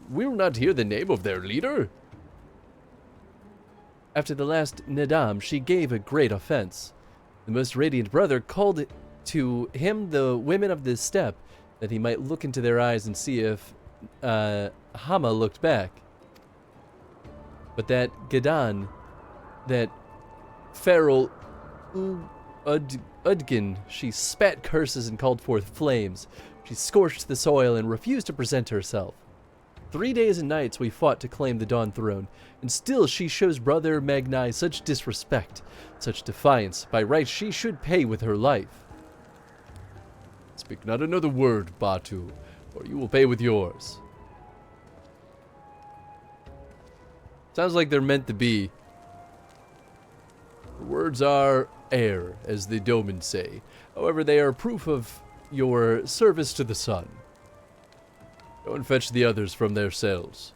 will not hear the name of their leader? After the last Nadam, she gave a great offense. The most radiant brother called to him the women of the steppe, that he might look into their eyes and see if Hama looked back. But that Gedan, that feral Udgin, she spat curses and called forth flames. She scorched the soil and refused to present herself. 3 days and nights we fought to claim the Dawn Throne, and still she shows Brother Magni such disrespect, such defiance. By right she should pay with her life. Speak not another word, Batu, or you will pay with yours. Sounds like they're meant to be. Words are air, as the Doman say. However, they are proof of your service to the sun. Go and fetch the others from their cells.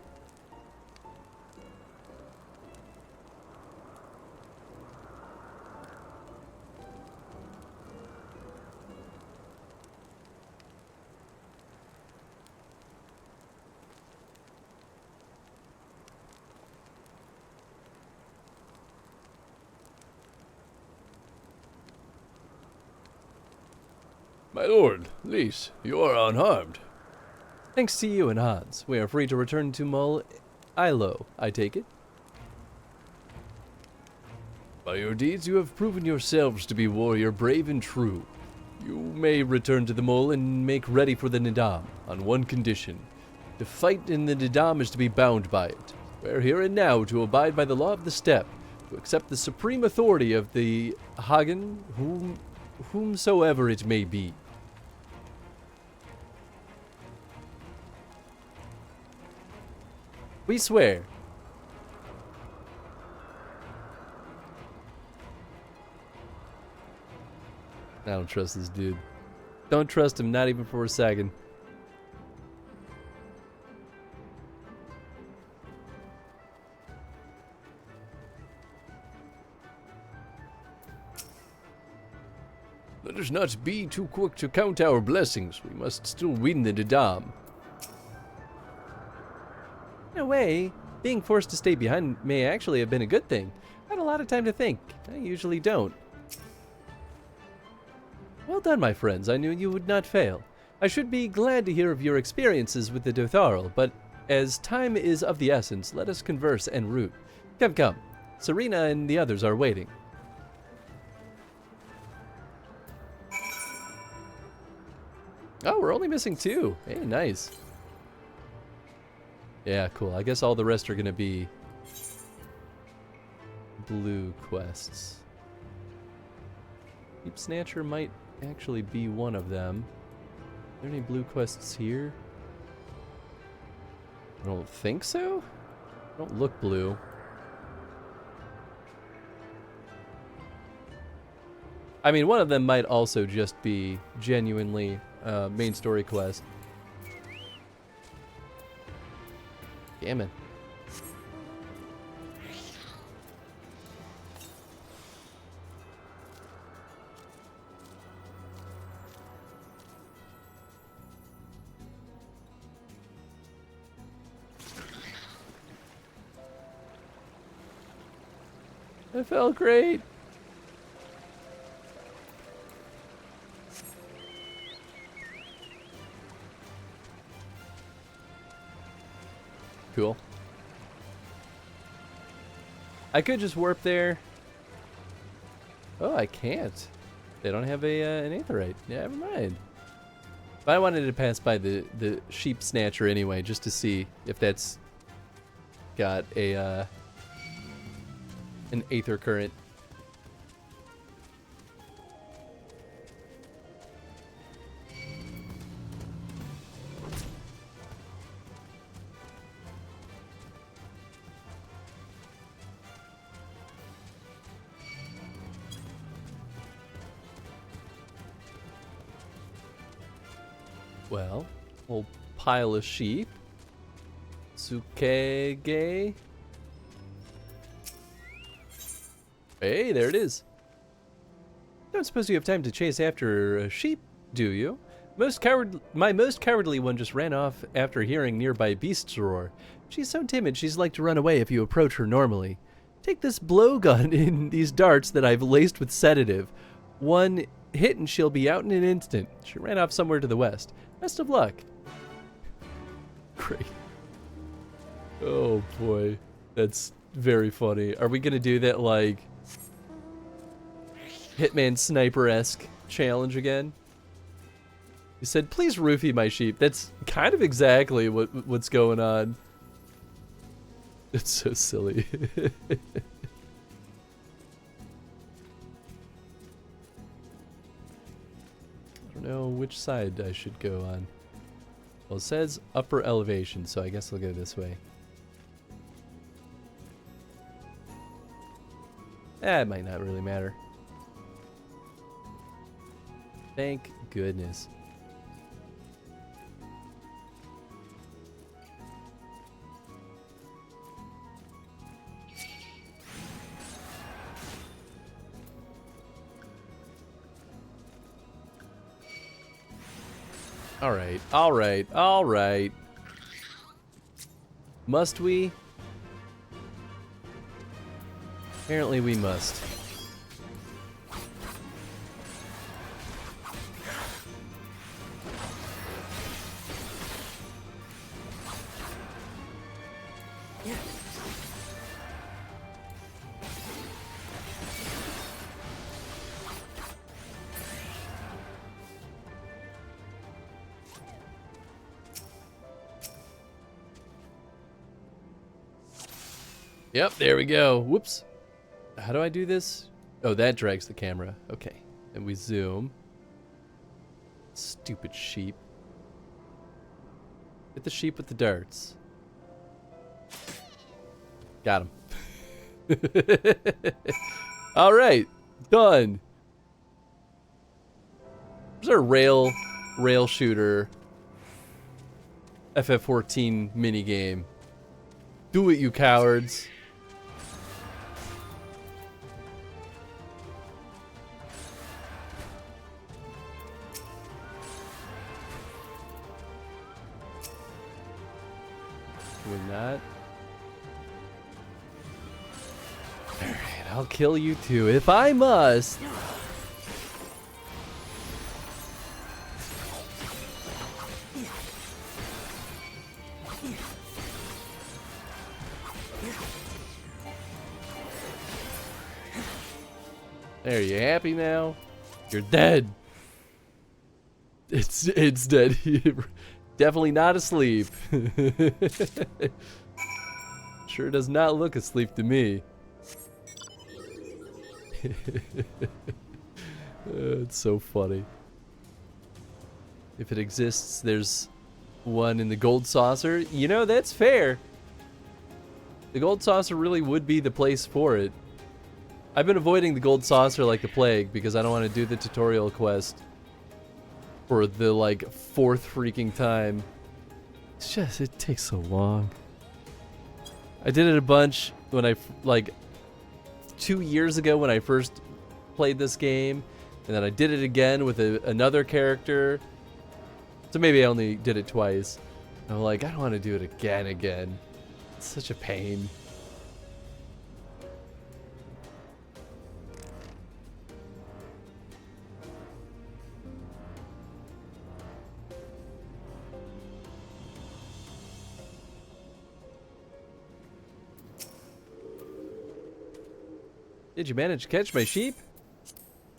My lord, Lys, you are unharmed. Thanks to you and Hans, we are free to return to Mul Ilo, I take it? By your deeds, you have proven yourselves to be warrior brave and true. You may return to the mole and make ready for the Nidam, on one condition. To fight in the Nidam is to be bound by it. We're here and now to abide by the law of the steppe, to accept the supreme authority of the Hagen, whomsoever it may be. We swear. I don't trust this dude. Don't trust him, not even for a second. Let us not be too quick to count our blessings. We must still win the Nidam. In a way, being forced to stay behind may actually have been a good thing. I had a lot of time to think. I usually don't. Well done, my friends. I knew you would not fail. I should be glad to hear of your experiences with the Dotharl, but as time is of the essence, let us converse en route. Come, come. Serena and the others are waiting. Oh, we're only missing 2. Hey, nice. Yeah, cool. I guess all the rest are going to be blue quests. Keep Snatcher might actually be one of them. Are there any blue quests here? I don't think so. They don't look blue. I mean, one of them might also just be genuinely main story quest. Damn it. It felt great. Cool. I could just warp there. Oh, I can't. They don't have an Aetherite. Yeah, never mind. But I wanted to pass by the sheep snatcher anyway, just to see if that's got a an Aether current. Well, whole pile of sheep. Tsukege. Hey, there it is. Don't suppose you have time to chase after a sheep, do you? My most cowardly one just ran off after hearing nearby beasts roar. She's so timid she's like to run away if you approach her normally. Take this blowgun in these darts that I've laced with sedative. One hit and she'll be out in an instant. She ran off somewhere to the west. Best of luck. Great. Oh boy. That's very funny. Are we gonna do that like Hitman Sniper-esque challenge again? He said, please roofie my sheep. That's kind of exactly what's going on. It's so silly. I don't know which side I should go on. Well, it says upper elevation, so I guess I'll go this way. It might not really matter. Thank goodness. Alright, alright, alright. Must we? Apparently we must. Yep, there we go. Whoops. How do I do this? Oh, that drags the camera. Okay. And we zoom. Stupid sheep. Hit the sheep with the darts. Got him. All right. Done. There's our rail shooter FF14 minigame. Do it, you cowards. We're not. Alright, I'll kill you too if I must. There, you happy now? You're dead. It's dead. Definitely not asleep. Sure does not look asleep to me. It's so funny. If it exists, there's one in the gold saucer. You know, that's fair. The gold saucer really would be the place for it. I've been avoiding the gold saucer like the plague because I don't want to do the tutorial quest for the like 4th freaking time. It's just, it takes so long. I did it a bunch when I, like, 2 years ago when I first played this game, and then I did it again with another character. So maybe I only did it twice. I'm like, I don't want to do it again. It's such a pain. Did you manage to catch my sheep?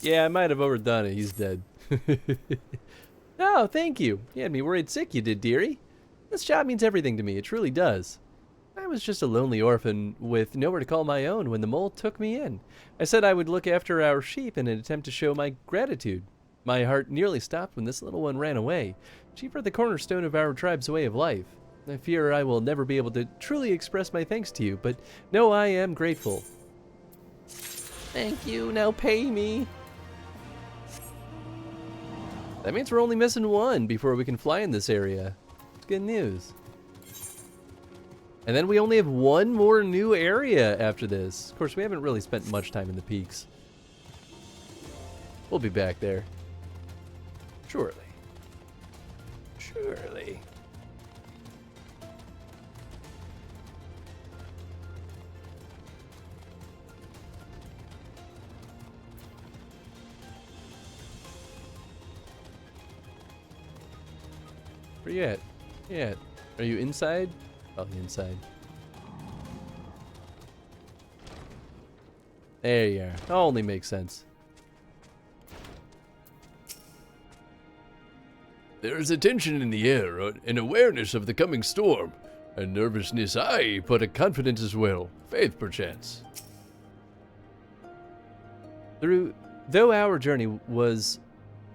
Yeah, I might have overdone it. He's dead. Oh, thank you. You had me worried sick, you did, dearie. This job means everything to me. It truly does. I was just a lonely orphan with nowhere to call my own when the mole took me in. I said I would look after our sheep in an attempt to show my gratitude. My heart nearly stopped when this little one ran away. Sheep are the cornerstone of our tribe's way of life. I fear I will never be able to truly express my thanks to you, but no, I am grateful. Thank you, now pay me. That means we're only missing one before we can fly in this area. It's good news. And then we only have one more new area after this. Of course, we haven't really spent much time in the peaks. We'll be back there. Surely. Surely. Where you at? Yeah. Are you inside? Probably inside. There you are. That only makes sense. There is a tension in the air, an awareness of the coming storm, a nervousness, aye, but a confidence as well, faith perchance. Though our journey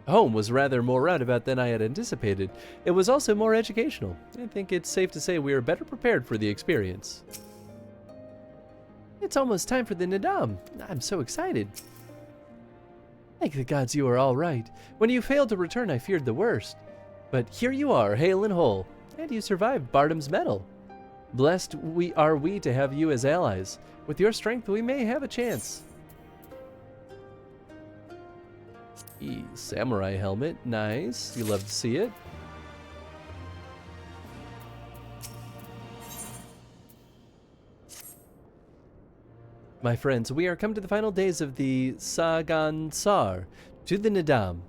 home was rather more roundabout than I had anticipated, it was also more educational. I think it's safe to say we are better prepared for the experience. It's almost time for the Nadam. I'm so excited. Thank the gods you are all right. When you failed to return, I feared the worst. But here you are, hale and whole, and you survived Bardom's medal. Blessed are we to have you as allies. With your strength, we may have a chance. Samurai helmet, nice. You love to see it. My friends, we are come to the final days of the Sagansar, to the Nadam.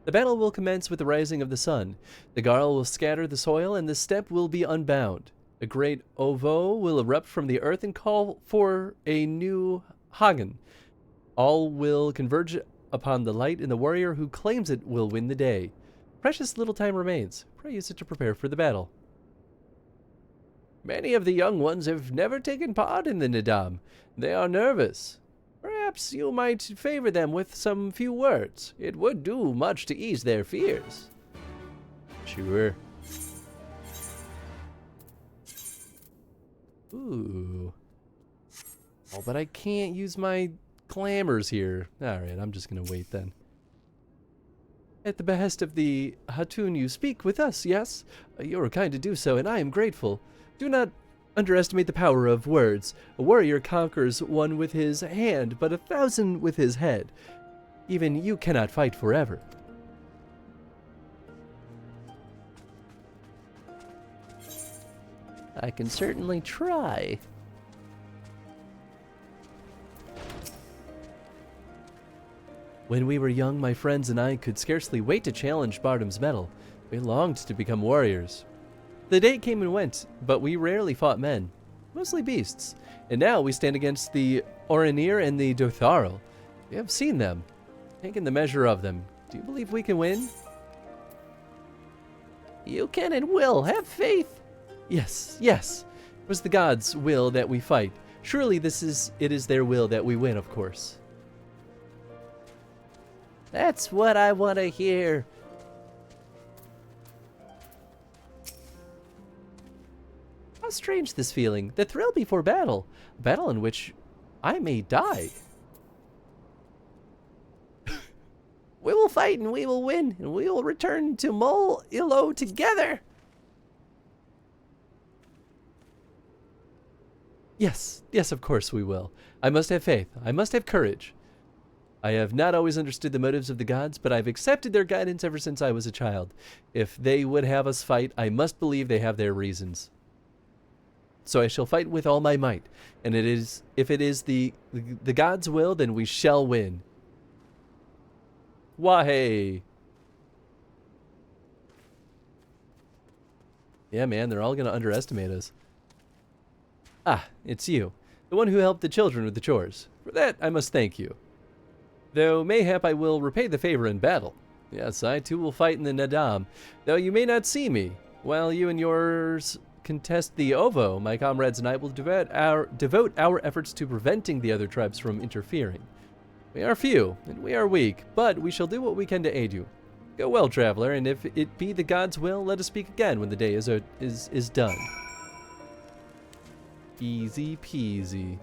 The battle will commence with the rising of the sun. The Garl will scatter the soil, and the steppe will be unbound. A great Ovo will erupt from the earth and call for a new Hagen. All will converge upon the light, and the warrior who claims it will win the day. Precious little time remains. Pray use it to prepare for the battle. Many of the young ones have never taken part in the Nadam. They are nervous. Perhaps you might favor them with some few words. It would do much to ease their fears. Sure. Ooh. Oh, but I can't use my glamours here. Alright, I'm just gonna wait then. At the behest of the Hatun, you speak with us, yes? You are kind to do so, and I am grateful. Do not underestimate the power of words. A warrior conquers one with his hand, but 1,000 with his head. Even you cannot fight forever. I can certainly try. When we were young, my friends and I could scarcely wait to challenge Bardom's medal. We longed to become warriors. The day came and went, but we rarely fought men, mostly beasts. And now we stand against the Orenir and the Dotharl. We have seen them, taken the measure of them. Do you believe we can win? You can and will. Have faith. Yes, yes. It was the gods' will that we fight. Surely it is their will that we win, of course. That's what I want to hear. How strange this feeling. The thrill before battle. A battle in which I may die. We will fight and we will win. And we will return to Mol Ilo together. Yes, yes, of course we will. I must have faith. I must have courage. I have not always understood the motives of the gods, but I've accepted their guidance ever since I was a child. If they would have us fight, I must believe they have their reasons. So I shall fight with all my might, and if it is the gods' will, then we shall win. Wahey! Yeah, man, they're all gonna underestimate us. Ah, it's you, the one who helped the children with the chores. For that, I must thank you. Though mayhap I will repay the favor in battle. Yes, I too will fight in the Nadam, though you may not see me. While you and yours contest the Ovo, my comrades and I will devote our efforts to preventing the other tribes from interfering. We are few, and we are weak, but we shall do what we can to aid you. Go well, traveler, and if it be the gods' will, let us speak again when the day is done. Easy peasy.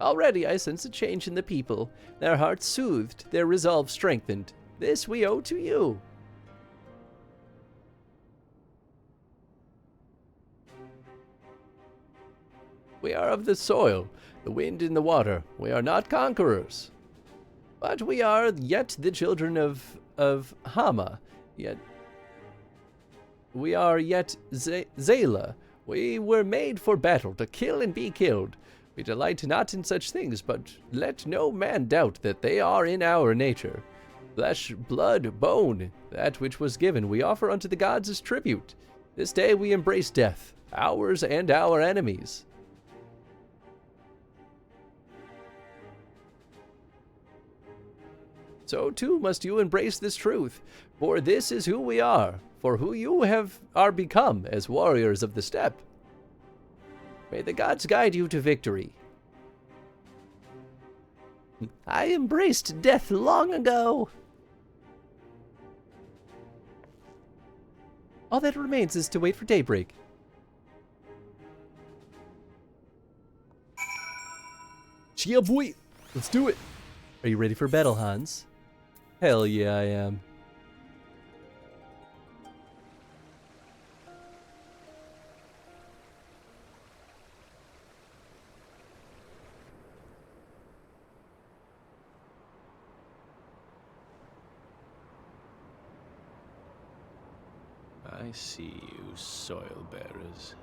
Already I sense a change in the people, their hearts soothed, their resolve strengthened. This we owe to you. We are of the soil, the wind and the water. We are not conquerors. But we are yet the children of Hama, yet we are yet Zayla. We were made for battle, to kill and be killed. We delight not in such things, but let no man doubt that they are in our nature. Flesh, blood, bone, that which was given we offer unto the gods as tribute. This day we embrace death, ours and our enemies. So too must you embrace this truth, for this is who we are, for who you are become as warriors of the steppe. May the gods guide you to victory. I embraced death long ago. All that remains is to wait for daybreak. Yeah, boy. Let's do it. Are you ready for battle, Hans? Hell yeah, I am. I see you, soil bearers.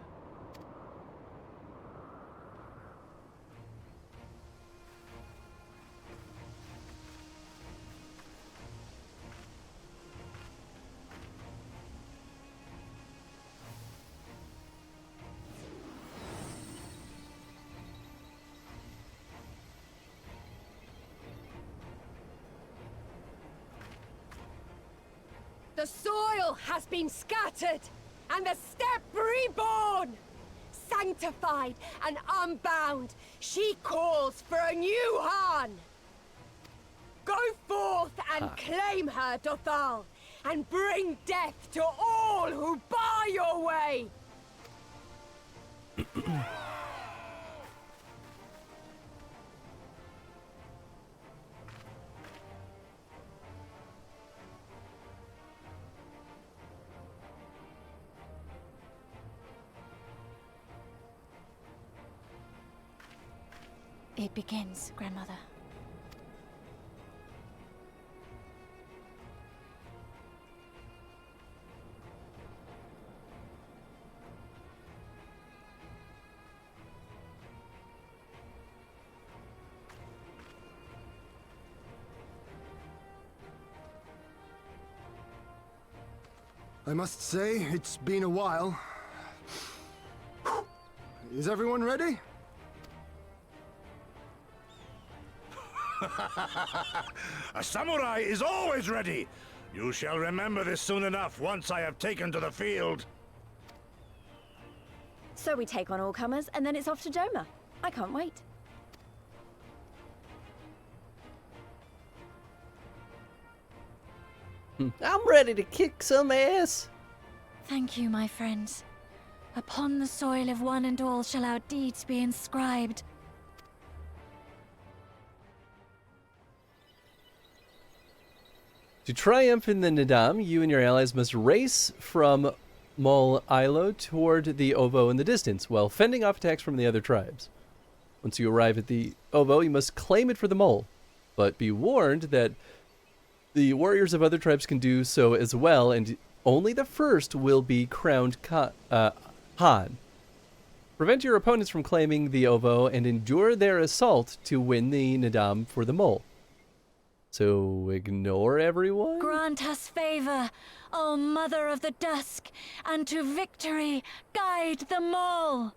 The soil has been scattered, and the steppe reborn! Sanctified and unbound, she calls for a new Han! Go forth and claim her, Dothal, and bring death to all who bar your way! It begins, Grandmother. I must say, it's been a while. Is everyone ready? A samurai is always ready. You shall remember this soon enough once I have taken to the field. So we take on all comers, and then it's off to Doma. I can't wait. I'm ready to kick some ass. Thank you, my friends. Upon the soil of one and all shall our deeds be inscribed. To triumph in the Nadam, you and your allies must race from Mol Ilo toward the Ovo in the distance, while fending off attacks from the other tribes. Once you arrive at the Ovo, you must claim it for the Mol, but be warned that the warriors of other tribes can do so as well, and only the first will be crowned Han. Prevent your opponents from claiming the Ovo and endure their assault to win the Nadam for the Mol. So ignore everyone? Grant us favor, O Mother of the Dusk, and to victory guide them all.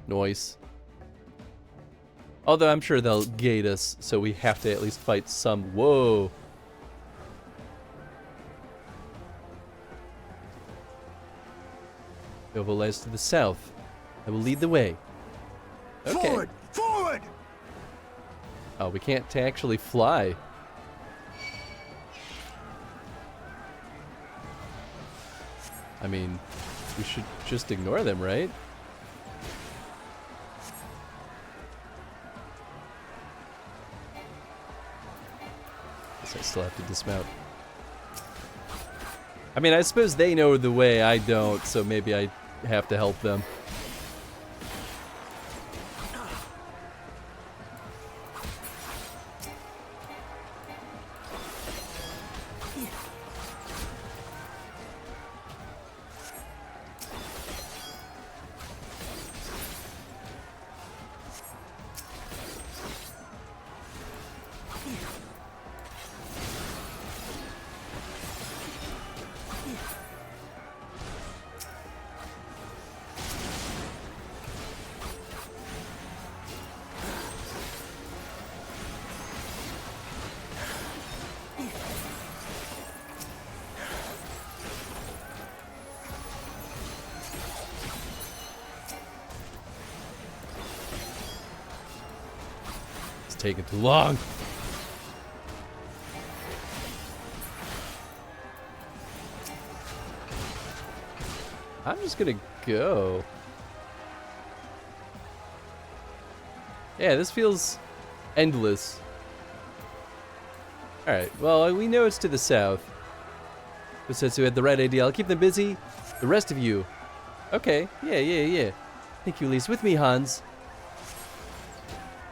Noise. Although I'm sure they'll gate us, so we have to at least fight some. Whoa. Ovo lies to the south. I will lead the way. Okay. Forward! Forward! Oh, we can't actually fly. I mean, we should just ignore them, right? Guess I still have to dismount. I mean, I suppose they know the way, I don't, so maybe I have to help them. taking too long. I'm just gonna go. Yeah, this feels endless. Alright, well, we know it's to the south. Busetsu had the right idea. I'll keep them busy. The rest of you. Okay, yeah. Thank you, Elise. With me, Hans.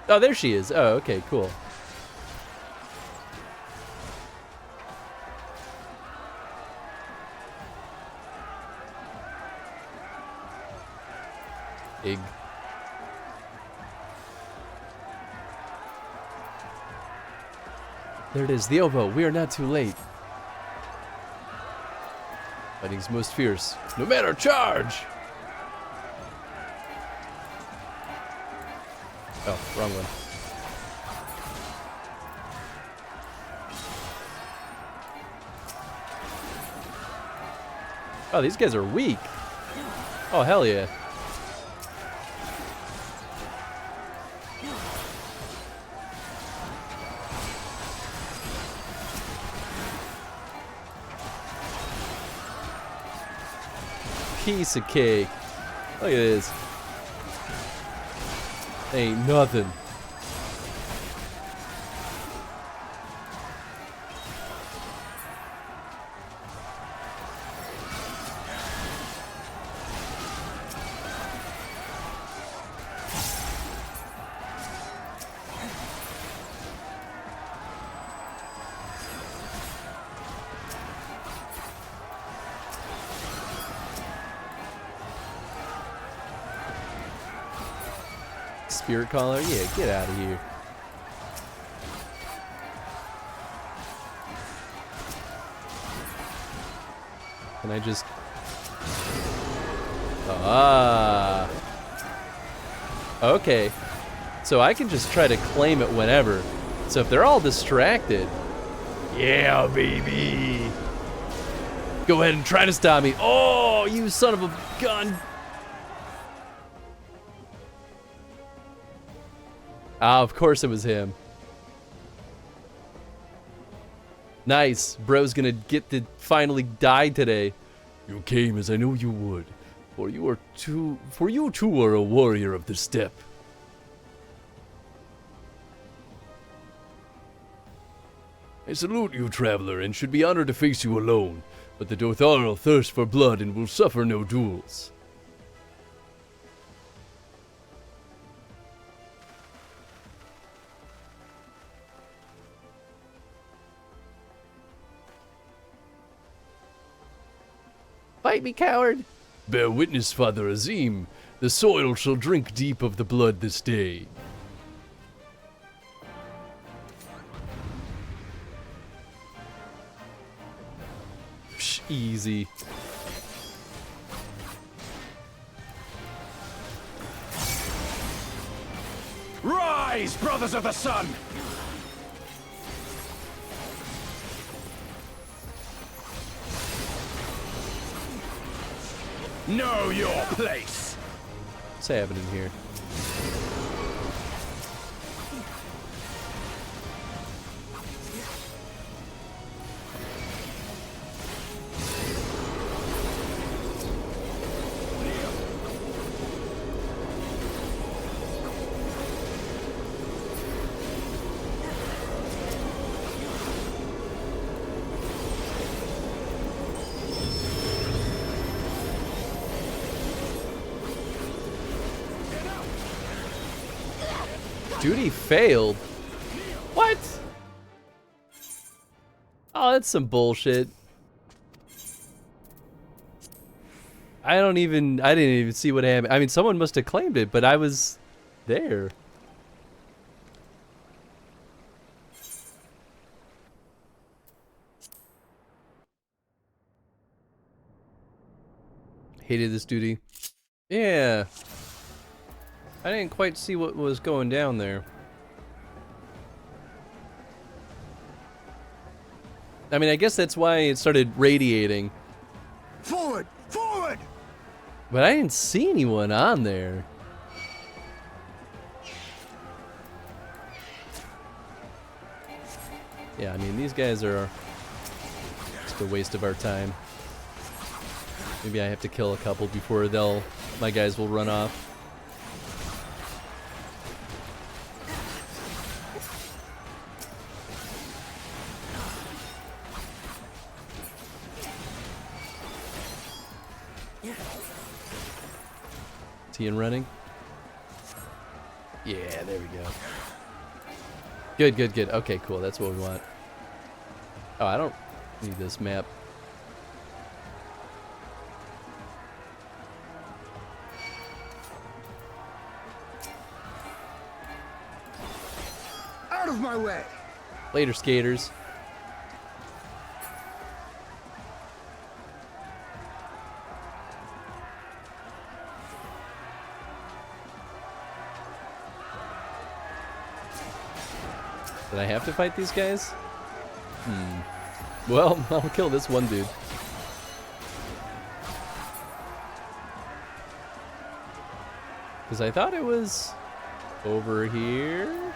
Oh, there she is. Oh, okay, cool. Ig. There it is, the oboe. We are not too late. Fighting's most fierce. No matter, charge! Oh, wrong one. Oh, these guys are weak. Oh, hell yeah. Piece of cake. Look at this. Ain't nothing. Spirit Caller? Yeah, get out of here. Can I just... Ah. Okay. So I can just try to claim it whenever. So if they're all distracted... Yeah, baby! Go ahead and try to stop me. Oh, you son of a gun! Ah, of course it was him. Nice. Bro's gonna get to finally die today. You came as I knew you would, for you too are a warrior of the steppe. I salute you, traveler, and should be honored to face you alone, but the Dotharl thirst for blood and will suffer no duels. Fight me, coward! Bear witness, Father Azim. The soil shall drink deep of the blood this day. Psh, easy. Rise, brothers of the sun! Know your place! What's happening here? Duty failed? What? Oh, that's some bullshit. I didn't even see what happened. I mean, someone must have claimed it, but I was there. Hated this duty. Yeah. I didn't quite see what was going down there. I mean, I guess that's why it started radiating. Forward! Forward! But I didn't see anyone on there. Yeah, I mean, these guys are just a waste of our time. Maybe I have to kill a couple before my guys will run off. Is he in running? Yeah, there we go. Good, good, good. Okay, cool. That's what we want. Oh, I don't need this map. Out of my way! Later, skaters. Did I have to fight these guys? Well, I'll kill this one dude. Because I thought it was over here.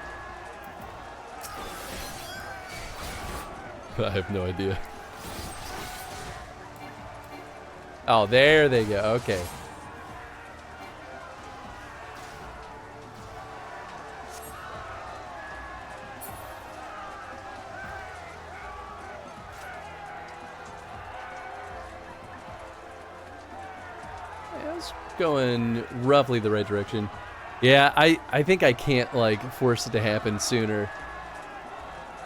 I have no idea. Oh, there they go. Okay. Yeah, it's going roughly the right direction. Yeah, I think I can't like force it to happen sooner.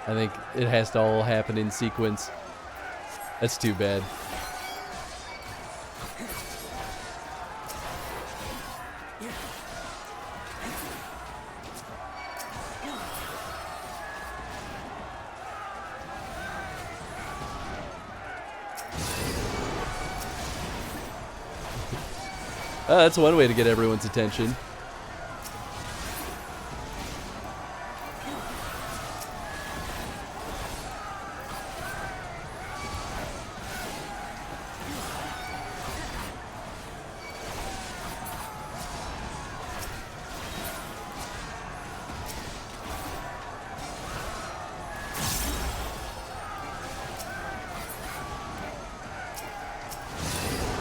I think it has to all happen in sequence. That's too bad. That's one way to get everyone's attention.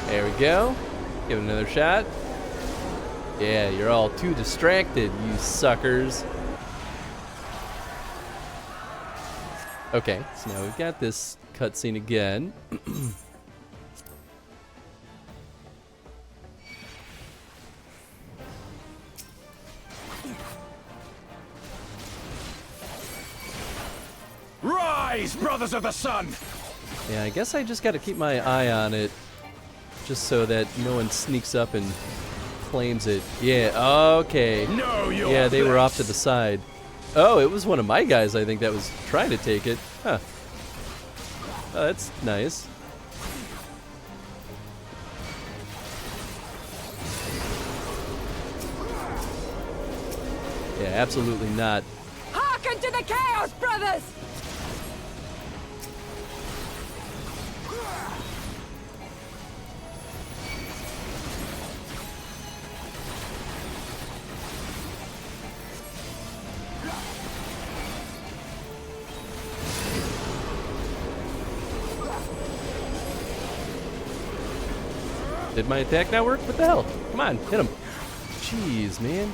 There we go. Give it another shot. Yeah, you're all too distracted, you suckers. Okay, so now we've got this cutscene again. Rise, brothers of the sun! Yeah, I guess I just got to keep my eye on it, just so that no one sneaks up and claims it. Yeah, okay. Know your yeah, they were place. off to the side. Oh, it was one of my guys, I think, that was trying to take it. Huh. Oh, that's nice. Yeah, absolutely not. Hearken to the Chaos Brothers! Did my attack not work? What the hell? Come on, hit him. Jeez, man.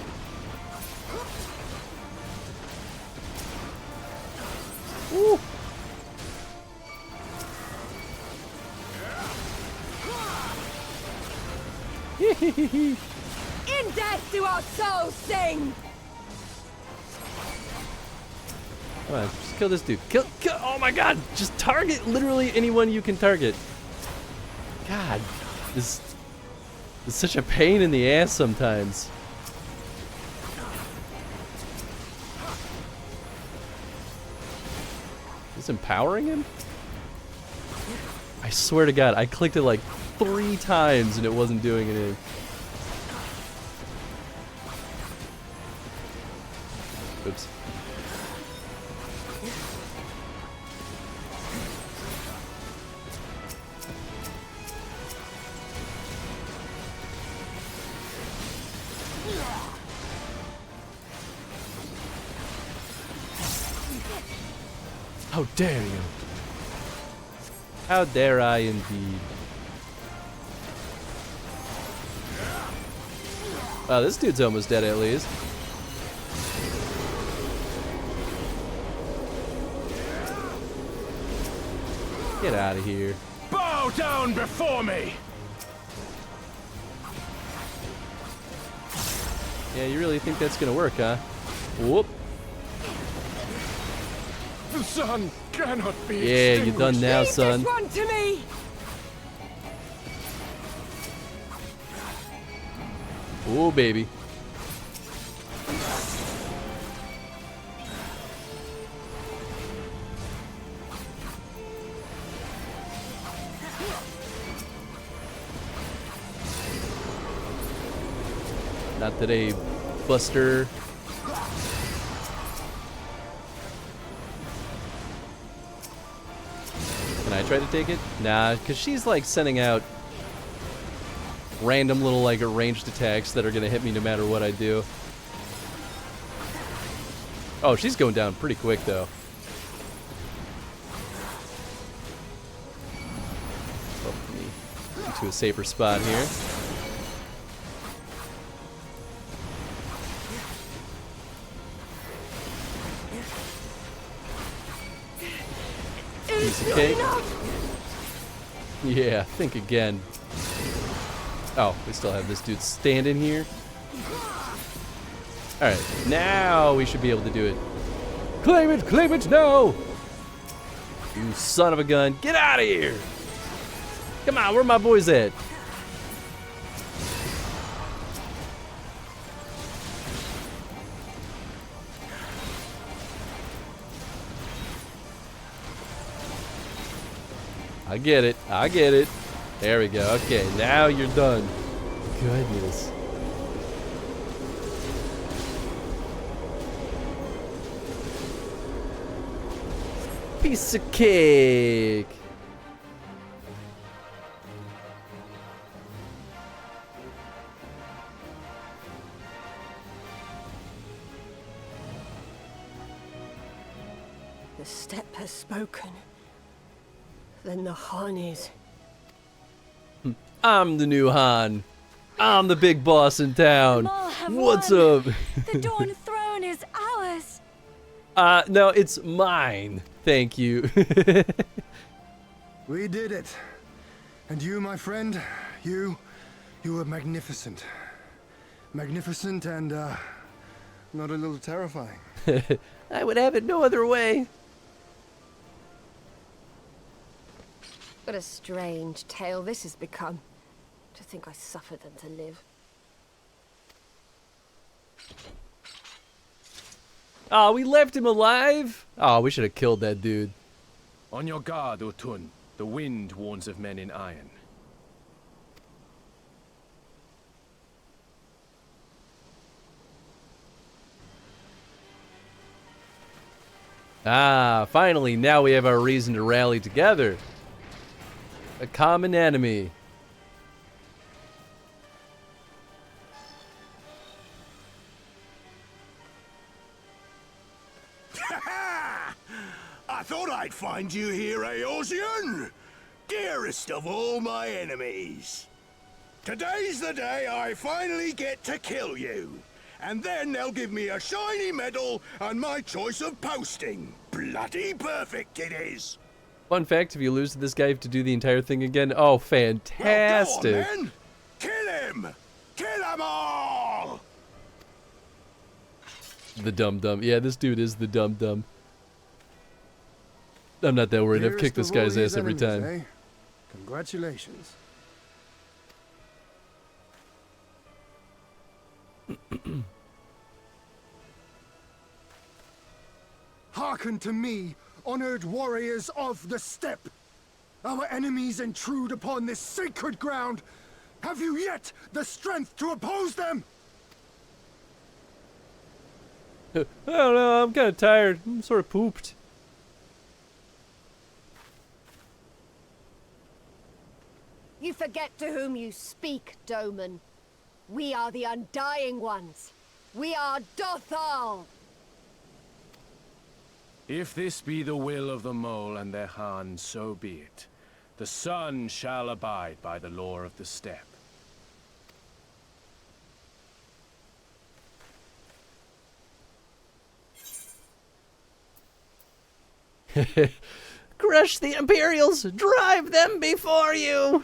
Woo. In death do our souls sing! Come on, just kill this dude. Kill, oh my god! Just target literally anyone you can target. God, this is such a pain in the ass sometimes. Is empowering him? I swear to God, I clicked it like 3 times and it wasn't doing anything. Oops. How dare you? How dare I indeed? Oh, this dude's almost dead at least. Get out of here. Bow down before me! Yeah, you really think that's gonna work, huh? Whoop. The sun cannot be Yeah, you're done now, Leave son. this one to me! Oh, baby. Not today, Buster. Can I try to take it? Nah, because she's like sending out random little like ranged attacks that are gonna hit me no matter what I do. Oh, she's going down pretty quick though. Put me into a safer spot here. Piece of cake. Yeah, think again. Oh, we still have this dude standing here. Alright, now we should be able to do it. Claim it now! You son of a gun, get out of here! Come on, where my boys at? I get it. There we go. Okay, now you're done. Goodness. Piece of cake. The steppe has spoken. Then the Han is. I'm the new Han. I'm the big boss in town. What's up? The Dawn Throne is ours. No, it's mine. Thank you. We did it. And you, my friend, you were magnificent. Magnificent and, not a little terrifying. I would have it no other way. What a strange tale this has become. To think I suffered them to live. Oh, we left him alive? Oh, we should have killed that dude. On your guard, Otun. The wind warns of men in iron. Ah, finally, now we have our reason to rally together. A common enemy. I thought I'd find you here, Eorzean! Dearest of all my enemies. Today's the day I finally get to kill you. And then they'll give me a shiny medal and my choice of posting. Bloody perfect it is! Fun fact, if you lose to this guy, you have to do the entire thing again. Oh, fantastic. Well, go on, then. Kill him! Kill them all! The dum-dum. Yeah, this dude is the dum-dum. I'm not that worried. I've kicked this guy's ass every time. Eh? Congratulations. Hearken to me, honored warriors of the steppe. Our enemies intrude upon this sacred ground. Have you yet the strength to oppose them? I don't know, I'm kind of tired. I'm sort of pooped. You forget to whom you speak, Doman. We are the Undying Ones. We are Dothal. If this be the will of the mole and their Han, so be it. The sun shall abide by the law of the steppe. Crush the Imperials! Drive them before you!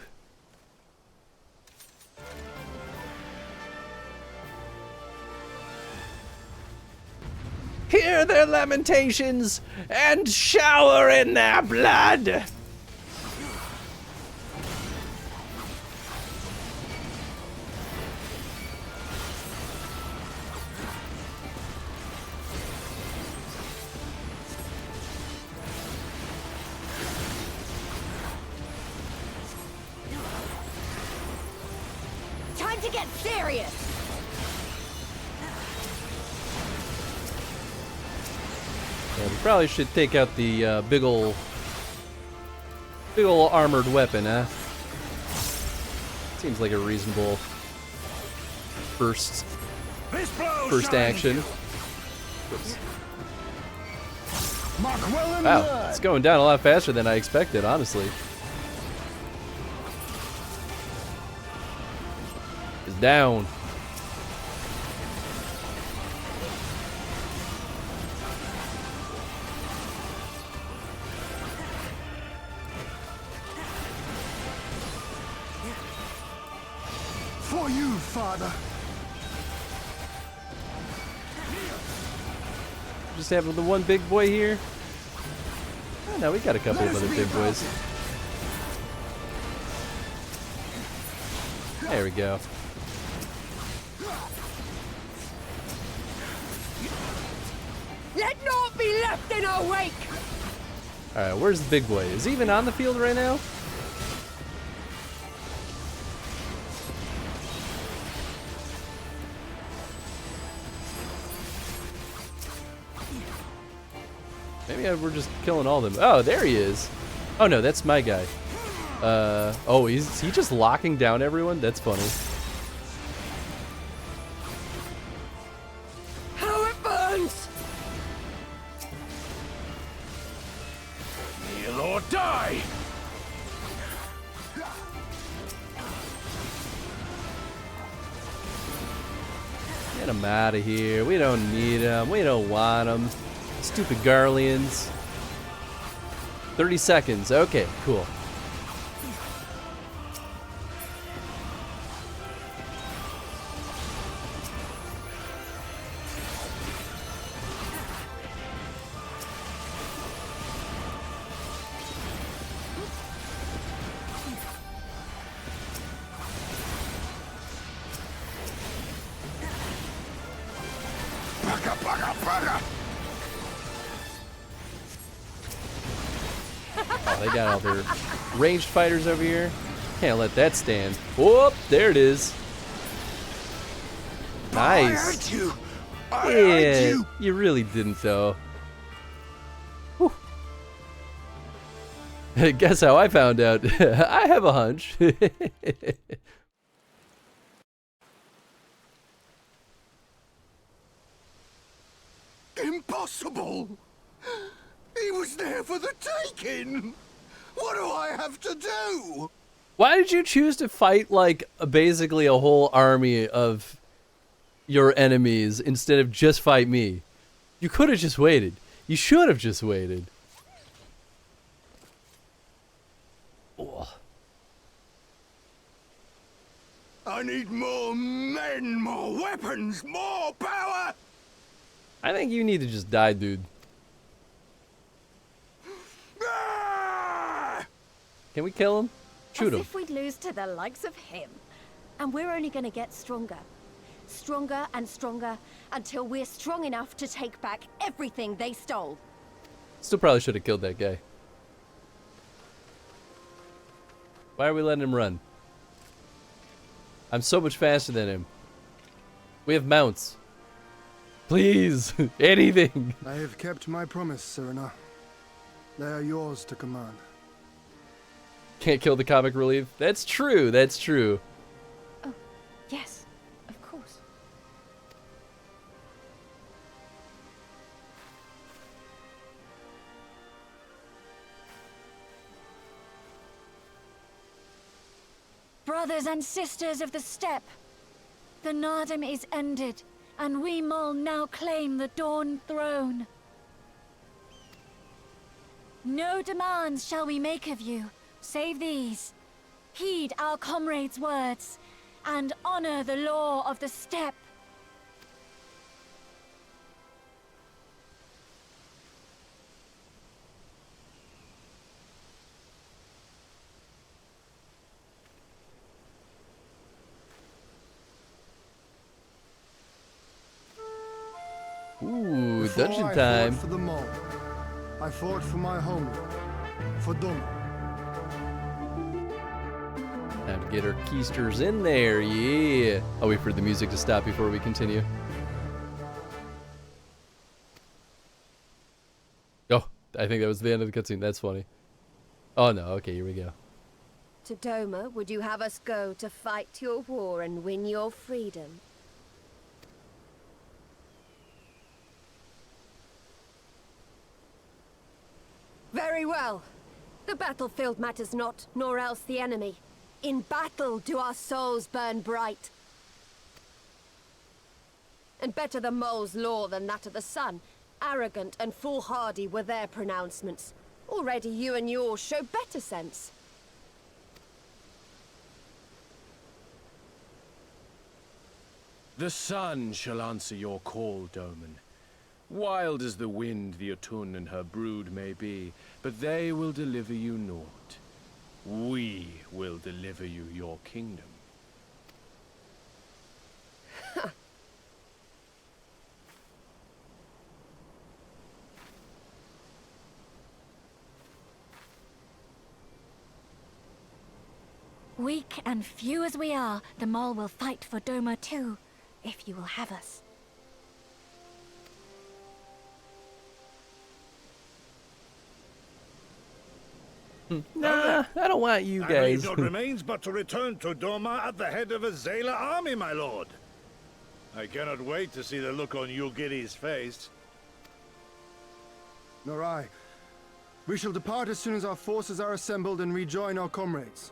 Hear their lamentations and shower in their blood! Time to get serious! Yeah, we probably should take out the big ol' armored weapon, huh? Seems like a reasonable first action. Oops. Wow, it's going down a lot faster than I expected, honestly. It's down. For you, Father. Just having the one big boy here. Oh, no, we got a couple of other big boys. There we go. Let naught be left in our wake! Alright, where's the big boy? Is he even on the field right now? Maybe we're just killing all of them. Oh, there he is. Oh no, that's my guy. Oh, is he just locking down everyone? That's funny. How it burns! Kneel or die! Get him out of here. We don't need him. We don't want him. Stupid Garleans. 30 seconds. Okay, cool. Oh, they got all their ranged fighters over here. Can't let that stand. Whoop, there it is. Nice. Yeah, you really didn't though. Whew. Guess how I found out? I have a hunch. Impossible! He was there for the taking! What do I have to do? Why did you choose to fight like basically a whole army of your enemies instead of just fight me? You could have just waited. You should have just waited. Oh. I need more men, more weapons, more power! I think you need to just die, dude. Can we kill him? Shoot him. As if we'd lose to the likes of him. And we're only gonna get stronger. Stronger and stronger until we're strong enough to take back everything they stole. Still probably should have killed that guy. Why are we letting him run? I'm so much faster than him. We have mounts. Please, anything. I have kept my promise, Serena. They are yours to command. Can't kill the comic relief. That's true. That's true. Oh, yes, of course. brothers and sisters of the steppe, the Nardum is ended, and we Mol now claim the Dawn throne. No demands shall we make of you, save these. Heed our comrades' words, and honor the law of the steppe. Ooh, Before dungeon I time. fought for the Mall. I fought for my homeland, for Doma. Time to get our keisters in there, yeah. I'll wait for the music to stop before we continue. Oh, I think that was the end of the cutscene. That's funny. Oh no, okay, here we go. To Doma, would you have us go to fight your war and win your freedom? Very well. The battlefield matters not, nor else the enemy. In battle do our souls burn bright. And better the mole's law than that of the sun. Arrogant and foolhardy were their pronouncements. Already you and yours show better sense. The sun shall answer your call, Doman. Wild as the wind the Otun and her brood may be, but they will deliver you naught. We will deliver you your kingdom. Weak and few as we are, the Mole will fight for Doma too, if you will have us. Nah, I don't want you I guys. believe naught remains but to return to Doma at the head of a Zayla army, my lord. I cannot wait to see the look on Yulgiri's face. Nor I. We shall depart as soon as our forces are assembled and rejoin our comrades.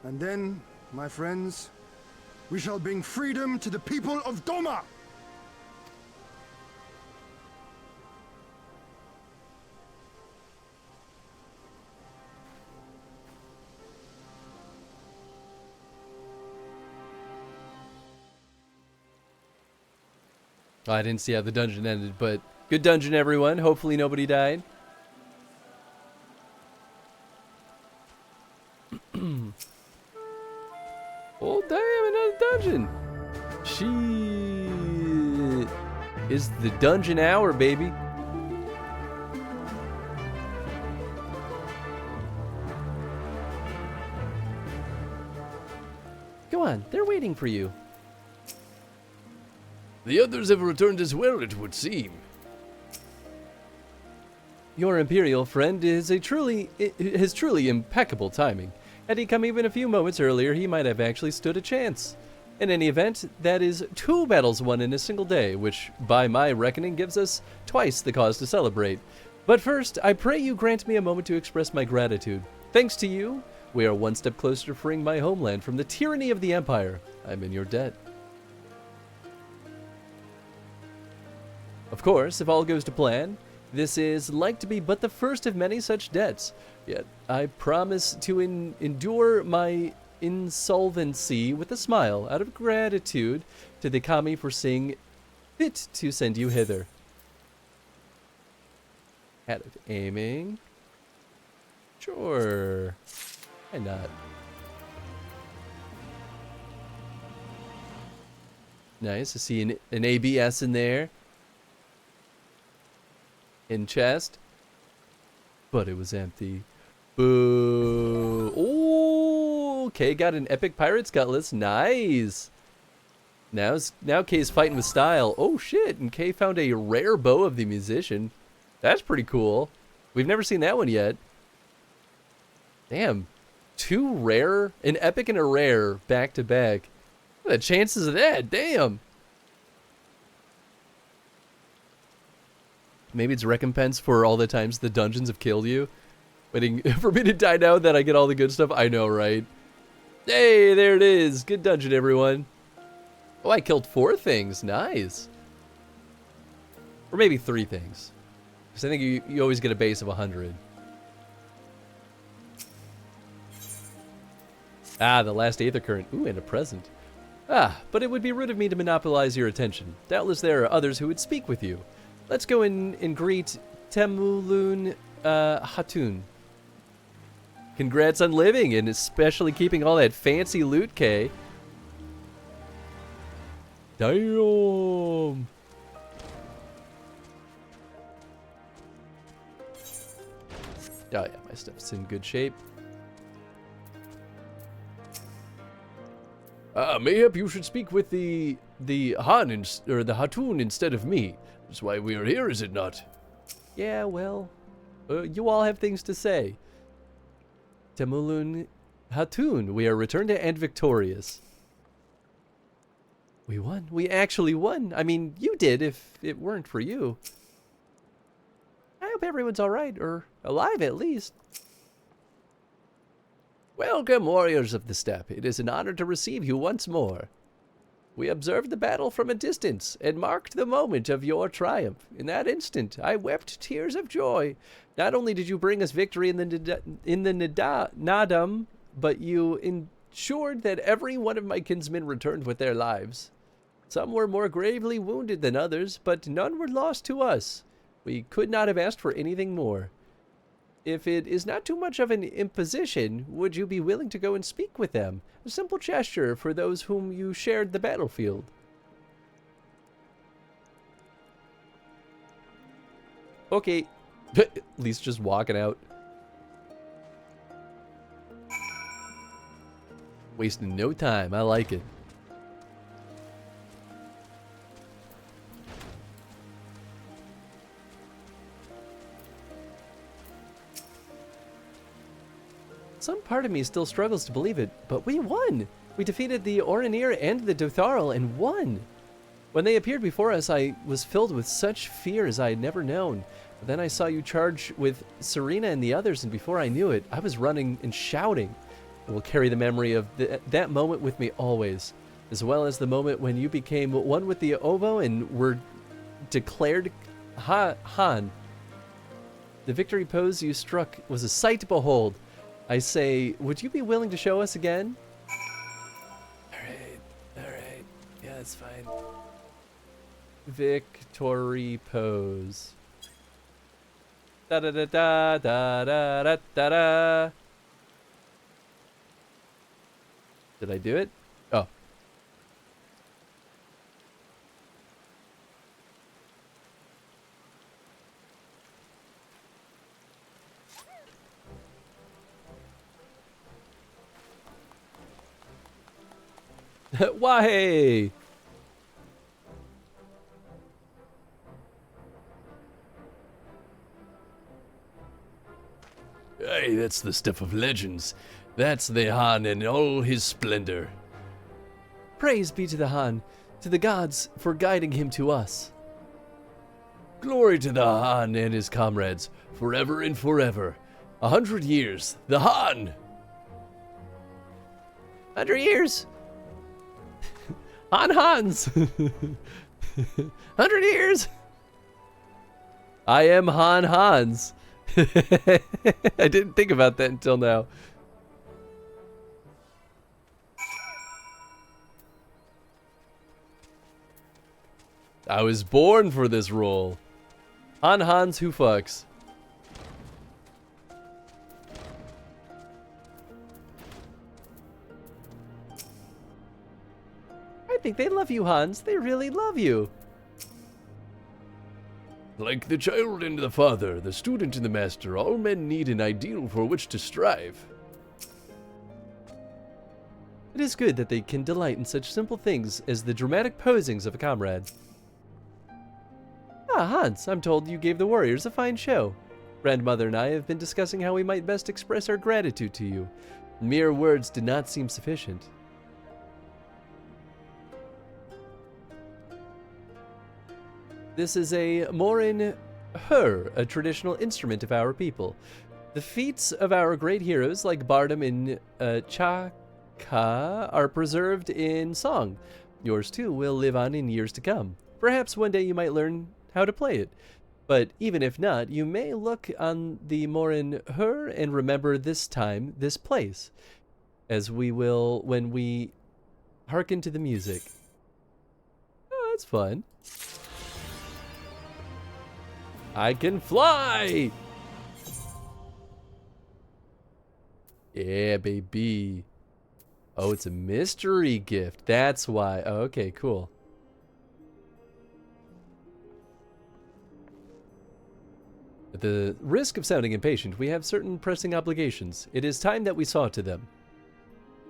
And then, my friends, we shall bring freedom to the people of Doma! Oh, I didn't see how the dungeon ended, but good dungeon, everyone. Hopefully nobody died. Oh, damn, another dungeon. She is the dungeon hour, baby. Go on, they're waiting for you. The others have returned as well, it would seem. Your Imperial friend is truly impeccable timing. Had he come even a few moments earlier, he might have actually stood a chance. In any event, that is 2 battles won in a single day, which, by my reckoning, gives us twice the cause to celebrate. But first, I pray you grant me a moment to express my gratitude. Thanks to you, we are one step closer to freeing my homeland from the tyranny of the Empire. I'm in your debt. Of course, if all goes to plan, this is like to be but the first of many such debts. Yet, I promise to endure my insolvency with a smile out of gratitude to the kami for seeing fit to send you hither. Out of aiming. Sure. Why not? Nice to see an ABS in there. In chest, but it was empty. Boo! Oh, Kay got an epic pirate's cutlass. Nice. Now Kay's fighting with style. Oh shit! And Kay found a rare bow of the musician. That's pretty cool. We've never seen that one yet. Damn, 2 rare, an epic and a rare back to back. What are the chances of that? Damn. Maybe it's recompense for all the times the dungeons have killed you. Waiting for me to die now that I get all the good stuff. I know, right? Hey, there it is. Good dungeon, everyone. Oh, I killed 4 things. Nice. Or maybe 3 things. Because I think you always get a base of 100. Ah, the last Aether Current. Ooh, and a present. Ah, but it would be rude of me to monopolize your attention. Doubtless there are others who would speak with you. Let's go and greet Temulun Hatun. Congrats on living, and especially keeping all that fancy loot, Kay. Damn! Oh yeah, my stuff's in good shape. Mayhap you should speak with the Han or the Hatun instead of me. That's why we are here, is it not? Yeah, well, you all have things to say. Temulun Hatun, we are returned and victorious. We won. We actually won. I mean, you did if it weren't for you. I hope everyone's alright, or alive at least. Welcome, warriors of the steppe. It is an honor to receive you once more. We observed the battle from a distance and marked the moment of your triumph. In that instant, I wept tears of joy. Not only did you bring us victory in the Nadam, but you ensured that every one of my kinsmen returned with their lives. Some were more gravely wounded than others, but none were lost to us. We could not have asked for anything more. If it is not too much of an imposition, would you be willing to go and speak with them? A simple gesture for those whom you shared the battlefield. Okay. At least just walking out. Wasting no time. I like it. Some part of me still struggles to believe it, but we won! We defeated the Orinir and the Dotharl and won! When they appeared before us, I was filled with such fear as I had never known. But then I saw you charge with Serena and the others, and before I knew it, I was running and shouting. I will carry the memory of that moment with me always, as well as the moment when you became one with the Ovo and were declared Han. The victory pose you struck was a sight to behold. I say, would you be willing to show us again? Alright. Yeah, that's fine. Victory pose. Da da da da da da da da da. Did I do it? Oh. Why? Hey, that's the stuff of legends. That's the Han in all his splendor. Praise be to the Han, to the gods for guiding him to us. Glory to the Han and his comrades, forever and forever. 100 years, the Han! 100 years! Hans! 100 years! I am Hans. I didn't think about that until now. I was born for this role. Hans who fucks. I think they love you, Hans. They really love you. Like the child and the father, the student and the master, all men need an ideal for which to strive. It is good that they can delight in such simple things as the dramatic posings of a comrade. Ah, Hans, I'm told you gave the warriors a fine show. Grandmother and I have been discussing how we might best express our gratitude to you. Mere words did not seem sufficient. This is a Morin Hur, a traditional instrument of our people. The feats of our great heroes like Bardam and Ka are preserved in song. Yours too will live on in years to come. Perhaps one day you might learn how to play it. But even if not, you may look on the Morin her and remember this time, this place, as we will when we hearken to the music. Oh, that's fun. I can fly! Yeah, baby. Oh, it's a mystery gift. That's why. Oh, okay, cool. At the risk of sounding impatient, we have certain pressing obligations. It is time that we saw to them.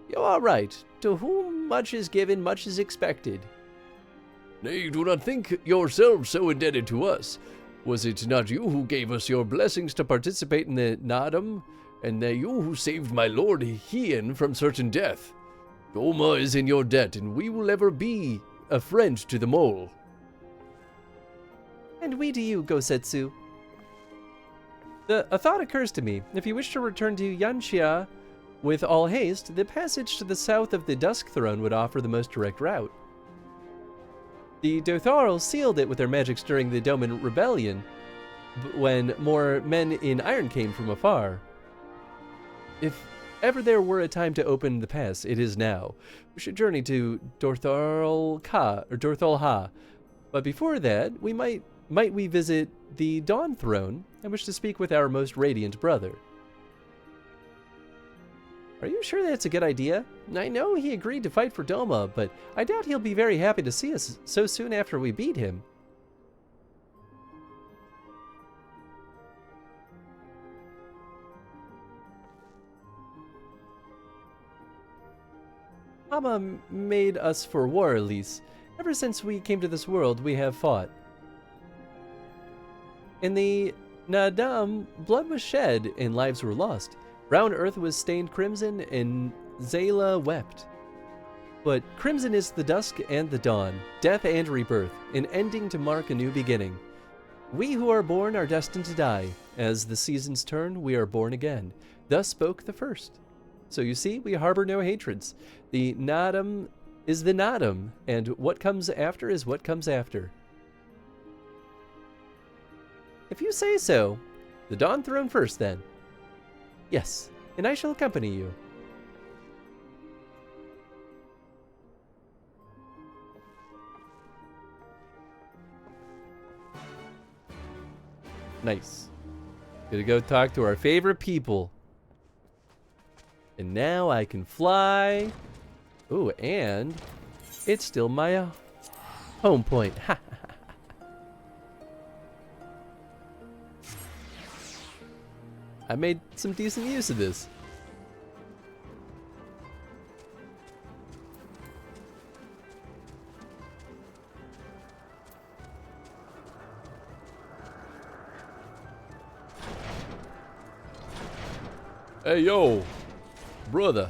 You are right. To whom much is given, much is expected. Nay, do not think yourselves so indebted to us. Was it not you who gave us your blessings to participate in the Nadam, and that you who saved my lord Hien from certain death? Doma is in your debt, and we will ever be a friend to the mole. And we to you, Gosetsu. A thought occurs to me. If you wish to return to Yanxia with all haste, the passage to the south of the Dusk Throne would offer the most direct route. The Dotharl sealed it with their magics during the Doman Rebellion, when more men in iron came from afar. If ever there were a time to open the pass, it is now. We should journey to Dorthal Ha, but before that, might we visit the Dawn Throne and wish to speak with our most radiant brother. Are you sure that's a good idea? I know he agreed to fight for Doma, but I doubt he'll be very happy to see us so soon after we beat him. Mama made us for war, Elise. Ever since we came to this world, we have fought. In the Nadam, blood was shed and lives were lost. Brown earth was stained crimson, and Zayla wept. But crimson is the dusk and the dawn, death and rebirth, an ending to mark a new beginning. We who are born are destined to die. As the seasons turn, we are born again. Thus spoke the first. So you see, we harbor no hatreds. The Nadam is the Nadam, and what comes after is what comes after. If you say so, the Dawn Throne first, then. Yes, and I shall accompany you. Nice. Gonna go talk to our favorite people. And now I can fly. Ooh, and it's still my home point. Ha! I made some decent use of this. Hey, yo, brother.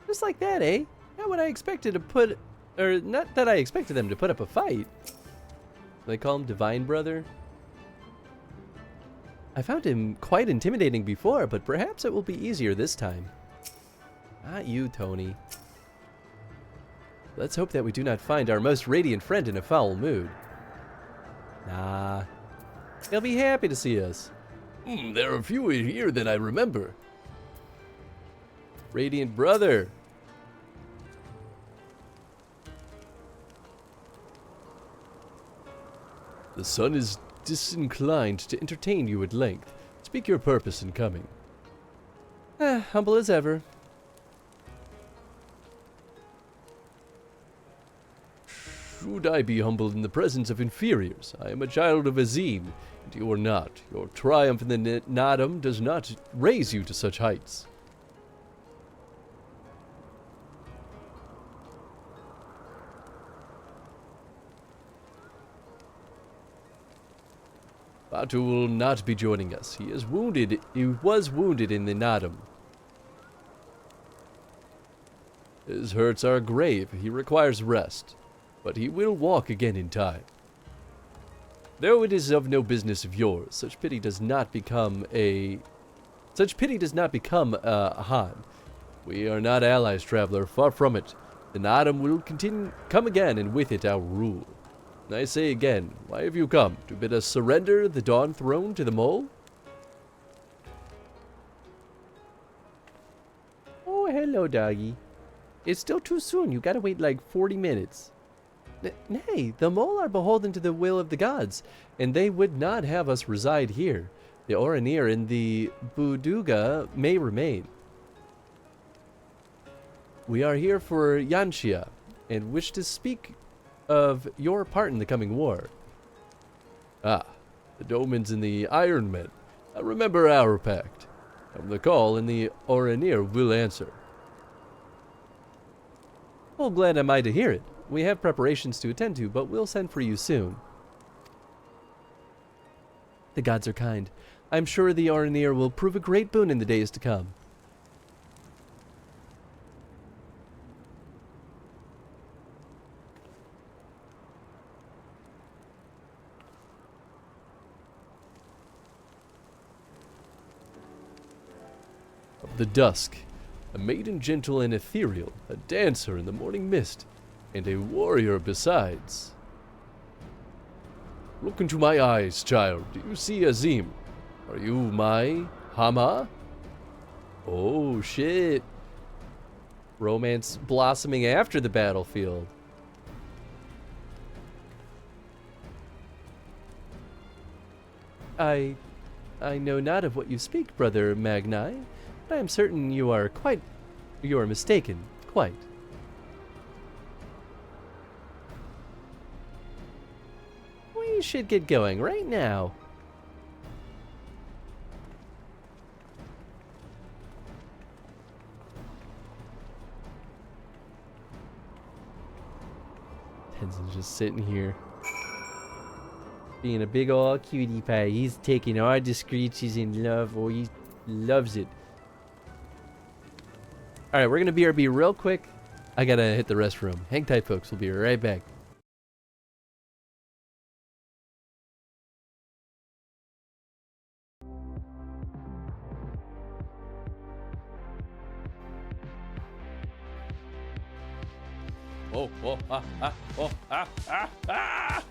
Just like that, eh? Not what I expected to put, or not that I expected them to put up a fight. They call him Divine Brother. I found him quite intimidating before, but perhaps it will be easier this time. Not you, Tony. Let's hope that we do not find our most radiant friend in a foul mood. Nah. He'll be happy to see us. There are fewer here than I remember. Radiant Brother. The sun is disinclined to entertain you at length. Speak your purpose in coming. Humble as ever. Should I be humbled in the presence of inferiors? I am a child of Azim, and you are not. Your triumph in the Nadam does not raise you to such heights. Batu will not be joining us. He was wounded in the Nadam. His hurts are grave. He requires rest, but he will walk again in time. Though it is of no business of yours, such pity does not become a Such pity does not become a Han. We are not allies, traveler, far from it. The autumn will come again, and with it our rule. And I say again, why have you come? To bid us surrender the Dawn Throne to the Mole? Oh, hello, doggy. It's still too soon. You gotta wait like 40 minutes. Nay, the Mole are beholden to the will of the gods, and they would not have us reside here. The Oranir and the Buduga may remain. We are here for Yanxia, and wish to speak of your part in the coming war. Ah, the Domans and the Iron Men. Remember our pact. Come the call, and the Oranir will answer. Well, glad am I to hear it. We have preparations to attend to, but we'll send for you soon. The gods are kind. I'm sure the Oranir will prove a great boon in the days to come. Of the dusk, a maiden gentle and ethereal, a dancer in the morning mist, and a warrior besides. Look into my eyes, child. Do you see Azim? Are you my Hama? Oh, shit. Romance blossoming after the battlefield. I know not of what you speak, brother Magni, but I am certain you are mistaken, quite. We should get going right now. Tenzin's just sitting here, being a big ol' cutie pie. He's taking all the screeches in love. Oh, he loves it. Alright, we're gonna BRB real quick. I gotta hit the restroom. Hang tight, folks. We'll be right back. Oh, oh, ah, ah, oh, ah, ah, ah!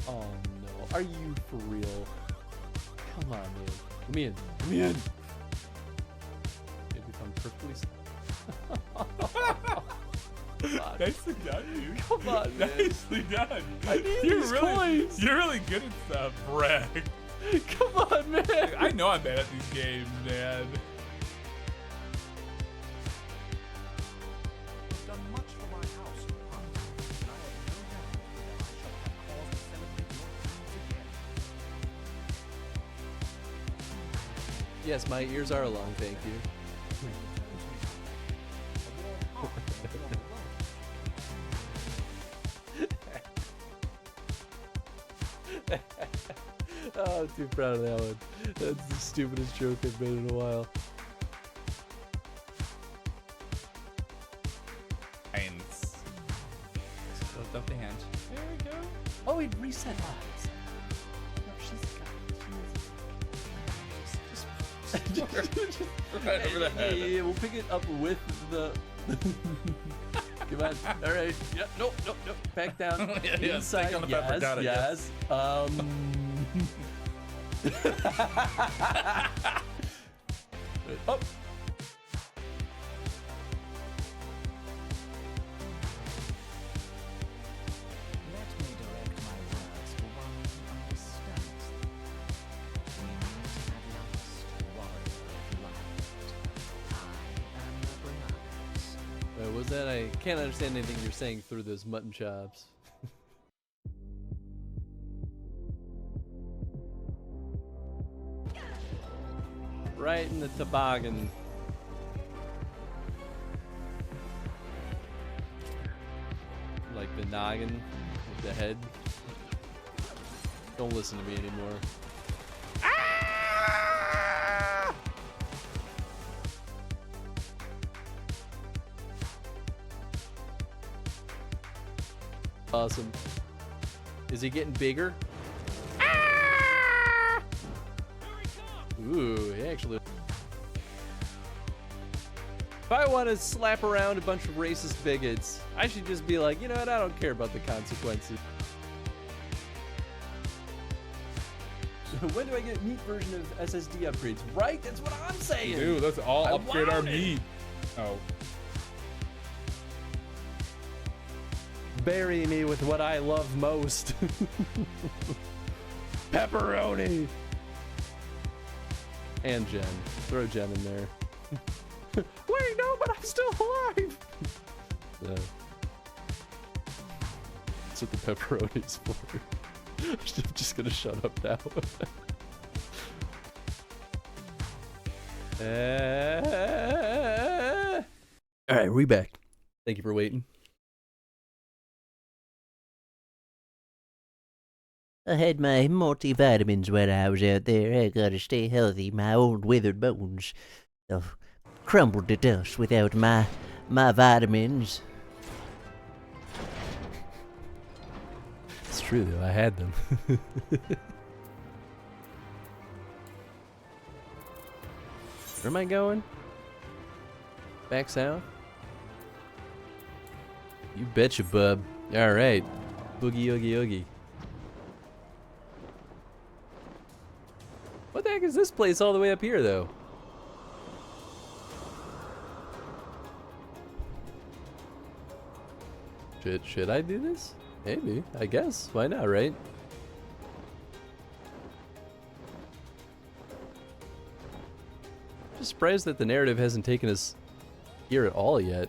Oh no, are you for real? Come on, man. Come in. Come in. Maybe if I'm perfectly Nicely done, dude. Come on, man. Nicely done. I need these coins. You're really good at stuff, brag. Come on, man. I know I'm bad at these games, man. Done much for my house in the past, and I have no doubt that I shall have cause to celebrate your deeds again. Yes, my ears are long, thank you. Oh, I'm too proud of that one. That's the stupidest joke I've made in a while. Eins. Hold up the hand. There we go. Oh, it reset eyes. No, she's Right over the head. Yeah, we'll pick it up with the... Come on. All right. Yeah. Nope. Nope. Nope. Back down. Yeah, Inside. stick on the pepper. Got it, Yes. Wait, up. Let me direct my words to one who understands them. We meet at last, warrior of light. I am the Brinagas. Wait, was that? I can't understand anything you're saying through those mutton chops. Right in the toboggan. Like the noggin with the head. Don't listen to me anymore. awesome. Is he getting bigger? Ooh, he actually... If I want to slap around a bunch of racist bigots, I should just be like, you know what, I don't care about the consequences. When do I get meat version of SSD upgrades? Right? That's what I'm saying! Dude, let's all upgrade our want it. meat. Oh. Bury me with what I love most. Pepperoni! And Jen. Throw Jen in there. Wait, no, but I'm still alive! That's what the pepperoni's for. I'm just gonna shut up now. Alright, we back. Thank you for waiting. I had my multivitamins while I was out there. I gotta stay healthy. My old withered bones have crumbled to dust without my vitamins. It's true though, I had them. Where am I going? Back south? You betcha, bub. Alright. Boogie oogie oogie. What the heck is this place all the way up here though? Should I do this? Maybe, I guess. Why not, right? Just surprised that the narrative hasn't taken us here at all yet.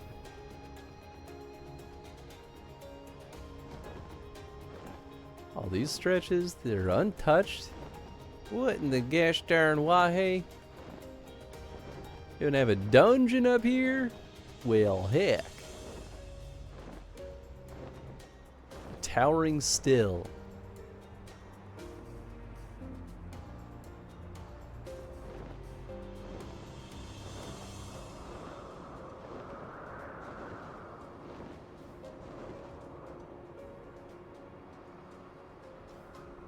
All these stretches, they're untouched. What in the gosh darn wahe? You don't have a dungeon up here? Well, heck. Towering still.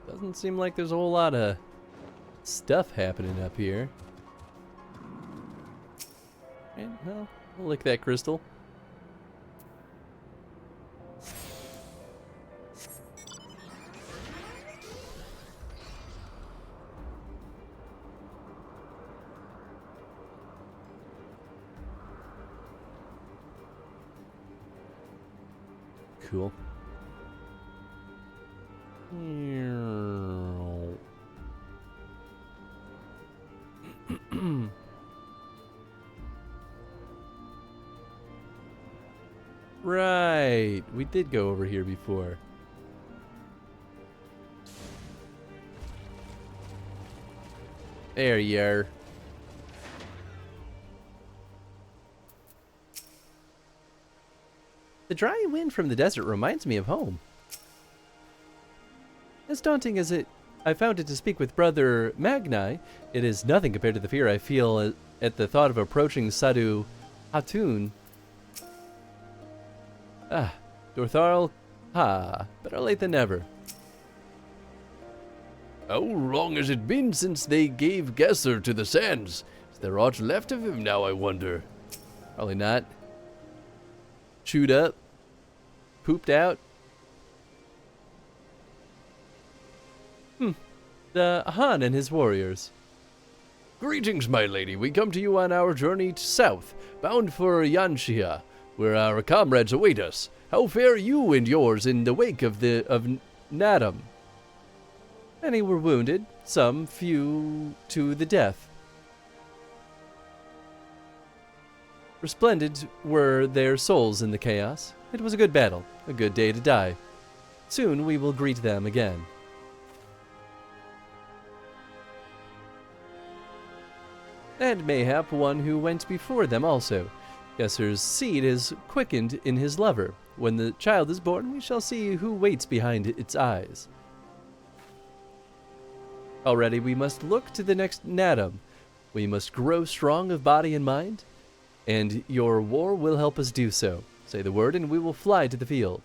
Doesn't seem like there's a whole lot of stuff happening up here. And, well, we'll lick that crystal. Cool. Right, we did go over here before. There you are. The dry wind from the desert reminds me of home. As daunting as I found it to speak with Brother Magni, it is nothing compared to the fear I feel at the thought of approaching Sadu Hatun. Ah, Dortharl, better late than never. How long has it been since they gave Gesser to the sands? Is there aught left of him now, I wonder? Probably not. Chewed up. Pooped out. The Han and his warriors. Greetings, my lady. We come to you on our journey south, bound for Yanxia, where our comrades await us. How fare you and yours in the wake of Nadam? Many were wounded, some few to the death. Resplendent were their souls in the chaos. It was a good battle, a good day to die. Soon we will greet them again. And mayhap one who went before them also. Gesser's seed is quickened in his lover. When the child is born, we shall see who waits behind its eyes. Already we must look to the next Nadam. We must grow strong of body and mind, and your war will help us do so. Say the word and we will fly to the field.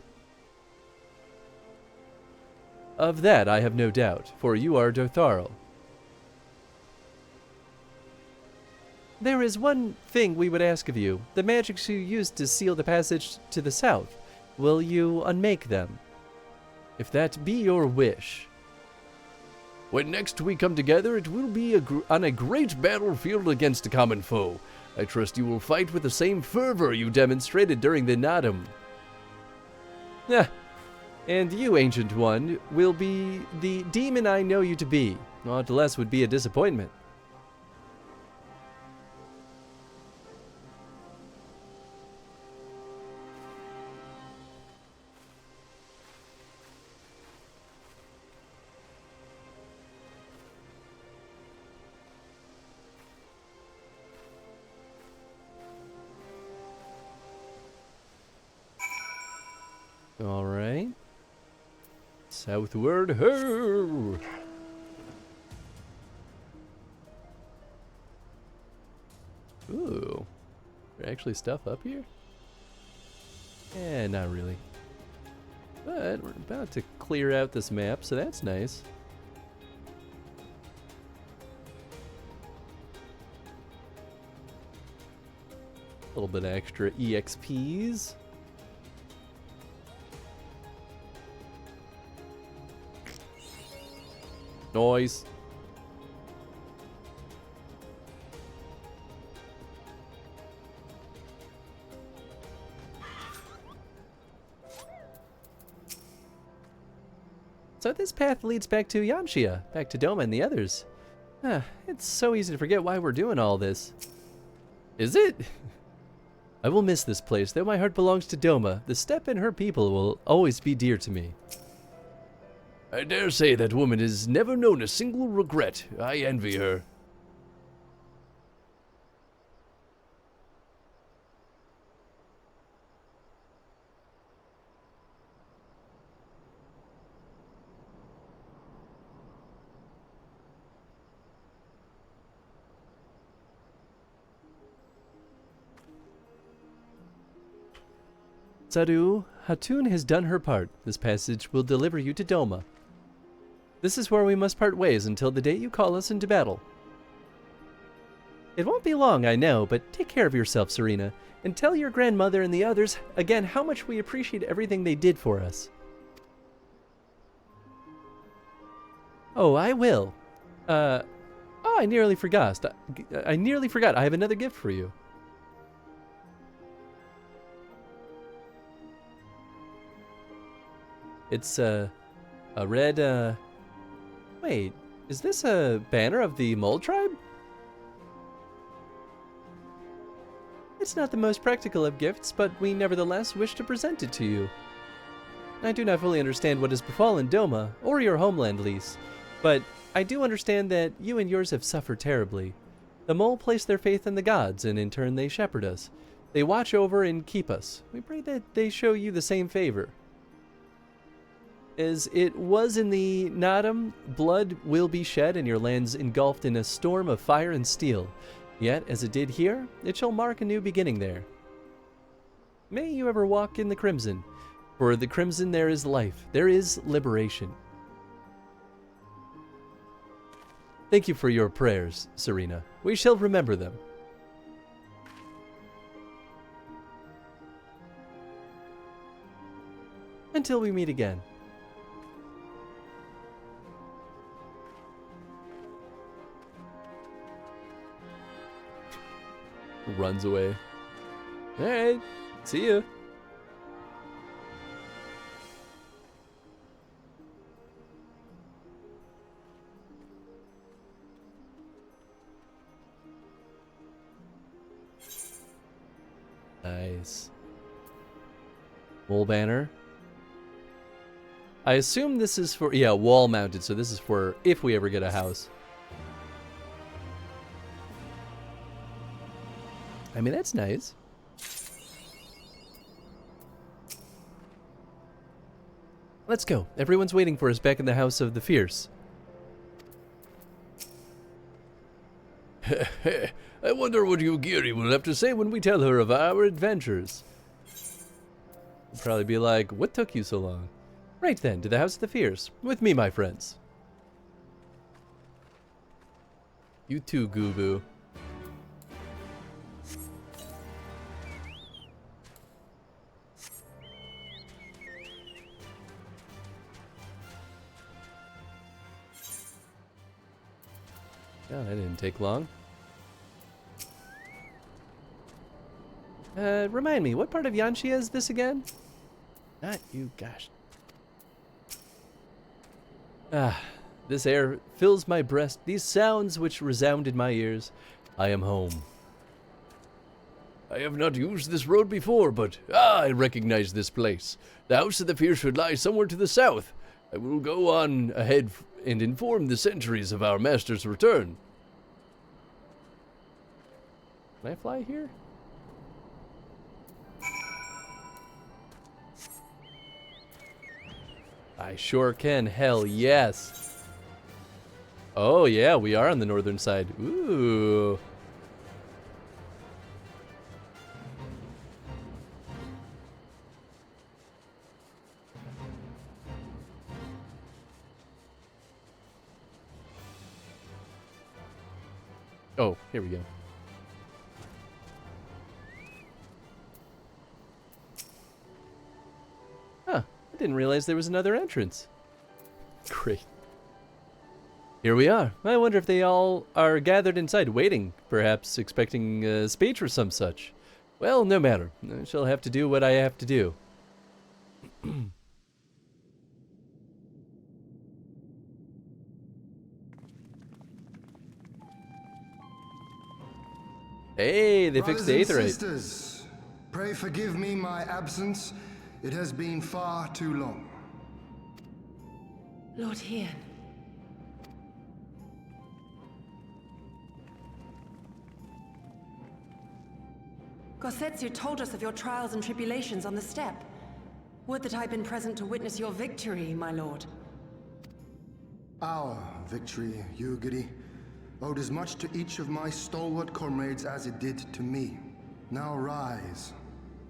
Of that I have no doubt, for you are Dotharl. There is one thing we would ask of you. The magics you used to seal the passage to the south, will you unmake them? If that be your wish. When next we come together, it will be on a great battlefield against a common foe. I trust you will fight with the same fervor you demonstrated during the Nadam. Ah, and you, Ancient One, will be the demon I know you to be. Aught less would be a disappointment. All right. Southward, ho! Ooh. There actually stuff up here? Eh, not really. But we're about to clear out this map, so that's nice. A little bit extra EXPs. Noise. So this path leads back to Yamshia, back to Doma and the others. It's so easy to forget why we're doing all this. Is it? I will miss this place, though my heart belongs to Doma. The steppe and her people will always be dear to me. I dare say that woman has never known a single regret. I envy her. Saru, Hatun has done her part. This passage will deliver you to Doma. This is where we must part ways until the day you call us into battle. It won't be long, I know, but take care of yourself, Serena, and tell your grandmother and the others again how much we appreciate everything they did for us. Oh, I will. Oh, I nearly forgot. I nearly forgot. I have another gift for you. It's a red, wait, is this a banner of the Mole Tribe? It's not the most practical of gifts, but we nevertheless wish to present it to you. I do not fully understand what has befallen Doma, or your homeland, Lys, but I do understand that you and yours have suffered terribly. The Mole place their faith in the gods, and in turn they shepherd us. They watch over and keep us. We pray that they show you the same favor. As it was in the Nadam, blood will be shed and your lands engulfed in a storm of fire and steel. Yet, as it did here, it shall mark a new beginning there. May you ever walk in the crimson. For the crimson there is life, there is liberation. Thank you for your prayers, Serena. We shall remember them. Until we meet again. Runs away. Alright, see ya. Nice. Wall banner. I assume this is for, yeah, wall mounted, so this is for if we ever get a house. I mean, that's nice. Let's go. Everyone's waiting for us back in the House of the Fierce. I wonder what Yugiri will have to say when we tell her of our adventures. She'll probably be like, what took you so long? Right then, to the House of the Fears. With me, my friends. You too, Goobu. Yeah, that didn't take long. Remind me, what part of Yanxia is this again? Not you, gosh. Ah, this air fills my breast, these sounds which resound in my ears. I am home. I have not used this road before, but I recognize this place. The House of the Fear should lie somewhere to the south. I will go on ahead and inform the sentries of our master's return. Can I fly here? I sure can. Hell yes. Oh yeah, we are on the northern side. Ooh. Oh, here we go. Huh, I didn't realize there was another entrance. Great. Here we are. I wonder if they all are gathered inside, waiting, perhaps expecting a speech or some such. Well, no matter. I shall have to do what I have to do. Hey, they fixed the Brothers and aetherite. sisters, pray forgive me my absence. It has been far too long. Lord Hien. Gosetsu told us of your trials and tribulations on the steppe. Would that I'd been present to witness your victory, my lord. Our victory, Yugiri, owed as much to each of my stalwart comrades as it did to me. Now rise.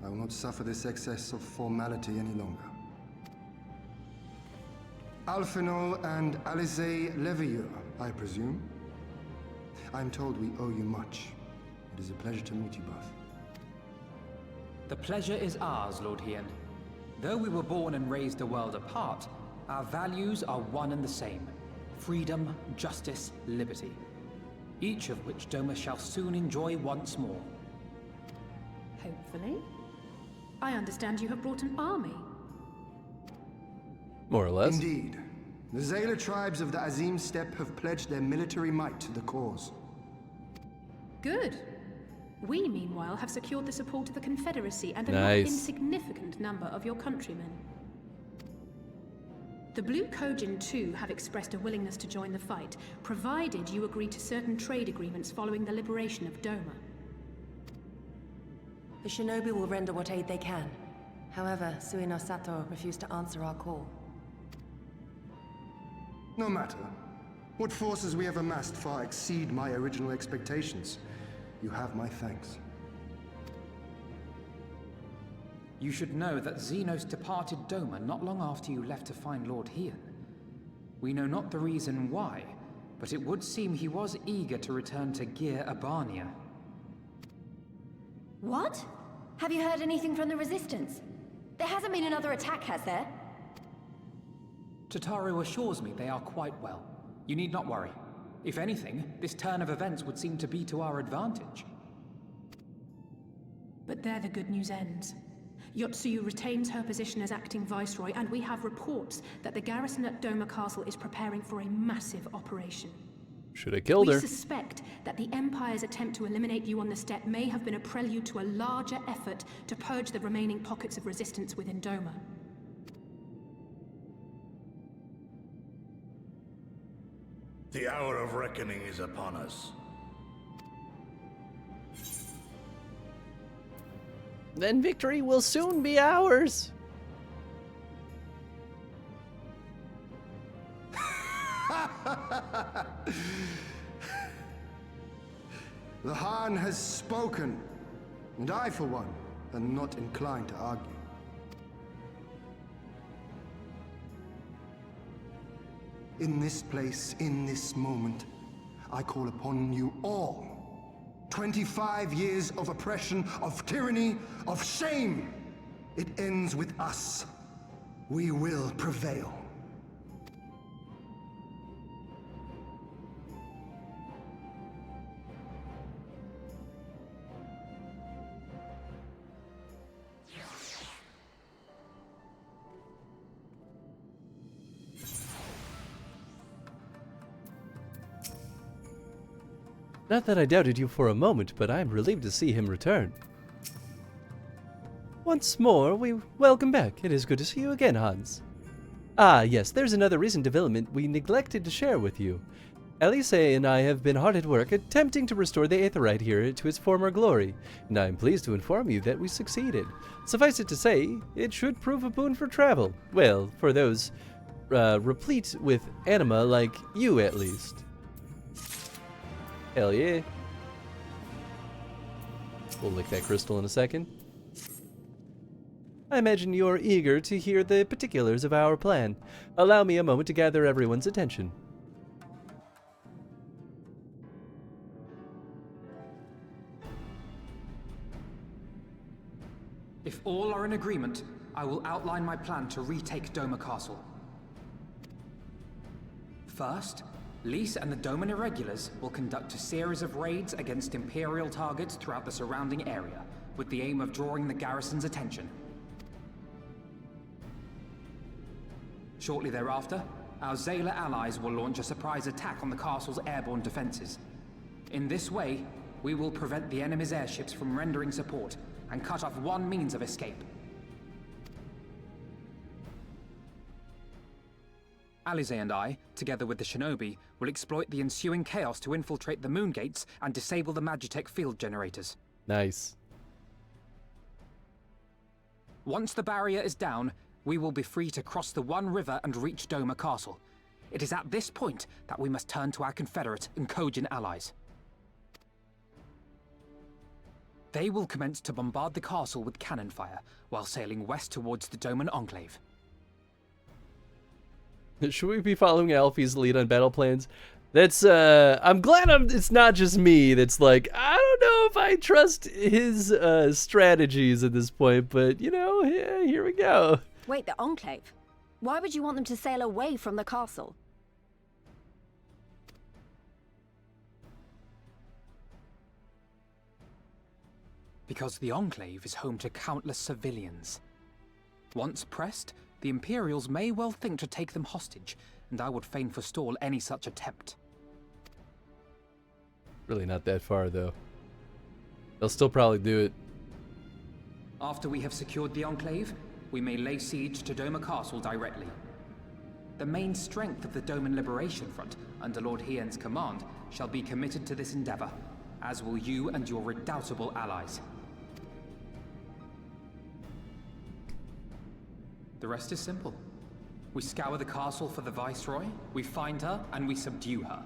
I will not suffer this excess of formality any longer. Alphinaud and Alice Levieux, I presume? I'm told we owe you much. It is a pleasure to meet you both. The pleasure is ours, Lord Hien. Though we were born and raised a world apart, our values are one and the same. Freedom, justice, liberty. Each of which Doma shall soon enjoy once more. Hopefully. I understand you have brought an army. More or less. Indeed. The Zayla tribes of the Azim Steppe have pledged their military might to the cause. Good. We, meanwhile, have secured the support of the Confederacy and a not Nice. insignificant number of your countrymen. The Blue Kojin, too, have expressed a willingness to join the fight, provided you agree to certain trade agreements following the liberation of Doma. The shinobi will render what aid they can. However, Suino Sato refused to answer our call. No matter. What forces we have amassed far exceed my original expectations. You have my thanks. You should know that Xenos departed Doma not long after you left to find Lord Hien. We know not the reason why, but it would seem he was eager to return to Gir Abania. What? Have you heard anything from the Resistance? There hasn't been another attack, has there? Tataru assures me they are quite well. You need not worry. If anything, this turn of events would seem to be to our advantage. But there the good news ends. Yotsuyu retains her position as acting viceroy, and we have reports that the garrison at Doma Castle is preparing for a massive operation. Should have killed her. We suspect that the Empire's attempt to eliminate you on the steppe may have been a prelude to a larger effort to purge the remaining pockets of resistance within Doma. The hour of reckoning is upon us. Then victory will soon be ours. The Han has spoken, and I, for one, am not inclined to argue. In this place, in this moment, I call upon you all. 25 years of oppression, of tyranny, of shame. It ends with us. We will prevail. Not that I doubted you for a moment, but I am relieved to see him return. Once more, we welcome back. It is good to see you again, Hans. Ah, yes, there's another recent development we neglected to share with you. Elise and I have been hard at work attempting to restore the Aetheryte here to its former glory, and I am pleased to inform you that we succeeded. Suffice it to say, it should prove a boon for travel. Well, for those replete with anima like you, at least. Hell yeah. We'll lick that crystal in a second. I imagine you're eager to hear the particulars of our plan. Allow me a moment to gather everyone's attention. If all are in agreement, I will outline my plan to retake Doma Castle. First, Lys and the Doman Irregulars will conduct a series of raids against Imperial targets throughout the surrounding area, with the aim of drawing the garrison's attention. Shortly thereafter, our Zayla allies will launch a surprise attack on the castle's airborne defenses. In this way, we will prevent the enemy's airships from rendering support and cut off one means of escape. Alize and I, together with the Shinobi, will exploit the ensuing chaos to infiltrate the moon gates and disable the Magitech field generators. Nice. Once the barrier is down, we will be free to cross the One River and reach Doma Castle. It is at this point that we must turn to our Confederate and Kojin allies. They will commence to bombard the castle with cannon fire, while sailing west towards the Doman Enclave. Should we be following Alfie's lead on battle plans? That's, I'm glad it's not just me that's like, I don't know if I trust his, strategies at this point, but, you know, yeah, here we go. Wait, the Enclave? Why would you want them to sail away from the castle? Because the Enclave is home to countless civilians. Once pressed, the Imperials may well think to take them hostage, and I would fain forestall any such attempt. Really not that far, though. They'll still probably do it. After we have secured the Enclave, we may lay siege to Doma Castle directly. The main strength of the Doman Liberation Front, under Lord Hien's command, shall be committed to this endeavor, as will you and your redoubtable allies. The rest is simple. We scour the castle for the Viceroy, we find her, and we subdue her.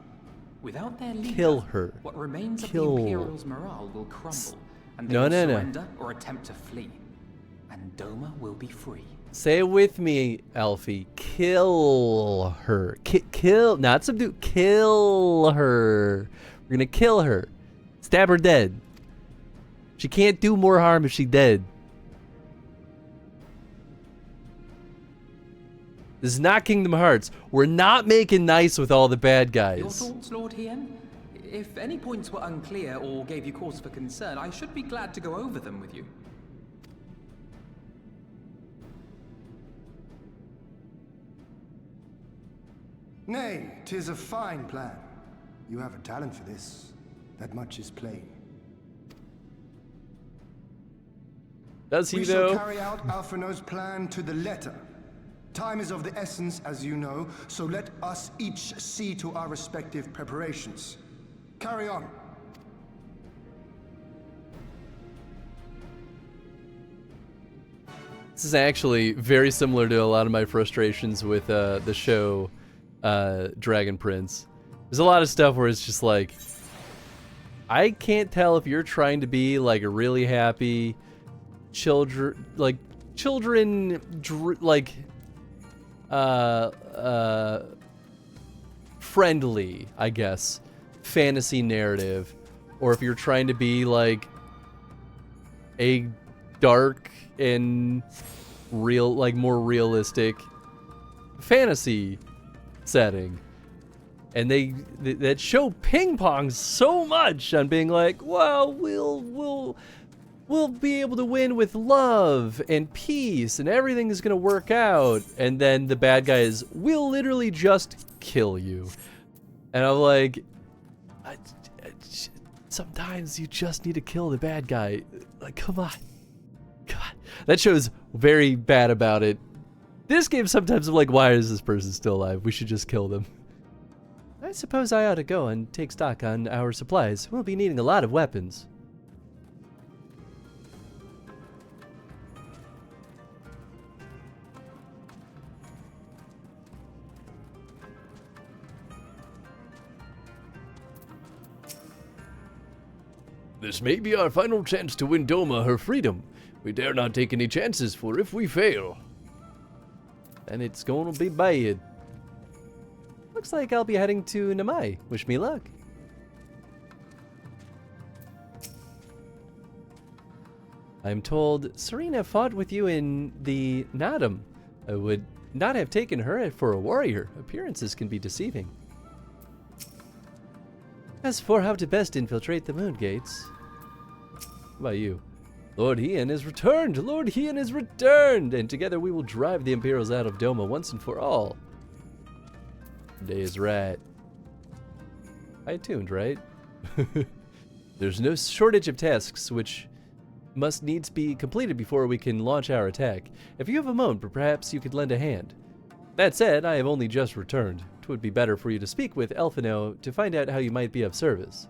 Without their leader, kill her. What remains of the Imperial's morale will crumble, and they No, will no, no. surrender or attempt to flee. And Doma will be free. Say it with me, Alfie. Kill her. Kill, not subdue. Kill her. We're gonna kill her. Stab her dead. She can't do more harm if she's dead. This is not Kingdom Hearts. We're not making nice with all the bad Your guys. thoughts, Lord Hien? If any points were unclear or gave you cause for concern, I should be glad to go over them with you. Nay, 'tis a fine plan. You have a talent for this. That much is plain. Does he, we though? shall carry out Alphino's plan to the letter. Time is of the essence, as you know, so let us each see to our respective preparations. Carry on. This is actually very similar to a lot of my frustrations with the show Dragon Prince. There's a lot of stuff where it's just like, I can't tell if you're trying to be like a really happy children friendly, I guess, fantasy narrative, or if you're trying to be like a dark and real, like more realistic fantasy setting. And that show ping pongs so much on being like, well, we'll be able to win with love and peace and everything is gonna work out. And then the bad guys will literally just kill you. And I'm like, sometimes you just need to kill the bad guy. Like, come on. God, that show's very bad about it. This game sometimes I'm like, why is this person still alive? We should just kill them. I suppose I ought to go and take stock on our supplies. We'll be needing a lot of weapons. This may be our final chance to win Doma her freedom. We dare not take any chances, for if we fail, then it's gonna be bad. Looks like I'll be heading to Namai. Wish me luck. I'm told Serena fought with you in the Nadam. I would not have taken her for a warrior. Appearances can be deceiving. As for how to best infiltrate the moon gates, how about you? Lord Hien is returned! Lord Hien is returned! And together we will drive the Imperials out of Doma once and for all. Day is right. I tuned, right? There's no shortage of tasks which must needs be completed before we can launch our attack. If you have a moment, perhaps you could lend a hand. That said, I have only just returned. It would be better for you to speak with Elfino to find out how you might be of service.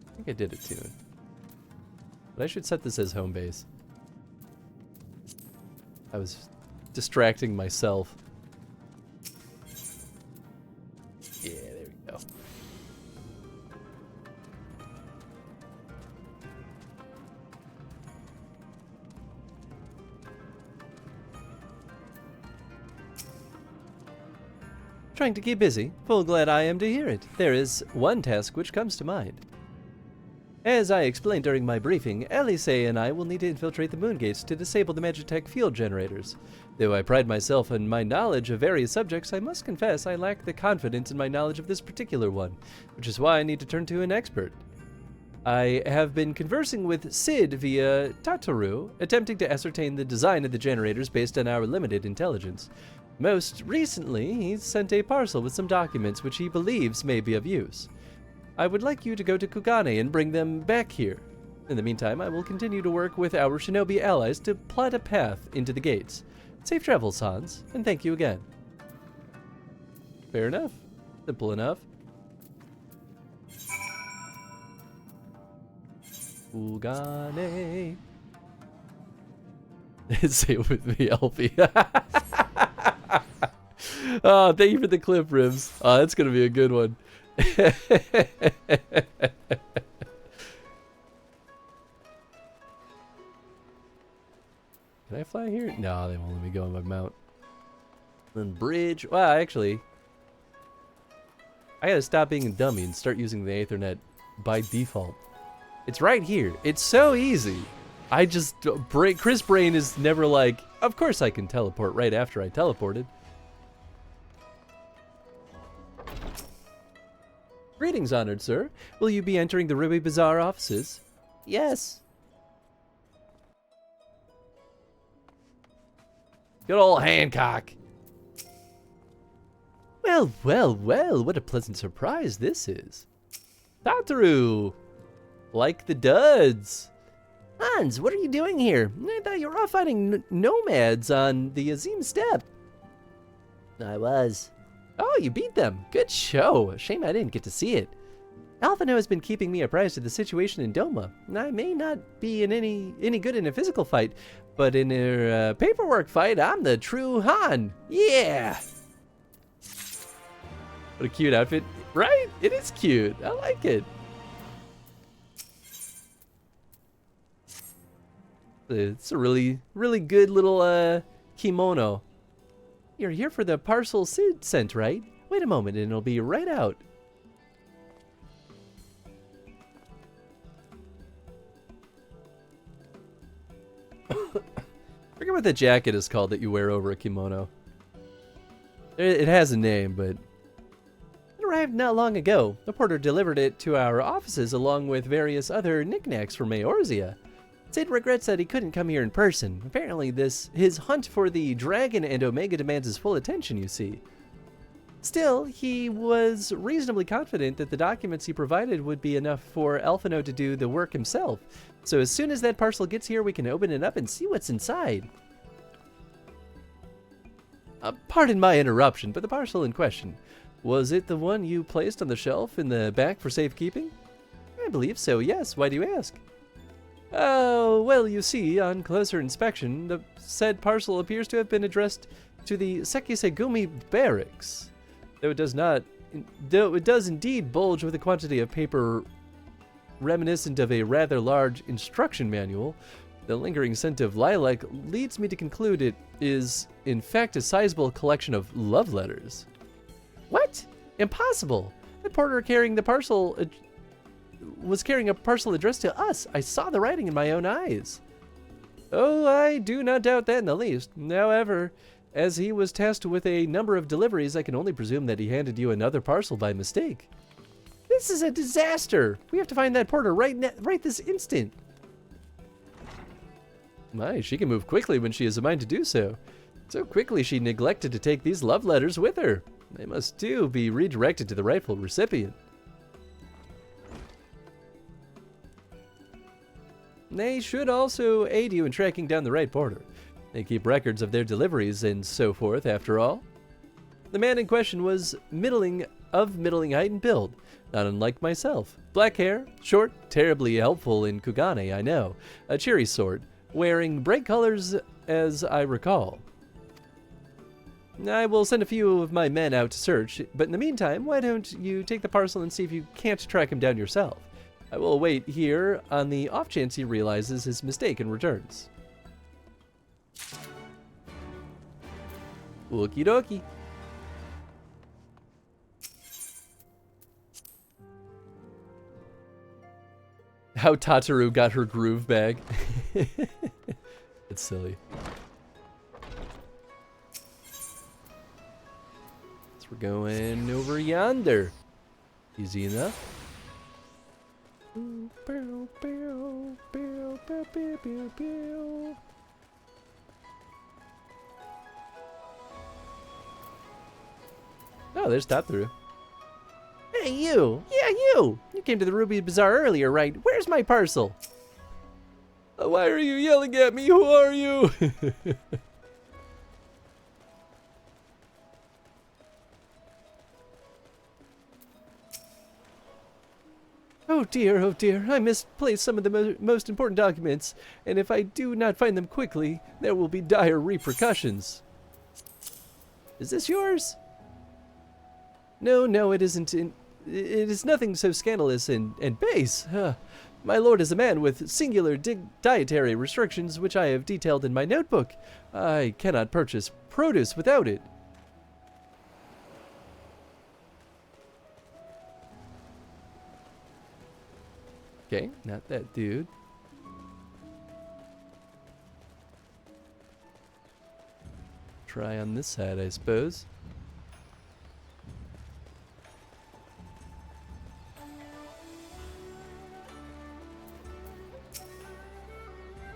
I think I did a tune. But I should set this as home base. I was distracting myself. Yeah, there we go. Trying to keep busy. Full glad I am to hear it. There is one task which comes to mind. As I explained during my briefing, Alice and I will need to infiltrate the moon gates to disable the Magitech field generators. Though I pride myself on my knowledge of various subjects, I must confess I lack the confidence in my knowledge of this particular one, which is why I need to turn to an expert. I have been conversing with Sid via Tataru, attempting to ascertain the design of the generators based on our limited intelligence. Most recently, he sent a parcel with some documents which he believes may be of use. I would like you to go to Kugane and bring them back here. In the meantime, I will continue to work with our shinobi allies to plot a path into the gates. Safe travels, Hans, and thank you again. Fair enough. Simple enough. Kugane. Say it with me, Elfie. Oh, thank you for the clip, Ribs. Oh, that's going to be a good one. Can I fly here? No, they won't let me go on my mount. Then bridge. Well, actually, I gotta stop being a dummy and start using the Aethernet by default. It's right here. It's so easy. I just Chris Brain is never like, of course I can teleport right after I teleported. Greetings, honored sir. Will you be entering the Ruby Bazaar offices? Yes. Good old Hancock. Well, well, well, what a pleasant surprise this is. Tataru! Like the duds. Hans, what are you doing here? I thought you were off fighting nomads on the Azim Steppe. I was. Oh, you beat them. Good show. Shame I didn't get to see it. Alphino has been keeping me apprised of the situation in Doma. I may not be in any good in a physical fight, but in a paperwork fight, I'm the true Han. Yeah! What a cute outfit. Right? It is cute. I like it. It's a really, really good little kimono. You're here for the parcel Sid sent, right? Wait a moment and it'll be right out. I forget what the jacket is called that you wear over a kimono. It has a name, but it arrived not long ago. The porter delivered it to our offices along with various other knickknacks from Eorzea. Sid regrets that he couldn't come here in person. Apparently his hunt for the dragon and Omega demands his full attention, you see. Still, he was reasonably confident that the documents he provided would be enough for Alphino to do the work himself. So as soon as that parcel gets here, we can open it up and see what's inside. Pardon my interruption, but the parcel in question, was it the one you placed on the shelf in the back for safekeeping? I believe so, yes. Why do you ask? Oh, well, you see, on closer inspection, the said parcel appears to have been addressed to the Sekisegumi barracks. Though it does indeed bulge with a quantity of paper reminiscent of a rather large instruction manual, the lingering scent of lilac leads me to conclude it is, in fact, a sizable collection of love letters. What? Impossible! The porter carrying the parcel was carrying a parcel addressed to us. I saw the writing in my own eyes. Oh, I do not doubt that in the least. However, as he was tasked with a number of deliveries, I can only presume that he handed you another parcel by mistake. This is a disaster! We have to find that porter right this instant. My, she can move quickly when she has a mind to do so. So quickly she neglected to take these love letters with her. They must be redirected to the rightful recipient. They should also aid you in tracking down the right porter. They keep records of their deliveries and so forth, after all. The man in question was middling height and build, not unlike myself. Black hair, short, terribly helpful in Kugane, I know. A cheery sort, wearing bright colors as I recall. I will send a few of my men out to search, but in the meantime, why don't you take the parcel and see if you can't track him down yourself? I will wait here on the off chance he realizes his mistake and returns. Okie dokie. How Tataru got her groove back. It's silly. So we're going over yonder. Easy enough. Oh, there's Tataru. Hey, you! Yeah, you! You came to the Ruby Bazaar earlier, right? Where's my parcel? Why are you yelling at me? Who are you? Oh dear, I misplaced some of the most important documents, and if I do not find them quickly, there will be dire repercussions. Is this yours? No, it isn't. It is nothing so scandalous and base. My lord is a man with singular dietary restrictions, which I have detailed in my notebook. I cannot purchase produce without it. Okay, not that dude. Try on this side, I suppose.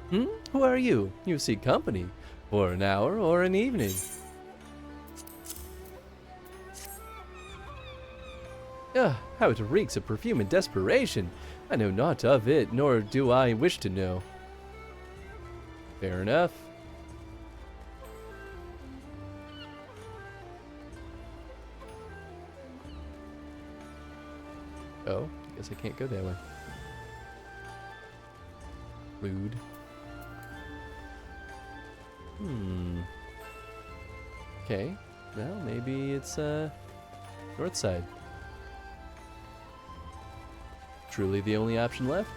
Who are you? You seek company. For an hour or an evening. How it reeks of perfume and desperation. I know naught of it, nor do I wish to know. Fair enough. Oh, I guess I can't go that way. Rude. Okay, well, maybe it's, north side. Truly the only option left?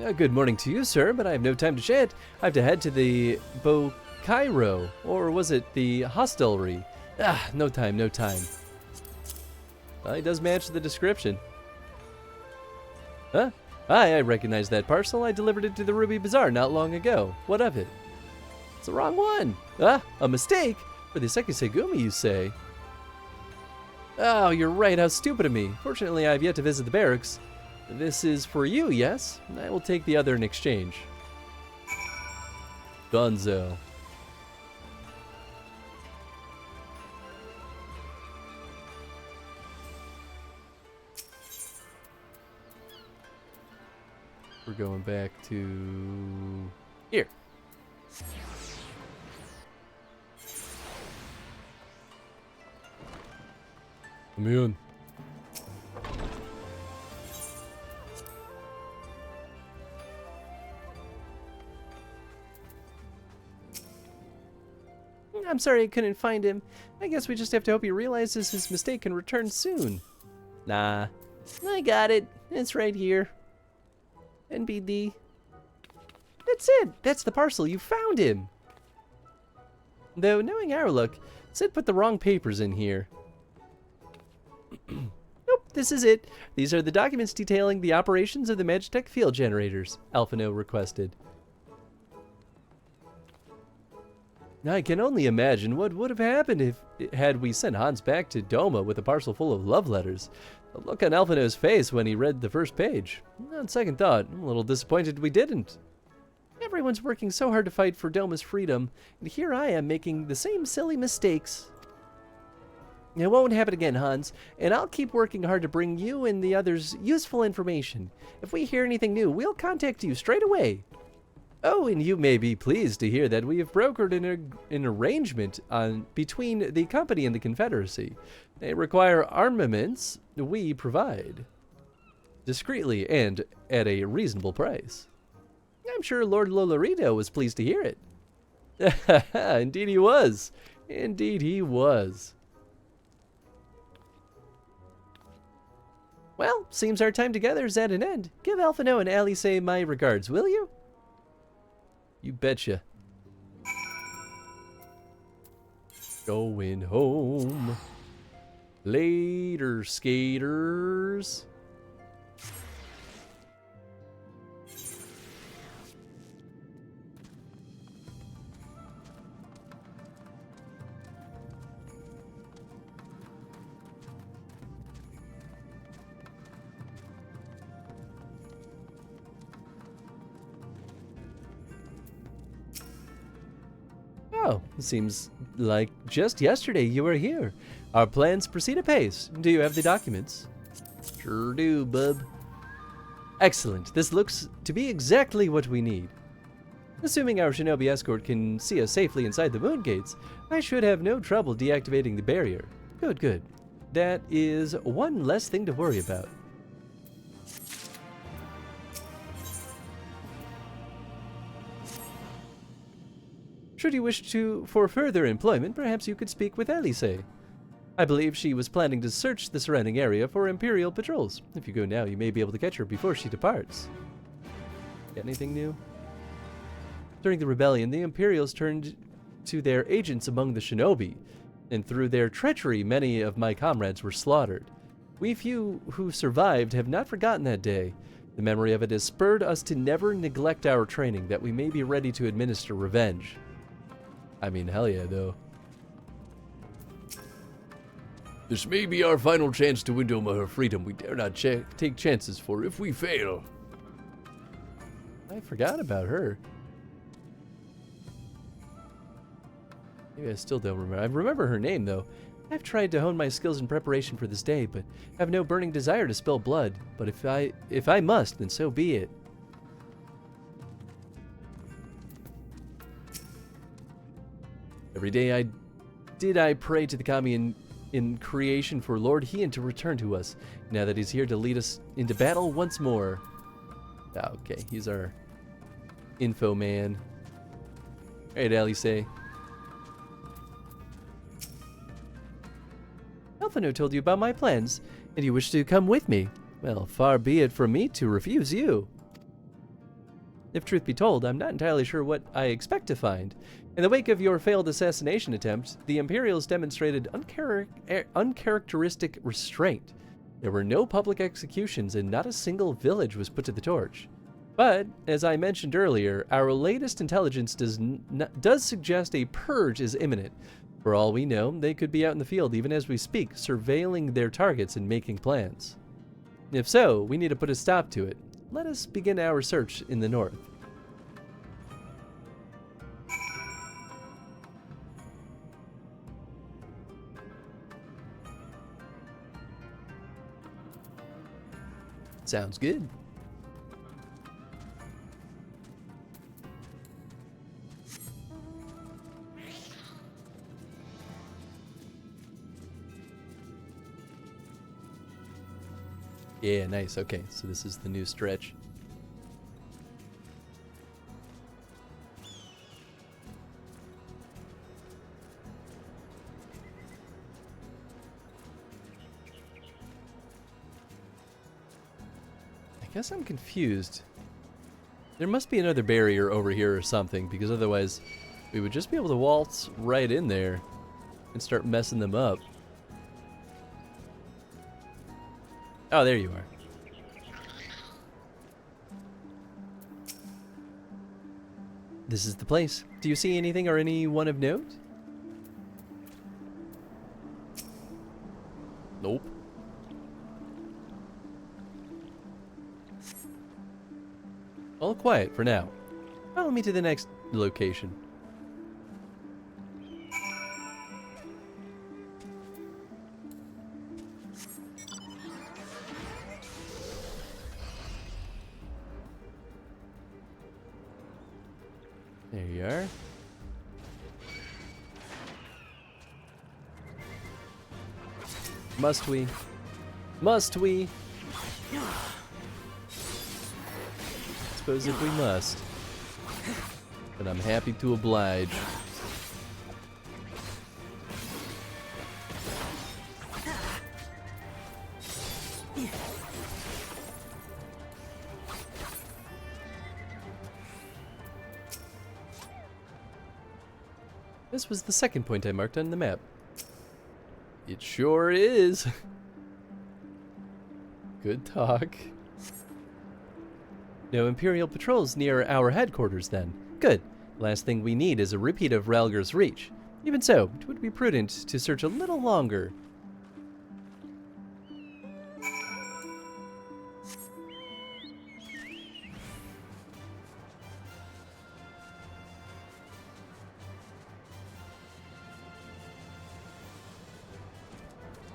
Good morning to you, sir, but I have no time to chat. I have to head to the Cairo, or was it the hostelry? No time, no time. Well, he does match the description. Huh? Hi, I recognize that parcel. I delivered it to the Ruby Bazaar not long ago. What of it? It's the wrong one. A mistake? For the Sekisegumi, you say? Oh, you're right. How stupid of me. Fortunately, I have yet to visit the barracks. This is for you, yes? I will take the other in exchange. Dunzo. We're going back to here. Come in. I'm sorry I couldn't find him. I guess we just have to hope he realizes his mistake and returns soon. Nah. I got it. It's right here. NBD. That's it. That's the parcel. You found him. Though, knowing our luck, Sid put the wrong papers in here. Nope, this is it. These are the documents detailing the operations of the Magitech field generators, Alphino requested. I can only imagine what would have happened had we sent Hans back to Doma with a parcel full of love letters. The look on Alphino's face when he read the first page. On second thought, I'm a little disappointed we didn't. Everyone's working so hard to fight for Doma's freedom, and here I am making the same silly mistakes. It won't happen again, Hans, and I'll keep working hard to bring you and the others useful information. If we hear anything new, we'll contact you straight away. Oh, and you may be pleased to hear that we have brokered an arrangement between the company and the Confederacy. They require armaments we provide. Discreetly and at a reasonable price. I'm sure Lord Lolorito was pleased to hear it. Indeed he was. Indeed he was. Well, seems our time together is at an end. Give Alphino and Alice my regards, will you? You betcha. Going home. Later, skaters. Oh, seems like just yesterday you were here. Our plans proceed apace. Do you have the documents? Sure do, bub. Excellent. This looks to be exactly what we need. Assuming our shinobi escort can see us safely inside the moon gates, I should have no trouble deactivating the barrier. Good, good. That is one less thing to worry about. Should you wish for further employment, perhaps you could speak with Alice. I believe she was planning to search the surrounding area for Imperial patrols. If you go now, you may be able to catch her before she departs. Got anything new? During the rebellion, the Imperials turned to their agents among the shinobi, and through their treachery, many of my comrades were slaughtered. We few who survived have not forgotten that day. The memory of it has spurred us to never neglect our training, that we may be ready to administer revenge. I mean, hell yeah, though. This may be our final chance to win Doma her freedom. We dare not take chances, for if we fail... I forgot about her. Maybe I still don't remember. I remember her name, though. I've tried to hone my skills in preparation for this day, but have no burning desire to spill blood. But if I must, then so be it. Every day I pray to the kami in creation for Lord Heian to return to us, now that he's here to lead us into battle once more. Okay, he's our info man. Alright, Alice. Alphino told you about my plans, and you wish to come with me. Well, far be it from me to refuse you. If truth be told, I'm not entirely sure what I expect to find. In the wake of your failed assassination attempt, the Imperials demonstrated uncharacteristic restraint. There were no public executions and not a single village was put to the torch. But, as I mentioned earlier, our latest intelligence does suggest a purge is imminent. For all we know, they could be out in the field even as we speak, surveilling their targets and making plans. If so, we need to put a stop to it. Let us begin our search in the north. Sounds good. Yeah, nice. Okay, so this is the new stretch. I guess I'm confused. There must be another barrier over here or something, because otherwise we would just be able to waltz right in there and start messing them up. Oh, there you are. This is the place. Do you see anything or anyone of note? Nope. All quiet for now. Follow me to the next location. There you are. Must we? Must we? Suppose if we must. But I'm happy to oblige. This was the second point I marked on the map. It sure is. Good talk. No Imperial patrols near our headquarters then. Good. Last thing we need is a repeat of Ralger's Reach. Even so, it would be prudent to search a little longer.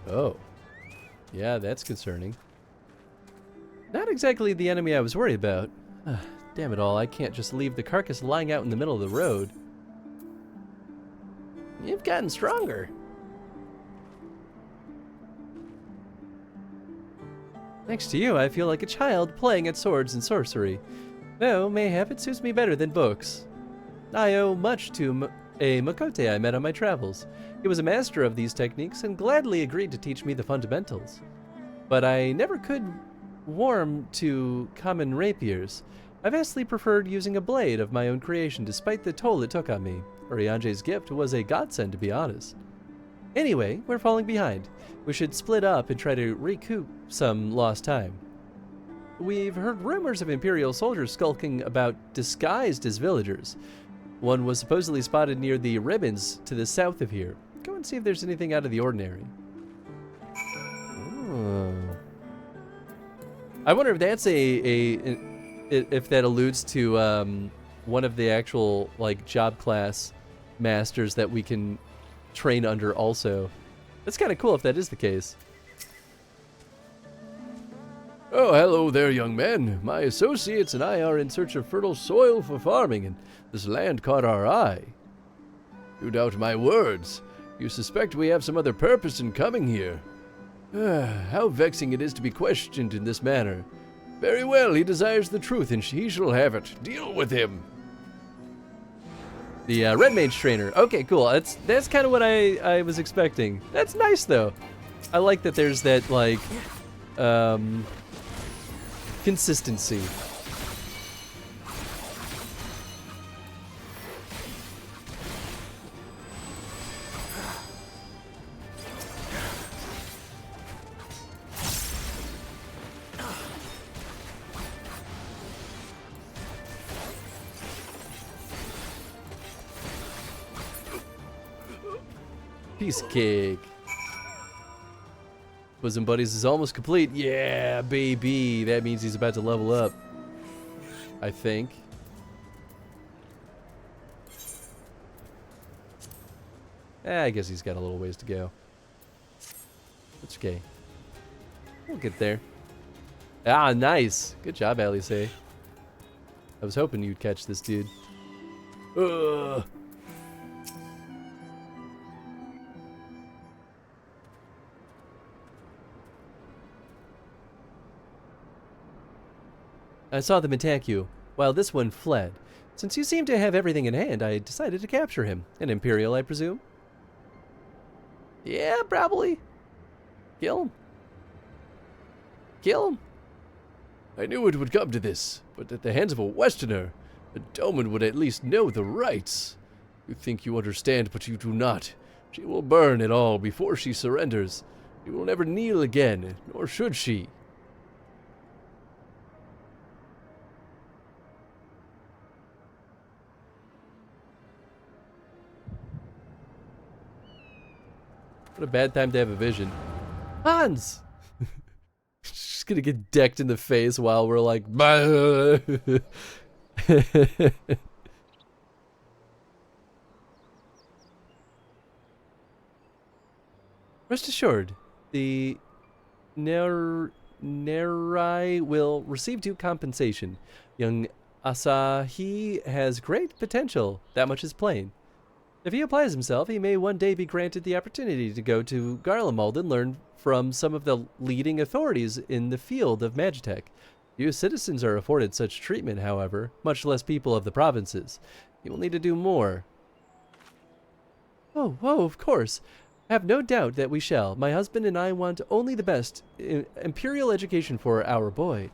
Oh. Yeah, that's concerning. Not exactly the enemy I was worried about. Damn it all, I can't just leave the carcass lying out in the middle of the road. You've gotten stronger. Next to you, I feel like a child playing at swords and sorcery. Though, mayhap it suits me better than books. I owe much to a Makote I met on my travels. He was a master of these techniques and gladly agreed to teach me the fundamentals. But I never could warm to common rapiers. I vastly preferred using a blade of my own creation despite the toll it took on me. Oriange's gift was a godsend, to be honest. Anyway, we're falling behind. We should split up and try to recoup some lost time. We've heard rumors of Imperial soldiers skulking about disguised as villagers. One was supposedly spotted near the ribbons to the south of here. Go and see if there's anything out of the ordinary. Oh. I wonder if that's if that alludes to one of the actual like job class masters that we can train under also. That's kind of cool if that is the case. Oh, hello there, young man. My associates and I are in search of fertile soil for farming, and this land caught our eye. You doubt my words. You suspect we have some other purpose in coming here. How vexing it is to be questioned in this manner. Very well, he desires the truth, and he shall have it. Deal with him. The Red Mage trainer. Okay, cool. That's kind of what I was expecting. That's nice, though. I like that there's that, like, consistency. Piece of cake. Bosom Buddies is almost complete. Yeah, baby. That means he's about to level up. I think. I guess he's got a little ways to go. It's okay. We'll get there. Ah, nice. Good job, Alice. I was hoping you'd catch this dude. Ugh. I saw them attack you, while this one fled. Since you seem to have everything in hand, I decided to capture him. An Imperial, I presume? Yeah, probably. Kill him. Kill him. I knew it would come to this, but at the hands of a Westerner, a Doman would at least know the rights. You think you understand, but you do not. She will burn it all before she surrenders. She will never kneel again, nor should she. What a bad time to have a vision. Hans! She's gonna get decked in the face while we're like, bah! Rest assured, the Nerai will receive due compensation. Young Asahi has great potential, that much is plain. If he applies himself, he may one day be granted the opportunity to go to Garlemald and learn from some of the leading authorities in the field of Magitech. Few citizens are afforded such treatment, however, much less people of the provinces. He will need to do more. Oh, of course. I have no doubt that we shall. My husband and I want only the best imperial education for our boy.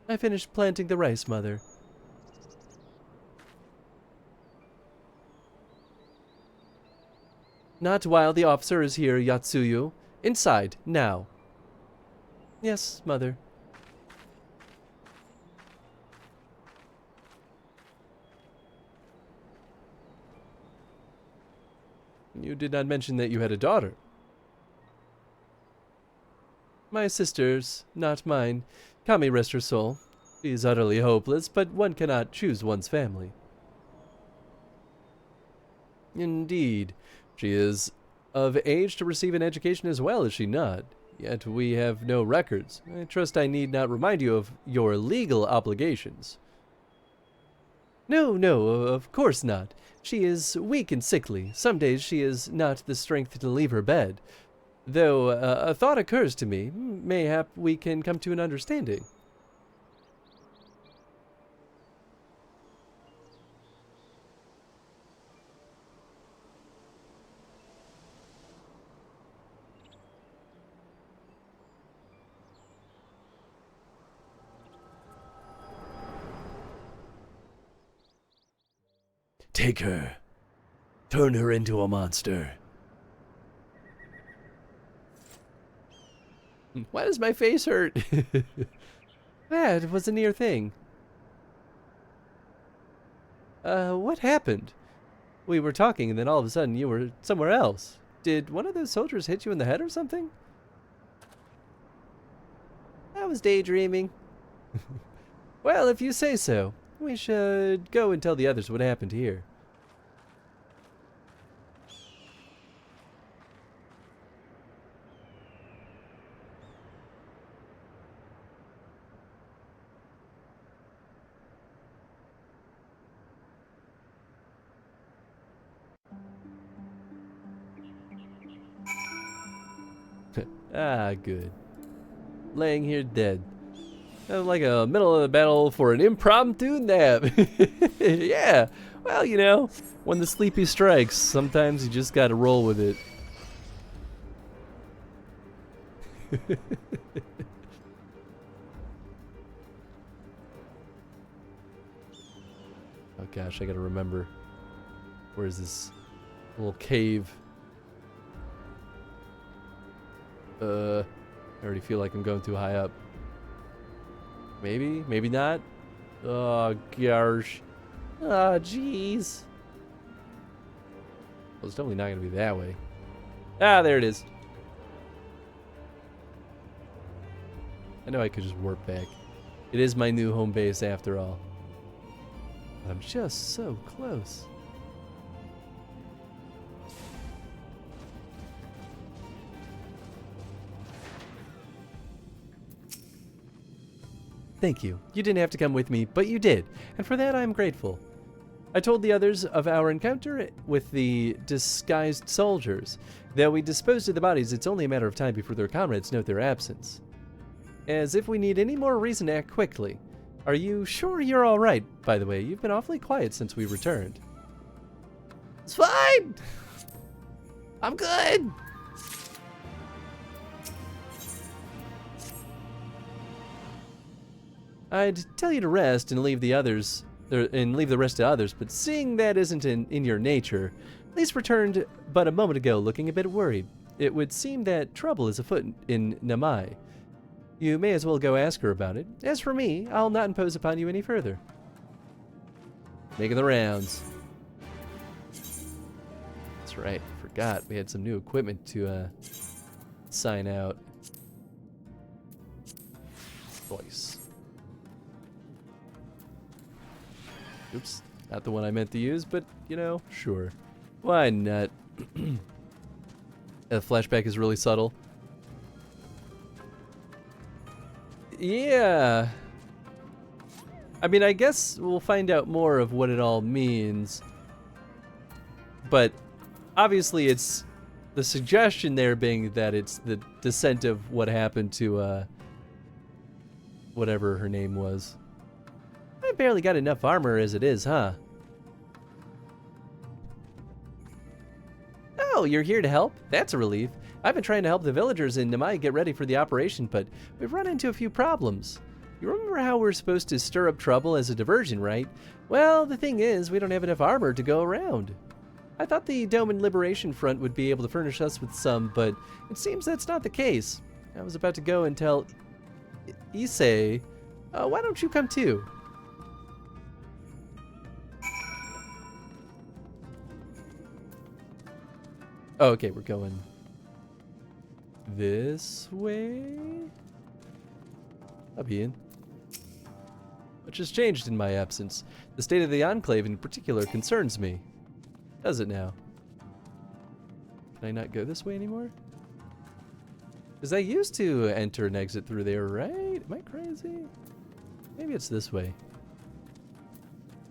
I finished planting the rice, Mother. Not while the officer is here, Yatsuyu. Inside, now. Yes, Mother. You did not mention that you had a daughter. My sister's, not mine. Kami rest her soul. She is utterly hopeless, but one cannot choose one's family. Indeed. She is of age to receive an education as well, is she not? Yet we have no records. I trust I need not remind you of your legal obligations. No, of course not. She is weak and sickly. Some days she has not the strength to leave her bed. Though a thought occurs to me, mayhap we can come to an understanding. Take her. Turn her into a monster. Why does my face hurt? That was a near thing. What happened? We were talking and then all of a sudden you were somewhere else. Did one of those soldiers hit you in the head or something? I was daydreaming. Well, if you say so, we should go and tell the others what happened here. Ah, good. Laying here dead. Like a middle of the battle for an impromptu nap. Yeah, well, you know, when the sleepy strikes, sometimes you just gotta roll with it. Oh gosh, I gotta remember. Where's this little cave? I already feel like I'm going too high up. Maybe, maybe not. Oh, gosh. Oh, jeez. Well, it's definitely not going to be that way. Ah, there it is. I know I could just warp back. It is my new home base after all. But I'm just so close. Thank you. You didn't have to come with me, but you did, and for that I am grateful. I told the others of our encounter with the disguised soldiers. Though we disposed of the bodies, it's only a matter of time before their comrades note their absence. As if we need any more reason to act quickly. Are you sure you're all right? By the way, you've been awfully quiet since we returned. It's fine. I'm good. I'd tell you to rest and leave the others, and leave the rest to others, but seeing that isn't in your nature, Lise returned but a moment ago looking a bit worried. It would seem that trouble is afoot in Namai. You may as well go ask her about it. As for me, I'll not impose upon you any further. Making the rounds. That's right, forgot we had some new equipment to sign out. Voice. Oops, not the one I meant to use, but, you know, sure. Why not? The flashback is really subtle. Yeah. I mean, I guess we'll find out more of what it all means. But, obviously it's the suggestion there being that it's the descent of what happened to, whatever her name was. I barely got enough armor as it is, huh? Oh, you're here to help? That's a relief. I've been trying to help the villagers in Namai get ready for the operation, but we've run into a few problems. You remember how we're supposed to stir up trouble as a diversion, right? Well, the thing is, we don't have enough armor to go around. I thought the Doman Liberation Front would be able to furnish us with some, but it seems that's not the case. I was about to go and tell Issei, why don't you come too? Oh, okay, we're going this way. I'll be in. Much has changed in my absence. The state of the Enclave in particular concerns me. Does it now? Can I not go this way anymore? Because I used to enter and exit through there, right? Am I crazy? Maybe it's this way.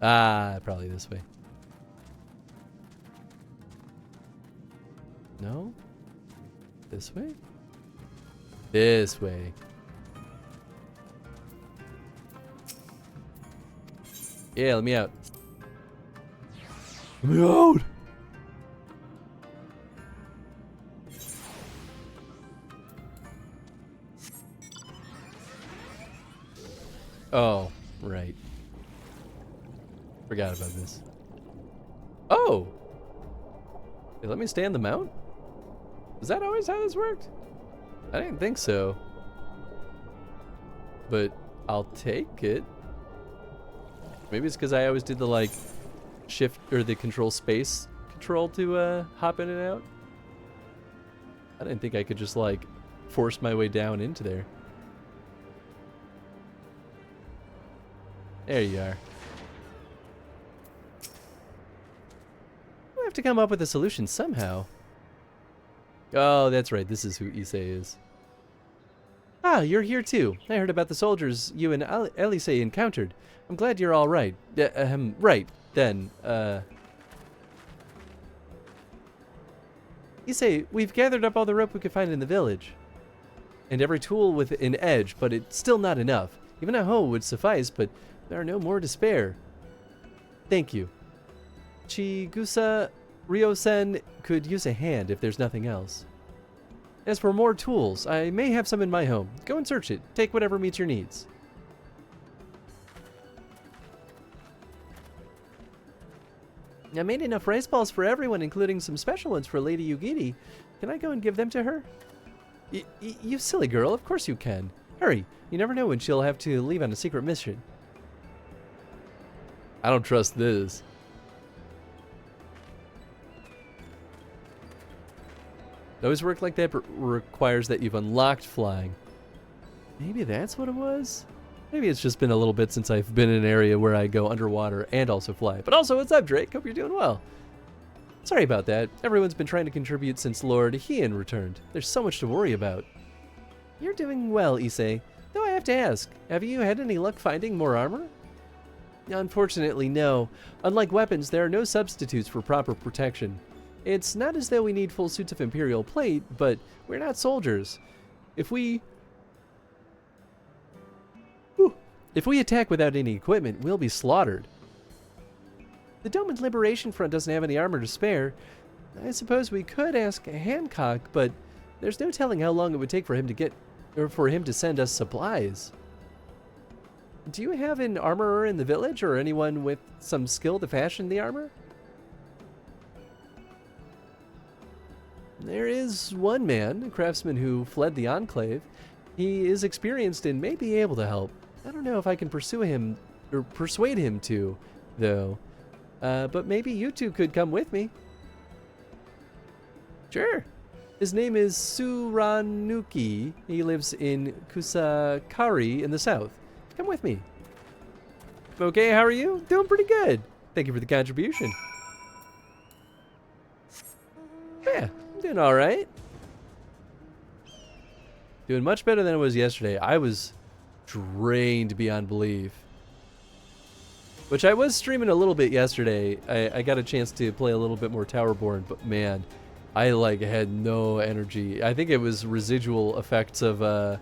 Ah, probably this way. No? This way? This way. Yeah, let me out. Let me out! Oh, right. Forgot about this. Oh! Hey, let me stay on the mount? Was that always how this worked? I didn't think so. But I'll take it. Maybe it's because I always did the like shift or the control space control to hop in and out. I didn't think I could just like force my way down into there. There you are. I have to come up with a solution somehow. Oh, that's right. This is who Issei is. Ah, you're here too. I heard about the soldiers you and Elisei encountered. I'm glad you're all right. Right, then, Issei, we've gathered up all the rope we could find in the village. And every tool with an edge, but it's still not enough. Even a hoe would suffice, but there are no more to spare. Thank you. Chigusa Ryo-sen could use a hand if there's nothing else. As for more tools, I may have some in my home. Go and search it. Take whatever meets your needs. I made enough rice balls for everyone, including some special ones for Lady Yugiri. Can I go and give them to her? You silly girl, of course you can. Hurry, you never know when she'll have to leave on a secret mission. I don't trust this. It always worked like that, but requires that you've unlocked flying. Maybe that's what it was? Maybe it's just been a little bit since I've been in an area where I go underwater and also fly. But also, what's up, Drake? Hope you're doing well. Sorry about that. Everyone's been trying to contribute since Lord Hien returned. There's so much to worry about. You're doing well, Issei. Though I have to ask, have you had any luck finding more armor? Unfortunately, no. Unlike weapons, there are no substitutes for proper protection. It's not as though we need full suits of Imperial plate, but we're not soldiers. If we attack without any equipment, we'll be slaughtered. The Doman Liberation Front doesn't have any armor to spare. I suppose we could ask Hancock, but there's no telling how long it would take for him to send us supplies. Do you have an armorer in the village, or anyone with some skill to fashion the armor? There is one man, a craftsman who fled the Enclave. He is experienced and may be able to help. I don't know if I can persuade him to, though. But maybe you two could come with me. Sure. His name is Suranuki. He lives in Kusakari in the south. Come with me. Okay, how are you? Doing pretty good. Thank you for the contribution. Yeah, I'm doing all right. Doing much better than I was yesterday. I was drained beyond belief. Which I was streaming a little bit yesterday. I got a chance to play a little bit more Towerborn, but man, I had no energy. I think it was residual effects of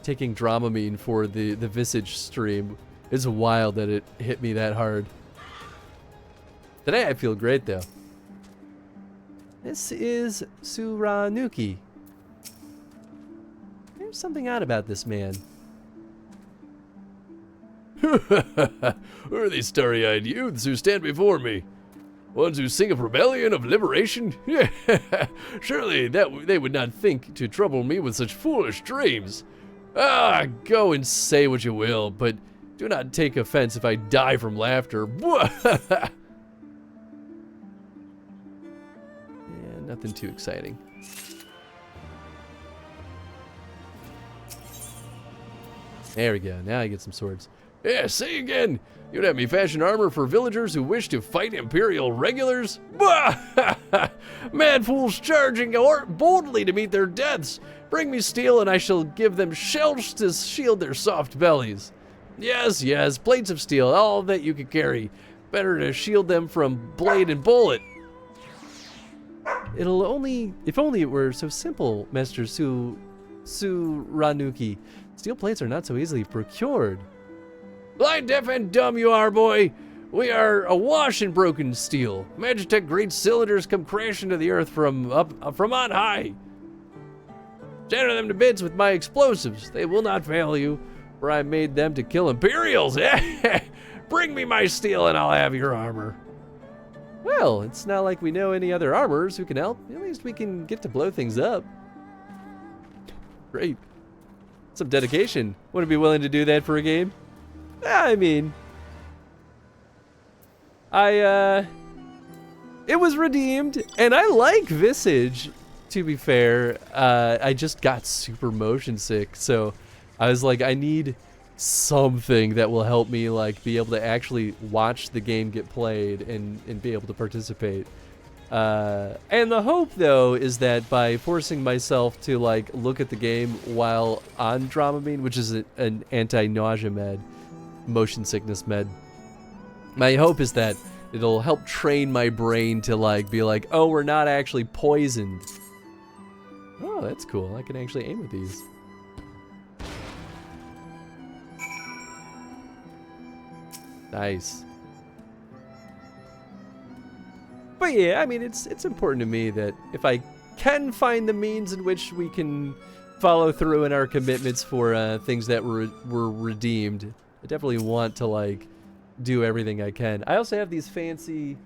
taking Dramamine for the Visage stream. It's wild that it hit me that hard. Today I feel great though. This is Suranuki. There's something odd about this man. Who are these starry-eyed youths who stand before me? Ones who sing of rebellion, of liberation? Surely they would not think to trouble me with such foolish dreams. Ah, go and say what you will, but do not take offense if I die from laughter. Yeah, nothing too exciting. There we go. Now I get some swords. Yeah, say again. You'd have me fashion armor for villagers who wish to fight Imperial regulars? Mad fools charging boldly to meet their deaths. Bring me steel and I shall give them shells to shield their soft bellies. Yes, yes, plates of steel, all that you could carry. Better to shield them from blade and bullet. If only it were so simple, Master Suranuki. Steel plates are not so easily procured. Blind, deaf, and dumb you are, boy. We are awash in broken steel. Magitech great cylinders come crashing to the earth from on high. Shatter them to bits with my explosives. They will not fail you, for I made them to kill Imperials. Bring me my steel and I'll have your armor. Well, it's not like we know any other armorers who can help. At least we can get to blow things up. Great. Some dedication. Wouldn't be willing to do that for a game? I mean, it was redeemed, and I like Visage, to be fair. I just got super motion sick, so I was like, I need something that will help me be able to actually watch the game get played and be able to participate. And the hope, though, is that by forcing myself to look at the game while on Dramamine, which is an anti-nausea med, motion sickness med, my hope is that it'll help train my brain to be like, oh, we're not actually poisoned. Oh, that's cool. I can actually aim with these. Nice. But yeah, I mean, it's important to me that if I can find the means in which we can follow through in our commitments for things that were redeemed, I definitely want to do everything I can. I also have these fancy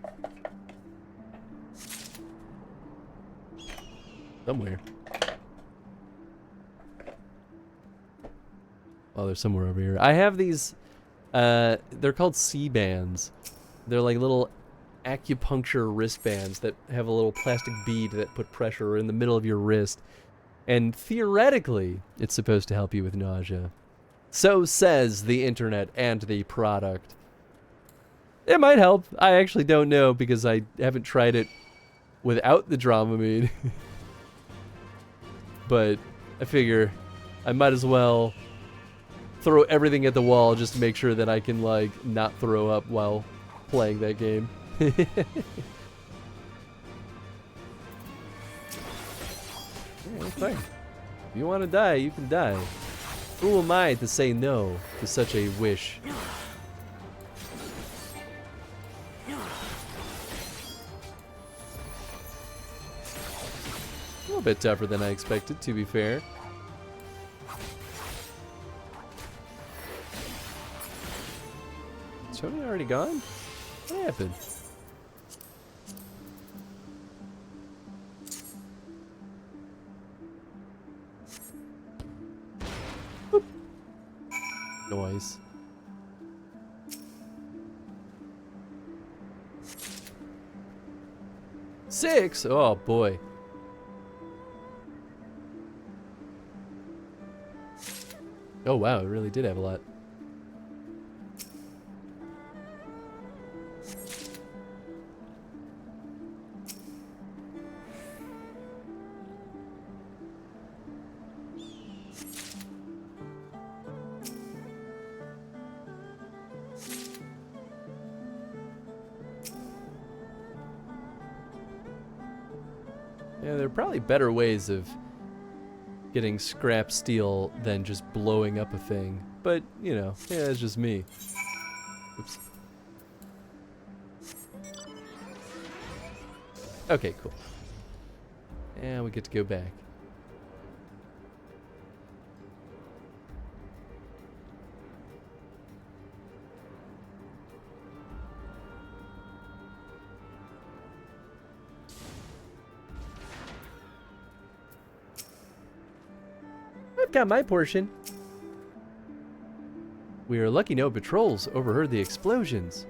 somewhere. Oh, they're somewhere over here. I have these They're called C-bands. They're like little acupuncture wristbands that have a little plastic bead that put pressure in the middle of your wrist. And theoretically, it's supposed to help you with nausea. So says the internet and the product. It might help. I actually don't know because I haven't tried it without the Dramamine. But I figure I might as well throw everything at the wall just to make sure that I can, like, not throw up while playing that game. Yeah, fine. If you want to die, you can die. Who am I to say no to such a wish? A little bit tougher than I expected, to be fair. Is Tony already gone? What happened? Boop. Noise. Six? Oh boy. Oh wow, it really did have a lot. Yeah, there are probably better ways of getting scrap steel than just blowing up a thing. But, you know, yeah, it's just me. Oops. Okay, cool. And we get to go back. I've got my portion. We are lucky no patrols overheard the explosions.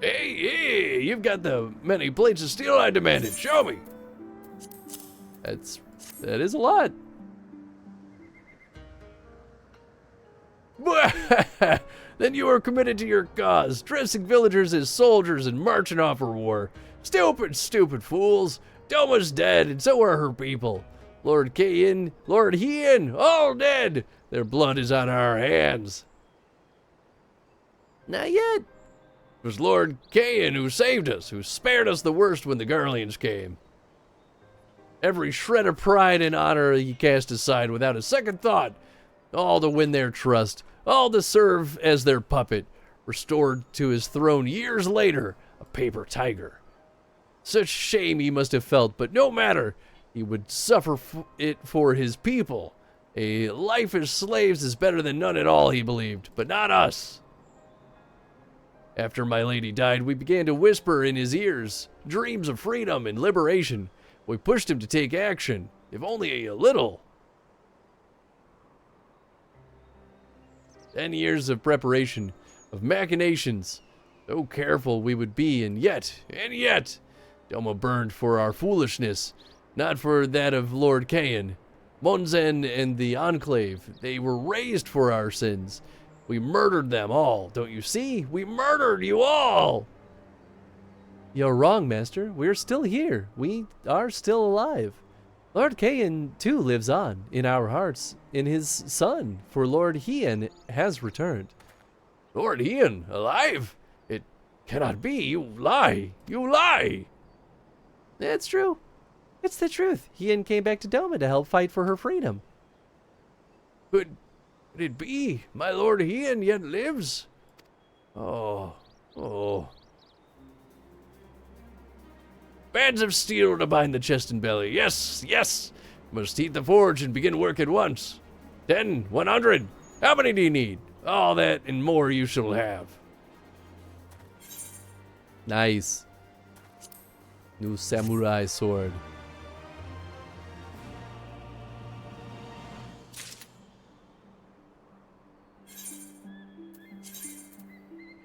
Hey, you've got the many plates of steel I demanded. Show me. That is a lot. Then you are committed to your cause, dressing villagers as soldiers and marching off for war. Stupid fools. Doma's dead, and so are her people. Lord Cain, Lord Hien, all dead. Their blood is on our hands. Not yet. It was Lord Cain who saved us, who spared us the worst when the Garleans came. Every shred of pride and honor he cast aside without a second thought, all to win their trust, all to serve as their puppet, restored to his throne years later, a paper tiger. Such shame he must have felt, but no matter. He would suffer it for his people. A life as slaves is better than none at all, he believed, but not us. After my lady died, we began to whisper in his ears dreams of freedom and liberation. We pushed him to take action, if only a little. 10 years of preparation, of machinations. So careful we would be, and yet, Doma burned for our foolishness. Not for that of Lord Cain. Monzen and the Enclave, they were raised for our sins. We murdered them all, don't you see? We murdered you all! You're wrong, Master. We're still here. We are still alive. Lord Cain, too, lives on, in our hearts, in his son, for Lord Hien has returned. Lord Hien, alive? It cannot be. You lie. You lie! That's true. It's the truth. Hien came back to Doma to help fight for her freedom. Could it be? My Lord Hien yet lives? Oh. Bands of steel to bind the chest and belly. Yes. Must heat the forge and begin work at once. 10, 100. How many do you need? All that and more you shall have. Nice. New samurai sword.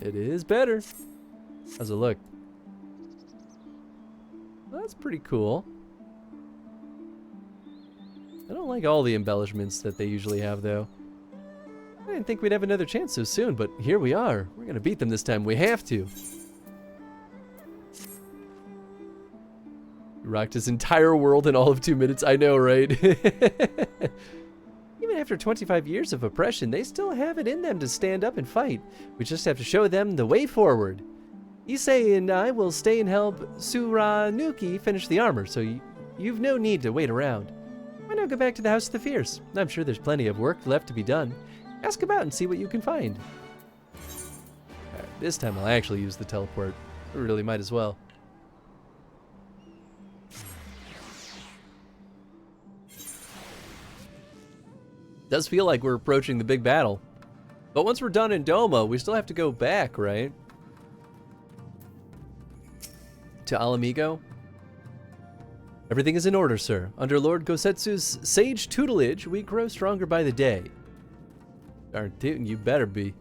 It is better. How's it look? Well, that's pretty cool. I don't like all the embellishments that they usually have, though. I didn't think we'd have another chance so soon, but here we are. We're gonna beat them this time. We have to. You rocked his entire world in all of 2 minutes. I know, right? Even after 25 years of oppression, they still have it in them to stand up and fight. We just have to show them the way forward. Issei and I will stay and help Suranuki finish the armor, so you've no need to wait around. Why not go back to the House of the Fierce? I'm sure there's plenty of work left to be done. Ask about and see what you can find. Alright, this time I'll actually use the teleport. I really might as well. Does feel like we're approaching the big battle. But once we're done in Doma, we still have to go back, right? To Alamigo? Everything is in order, sir. Under Lord Gosetsu's sage tutelage, we grow stronger by the day. Darn tootin', you better be.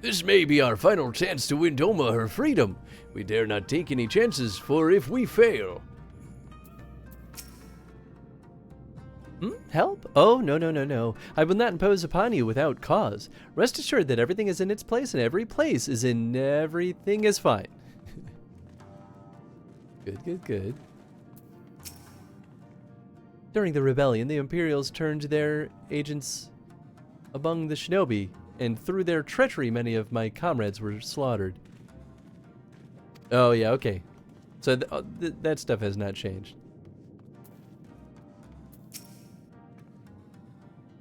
This may be our final chance to win Doma her freedom. We dare not take any chances, for if we fail... Help? Oh, no, no, no, no. I will not impose upon you without cause. Rest assured that everything is in its place and every place is in everything is fine. Good, good, good. During the rebellion, the Imperials turned their agents among the shinobi, and through their treachery, many of my comrades were slaughtered. Oh, yeah, okay. So that stuff has not changed.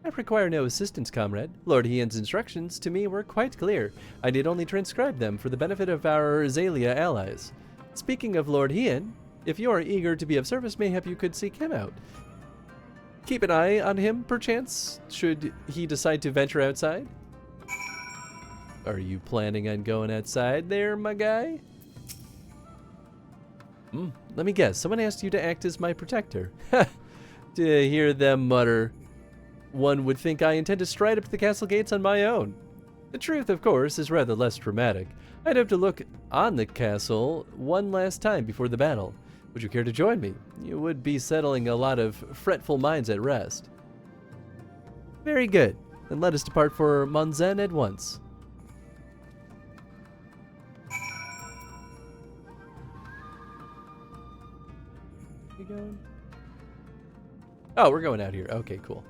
I require no assistance, comrade. Lord Hien's instructions to me were quite clear. I need only transcribe them for the benefit of our Azalea allies. Speaking of Lord Hien, if you are eager to be of service, mayhap you could seek him out. Keep an eye on him, perchance, should he decide to venture outside. Are you planning on going outside there, my guy? Let me guess, someone asked you to act as my protector. To hear them mutter, one would think I intend to stride up to the castle gates on my own. The truth, of course, is rather less dramatic. I'd have to look on the castle one last time before the battle. Would you care to join me? You would be settling a lot of fretful minds at rest. Very good. Then let us depart for Monzen at once. We going? Oh, we're going out here. Okay, cool.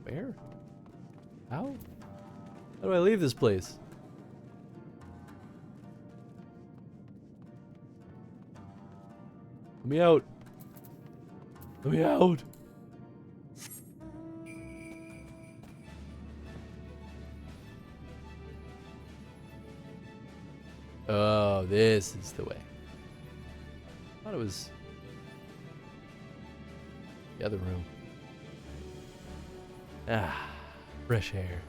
Where? How? How do I leave this place? Let me out. Let me out. Oh, this is the way. I thought it was the other room. Ah, fresh air.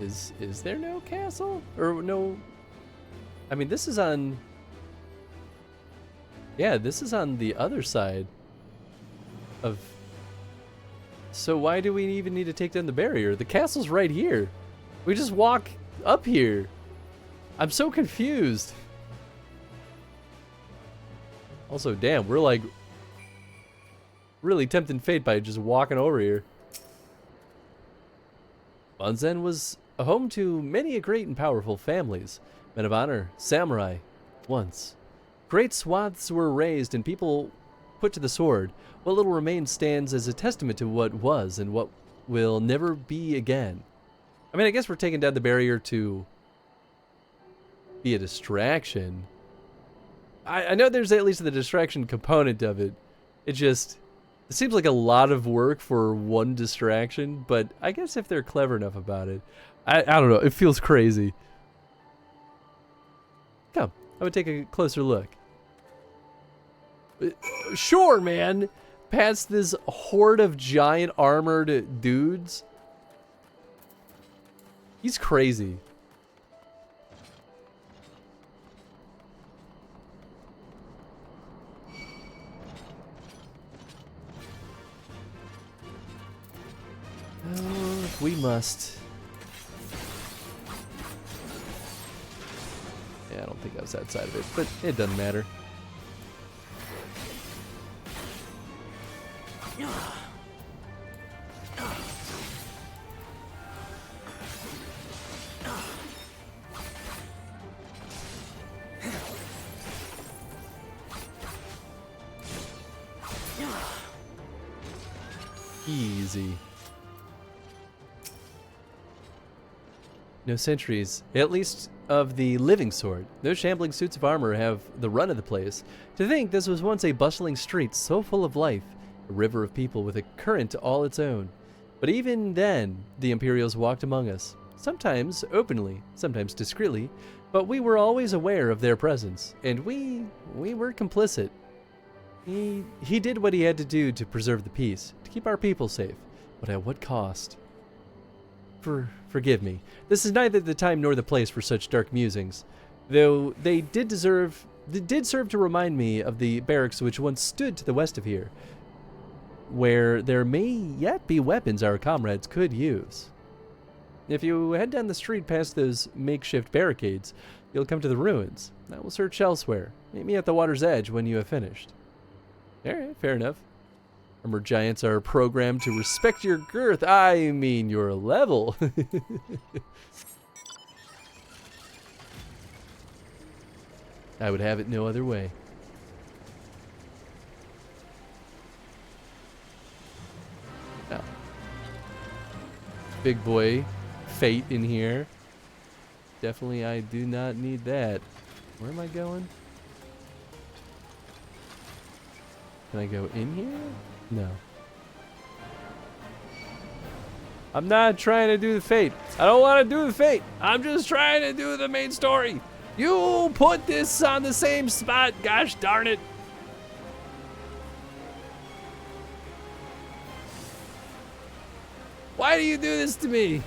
Is there no castle? Or no... I mean, this is on... Yeah, this is on the other side of... So why do we even need to take down the barrier? The castle's right here. We just walk up here. I'm so confused. Also, damn, we're like really tempting fate by just walking over here. Monzen was a home to many a great and powerful families. Men of honor, samurai, once. Great swaths were raised and people put to the sword. What little remains stands as a testament to what was and what will never be again. I mean, I guess we're taking down the barrier to be a distraction. I know there's at least the distraction component of it. It seems like a lot of work for one distraction, but I guess if they're clever enough about it, I don't know, it feels crazy. Come, would take a closer look. Sure, man. Past this horde of giant armored dudes. He's crazy. Oh, we must. Yeah, I don't think I was outside of it, but it doesn't matter. Easy. No sentries, at least of the living sort. Those shambling suits of armor have the run of the place. To think this was once a bustling street so full of life, a river of people with a current all its own. But even then, the Imperials walked among us, sometimes openly, sometimes discreetly, but we were always aware of their presence, and we were complicit. He did what he had to do to preserve the peace, to keep our people safe, but at what cost? Forgive me. This is neither the time nor the place for such dark musings, though they did serve to remind me of the barracks which once stood to the west of here, where there may yet be weapons our comrades could use. If you head down the street past those makeshift barricades, you'll come to the ruins. I will search elsewhere. Meet me at the water's edge when you have finished. Alright, fair enough. Armored giants are programmed to respect your girth. I mean your level. I would have it no other way. Oh. Big boy fate in here. Definitely I do not need that. Where am I going? Can I go in here? No. I'm not trying to do the fate. I don't want to do the fate. I'm just trying to do the main story. You put this on the same spot, gosh darn it. Why do you do this to me?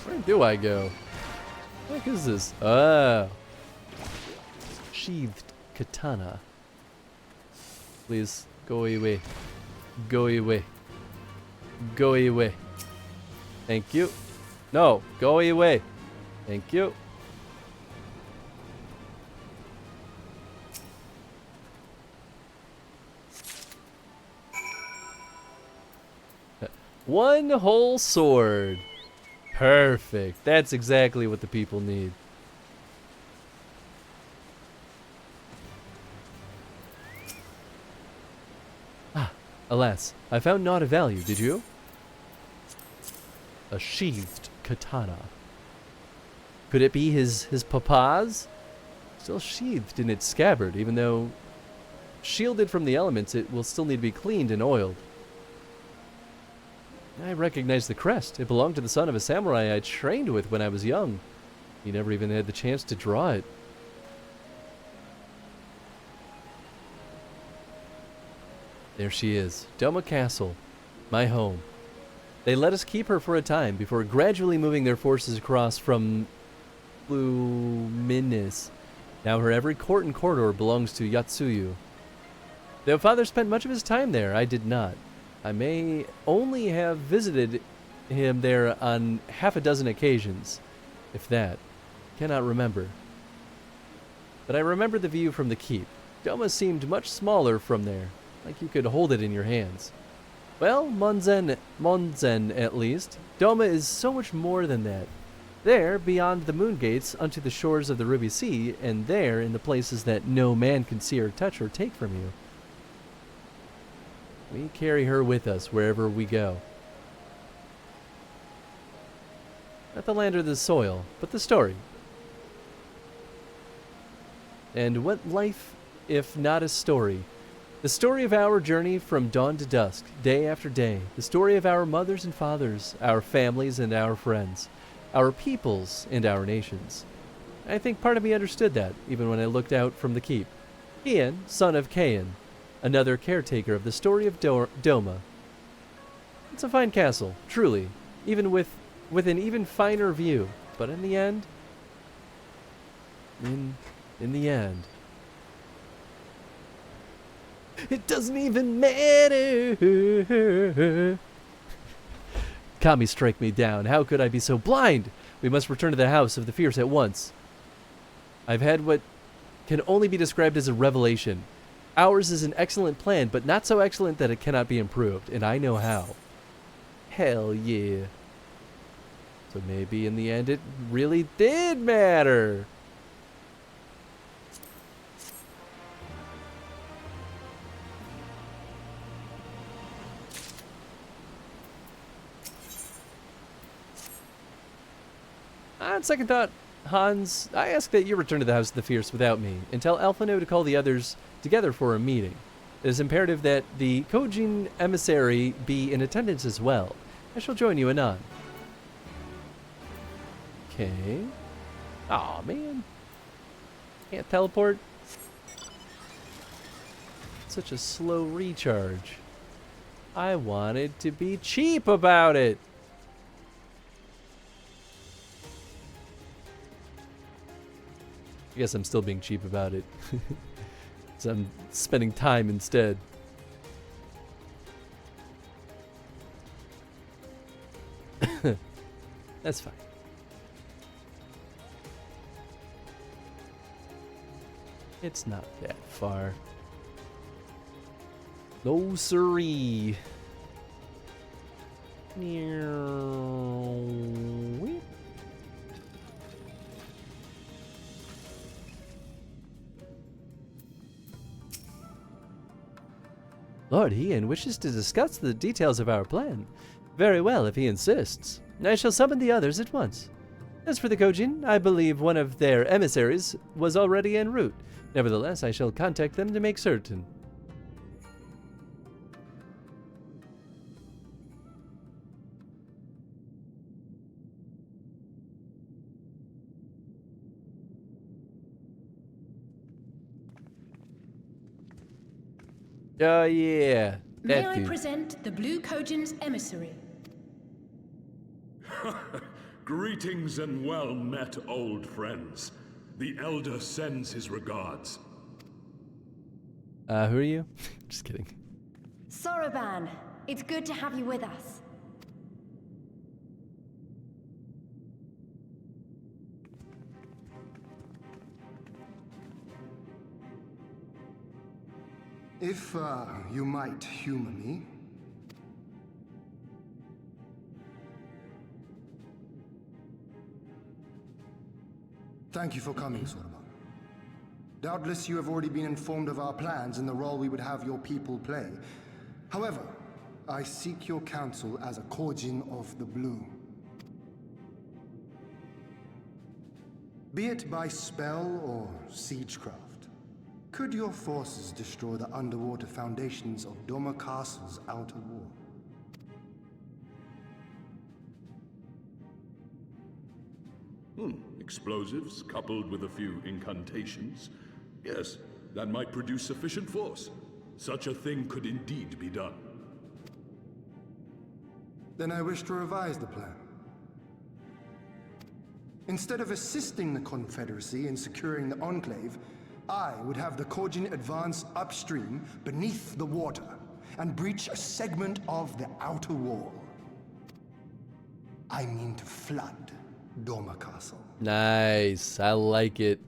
Where do I go? What is this? Oh. Sheathed katana. Please, go away. Go away. Go away. Thank you. No, go away. Thank you. One whole sword. Perfect. That's exactly what the people need. Ah, alas, I found naught of value, did you? A sheathed katana. Could it be his papa's? Still sheathed in its scabbard, even though shielded from the elements, it will still need to be cleaned and oiled. I recognize the crest. It belonged to the son of a samurai I trained with when I was young. He never even had the chance to draw it. There she is, Doma Castle, my home. They let us keep her for a time before gradually moving their forces across from Luminous. Now her every court and corridor belongs to Yatsuyu. Though father spent much of his time there, I did not. I may only have visited him there on half a dozen occasions, if that. Cannot remember. But I remember the view from the keep. Doma seemed much smaller from there, like you could hold it in your hands. Well, Monzen at least. Doma is so much more than that. There, beyond the moon gates, unto the shores of the Ruby Sea, and there, in the places that no man can see or touch or take from you. We carry her with us wherever we go. Not the land or the soil, but the story. And what life, if not a story? The story of our journey from dawn to dusk, day after day. The story of our mothers and fathers, our families and our friends, our peoples and our nations. I think part of me understood that, even when I looked out from the keep. Ian, son of Cain, another caretaker of the story of Doma. It's a fine castle, truly, even with an even finer view. But in the end, in the end, it doesn't even matter. Kami, strike me down. How could I be so blind? We must return to the house of the fierce at once. I've had what can only be described as a revelation. Ours is an excellent plan, but not so excellent that it cannot be improved, and I know how. Hell yeah. So maybe in the end it really did matter. On second thought, Hans, I ask that you return to the House of the Fierce without me, and tell Alphino to call the others together for a meeting. It is imperative that the Kojin emissary be in attendance as well. I shall join you anon. Okay. Aw, man. Can't teleport? Such a slow recharge. I wanted to be cheap about it. I guess I'm still being cheap about it. So I'm spending time instead. That's fine. It's not that far. No siree. Lord Ian wishes to discuss the details of our plan. Very well, if he insists. I shall summon the others at once. As for the Kojin, I believe one of their emissaries was already en route. Nevertheless, I shall contact them to make certain. Oh, yeah. May I present the Blue Kojin's emissary? Greetings and well met, old friends. The Elder sends his regards. Who are you? Just kidding. Soroban, it's good to have you with us. If, you might humor me. Thank you for coming, Soroban. Doubtless you have already been informed of our plans and the role we would have your people play. However, I seek your counsel as a Kojin of the Blue. Be it by spell or siegecraft, could your forces destroy the underwater foundations of Doma Castle's outer wall? Explosives coupled with a few incantations. Yes, that might produce sufficient force. Such a thing could indeed be done. Then I wish to revise the plan. Instead of assisting the Confederacy in securing the Enclave, I would have the Kojin advance upstream beneath the water and breach a segment of the outer wall. I mean to flood Doma Castle. Nice. I like it.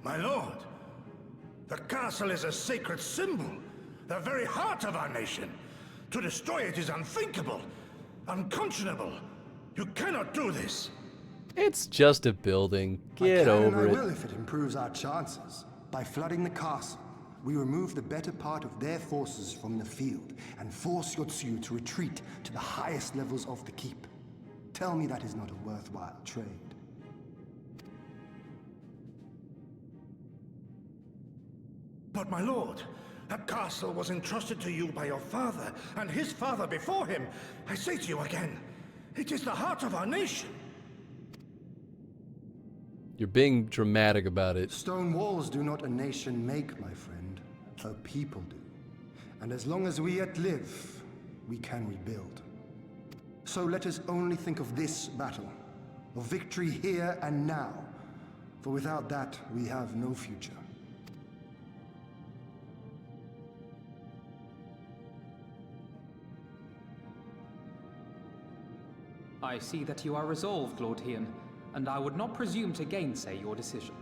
My lord, the castle is a sacred symbol, the very heart of our nation. To destroy it is unthinkable, unconscionable. You cannot do this. It's just a building. Get over I it. will if it improves our chances. By flooding the castle, we remove the better part of their forces from the field and force Yotsuyu to retreat to the highest levels of the keep. Tell me that is not a worthwhile trade. But my lord, that castle was entrusted to you by your father, and his father before him. I say to you again, it is the heart of our nation. You're being dramatic about it. Stone walls do not a nation make, my friend. A people do. And as long as we yet live, we can rebuild. So let us only think of this battle, of victory here and now. For without that, we have no future. I see that you are resolved, Lord Hien, and I would not presume to gainsay your decision.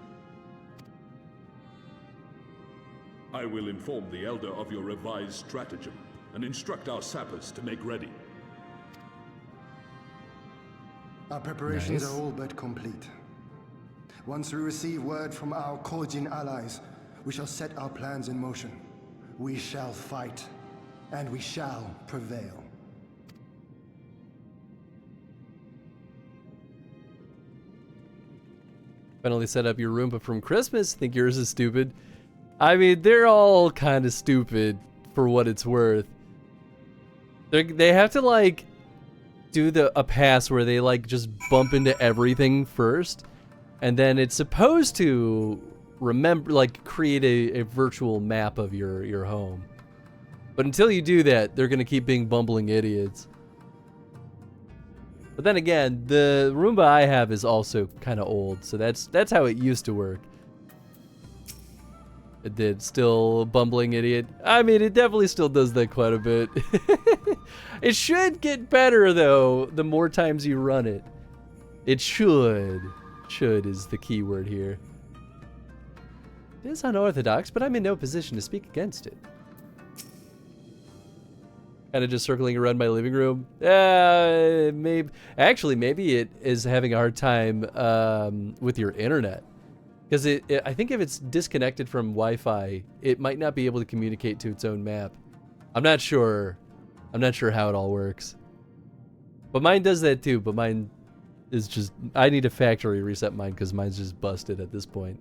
I will inform the Elder of your revised stratagem and instruct our sappers to make ready. Our preparations are all but complete. Once we receive word from our Korjin allies, we shall set our plans in motion. We shall fight, and we shall prevail. Finally set up your Roomba from Christmas. Think yours is stupid. I mean, they're all kind of stupid for what it's worth. They have to like do a pass where they like just bump into everything first, and then it's supposed to remember, like, create a virtual map of your home. But until you do that, they're gonna keep being bumbling idiots. But then again, the Roomba I have is also kind of old, so that's how it used to work. It did. Still bumbling idiot. I mean, it definitely still does that quite a bit. It should get better, though, the more times you run it. It should. Should is the key word here. It is unorthodox, but I'm in no position to speak against it. Kind of just circling around my living room. Maybe. Actually, maybe it is having a hard time with your internet. Because I think if it's disconnected from Wi-Fi, it might not be able to communicate to its own map. I'm not sure. I'm not sure how it all works. But mine does that too, but mine is just... I need a factory reset mine because mine's just busted at this point.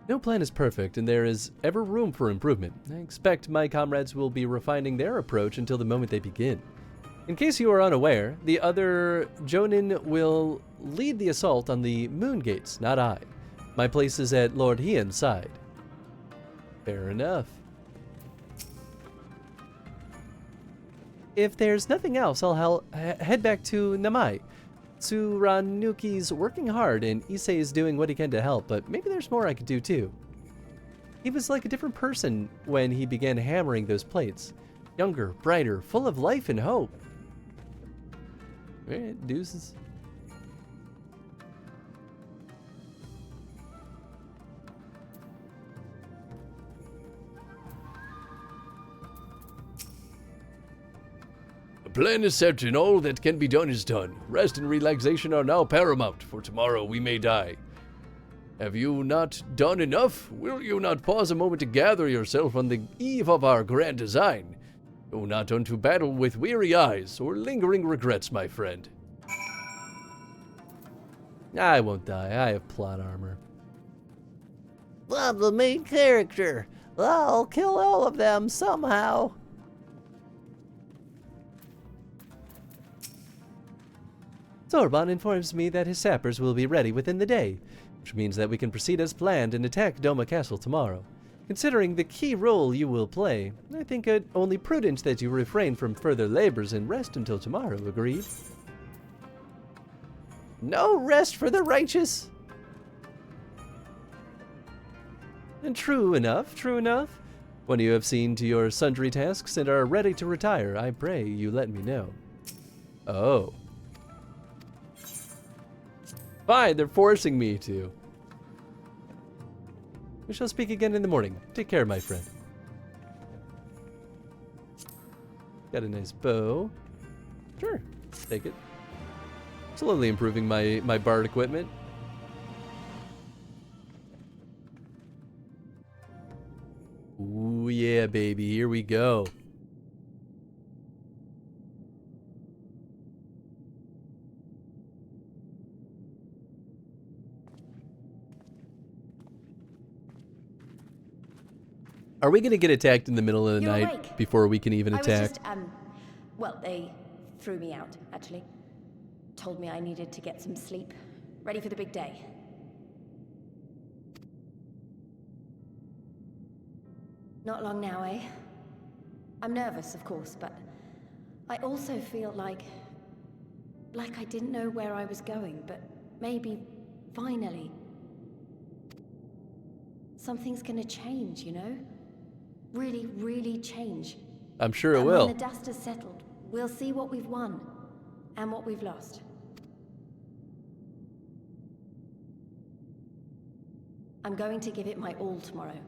No plan is perfect, and there is ever room for improvement. I expect my comrades will be refining their approach until the moment they begin. In case you are unaware, the other Jonin will lead the assault on the Moon Gates, not I. My place is at Lord Hien's side. Fair enough. If there's nothing else, I'll head back to Namai. Tsuranuki's working hard, and Issei is doing what he can to help, but maybe there's more I could do too. He was like a different person when he began hammering those plates. Younger, brighter, full of life and hope. Alright, deuces. The plan is set and all that can be done is done. Rest and relaxation are now paramount, for tomorrow we may die. Have you not done enough? Will you not pause a moment to gather yourself on the eve of our grand design? Go not unto battle with weary eyes or lingering regrets, my friend. I won't die. I have plot armor. I'm the main character. I'll kill all of them somehow. Zorban informs me that his sappers will be ready within the day, which means that we can proceed as planned and attack Doma Castle tomorrow. Considering the key role you will play, I think it only prudent that you refrain from further labors and rest until tomorrow, agreed? No rest for the righteous! And true enough, true enough. When you have seen to your sundry tasks and are ready to retire, I pray you let me know. Oh. Fine, they're forcing me to. We shall speak again in the morning. Take care, my friend. Got a nice bow. Sure, take it. Slowly improving my bard equipment. Ooh, yeah, baby. Here we go. Are we gonna get attacked in the middle of the You're night awake. before we can even I was attack? just, well, they threw me out, actually. Told me I needed to get some sleep. Ready for the big day. Not long now, eh? I'm nervous, of course, but I also feel like I didn't know where I was going, but maybe, finally, something's gonna change, you know? Really, really change. I'm sure it And will. when the dust has settled, we'll see what we've won and what we've lost. I'm going to give it my all tomorrow.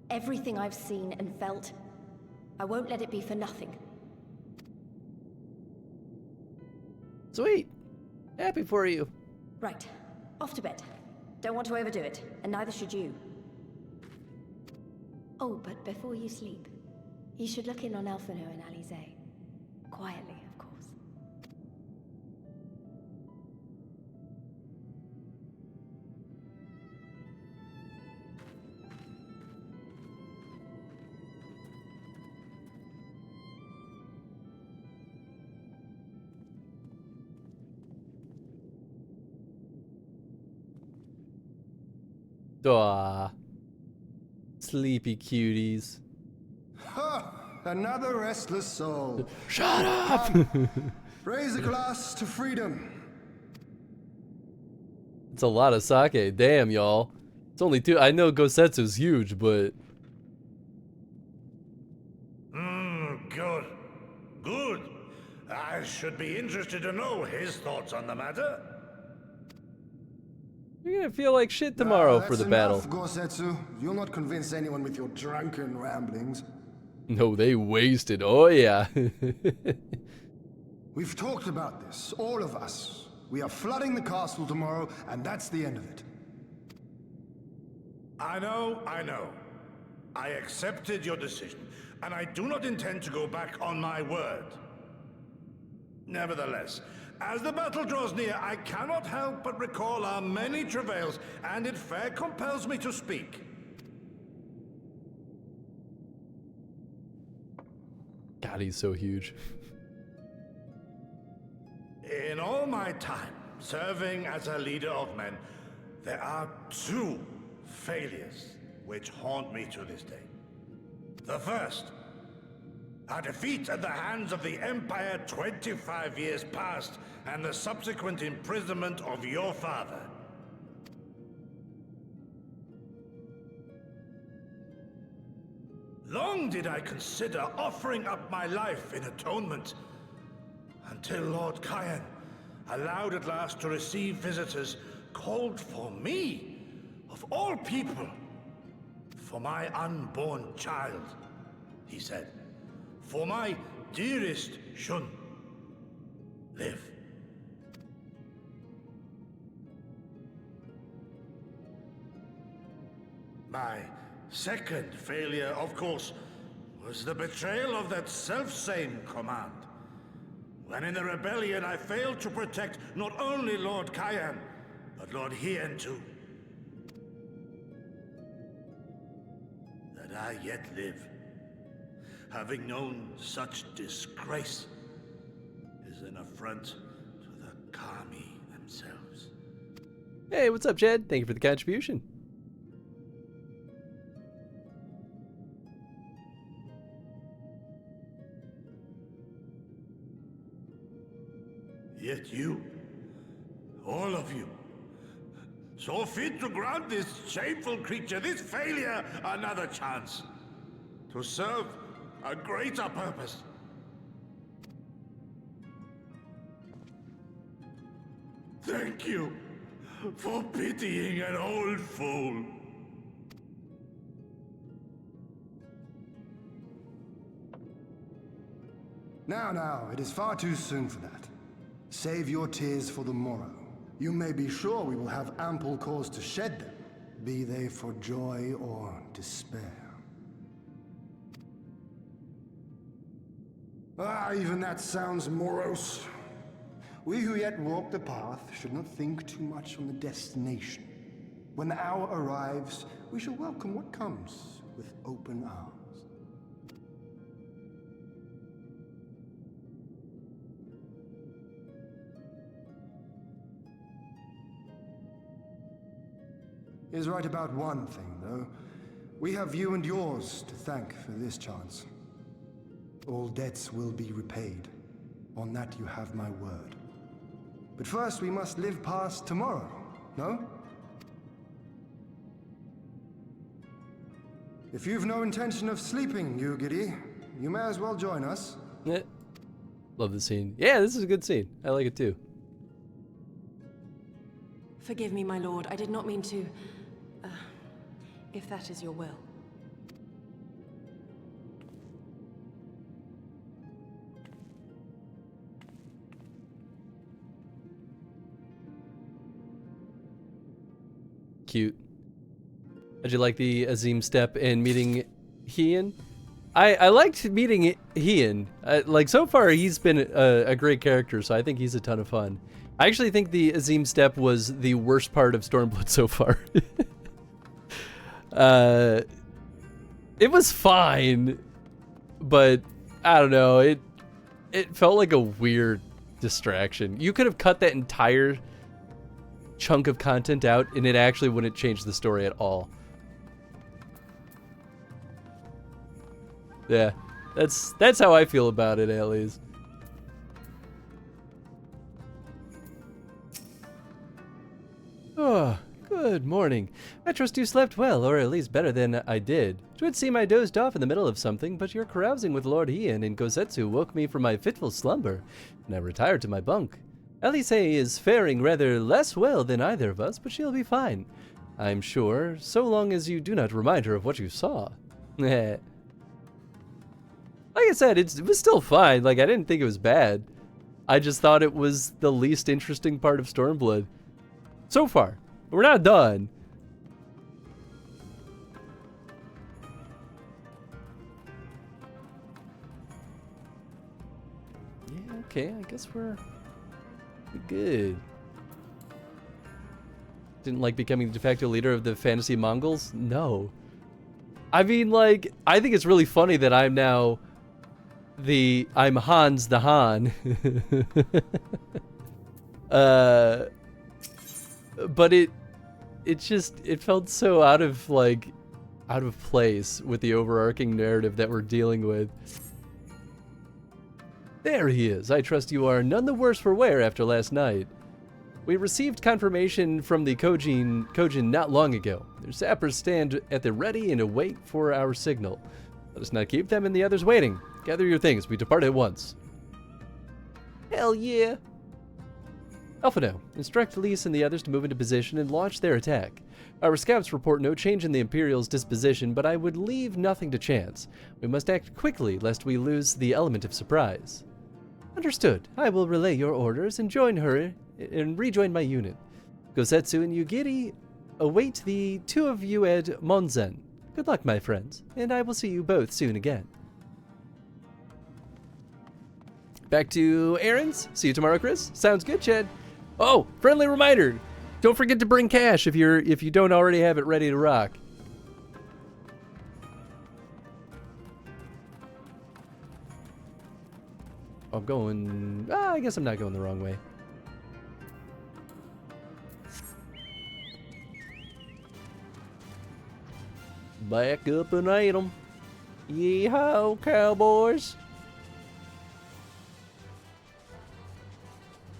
Everything I've seen and felt, I won't let it be for nothing. Sweet. Happy for you. Right. Off to bed. Don't want to overdo it, and neither should you. Oh, but before you sleep, you should look in on Elfino and Alize. Quietly, of course. Aw. Sleepy cuties. Another restless soul. Shut up! Raise a glass to freedom. It's a lot of sake. Damn, y'all. It's only 2. I know Gosetsu's huge, but... Good. Good. I should be interested to know his thoughts on the matter. You're gonna feel like shit tomorrow for the battle. That's enough, Gosetsu. You'll not convince anyone with your drunken ramblings. No, they wasted. Oh, yeah. We've talked about this, all of us. We are flooding the castle tomorrow, and that's the end of it. I know. I accepted your decision, and I do not intend to go back on my word. Nevertheless, as the battle draws near, I cannot help but recall our many travails, and it fair compels me to speak. God, he's so huge. In all my time serving as a leader of men, there are 2 failures which haunt me to this day. The first, a defeat at the hands of the Empire 25 years past, and the subsequent imprisonment of your father. Long did I consider offering up my life in atonement, until Lord Kyan allowed at last to receive visitors called for me, of all people, for my unborn child, he said, for my dearest Shun. Live. My second failure, of course, was the betrayal of that self-same command. When in the rebellion I failed to protect not only Lord Kyan, but Lord Hien too. That I yet live, having known such disgrace, is an affront to the Kami themselves. Hey, what's up, Jed? Thank you for the contribution. Yet you, all of you, saw fit to grant this shameful creature, this failure, another chance to serve a greater purpose. Thank you for pitying an old fool. Now, it is far too soon for that. Save your tears for the morrow. You may be sure we will have ample cause to shed them, be they for joy or despair. Even that sounds morose. We who yet walk the path should not think too much on the destination. When the hour arrives, we shall welcome what comes with open arms. He is right about one thing, though. We have you and yours to thank for this chance. All debts will be repaid. On that you have my word. But first we must live past tomorrow, no? If you've no intention of sleeping, Yugiri, you may as well join us. Yeah. Love the scene. Yeah, this is a good scene. I like it too. Forgive me, my lord. I did not mean to... if that is your will. Cute. How'd you like the Azim step and meeting Heian? I liked meeting Heian. Like, so far, he's been a great character, so I think he's a ton of fun. I actually think the Azim step was the worst part of Stormblood so far. It was fine, but I don't know. It felt like a weird distraction. You could have cut that entire chunk of content out, and it actually wouldn't change the story at all. Yeah, that's how I feel about it, at least. Oh, good morning. I trust you slept well, or at least better than I did. It would seem I dozed off in the middle of something, but your carousing with Lord Heian and Gosetsu woke me from my fitful slumber, and I retired to my bunk. Elise is faring rather less well than either of us, but she'll be fine, I'm sure, so long as you do not remind her of what you saw. Like I said, it was still fine. Like, I didn't think it was bad. I just thought it was the least interesting part of Stormblood. So far. We're not done. Yeah, okay, I guess we're good. Didn't like becoming the de facto leader of the fantasy Mongols? No. I mean, like, I think it's really funny that I'm now I'm Hans the Han. But it felt so out of place with the overarching narrative that we're dealing with. There he is. I trust you are none the worse for wear after last night. We received confirmation from the Kojin not long ago. Their sappers stand at the ready and await for our signal. Let us not keep them and the others waiting. Gather your things. We depart at once. Hell yeah. Alphino, instruct Lise and the others to move into position and launch their attack. Our scouts report no change in the Imperial's disposition, but I would leave nothing to chance. We must act quickly, lest we lose the element of surprise. Understood. I will relay your orders and rejoin my unit. Gosetsu and Yugiri await the two of you at Monzen. Good luck, my friends, and I will see you both soon again. Back to errands. See you tomorrow, Chris. Sounds good, Chad. Oh, friendly reminder. Don't forget to bring cash if you don't already have it ready to rock. I'm going... I guess I'm not going the wrong way. Back up and ate 'em. Yee-haw, cowboys.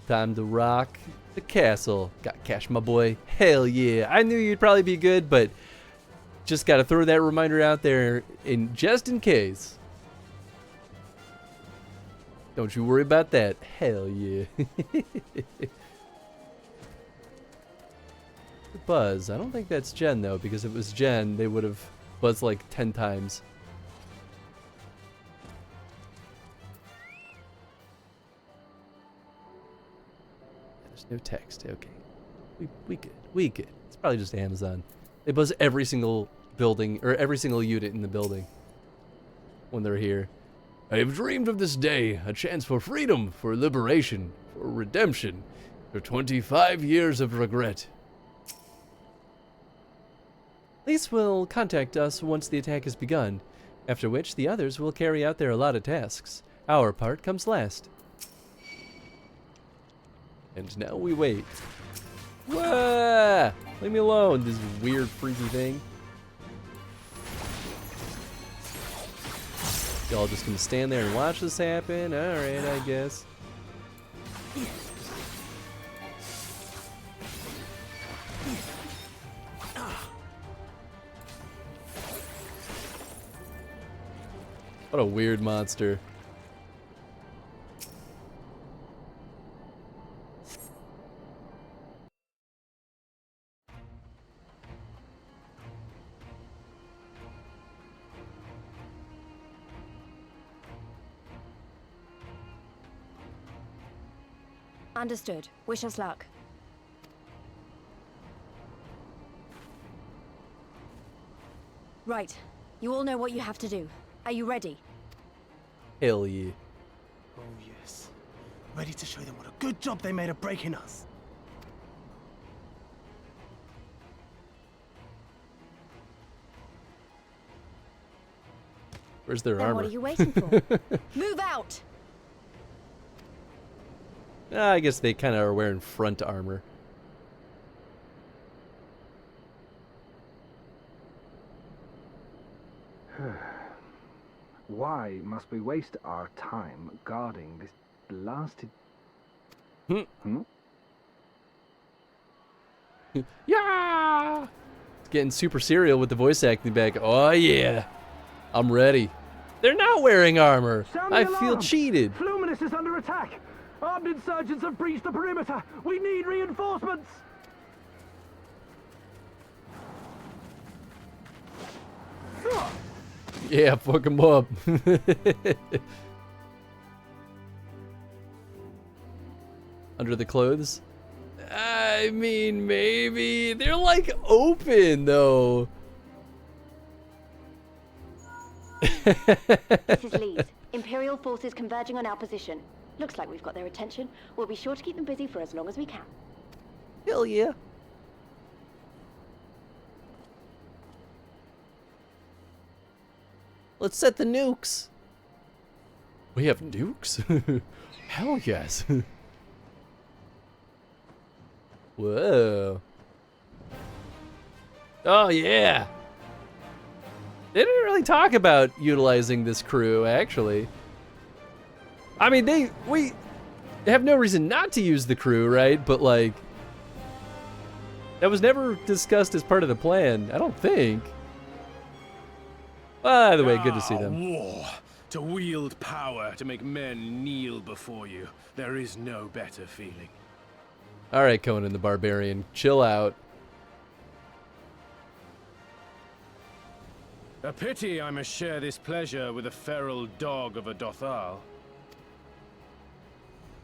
Time to rock the castle. Got cash, my boy. Hell yeah. I knew you'd probably be good, but just got to throw that reminder out there just in case. Don't you worry about that. Hell yeah. Buzz. I don't think that's Jen, though, because if it was Jen, they would have buzzed like 10 times. There's no text. Okay. We good. We good. It's probably just Amazon. They buzz every single building, or every single unit in the building when they're here. I have dreamed of this day, a chance for freedom, for liberation, for redemption, for 25 years of regret. Lys will contact us once the attack has begun, after which the others will carry out their allotted tasks. Our part comes last. And now we wait. Whoa! Leave me alone, this weird freaky thing. Y'all just gonna stand there and watch this happen? Alright, I guess. What a weird monster. Understood. Wish us luck. Right. You all know what you have to do. Are you ready? Hell yeah. Oh, yes. Ready to show them what a good job they made of breaking us. Where's their Then armor? what are you waiting for? Move out! I guess they kind of are wearing front armor. Why must we waste our time guarding this blasted... Yeah! It's getting super serial with the voice acting back. Oh yeah! I'm ready. They're not wearing armor. Sound the I feel alarm. cheated. Fluminous is under attack. Armed insurgents have breached the perimeter. We need reinforcements. Yeah, fuck them up. Under the clothes? I mean, maybe. They're like open though. This is Leeds. Imperial forces converging on our position. Looks like we've got their attention. We'll be sure to keep them busy for as long as we can. Hell yeah. Let's set the nukes. We have nukes? Hell yes. Whoa. Oh yeah. They didn't really talk about utilizing this crew, actually. I mean, we have no reason not to use the crew, right? But like, that was never discussed as part of the plan, I don't think. By the way, good to see them. War. To wield power, to make men kneel before you. There is no better feeling. All right, Conan the Barbarian, chill out. A pity I must share this pleasure with a feral dog of a Dothal.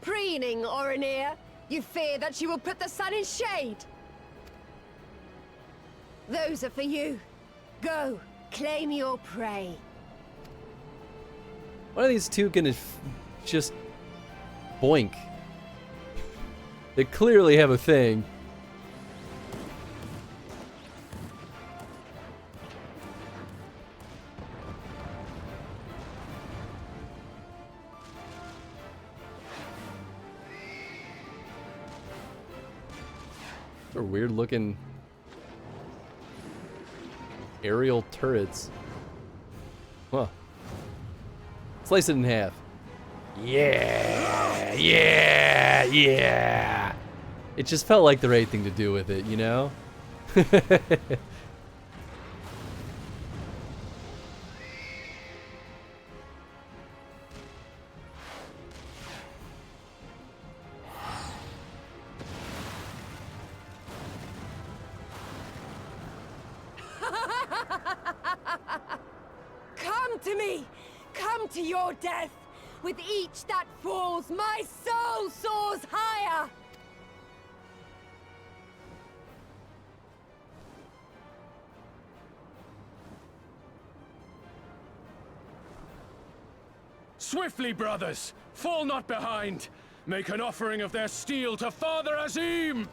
Preening, Oreneer. You fear that she will put the sun in shade. Those are for you. Go, claim your prey. One of these two gonna just boink. They clearly have a thing. They're weird looking aerial turrets. Huh. Slice it in half. Yeah, yeah, yeah. It just felt like the right thing to do with it, you know? Come to me! Come to your death! With each that falls, my soul soars higher! Swiftly, brothers! Fall not behind! Make an offering of their steel to Father Azim!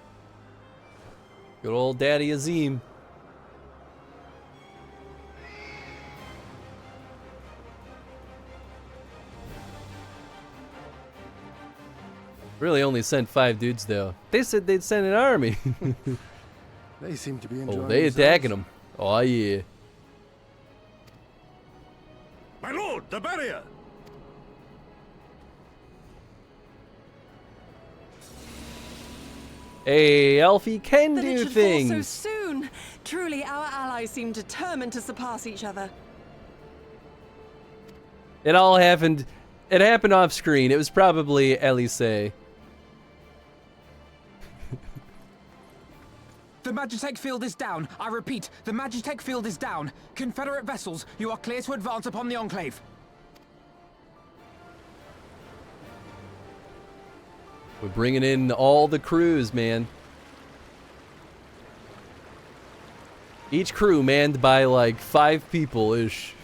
Good old Daddy Azim. Really only sent 5 dudes though. They said they'd send an army. They seem to be enjoying Oh, they themselves. attacking them. Oh yeah. My lord, the barrier! Hey, Elfie can That it do should things. fall so soon. Truly, our allies seem determined to surpass each other. It all happened. It happened off screen. It was probably Elise. The Magitech field is down. I repeat, the Magitech field is down. Confederate vessels, you are clear to advance upon the Enclave. We're bringing in all the crews, man. Each crew manned by like 5 people-ish.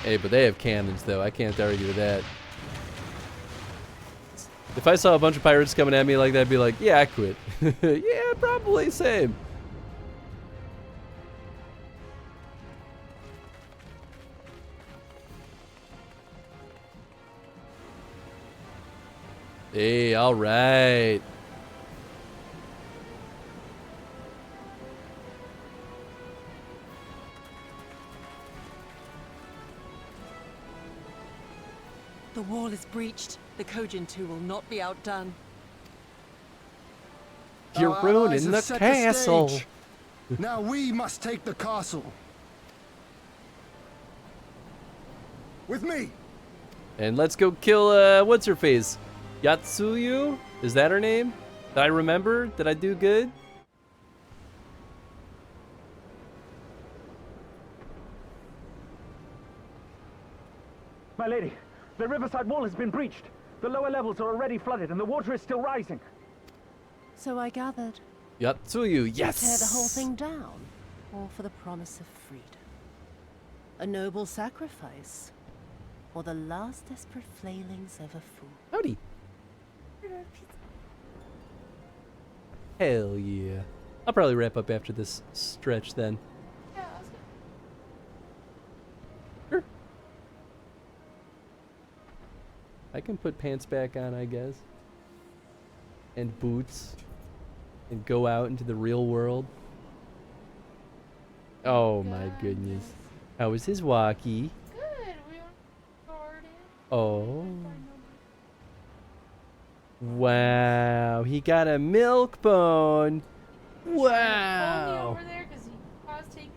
Hey, but they have cannons, though. I can't argue with that. If I saw a bunch of pirates coming at me like that, I'd be like, yeah, I quit. Yeah, probably same. Hey, all right. The wall is breached. The Kojin 2 will not be outdone. You're Our allies ruining have the set castle. stage. Now we must take the castle. With me. And let's go kill, what's her face? Yatsuyu? Is that her name? Did I remember? Did I do good? My lady, the riverside wall has been breached. The lower levels are already flooded and the water is still rising. So I gathered. Yatsuyu, yes! To tear the whole thing down, all for the promise of freedom. A noble sacrifice, or the last desperate flailings of a fool. Howdy. Hell yeah. I'll probably wrap up after this stretch then. Sure. I can put pants back on, I guess. And boots. And go out into the real world. Oh my goodness. How was his walkie? Good. We went to the garden. Oh. Wow, he got a milk bone. Pulled me Wow. over there because he was taking.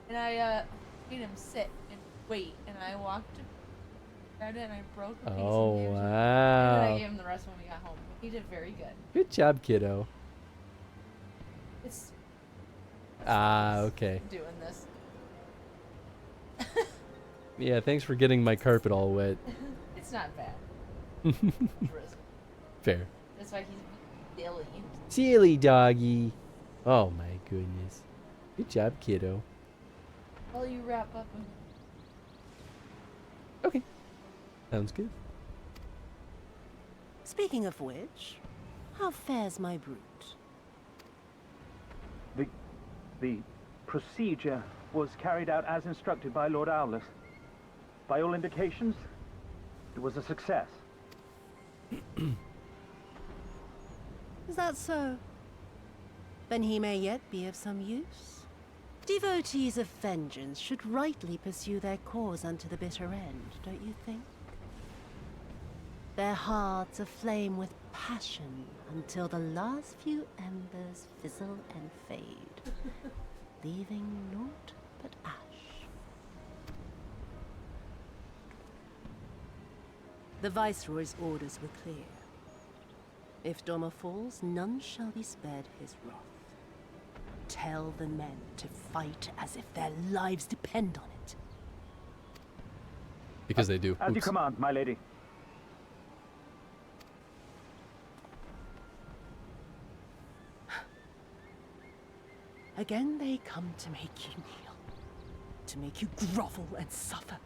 And I made him sit and wait, and I walked at it, and I broke a piece Oh, and gave it to him. And then wow. I gave him the rest when we got home. He did very good. Good job, kiddo. It's Ah, okay. doing this. Yeah, thanks for getting my carpet all wet. It's not bad. Fair. That's why he's silly. Silly doggy. Oh my goodness. Good job, kiddo. While you wrap up. Okay. Sounds good. Speaking of which, how fares my brute? The procedure was carried out as instructed by Lord Owless. By all indications, it was a success. Is that so? Then he may yet be of some use. Devotees of vengeance should rightly pursue their cause unto the bitter end, don't you think? Their hearts aflame with passion until the last few embers fizzle and fade, leaving naught but ash. The Viceroy's orders were clear. If Doma falls, none shall be spared his wrath. Tell the men to fight as if their lives depend on it. Because they do. As you Oops. command, my lady. Again they come to make you kneel, to make you grovel and suffer.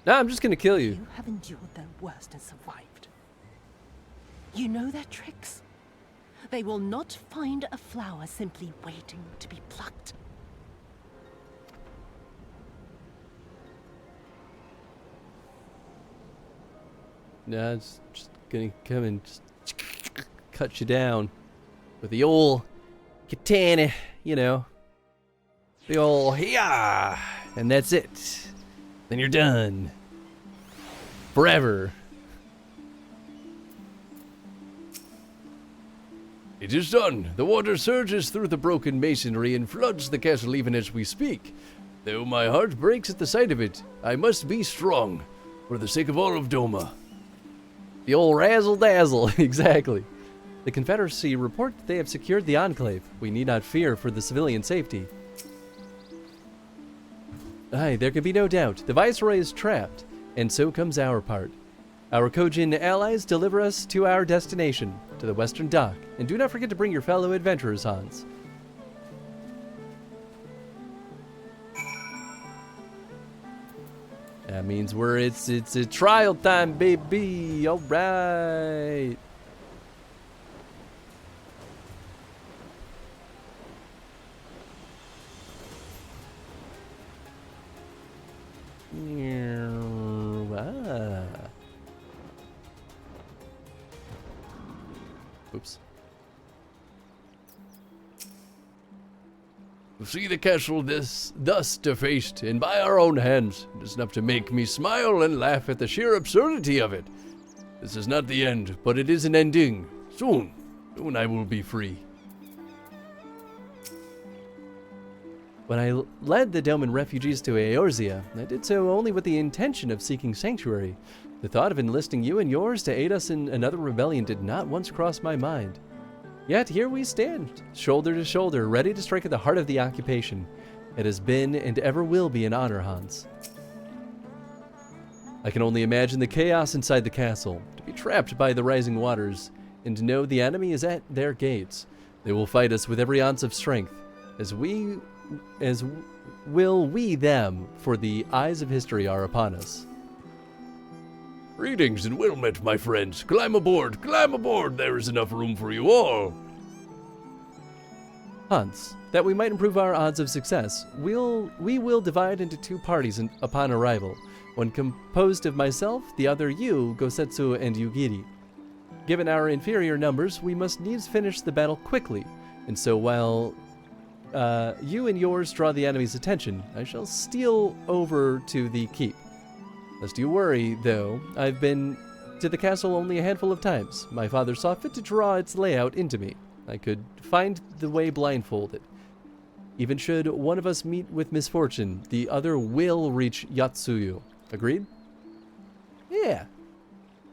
No, I'm just gonna kill you. You have endured their worst and survived. You know their tricks. They will not find a flower simply waiting to be plucked. Nah, it's just gonna come and just cut you down with the old katana, you know. The old hiya! And that's it. Then you're done. Forever. It is done. The water surges through the broken masonry and floods the castle even as we speak. Though my heart breaks at the sight of it, I must be strong, for the sake of all of Doma. The old razzle-dazzle, exactly. The Confederacy report that they have secured the Enclave. We need not fear for the civilian safety. Aye, there can be no doubt. The Viceroy is trapped, and so comes our part. Our Kojin allies deliver us to our destination, to the Western Dock, and do not forget to bring your fellow adventurers, Hans. That means it's a trial time, baby. All right. Oops. To see the castle thus defaced, and by our own hands, it is enough to make me smile and laugh at the sheer absurdity of it. This is not the end, but it is an ending. Soon I will be free. When I led the Doman refugees to Eorzea, I did so only with the intention of seeking sanctuary. The thought of enlisting you and yours to aid us in another rebellion did not once cross my mind. Yet here we stand, shoulder to shoulder, ready to strike at the heart of the occupation. It has been and ever will be an honor, Hans. I can only imagine the chaos inside the castle, to be trapped by the rising waters, and to know the enemy is at their gates. They will fight us with every ounce of strength, as will we them, for the eyes of history are upon us. Greetings and well met, my friends. Climb aboard, there is enough room for you all. Hans, that we might improve our odds of success, we will divide into two parties upon arrival, one composed of myself, the other you, Gosetsu, and Yugiri. Given our inferior numbers, we must needs finish the battle quickly, and so while you and yours draw the enemy's attention, I shall steal over to the keep. Lest you worry, though, I've been to the castle only a handful of times. My father saw fit to draw its layout into me. I could find the way blindfolded. Even should one of us meet with misfortune, the other will reach Yatsuyu. Agreed? Yeah.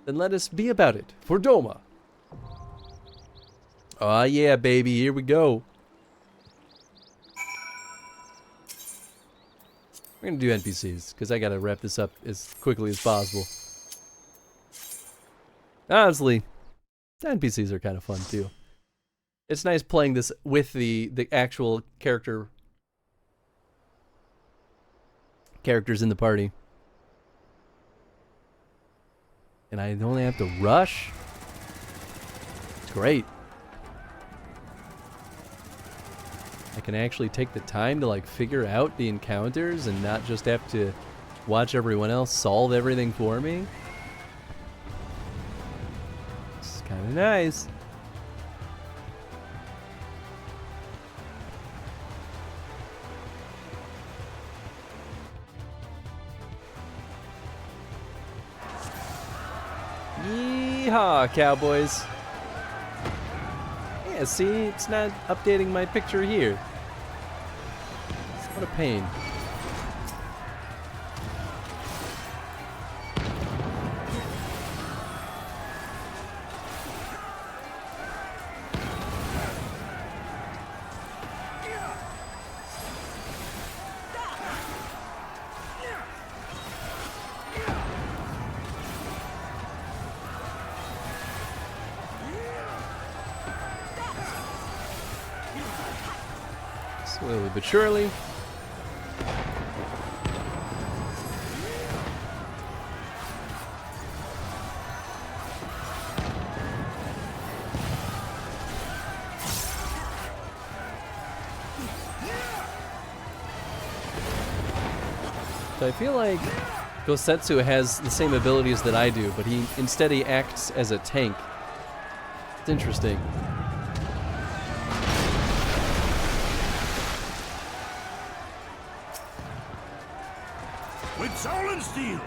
Then let us be about it, for Doma. Aw, yeah, baby, here we go. We're gonna do NPCs, because I gotta wrap this up as quickly as possible. Honestly, the NPCs are kind of fun, too. It's nice playing this with the actual characters in the party. And I only have to rush. It's great. I can actually take the time to like figure out the encounters and not just have to watch everyone else solve everything for me. It's kind of nice. Yeehaw, cowboys. Yeah, see, it's not updating my picture here. What a pain. Slowly but surely. So I feel like Gosetsu has the same abilities that I do, but instead he acts as a tank. It's interesting. With soul and steel!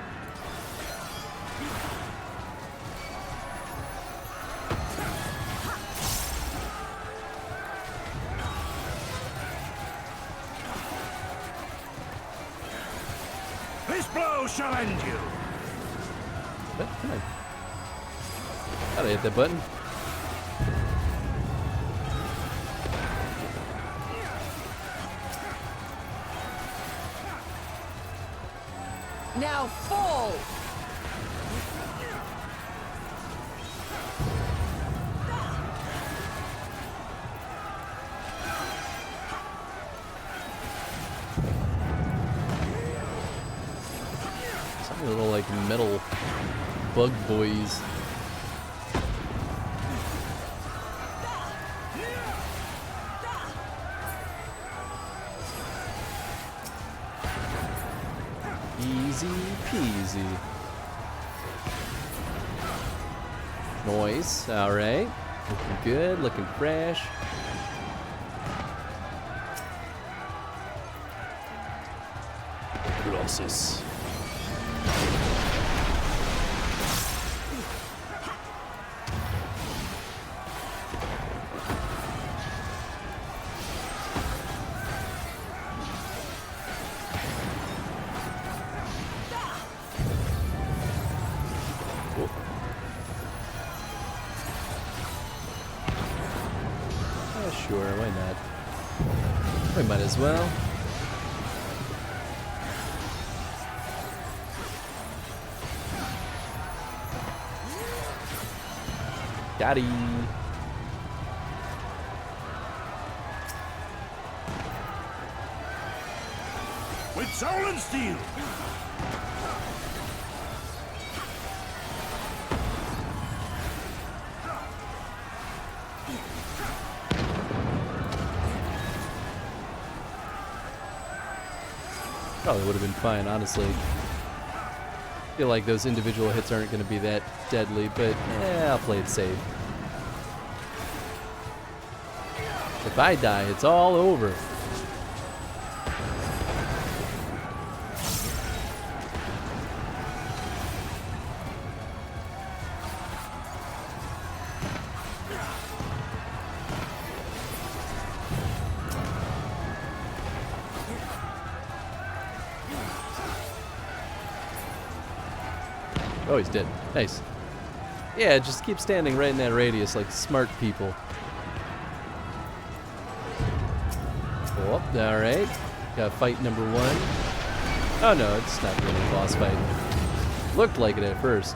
This blow shall end you! What? Come on. Gotta hit that button. Now fall! Some little like metal bug boys. Easy peasy. Nice. Alright. Looking good, looking fresh. Colossus. Sure, why not? We might as well. Got him. With soul and steel! Probably would have been fine, honestly. I feel like those individual hits aren't going to be that deadly, but I'll play it safe. If I die, it's all over. Oh, he's dead. Nice. Yeah, just keep standing right in that radius like smart people. Oh, alright. Got fight number one. Oh no, it's not really a boss fight. Looked like it at first.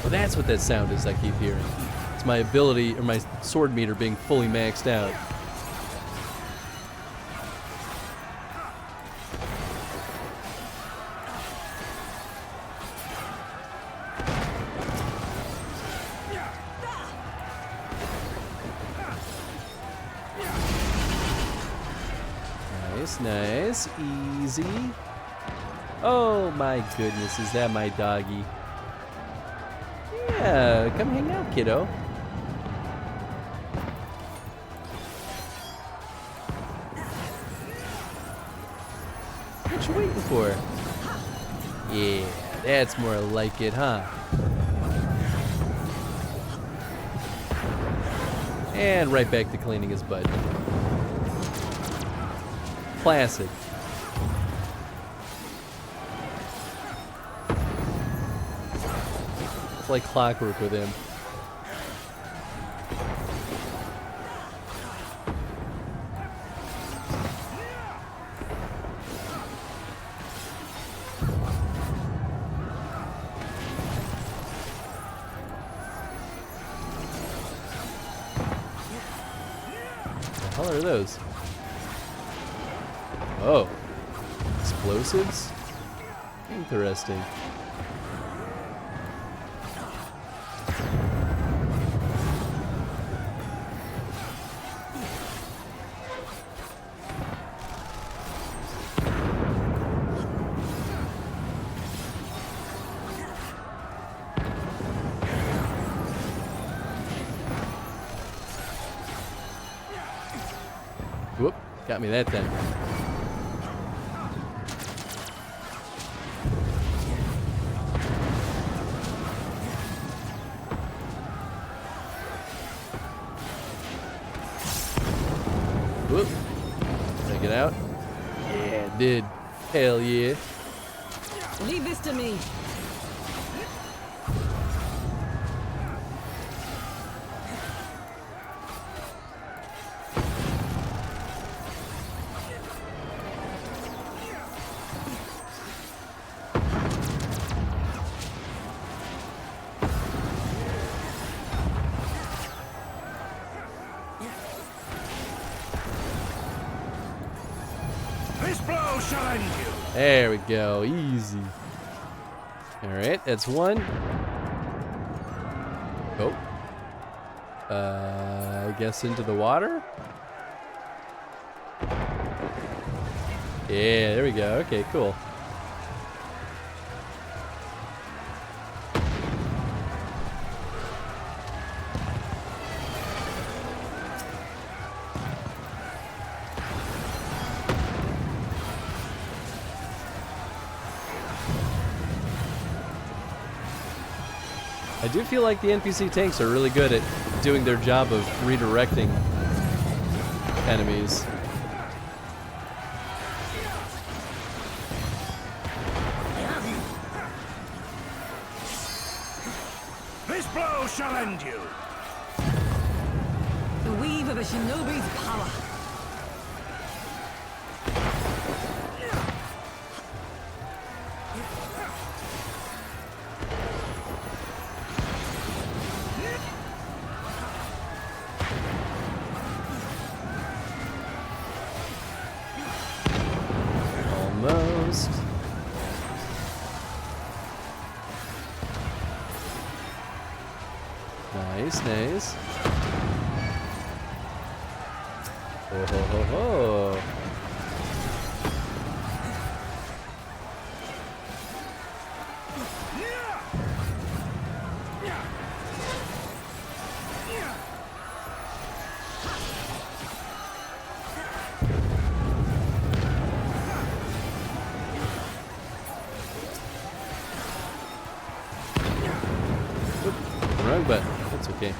That's what that sound is I keep hearing. It's my ability, or my sword meter being fully maxed out. Nice, nice, easy. Oh my goodness, is that my doggy? Yeah, come hang out, kiddo. What you waiting for? Yeah, that's more like it, huh? And right back to cleaning his butt. Classic. It's like clockwork with him. hell are those? Oh. Explosives? Interesting. Whoop, got me that time. Whoop. Did I get out? Yeah, I did. Hell yeah. Leave this to me. This blow shall end you. There we go. Easy. Alright, that's one. Oh. I guess into the water? Yeah, there we go. Okay, cool. I do feel like the NPC tanks are really good at doing their job of redirecting enemies. This blow shall end you. The weave of a shinobi's power. Almost. Nice, nice. Oh ho ho ho. Wrong button. That's okay.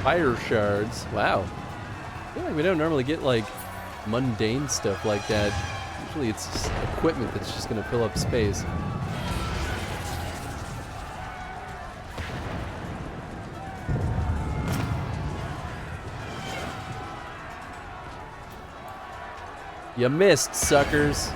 Fire shards. Wow. I feel like we don't normally get like mundane stuff like that. Usually it's just equipment that's just gonna fill up space. You missed, suckers.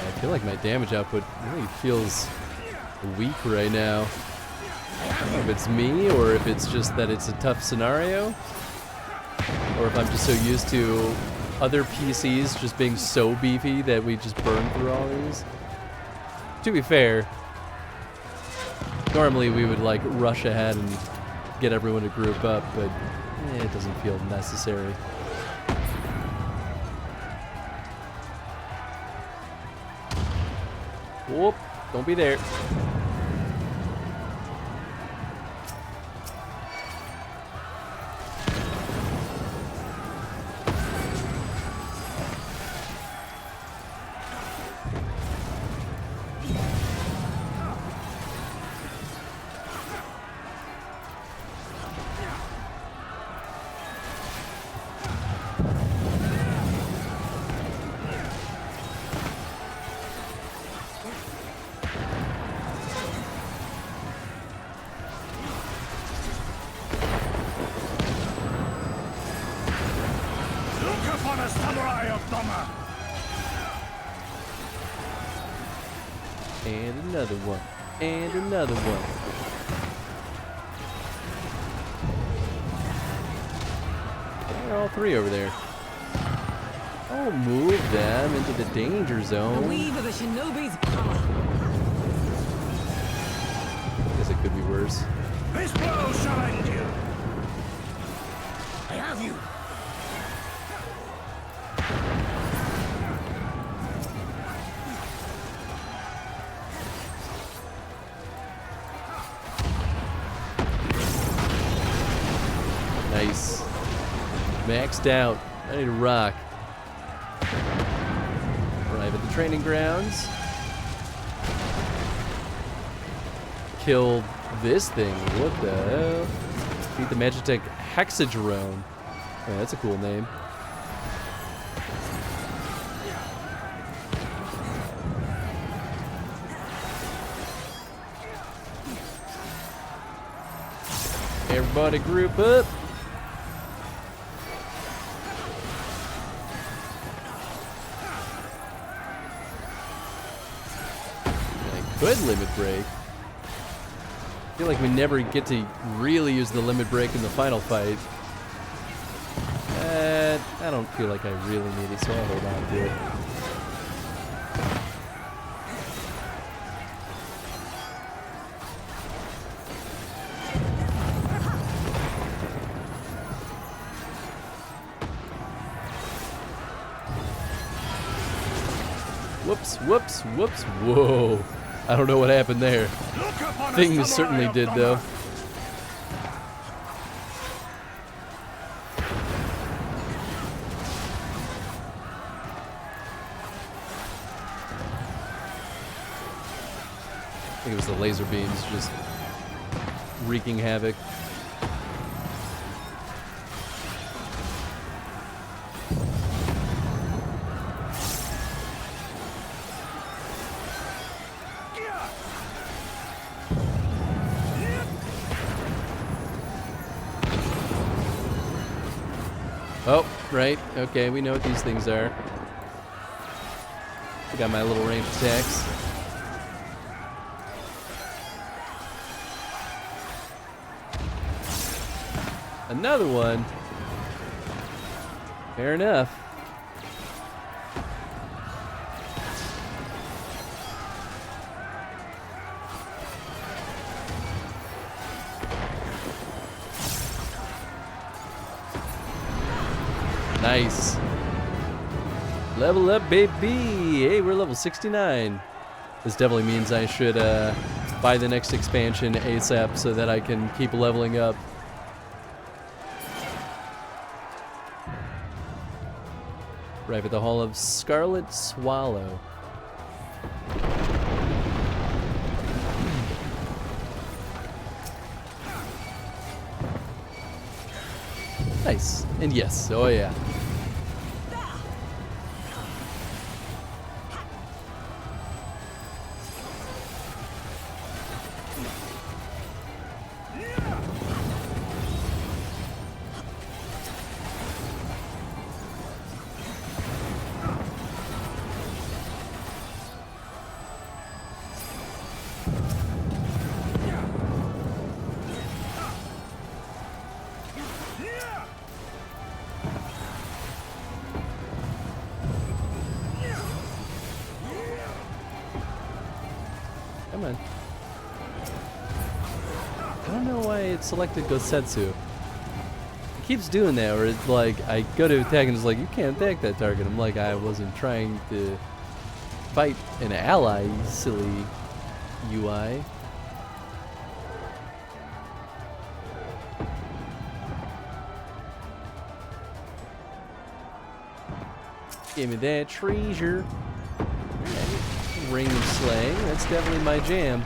I feel like my damage output really feels weak right now. I don't know if it's me or if it's just that it's a tough scenario, or if I'm just so used to other PCs just being so beefy that we just burn through all these. To be fair, normally we would like rush ahead and get everyone to group up, but it doesn't feel necessary. Whoop, don't be there. And another one. And another one. They're all three over there. Oh, move them into the danger zone. The weave of a shinobi's power. Guess it could be worse. This blow shall end you. I have you. Nice. Maxed out. Ready to rock. Arrive at the training grounds. Kill this thing. What the hell? Beat the Magitech Hexagerone. Oh, that's a cool name. Everybody group up. Good limit break. I feel like we never get to really use the limit break in the final fight. I don't feel like I really need it, so I'll hold on to it. Whoops, whoops, whoops. Whoa. I don't know what happened there. Things certainly did, though. I think it was the laser beams just wreaking havoc. Oh, right. Okay, we know what these things are. I got my little range attacks. Another one. Fair enough. Nice. Level up, baby. Hey, we're level 69. This definitely means I should buy the next expansion ASAP so that I can keep leveling up. Right at the Hall of Scarlet Swallow. Nice. And yes, oh yeah. Come on. I don't know why it selected Gosetsu. It keeps doing that, where it's like, I go to attack and it's like, you can't attack that target. I'm like, I wasn't trying to fight an ally, silly UI. Give me that treasure. Ring slaying, that's definitely my jam.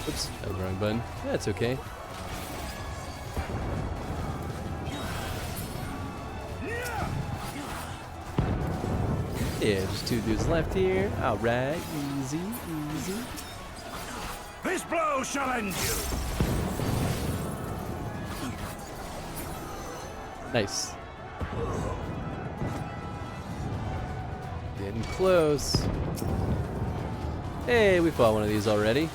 Oops, that was the wrong button. That's okay. Yeah, just 2 dudes left here. Alright, easy, easy. This blow shall end you! Nice. Getting close. Hey, we fought one of these already.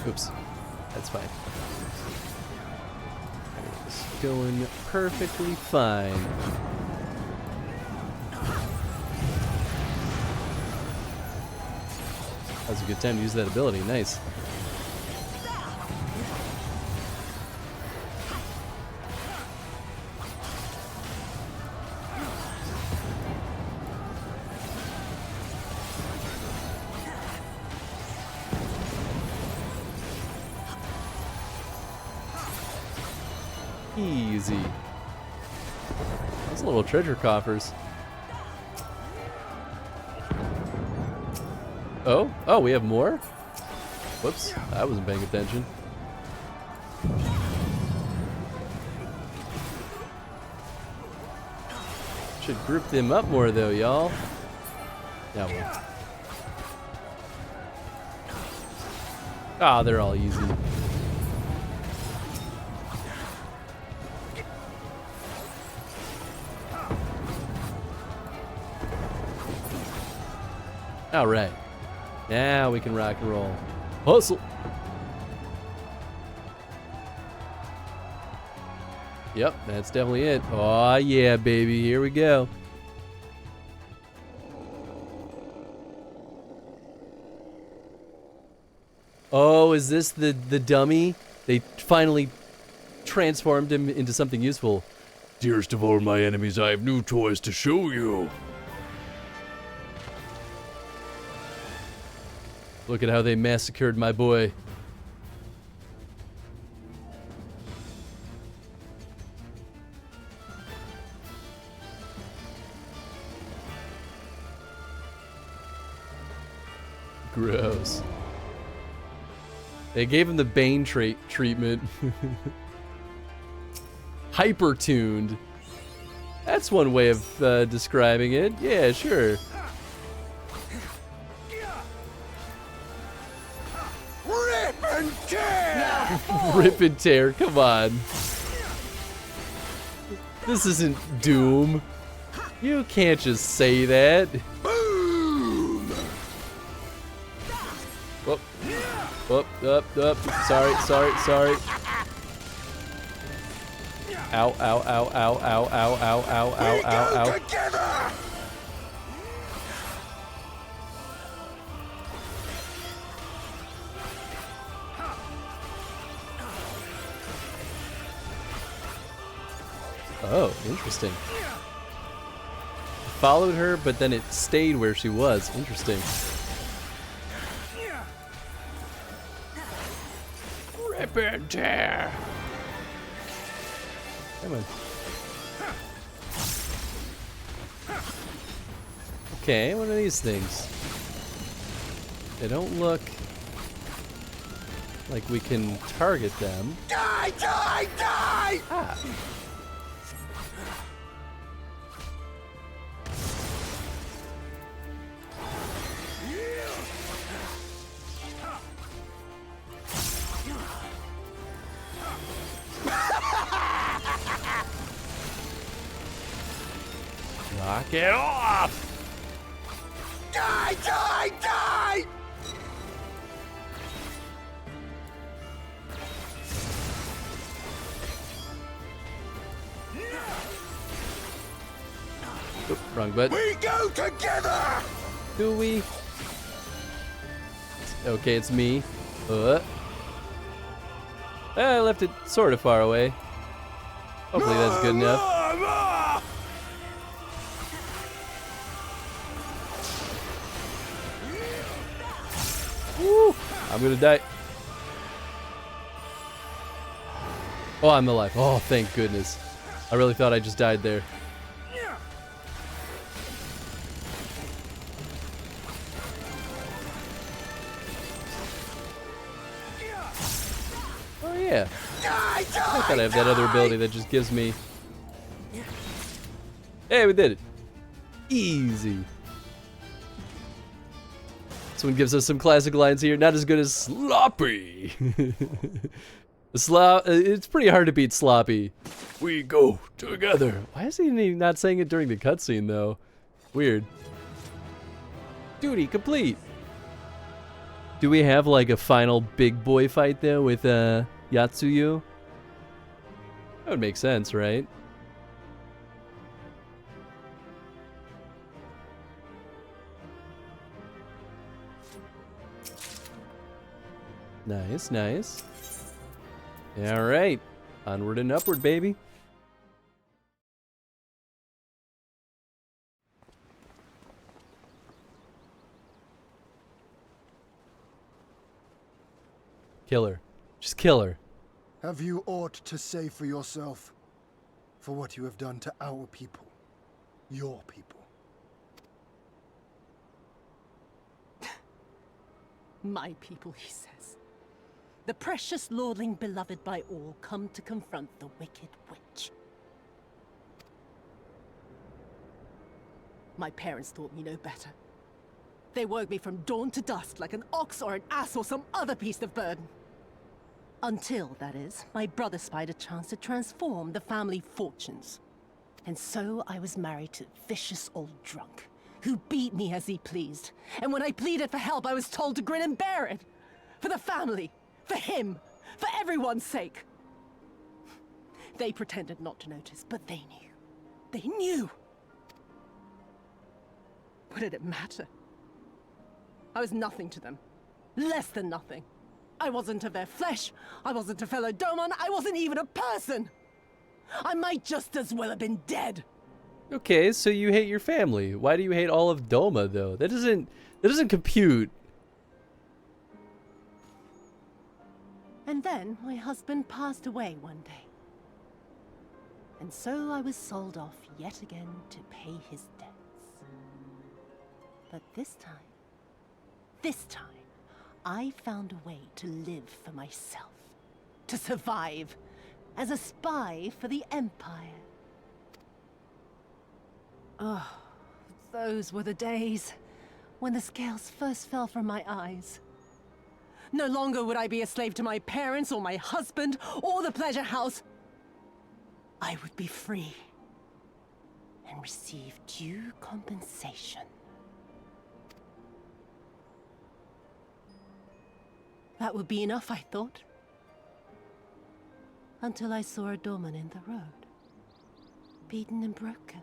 Oops, that's fine. It's going perfectly fine. That was a good time to use that ability. Nice. Easy. Those little treasure coffers. Oh, we have more? Whoops, I wasn't paying attention. Should group them up more though, y'all. Yeah, well. Ah, they're all easy. All right, now we can rock and roll. Hustle. Yep, that's definitely it. Oh yeah, baby, here we go. Oh, is this the dummy? They finally transformed him into something useful. Dearest of all my enemies, I have new toys to show you. Look at how they massacred my boy. Gross. They gave him the Bane treatment. Hyper-tuned. That's one way of describing it. Yeah, sure. Rip and tear! Rip and tear, come on. This isn't Doom. You can't just say that. Boom! Whoop. Whoop, up. Sorry. Ow. Together! Oh, interesting. Followed her, but then it stayed where she was. Interesting. Rip and tear. Come on. Okay, what are these things? They don't look like we can target them. Die! Ah. Knock it off! Die! Oop, wrong button. We go together! Do we? Okay, it's me. I left it sort of far away. Hopefully that's good enough. Woo! I'm gonna die. Oh, I'm alive. Oh, thank goodness. I really thought I just died there. Oh yeah. I thought I have that other ability that just gives me... Hey, we did it. Easy. This one gives us some classic lines here. Not as good as Sloppy. It's pretty hard to beat Sloppy. We go together. Why is he not saying it during the cutscene, though? Weird. Duty complete. Do we have, like, a final big boy fight, though, with, Yatsuyu? That would make sense, right? Nice, nice. All right. Onward and upward, baby. Kill her. Just kill her. Have you aught to say for yourself? For what you have done to our people? Your people? My people, he says. The precious lordling beloved by all come to confront the wicked witch. My parents taught me no better. They worked me from dawn to dusk like an ox or an ass or some other beast of burden. Until, that is, my brother spied a chance to transform the family fortunes. And so I was married to a vicious old drunk, who beat me as he pleased. And when I pleaded for help, I was told to grin and bear it. For the family, for him, for everyone's sake. They pretended not to notice, but they knew. They knew! What did it matter? I was nothing to them. Less than nothing. I wasn't of their flesh. I wasn't a fellow Domon. I wasn't even a person. I might just as well have been dead. Okay, so you hate your family. Why do you hate all of Doma, though? That doesn't compute. And then my husband passed away one day. And so I was sold off yet again to pay his debts. But this time, I found a way to live for myself. To survive. As a spy for the Empire. Oh, those were the days when the scales first fell from my eyes. No longer would I be a slave to my parents or my husband or the pleasure house. I would be free and receive due compensation. That would be enough, I thought. Until I saw a doorman in the road, beaten and broken.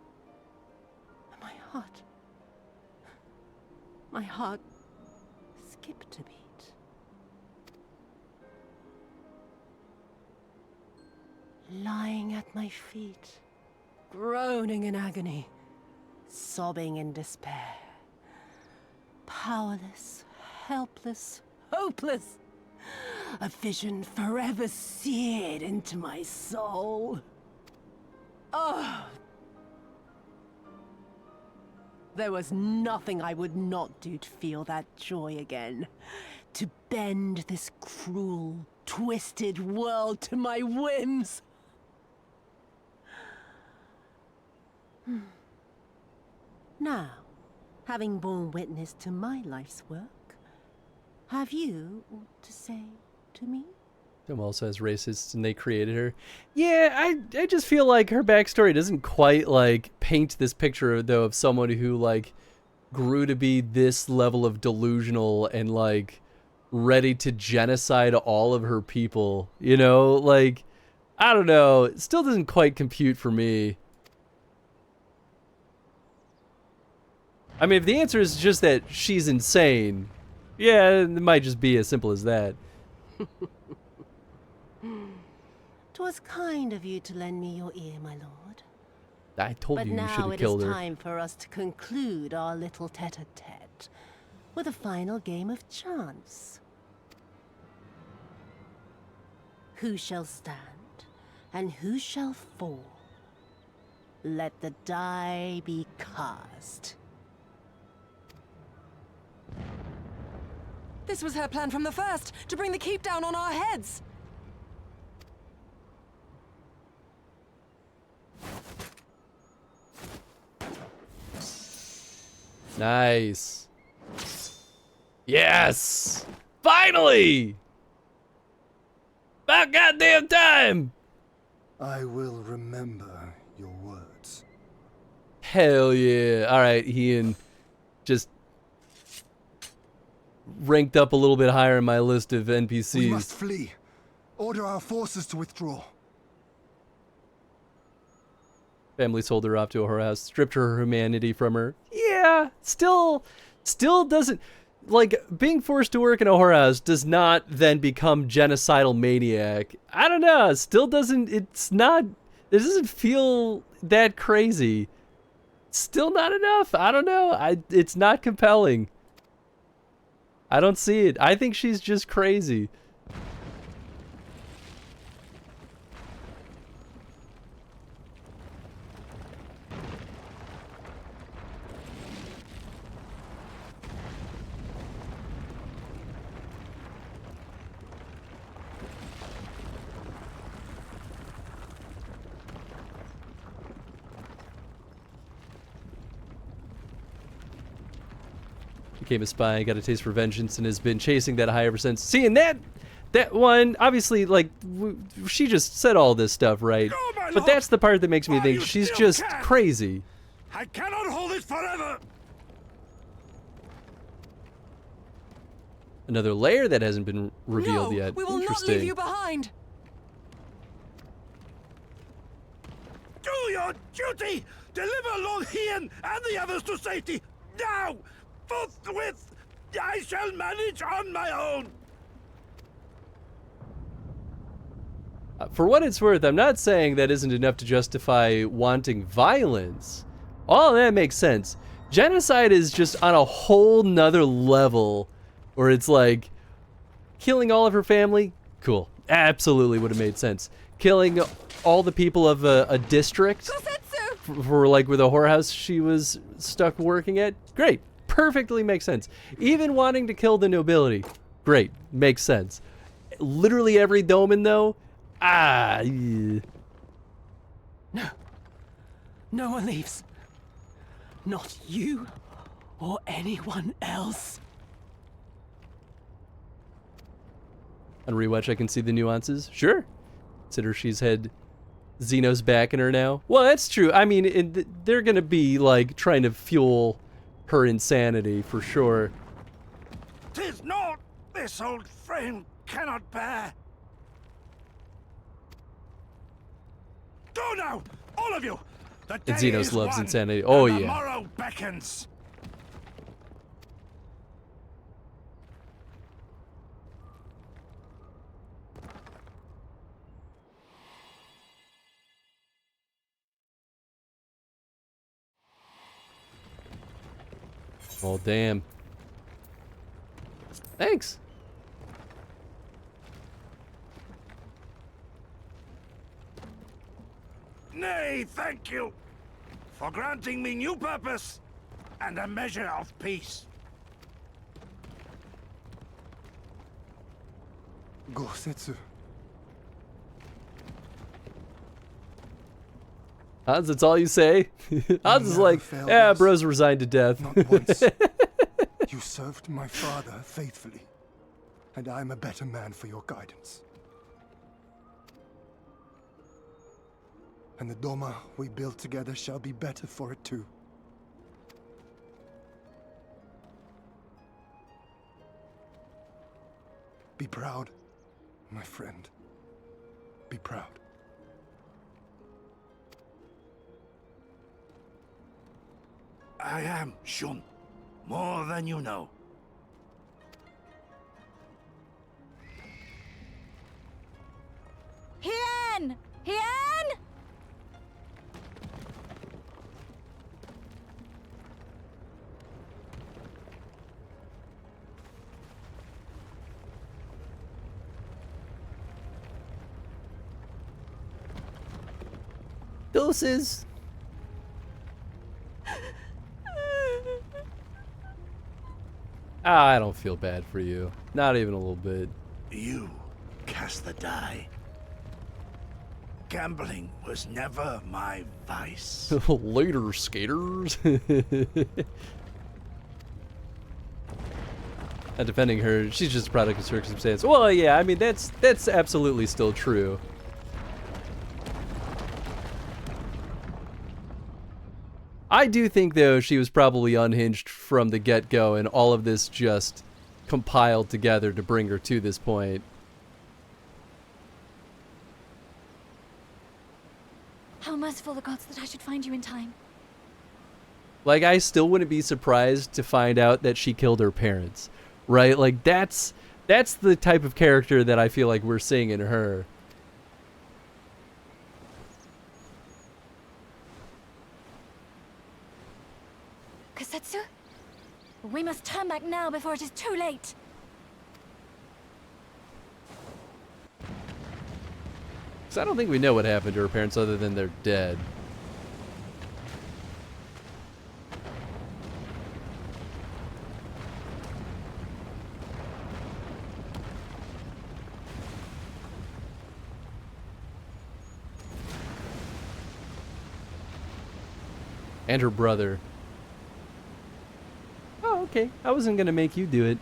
And my heart skipped a beat. Lying at my feet, groaning in agony, sobbing in despair. Powerless, helpless, hopeless. A vision forever seared into my soul. Oh! There was nothing I would not do to feel that joy again. To bend this cruel, twisted world to my whims. Now, having borne witness to my life's work, have you aught to say to me? Dom also has racists and they created her. Yeah, I just feel like her backstory doesn't quite like paint this picture though of someone who like grew to be this level of delusional and like ready to genocide all of her people. You know, like I don't know, it still doesn't quite compute for me. I mean, if the answer is just that she's insane, yeah, it might just be as simple as that. 'Twas kind of you to lend me your ear, my lord. I told But you you should now have it is killed her. time for us to conclude our little tete-a-tete with a final game of chance. Who shall stand and who shall fall? Let the die be cast. This was her plan from the first, to bring the keep down on our heads. Nice. Yes! Finally! About goddamn time! I will remember your words. Hell yeah. Alright, Ian. Just ranked up a little bit higher in my list of NPCs. We must flee. Order our forces to withdraw. Family sold her off to a whorehouse, stripped her humanity from her. Yeah, still doesn't, like, being forced to work in a whorehouse does not then become genocidal maniac. I don't know, still doesn't, it doesn't feel that crazy. Still not enough, I don't know, it's not compelling. I don't see it. I think she's just crazy. Became a spy, got a taste for vengeance, and has been chasing that high ever since. Seeing that one, obviously, like, she just said all this stuff, right? But that's the part that makes me think she's just crazy. I cannot hold it forever. Another layer that hasn't been revealed yet. We will not leave you behind. Do your duty. Deliver Lord Ian and the others to safety now. Forthwith, I shall manage on my own. For what it's worth, I'm not saying that isn't enough to justify wanting violence. All that makes sense. Genocide is just on a whole nother level, where it's like, killing all of her family, cool. Absolutely would have made sense. Killing all the people of a district, for like with a whorehouse she was stuck working at, great. Perfectly makes sense. Even wanting to kill the nobility, great, makes sense. Literally every doman though, yeah. No one leaves. Not you or anyone else. On rewatch I can see the nuances, sure. Consider she's had Xenos back in her now. Well, that's true. I mean, they're gonna be like trying to fuel her insanity for sure. 'Tis not this old frame cannot bear. Go now, all of you. The day And Xenos is loves won, insanity. Oh and the yeah. morrow beckons. Oh damn. Thanks. Nay, thank you for granting me new purpose and a measure of peace. Gosetsu. Hans, that's all you say? Hans is like, yeah, bro's resigned to death. Not once. You served my father faithfully, and I am a better man for your guidance. And the Doma we build together shall be better for it too. Be proud, my friend. Be proud. I am, Shun. More than you know. Hien! Hien! Doses. I don't feel bad for you. Not even a little bit. You cast the die. Gambling was never my vice. Later, skaters. Not defending her, she's just a product of circumstance. Well, yeah, I mean, that's absolutely still true. I do think, though, she was probably unhinged from the get-go, and all of this just compiled together to bring her to this point. How merciful the gods that I should find you in time. Like, I still wouldn't be surprised to find out that she killed her parents, right? Like, that's the type of character that I feel like we're seeing in her. Kosetsu? We must turn back now before it is too late. Because I don't think we know what happened to her parents other than they're dead. And her brother. Oh, okay. I wasn't gonna make you do it.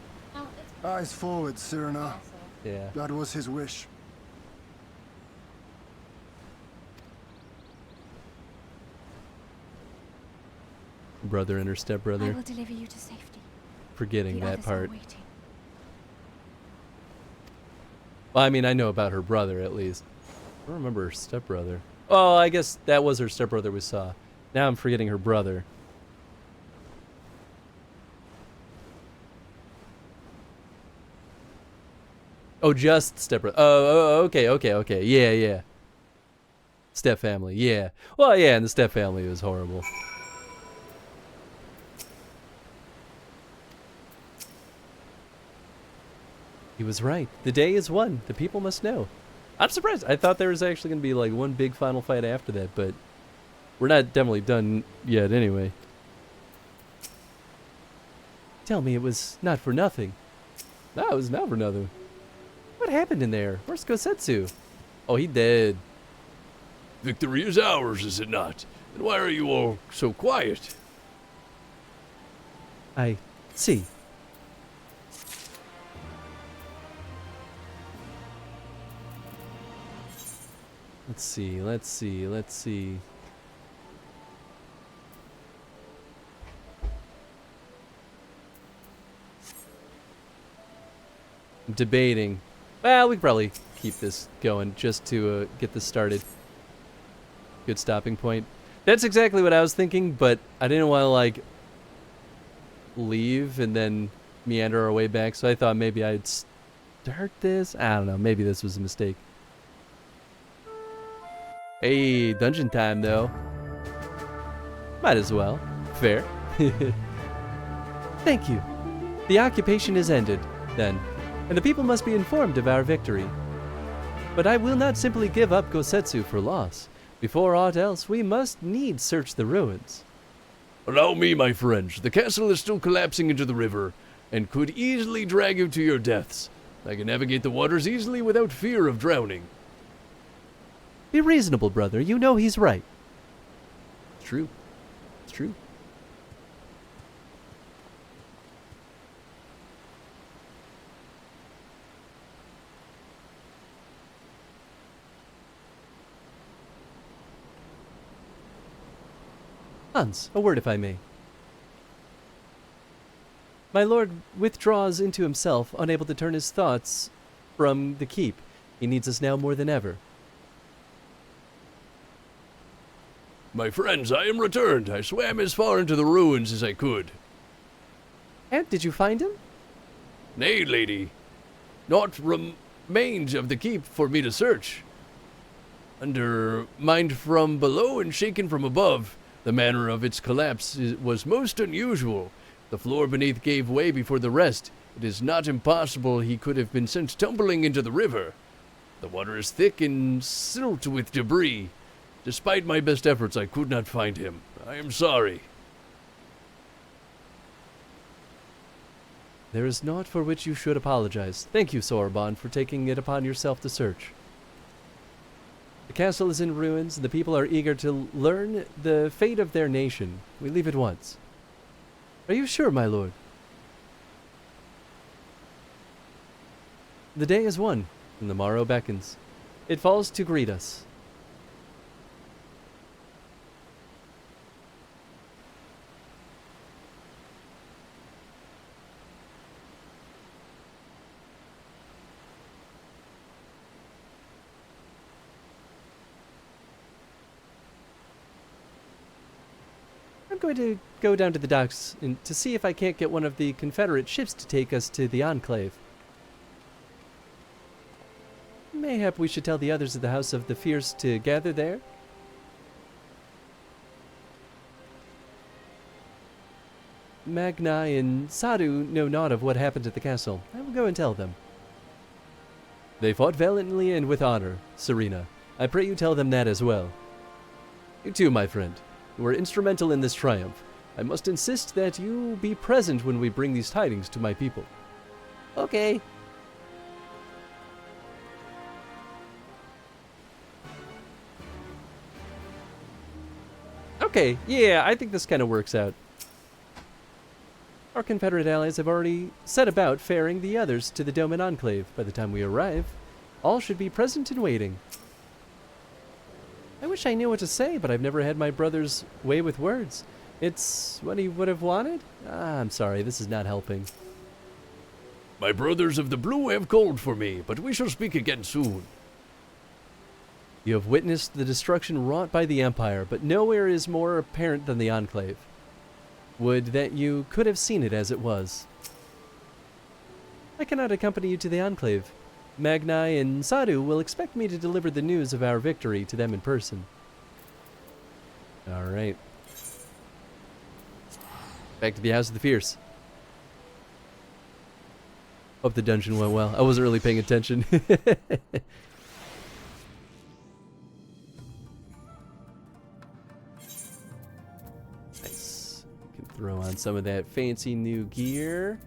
Eyes forward, Cyrano. Yeah. That was his wish. Brother and her I stepbrother. will deliver you to safety. Forgetting The that others are part. waiting. Well, I mean, I know about her brother, at least. I don't remember her stepbrother. Oh, I guess that was her stepbrother we saw. Now I'm forgetting her brother. Oh, just stepbrother. Oh, okay. Yeah. Step family, yeah. Well, yeah, and the step family was horrible. He was right. The day is won. The people must know. I'm surprised. I thought there was actually going to be like one big final fight after that, but we're not definitely done yet anyway. Tell me it was not for nothing. No, it was not for nothing. What happened in there? Where's Kosetsu? Oh, he dead. Victory is ours, is it not? And why are you all so quiet? I see. Let's see. I'm debating. Well, we could probably keep this going just to get this started. Good stopping point. That's exactly what I was thinking, but I didn't want to, like, leave and then meander our way back, so I thought maybe I'd start this. I don't know. Maybe this was a mistake. Hey, dungeon time, though. Might as well. Fair. Thank you. The occupation is ended, then, and the people must be informed of our victory. But I will not simply give up Kosetsu for loss. Before aught else, we must needs search the ruins. Allow me, my friends. The castle is still collapsing into the river, and could easily drag you to your deaths. I can navigate the waters easily without fear of drowning. Be reasonable, brother. You know he's right. It's true. It's true. Hans, a word if I may. My lord withdraws into himself, unable to turn his thoughts from the keep. He needs us now more than ever. My friends, I am returned. I swam as far into the ruins as I could. And did you find him? Nay, lady. Naught remains of the keep for me to search. Undermined from below and shaken from above. The manner of its collapse was most unusual. The floor beneath gave way before the rest. It is not impossible he could have been sent tumbling into the river. The water is thick and silt with debris. Despite my best efforts, I could not find him. I am sorry. There is naught for which you should apologize. Thank you, Sorbonne, for taking it upon yourself to search. The castle is in ruins, and the people are eager to learn the fate of their nation. We leave at once. Are you sure, my lord? The day is won, and the morrow beckons. It falls to greet us. I'm going to go down to the docks to see if I can't get one of the Confederate ships to take us to the Enclave. Mayhap we should tell the others of the House of the Fierce to gather there? Magnai and Sadu know naught of what happened at the castle. I will go and tell them. They fought valiantly and with honor, Serena. I pray you tell them that as well. You too, my friend. You were instrumental in this triumph. I must insist that you be present when we bring these tidings to my people. Okay. Okay, yeah, I think this kind of works out. Our Confederate allies have already set about ferrying the others to the Doman Enclave. By the time we arrive, all should be present and waiting. I wish I knew what to say, but I've never had my brother's way with words. It's what he would have wanted? I'm sorry, this is not helping. My brothers of the blue have called for me, but we shall speak again soon. You have witnessed the destruction wrought by the Empire, but nowhere is more apparent than the Enclave. Would that you could have seen it as it was. I cannot accompany you to the Enclave. Magnai and Sadu will expect me to deliver the news of our victory to them in person. Alright. Back to the House of the Fierce. Hope the dungeon went well. I wasn't really paying attention. Nice. Can throw on some of that fancy new gear.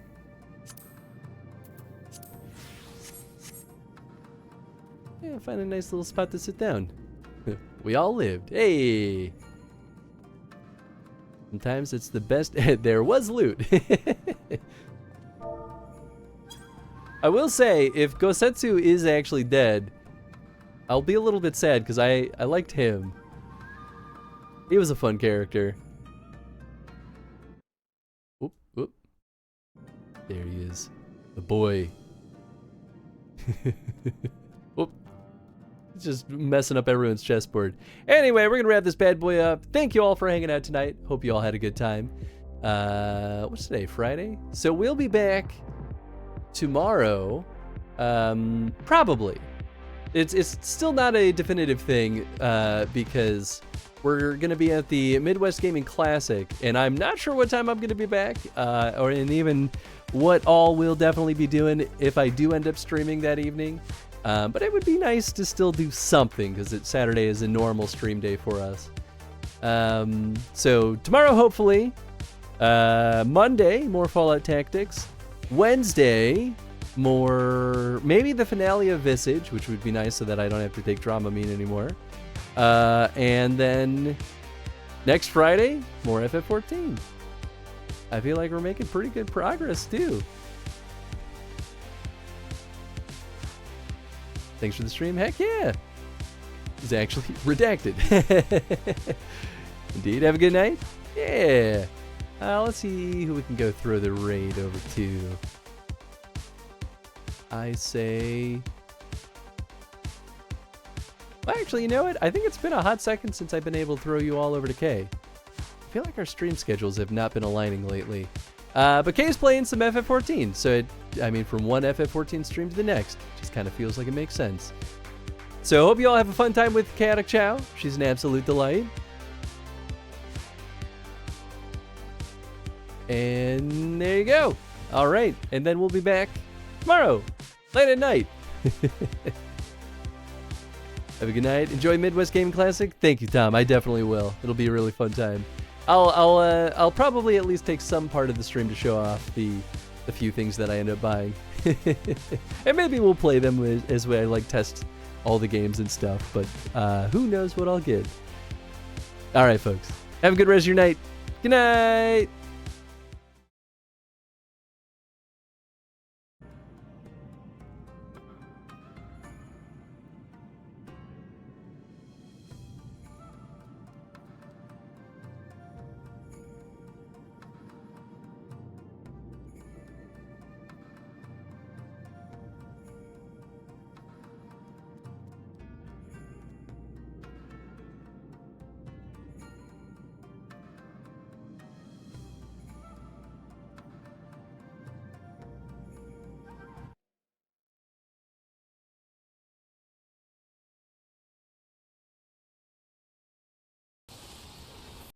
Yeah, find a nice little spot to sit down. We all lived. Hey! Sometimes it's the best. There was loot. I will say, if Gosetsu is actually dead, I'll be a little bit sad because I liked him. He was a fun character. Oop, oop. There he is. The boy. Oop. Just messing up everyone's chessboard. Anyway, we're gonna wrap this bad boy up. Thank you all for hanging out tonight. Hope you all had a good time. What's today? Friday? So we'll be back tomorrow. Probably. It's still not a definitive thing because we're gonna be at the Midwest Gaming Classic, and I'm not sure what time I'm gonna be back, and even what all we'll definitely be doing if I do end up streaming that evening. But it would be nice to still do something because Saturday is a normal stream day for us. So tomorrow, hopefully. Monday, more Fallout Tactics. Wednesday, more maybe the finale of Visage, which would be nice so that I don't have to take Dramamine anymore. And then next Friday, more FF14. I feel like we're making pretty good progress too. Thanks for the stream. Heck yeah. It's actually redacted. Indeed. Have a good night. Yeah. Let's see who we can go throw the raid over to. I say... Well, actually, you know what? I think it's been a hot second since I've been able to throw you all over to Kay. I feel like our stream schedules have not been aligning lately. But Kay's playing some FF14, so I mean, from one FF14 stream to the next, just kind of feels like it makes sense. So I hope you all have a fun time with Chaotic Chow. She's an absolute delight. And there you go. All right, and then we'll be back tomorrow, late at night. Have a good night. Enjoy Midwest Game Classic. Thank you, Tom. I definitely will. It'll be a really fun time. I'll probably at least take some part of the stream to show off the few things that I end up buying, and maybe we'll play them as I like test all the games and stuff. But who knows what I'll get. All right, folks. Have a good rest of your night. Good night.